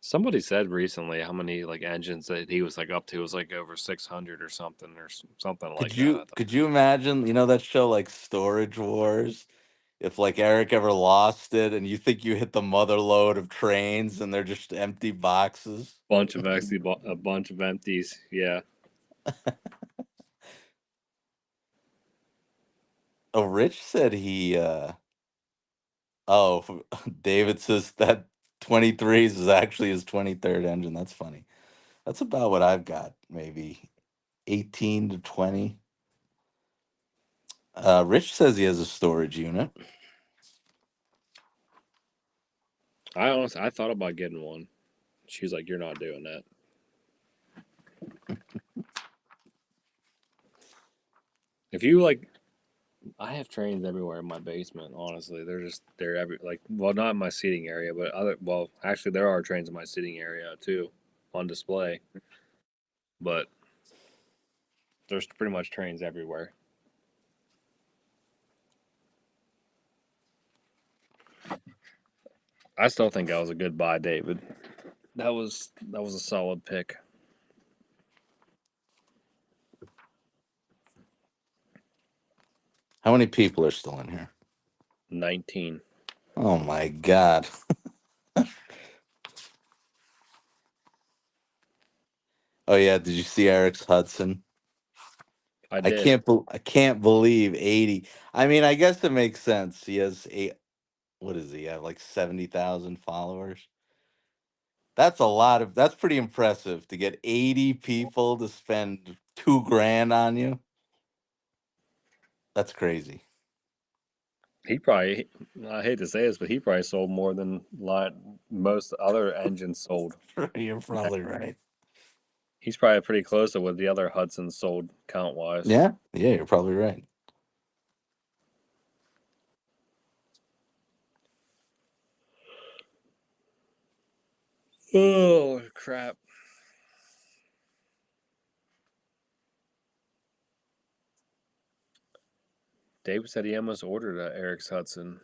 B: Somebody said recently how many like engines that he was like up to was like over 600 or something something like that.
F: Could you imagine? You know that show like Storage Wars? If like Eric ever lost it, and you think you hit the mother lode of trains, and they're just empty boxes.
B: A bunch of empties. Yeah.
F: Oh, Rich said he. Oh, David says that 23s is actually his 23rd engine. That's funny. That's about what I've got, maybe 18 to 20. Rich says he has a storage unit.
B: I thought about getting one. She's like, "You're not doing that." If you like I have trains everywhere in my basement. Honestly, they're every well, not in my seating area, but actually there are trains in my seating area too, on display. But there's pretty much trains everywhere. I still think that was a good buy, David. That was a solid pick.
F: How many people are still in here?
B: 19.
F: Oh my god. Oh yeah, did you see Eric's Hudson?
B: I did.
F: I can't believe 80. I mean, I guess it makes sense. He has what does he have? Like 70,000 followers. That's pretty impressive to get 80 people to spend $2,000 on you. That's crazy.
B: He probably, I hate to say this, but he probably sold more than most other engines sold.
F: You're probably right.
B: He's probably pretty close to what the other Hudsons sold count wise.
F: Yeah, you're probably right.
B: Oh crap! David said he almost ordered a Eric's Hudson.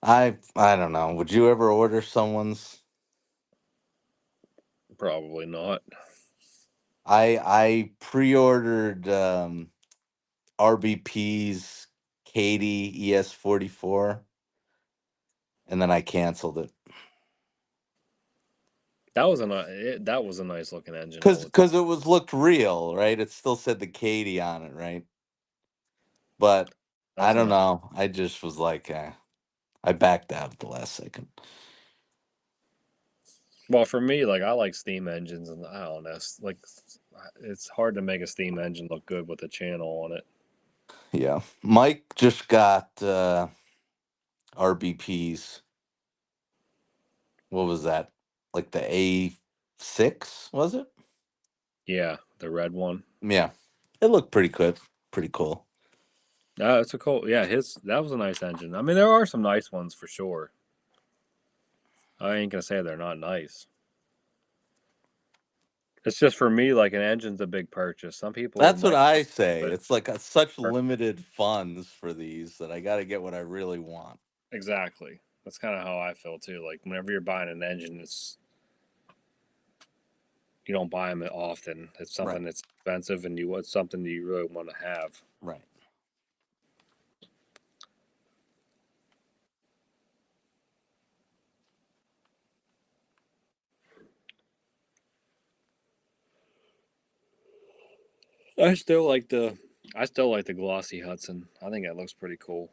F: I don't know. Would you ever order someone's?
B: Probably not.
F: I pre-ordered RBP's Katie ES44, and then I canceled it
B: That was a nice looking engine.
F: because it was looked real, right? It still said the Katie on it, right? But I don't know. I just was like, I backed out at the last second.
B: Well, for me, like I like steam engines, and I don't know, like it's hard to make a steam engine look good with a channel on it.
F: Yeah, Mike just got RBPs. What was that? Like the A6, was it?
B: Yeah, the red one.
F: Yeah, it looked pretty good, pretty cool.
B: It's a cool. Yeah, that was a nice engine. I mean, there are some nice ones for sure. I ain't gonna say they're not nice. It's just for me, like an engine's a big purchase. Some people
F: That's what
B: might,
F: I say.
B: but
F: It's like such limited funds for these that I got to get what I really want.
B: exactly. That's kind of how I feel too. Like whenever you're buying an engine, you don't buy them often. It's something
F: Right.
B: that's expensive, and it's something that you really want to have.
F: Right.
B: I still like the glossy Hudson. I think that looks pretty cool.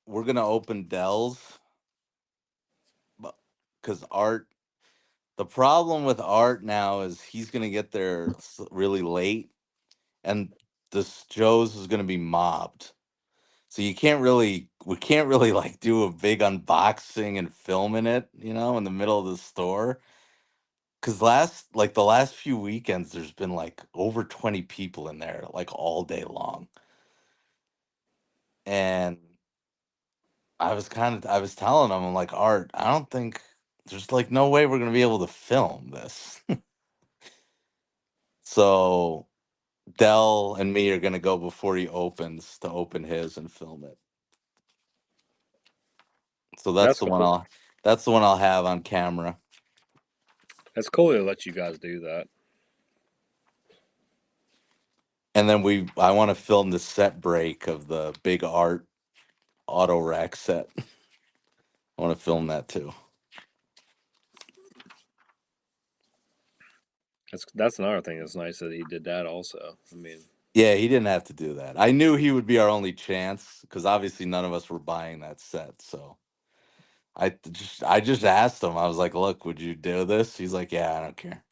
F: We're gonna open Dell's, because Art. The problem with Art now is he's gonna get there really late, and this Joe's is gonna be mobbed. So we can't really like do a big unboxing and filming it, in the middle of the store. Cause the last few weekends, there's been like over 20 people in there, like all day long. And I was telling him, I'm like, Art, I don't think there's like no way we're gonna be able to film this. So Dell and me are gonna go before he opens to open his and film it. So
B: That's cool.
F: that's the one I'll have on camera.
B: That's cool to let you guys do that.
F: And then I want to film the set break of the big Art auto rack set. I want to film that too.
B: That's another thing that's nice that he did that also. I mean,
F: Yeah, he didn't have to do that. I knew he would be our only chance because obviously none of us were buying that set. So I just asked him. I was like, "Look, would you do this?" He's like, "Yeah, I don't care."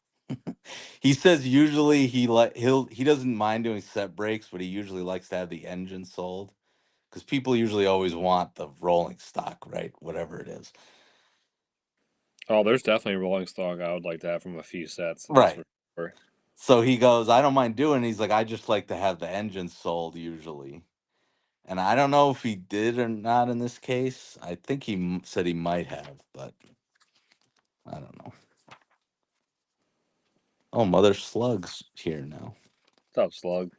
F: He says usually he doesn't mind doing set breaks, but he usually likes to have the engine sold because people usually always want the rolling stock, right? Whatever it is.
B: oh, there's definitely rolling stock I would like to have from a few sets.
F: Right.
B: Or-
F: So he goes, I don't mind doing it. He's like, I just like to have the engine sold usually. And I don't know if he did or not in this case. I think he said he might have, but I don't know. Oh, Mother Slug's here now.
B: What's up, Slug?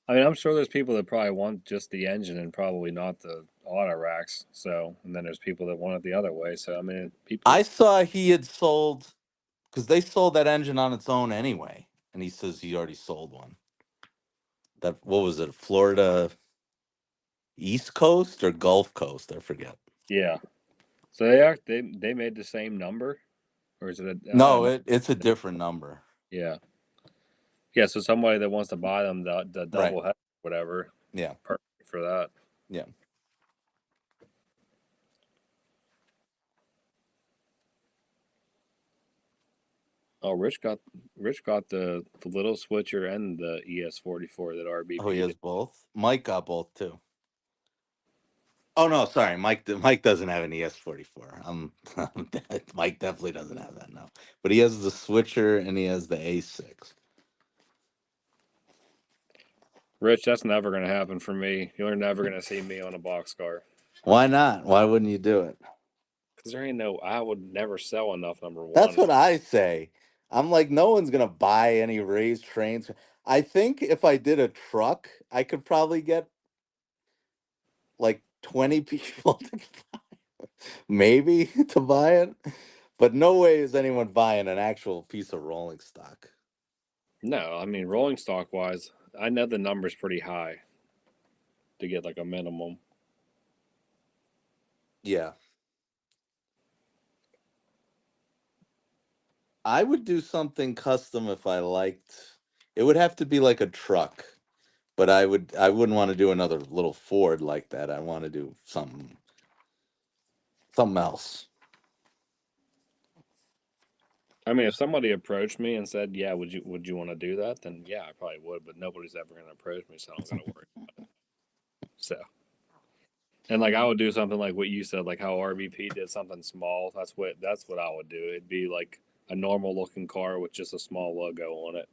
B: I mean, I'm sure there's people that probably want just the engine and probably not the auto racks. So, and then there's people that want it the other way. So, I mean, people.
F: I saw he had sold, because they sold that engine on its own anyway. And he says he already sold one. That, what was it, Florida East Coast or Gulf Coast? I forget.
B: Yeah. So they made the same number, or is it? I don't
F: No,
B: know.
F: it's a different number.
B: Yeah. Yeah. So somebody that wants to buy them the
F: Right.
B: double head, whatever.
F: Yeah.
B: Perfect for that.
F: Yeah.
B: Oh, Rich got the little switcher and the ES44 that RBP.
F: Oh, he has both. Mike got both too. Oh no, sorry, Mike. Mike doesn't have an ES44. Mike definitely doesn't have that now. But he has the switcher and he has the A6.
B: Rich, that's never going to happen for me. You're never going to see me on a boxcar.
F: Why not? Why wouldn't you do it?
B: Because there ain't no, I would never sell enough, number one.
F: That's what I say. I'm like, no one's gonna buy any raised trains. I think if I did a truck, I could probably get like 20 people maybe to buy it. But no way is anyone buying an actual piece of rolling stock.
B: No, I mean, rolling stock wise, I know the number's pretty high to get like a minimum.
F: Yeah. I would do something custom if I liked. It would have to be like a truck, but I wouldn't want to do another little Ford like that. I want to do something else.
B: I mean, if somebody approached me and said, "Yeah, would you want to do that?" Then yeah, I probably would. But nobody's ever going to approach me, so I don't got to worry about it. So, and like I would do something like what you said, like how RBP did something small. That's what I would do. It'd be like a normal looking car with just a small logo on it.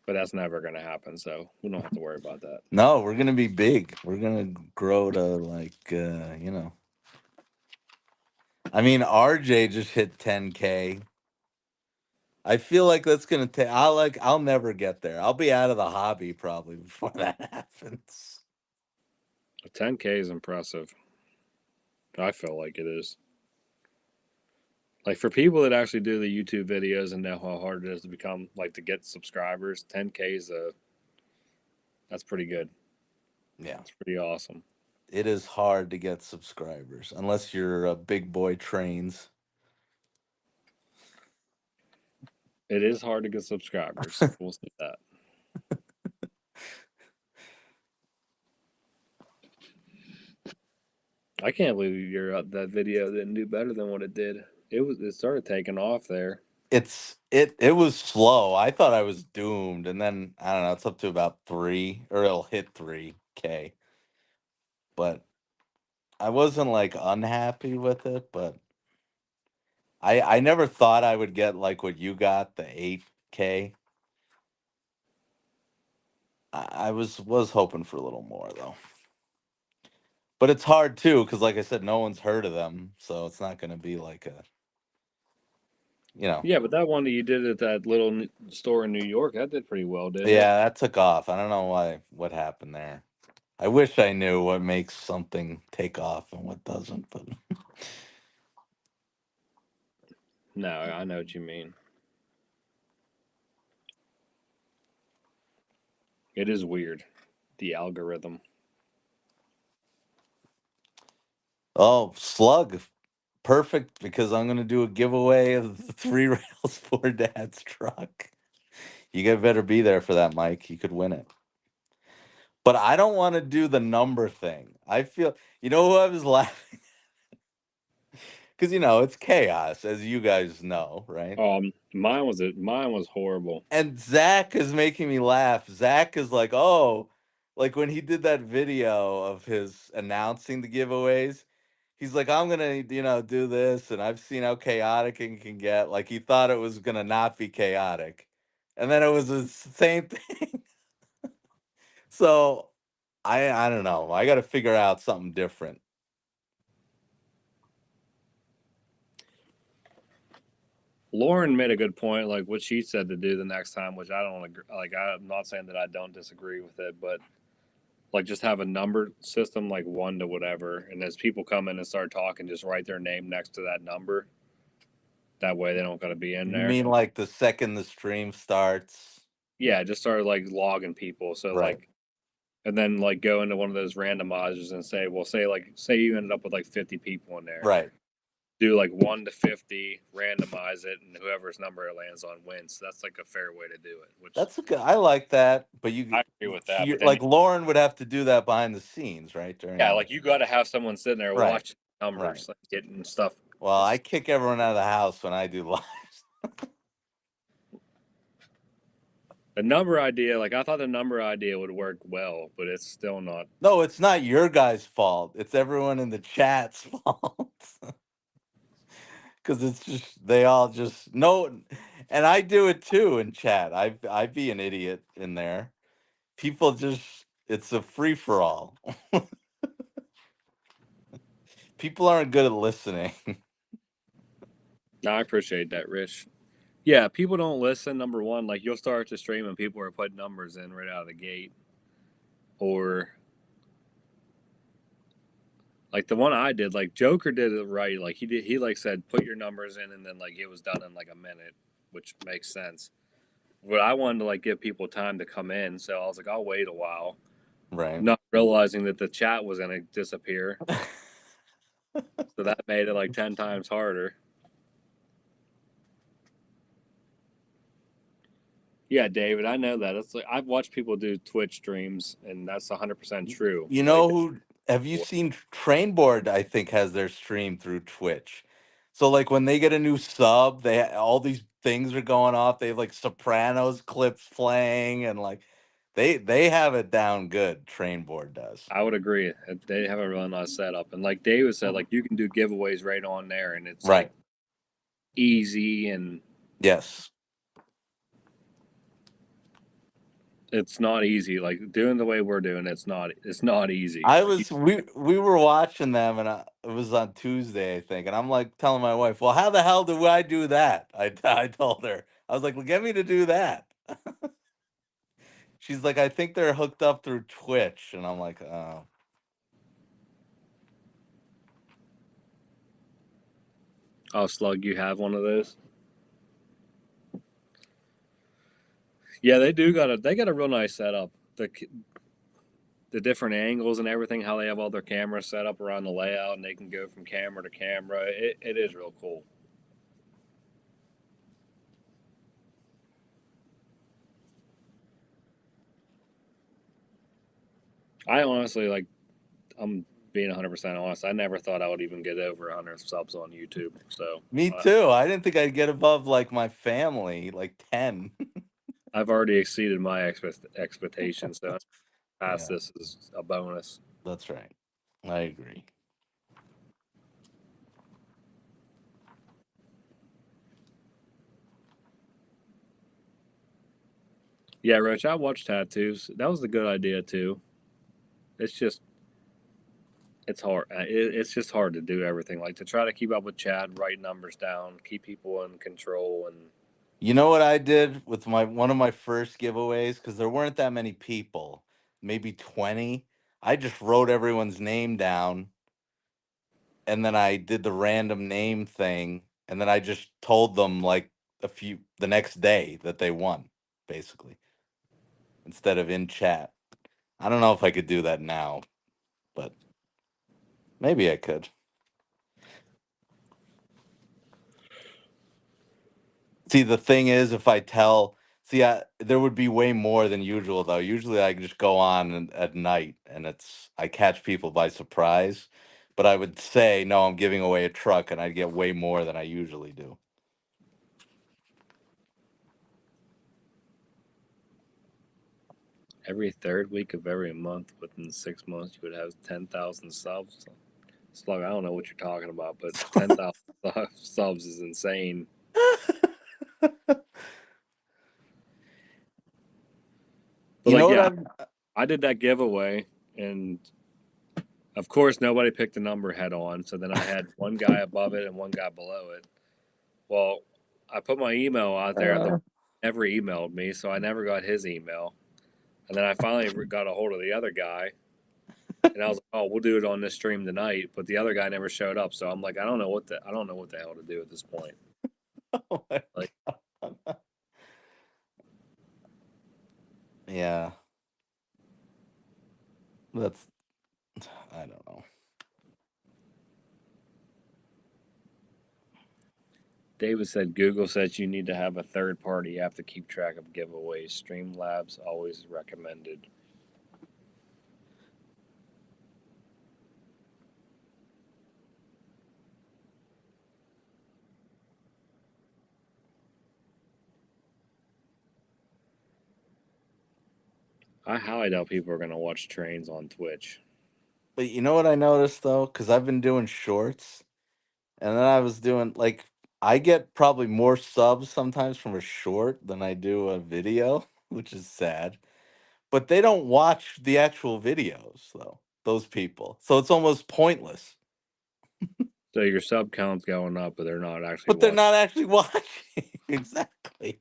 B: But that's never going to happen, so we don't have to worry about that.
F: No, we're gonna be big. We're gonna grow to like I mean, RJ just hit 10K. I feel like that's gonna take. I'll never get there. I'll be out of the hobby probably before that happens.
B: 10K is impressive. I feel like it is. Like for people that actually do the YouTube videos and know how hard it is to become like to get subscribers, 10K is that's pretty good.
F: Yeah,
B: It's pretty awesome.
F: it is hard to get subscribers unless you're a big boy trains.
B: It is hard to get subscribers. We'll say that. I can't believe that video didn't do better than what it did. It started taking off there.
F: It was slow. I thought I was doomed, and then I don't know. It's up to about 3, or it'll hit 3K. But I wasn't like unhappy with it. But I never thought I would get like what you got, the 8K. I was hoping for a little more though. But it's hard too, because like I said, no one's heard of them, so it's not going to be like a,
B: Yeah, but that one that you did at that little store in New York, that did pretty well, didn't it?
F: Yeah, that took off. I don't know what happened there. I wish I knew what makes something take off and what doesn't, but
B: No, I know what you mean. It is weird, the algorithm.
F: oh, Slug, perfect, because I'm gonna do a giveaway of the 3 rails for Dad's truck. You guys better be there for that, Mike. You could win it. But I don't want to do the number thing. I feel, who I was laughing because it's chaos, as you guys know, right?
B: Mine was horrible.
F: And Zach is making me laugh. Zach is like, oh, like when he did that video of his announcing the giveaways, he's like, I'm gonna, do this, and I've seen how chaotic it can get. Like he thought it was gonna not be chaotic, and then it was the same thing. So I don't know. I got to figure out something different.
B: Lauren made a good point, like what she said to do the next time, which I don't agree. Like, I'm not saying that I don't disagree with it, but like just have a number system, like 1 to whatever, and as people come in and start talking, just write their name next to that number. That way, they don't got to be in
F: You
B: there.
F: mean like the second the stream starts?
B: Yeah, just start like logging people. So
F: Right.
B: like, and then like go into one of those randomizers and say, well, say you ended up with like 50 people in there.
F: Right.
B: Do like 1 to 50, randomize it, and whoever's number it lands on wins. So that's like a fair way to do it. Which
F: That's I like that, but
B: I agree with that. But then,
F: like Lauren would have to do that behind the scenes, right?
B: yeah, like you got to have someone sitting there
F: Right.
B: watching numbers, like getting stuff.
F: Well, I kick everyone out of the house when I do lives.
B: The number idea, like I thought the number idea would work well, but it's still not.
F: No, it's not your guys' fault. It's everyone in the chat's fault. Because it's just they all just know, and I do it too in chat. I be an idiot in there. People just it's a free for all. People aren't good at listening.
B: No, I appreciate that, Rich. Yeah, people don't listen. Number one, like you'll start to stream and people are putting numbers in right out of the gate, or like the one I did, like Joker did it right. Like he like said, put your numbers in, and then like it was done in like a minute, which makes sense. But I wanted to like give people time to come in, so I was like, I'll wait a while,
F: Right.
B: not realizing that the chat was gonna disappear. So that made it like 10 times harder. Yeah, David, I know that. It's like I've watched people do Twitch streams, and that's 100% true.
F: You know
B: Like,
F: who have you seen Trainboard, I think, has their stream through Twitch. So like when they get a new sub, all these things are going off. They have like Sopranos clips playing and like they have it down good, Trainboard does.
B: I would agree. They have a really nice setup, and like David said, like you can do giveaways right on there, and it's
F: Right.
B: like easy, and
F: Yes.
B: it's not easy. Like doing the way we're doing, it's not easy.
F: We were watching them and it was on Tuesday, I think, and I'm like telling my wife, "Well, how the hell do I do that?" I told her. I was like, "Well, get me to do that." She's like, "I think they're hooked up through Twitch." And I'm like, "Oh."
B: Oh, Slug, you have one of those? Yeah, they got a real nice setup. The different angles and everything, how they have all their cameras set up around the layout, and they can go from camera to camera. It is real cool. I honestly, like, I'm being 100% honest. I never thought I would even get over 100 subs on YouTube. So
F: Me too. I didn't think I'd get above like my family, like 10.
B: I've already exceeded my expectations. So past
F: Yeah,
B: this is a bonus.
F: that's right. I agree.
B: Yeah, Rich, I watched Tattoos. That was a good idea too. It's just it's hard. It's just hard to do everything. Like to try to keep up with chat, write numbers down, keep people in control, and
F: You know what I did with one of my first giveaways, because there weren't that many people, maybe 20. I just wrote everyone's name down and then I did the random name thing, and then I just told them like the next day that they won, basically, instead of in chat. I don't know if I could do that now, but maybe I could. See, the thing is, if I tell, there would be way more than usual though. Usually, I just go on at night, and I catch people by surprise. But I would say, no, I'm giving away a truck, and I'd get way more than I usually do.
B: every third week of every month within 6 months, you would have 10,000 subs. Slug, I don't know what you're talking about, but 10,000 subs is insane. But
F: You know
B: like,
F: what?
B: yeah, I did that giveaway, and of course, nobody picked the number head on. So then I had one guy above it and one guy below it. Well, I put my email out there, and the never emailed me, so I never got his email. And then I finally got a hold of the other guy, and I was like, "Oh, we'll do it on this stream tonight." But the other guy never showed up, so I'm like, I don't know what the hell to do at this point.
F: Oh my
B: Like-
F: God. Yeah. That's, I don't know.
B: David said Google says you need to have a third party. You have to keep track of giveaways. Streamlabs always recommended. I highly doubt people are going to watch trains on Twitch.
F: But you know what I noticed though? Because I've been doing shorts, and then I was doing like, I get probably more subs sometimes from a short than I do a video, which is sad. But they don't watch the actual videos though, those people. So it's almost pointless.
B: So your sub count's going up, but they're not actually
F: But they're
B: watching.
F: not actually watching. Exactly.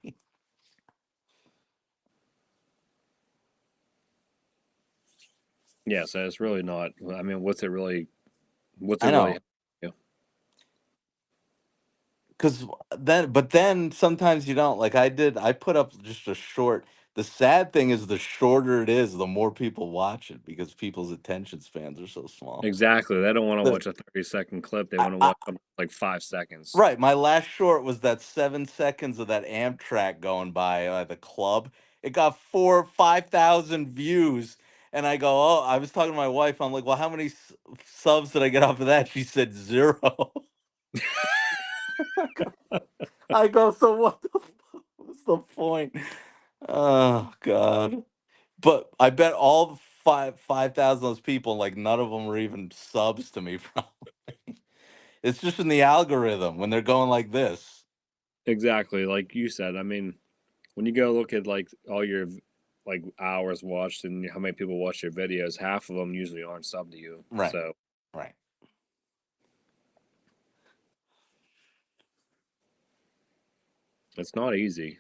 B: Yeah, so it's really not. I mean, what's it really? What's it
F: I know.
B: really? Yeah.
F: Because then sometimes you don't. Like I put up just a short. The sad thing is the shorter it is, the more people watch it because people's attention spans are so small.
B: Exactly. They don't want to
F: The,
B: watch a 30-second clip. They
F: I,
B: want to
F: I,
B: watch something like 5 seconds.
F: right. My last short was that 7 seconds of that Amtrak going by the club. It got 5,000 views. And I go, oh, I was talking to my wife. I'm like, well, how many subs did I get off of that? She said 0. I go, so what's the point? Oh God. But I bet all the 5,000 of those people, like none of them were even subs to me, probably. It's just in the algorithm when they're going like this.
B: Exactly. Like you said, I mean, when you go look at like all your like hours watched and how many people watch your videos, half of them usually aren't sub to you.
F: Right.
B: So
F: Right.
B: it's not easy.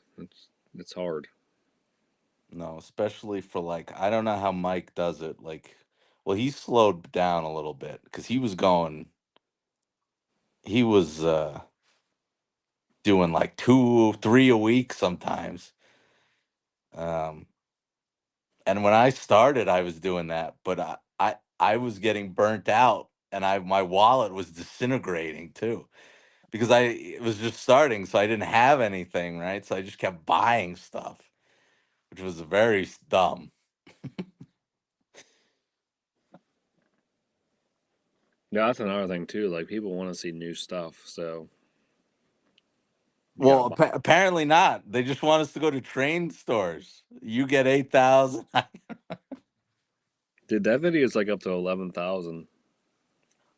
B: It's hard.
F: No, especially for like, I don't know how Mike does it. Like, well, he slowed down a little bit because he was doing like 2, 3 a week sometimes. Um, And when I started, I was doing that, but I was getting burnt out, and my wallet was disintegrating too because it was just starting, so I didn't have anything, right? So I just kept buying stuff, which was very dumb.
B: Yeah, that's another thing too. Like people want to see new stuff, so you
F: Well,
B: gotta buy.
F: apparently not. They just want us to go to train stores. You get 8,000.
B: Dude, that video is like up to 11,000.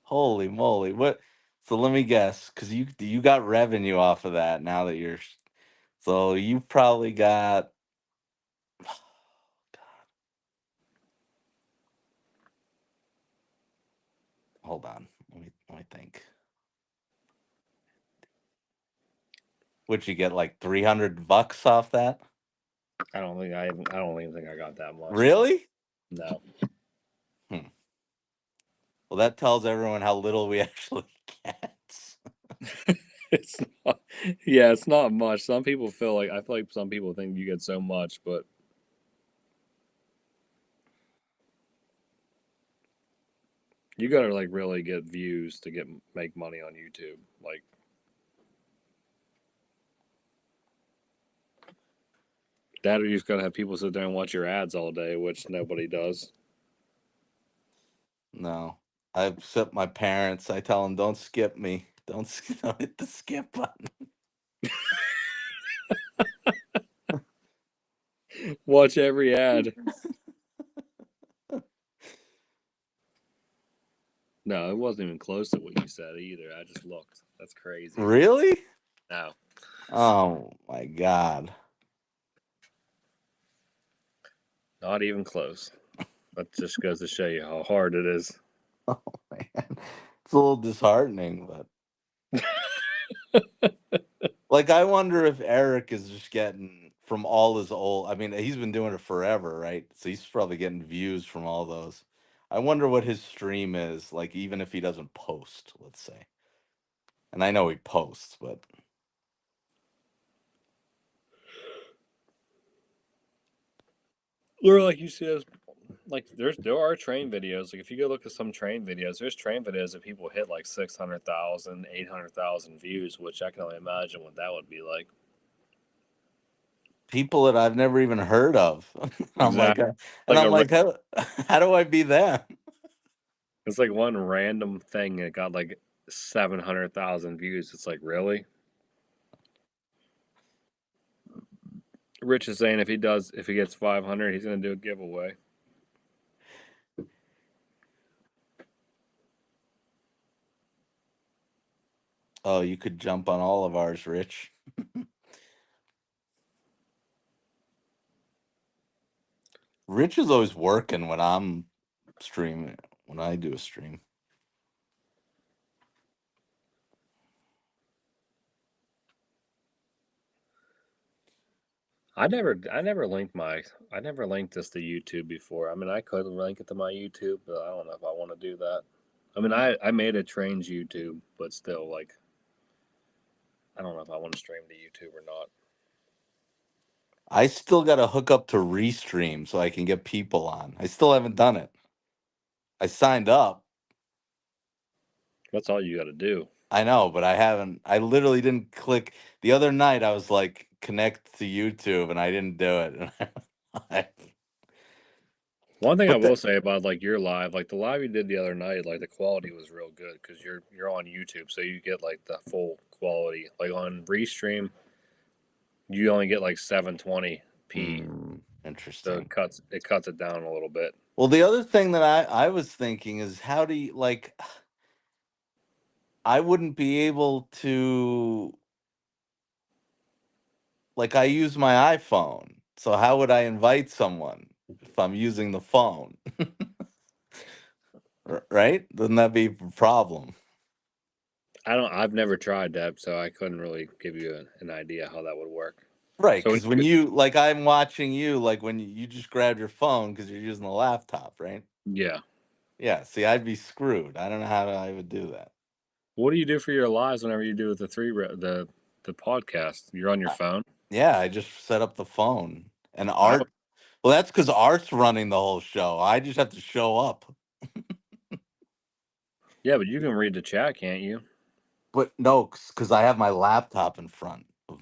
F: Holy moly! What? So let me guess, because you got revenue off of that now that so you probably got. Hold on. Let me think. Would you get like $300 off that?
B: I don't even think I got that much.
F: Really?
B: No.
F: Hmm. Well, that tells everyone how little we actually get.
B: It's not. Yeah, it's not much. Some people feel like I feel like some people think you get so much, but you gotta like really get views to make money on YouTube. Like that, or you just gotta have people sit there and watch your ads all day, which nobody does.
F: No. I upset my parents. I tell them, don't skip me. Don't hit the skip button.
B: Watch every ad. No, No, it wasn't even close to what you said either. I just looked. That's crazy.
F: Really?
B: No.
F: Oh my god.
B: Not even close. That just goes to show you how hard it is.
F: Oh man. It's a little disheartening, but like I wonder if Eric is just getting from all his old, I mean, he's been doing it forever, right? So he's probably getting views from all those. I wonder what his stream is, like even if he doesn't post, let's say. And I know he posts, but
B: Or like you said, like there are train videos. Like if you go look at some train videos, there's train videos that people hit like 600,000, 800,000 views, which I can only imagine what that would be like.
F: people that I've never even heard of. I'm like,
B: Exactly.
F: and
B: Like
F: I'm
B: a
F: like, how do I be them?
B: it's like one random thing that got like 700,000 views. It's like, really? Rich is saying if he gets 500, he's gonna do a giveaway.
F: Oh, you could jump on all of ours, Rich. Rich is always working when I'm streaming, when I do a stream.
B: I never linked this to YouTube before. I mean, I could link it to my YouTube, but I don't know if I want to do that. I mean, I made a trains YouTube, but still, like, I don't know if I want to stream to YouTube or not.
F: I still got to hook up to Restream so I can get people on. I still haven't done it. I signed up.
B: That's all you got to do.
F: I know, but I haven't. I literally didn't click. The other night, I was like, connect to YouTube, and I didn't do it.
B: One thing I
F: But
B: will say about like your live, like the live you did the other night, like the quality was real good because you're on YouTube, so you get like the full quality. Like on Restream, you only get like 720p, so
F: interesting.
B: it cuts it down a little bit.
F: Well, the other thing that I was thinking is how do you like? I wouldn't be able to. Like I use my iPhone. So how would I invite someone if I'm using the phone? Right? Doesn't that be a problem?
B: I've never tried that, so I couldn't really give you an idea how that would work.
F: Right,
B: So
F: because when you like I'm watching you, like when you just grab your phone because you're using the laptop, right?
B: yeah.
F: Yeah, see, I'd be screwed. I don't know how I would do that.
B: What do you do for your lives whenever you do the podcast? You're on your phone?
F: Yeah, I just set up the phone. And
B: I
F: Art, well, that's because Art's running the whole show. I just have to show up.
B: Yeah, but you can read the chat, can't you?
F: But no, because I have my laptop in front of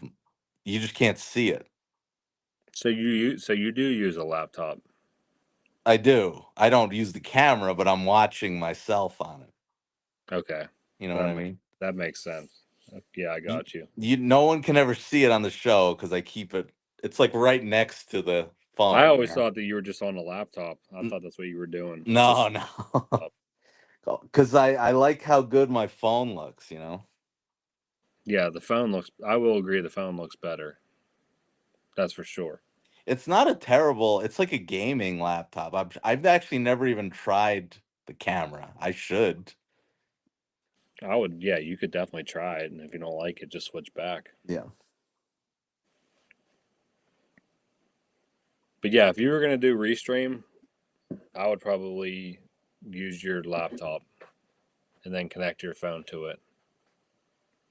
F: you just can't see it.
B: So you do use a laptop.
F: I do. I don't use the camera, but I'm watching myself on it.
B: Okay.
F: You know what I mean?
B: That makes sense. Yeah, I got you.
F: No one can ever see it on the show because I keep it. It's like right next to the phone.
B: I always thought that you were just on a laptop. I thought that's what you were doing.
F: No, no. Because I like how good my phone looks. You know.
B: Yeah, the phone looks. I will agree, the phone looks better. That's for sure.
F: It's not a terrible. It's like a gaming laptop. I've actually never even tried the camera. I should.
B: I would. Yeah, you could definitely try it, and if you don't like it, just switch back.
F: Yeah.
B: But yeah, if you were gonna do Restream, I would probably use your laptop and then connect your phone to it.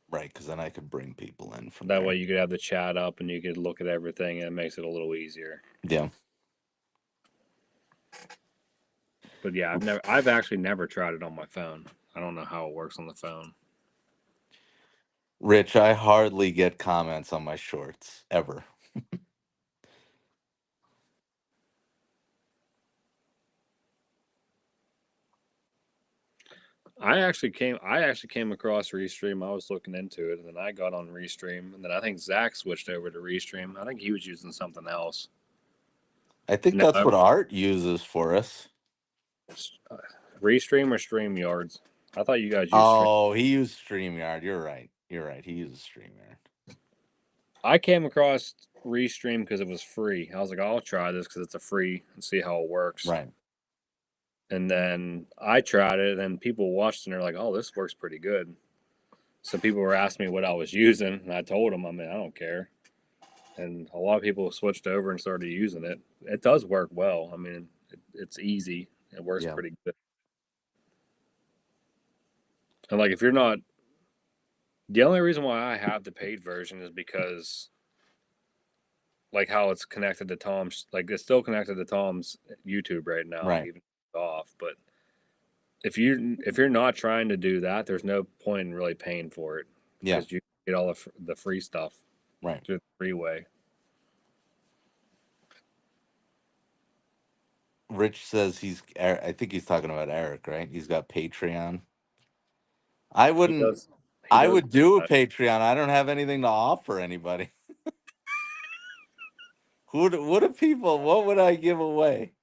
F: Right, because then I could bring people in from
B: That
F: there.
B: way you could have the chat up and you could look at everything, and it makes it a little easier.
F: Yeah.
B: But yeah, I've actually never tried it on my phone. I don't know how it works on the phone.
F: Rich, I hardly get comments on my shorts ever.
B: I actually came across Restream. I was looking into it, and then I got on Restream, and then I think Zach switched over to Restream. I think he was using something else.
F: I think that's what Art uses for us.
B: Restream or StreamYards. I thought you guys used Stream.
F: Oh, he used StreamYard. You're right. He used StreamYard.
B: I came across Restream because it was free. I was like, I'll try this because it's a free and see how it works.
F: Right.
B: And then I tried it, and people watched and they're like, "Oh, this works pretty good." So people were asking me what I was using, and I told them, I mean, I don't care. And a lot of people switched over and started using it. It does work well. I mean, it's easy. It works pretty good. And like, if you're not, the only reason why I have the paid version is because, like, how it's connected to Tom's, like, it's still connected to Tom's YouTube right now,
F: Right.
B: even off. But if you're not trying to do that, there's no point in really paying for it because you get all the free stuff through the freeway.
F: Rich says I think he's talking about Eric, right? He's got Patreon. I wouldn't. I would do a Patreon. I don't have anything to offer anybody. What would I give away?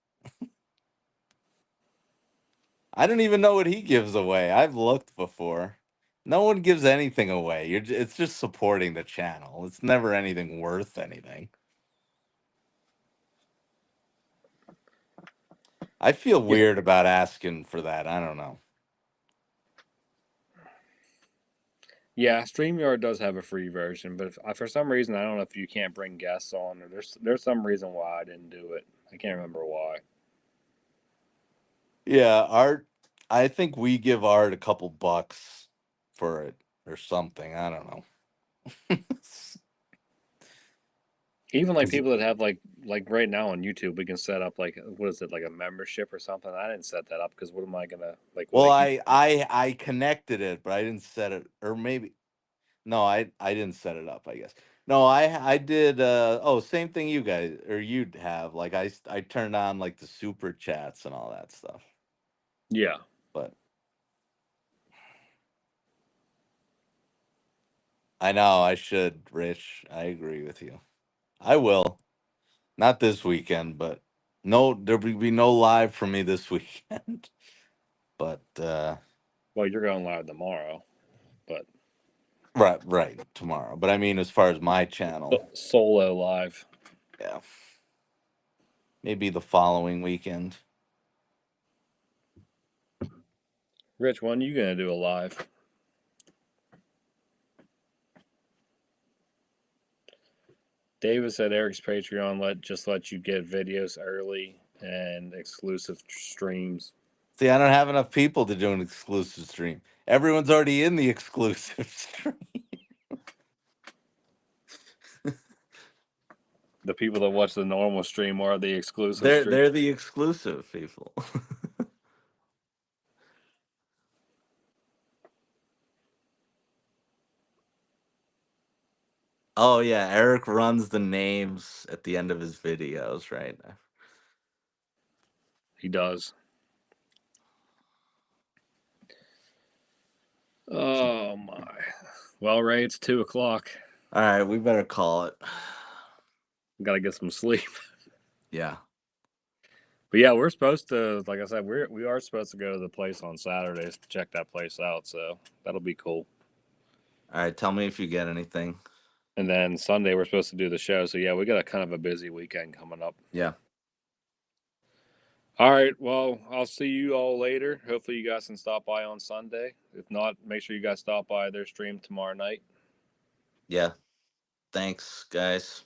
F: I don't even know what he gives away. I've looked before. No one gives anything away. It's just supporting the channel. It's never anything worth anything. I feel weird about asking for that. I don't know.
B: Yeah, StreamYard does have a free version, but for some reason, I don't know if you can't bring guests on, or there's some reason why I didn't do it. I can't remember why.
F: Yeah, Art. I think we give Art a couple bucks for it or something. I don't know.
B: Even like people that have like right now on YouTube, we can set up like what is it, like a membership or something. I didn't set that up because what am I gonna like?
F: Well, I connected it, but I didn't set it, or maybe no, I didn't set it up. I guess no, I did. Same thing you guys or you'd have. Like I turned on like the super chats and all that stuff.
B: Yeah,
F: but I know I should, Rich. I agree with you. I will. Not this weekend, but no, there will be no live for me this weekend. But
B: well, you're going live tomorrow, but
F: right tomorrow. But I mean, as far as my channel,
B: solo live.
F: Yeah, maybe the following weekend.
B: Rich, when are you gonna do a live? David said Eric's Patreon let you get videos early and exclusive streams.
F: See, I don't have enough people to do an exclusive stream. Everyone's already in the exclusive stream.
B: The people that watch the normal stream are the exclusive stream.
F: They're the exclusive people. Oh yeah, Eric runs the names at the end of his videos, right?
B: He does. Oh my. Well, Ray, it's 2:00.
F: All right, we better call it.
B: Gotta get some sleep.
F: Yeah.
B: But yeah, we're supposed to, like I said, we are supposed to go to the place on Saturdays to check that place out. So that'll be cool.
F: All right, tell me if you get anything.
B: And then Sunday we're supposed to do the show. So yeah, we got a kind of a busy weekend coming up.
F: Yeah.
B: All right. Well, I'll see you all later. Hopefully you guys can stop by on Sunday. If not, make sure you guys stop by their stream tomorrow night.
F: Yeah. Thanks, guys.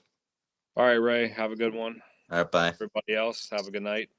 B: All right, Ray. Have a good one.
F: All right, bye.
B: Everybody else, have a good night.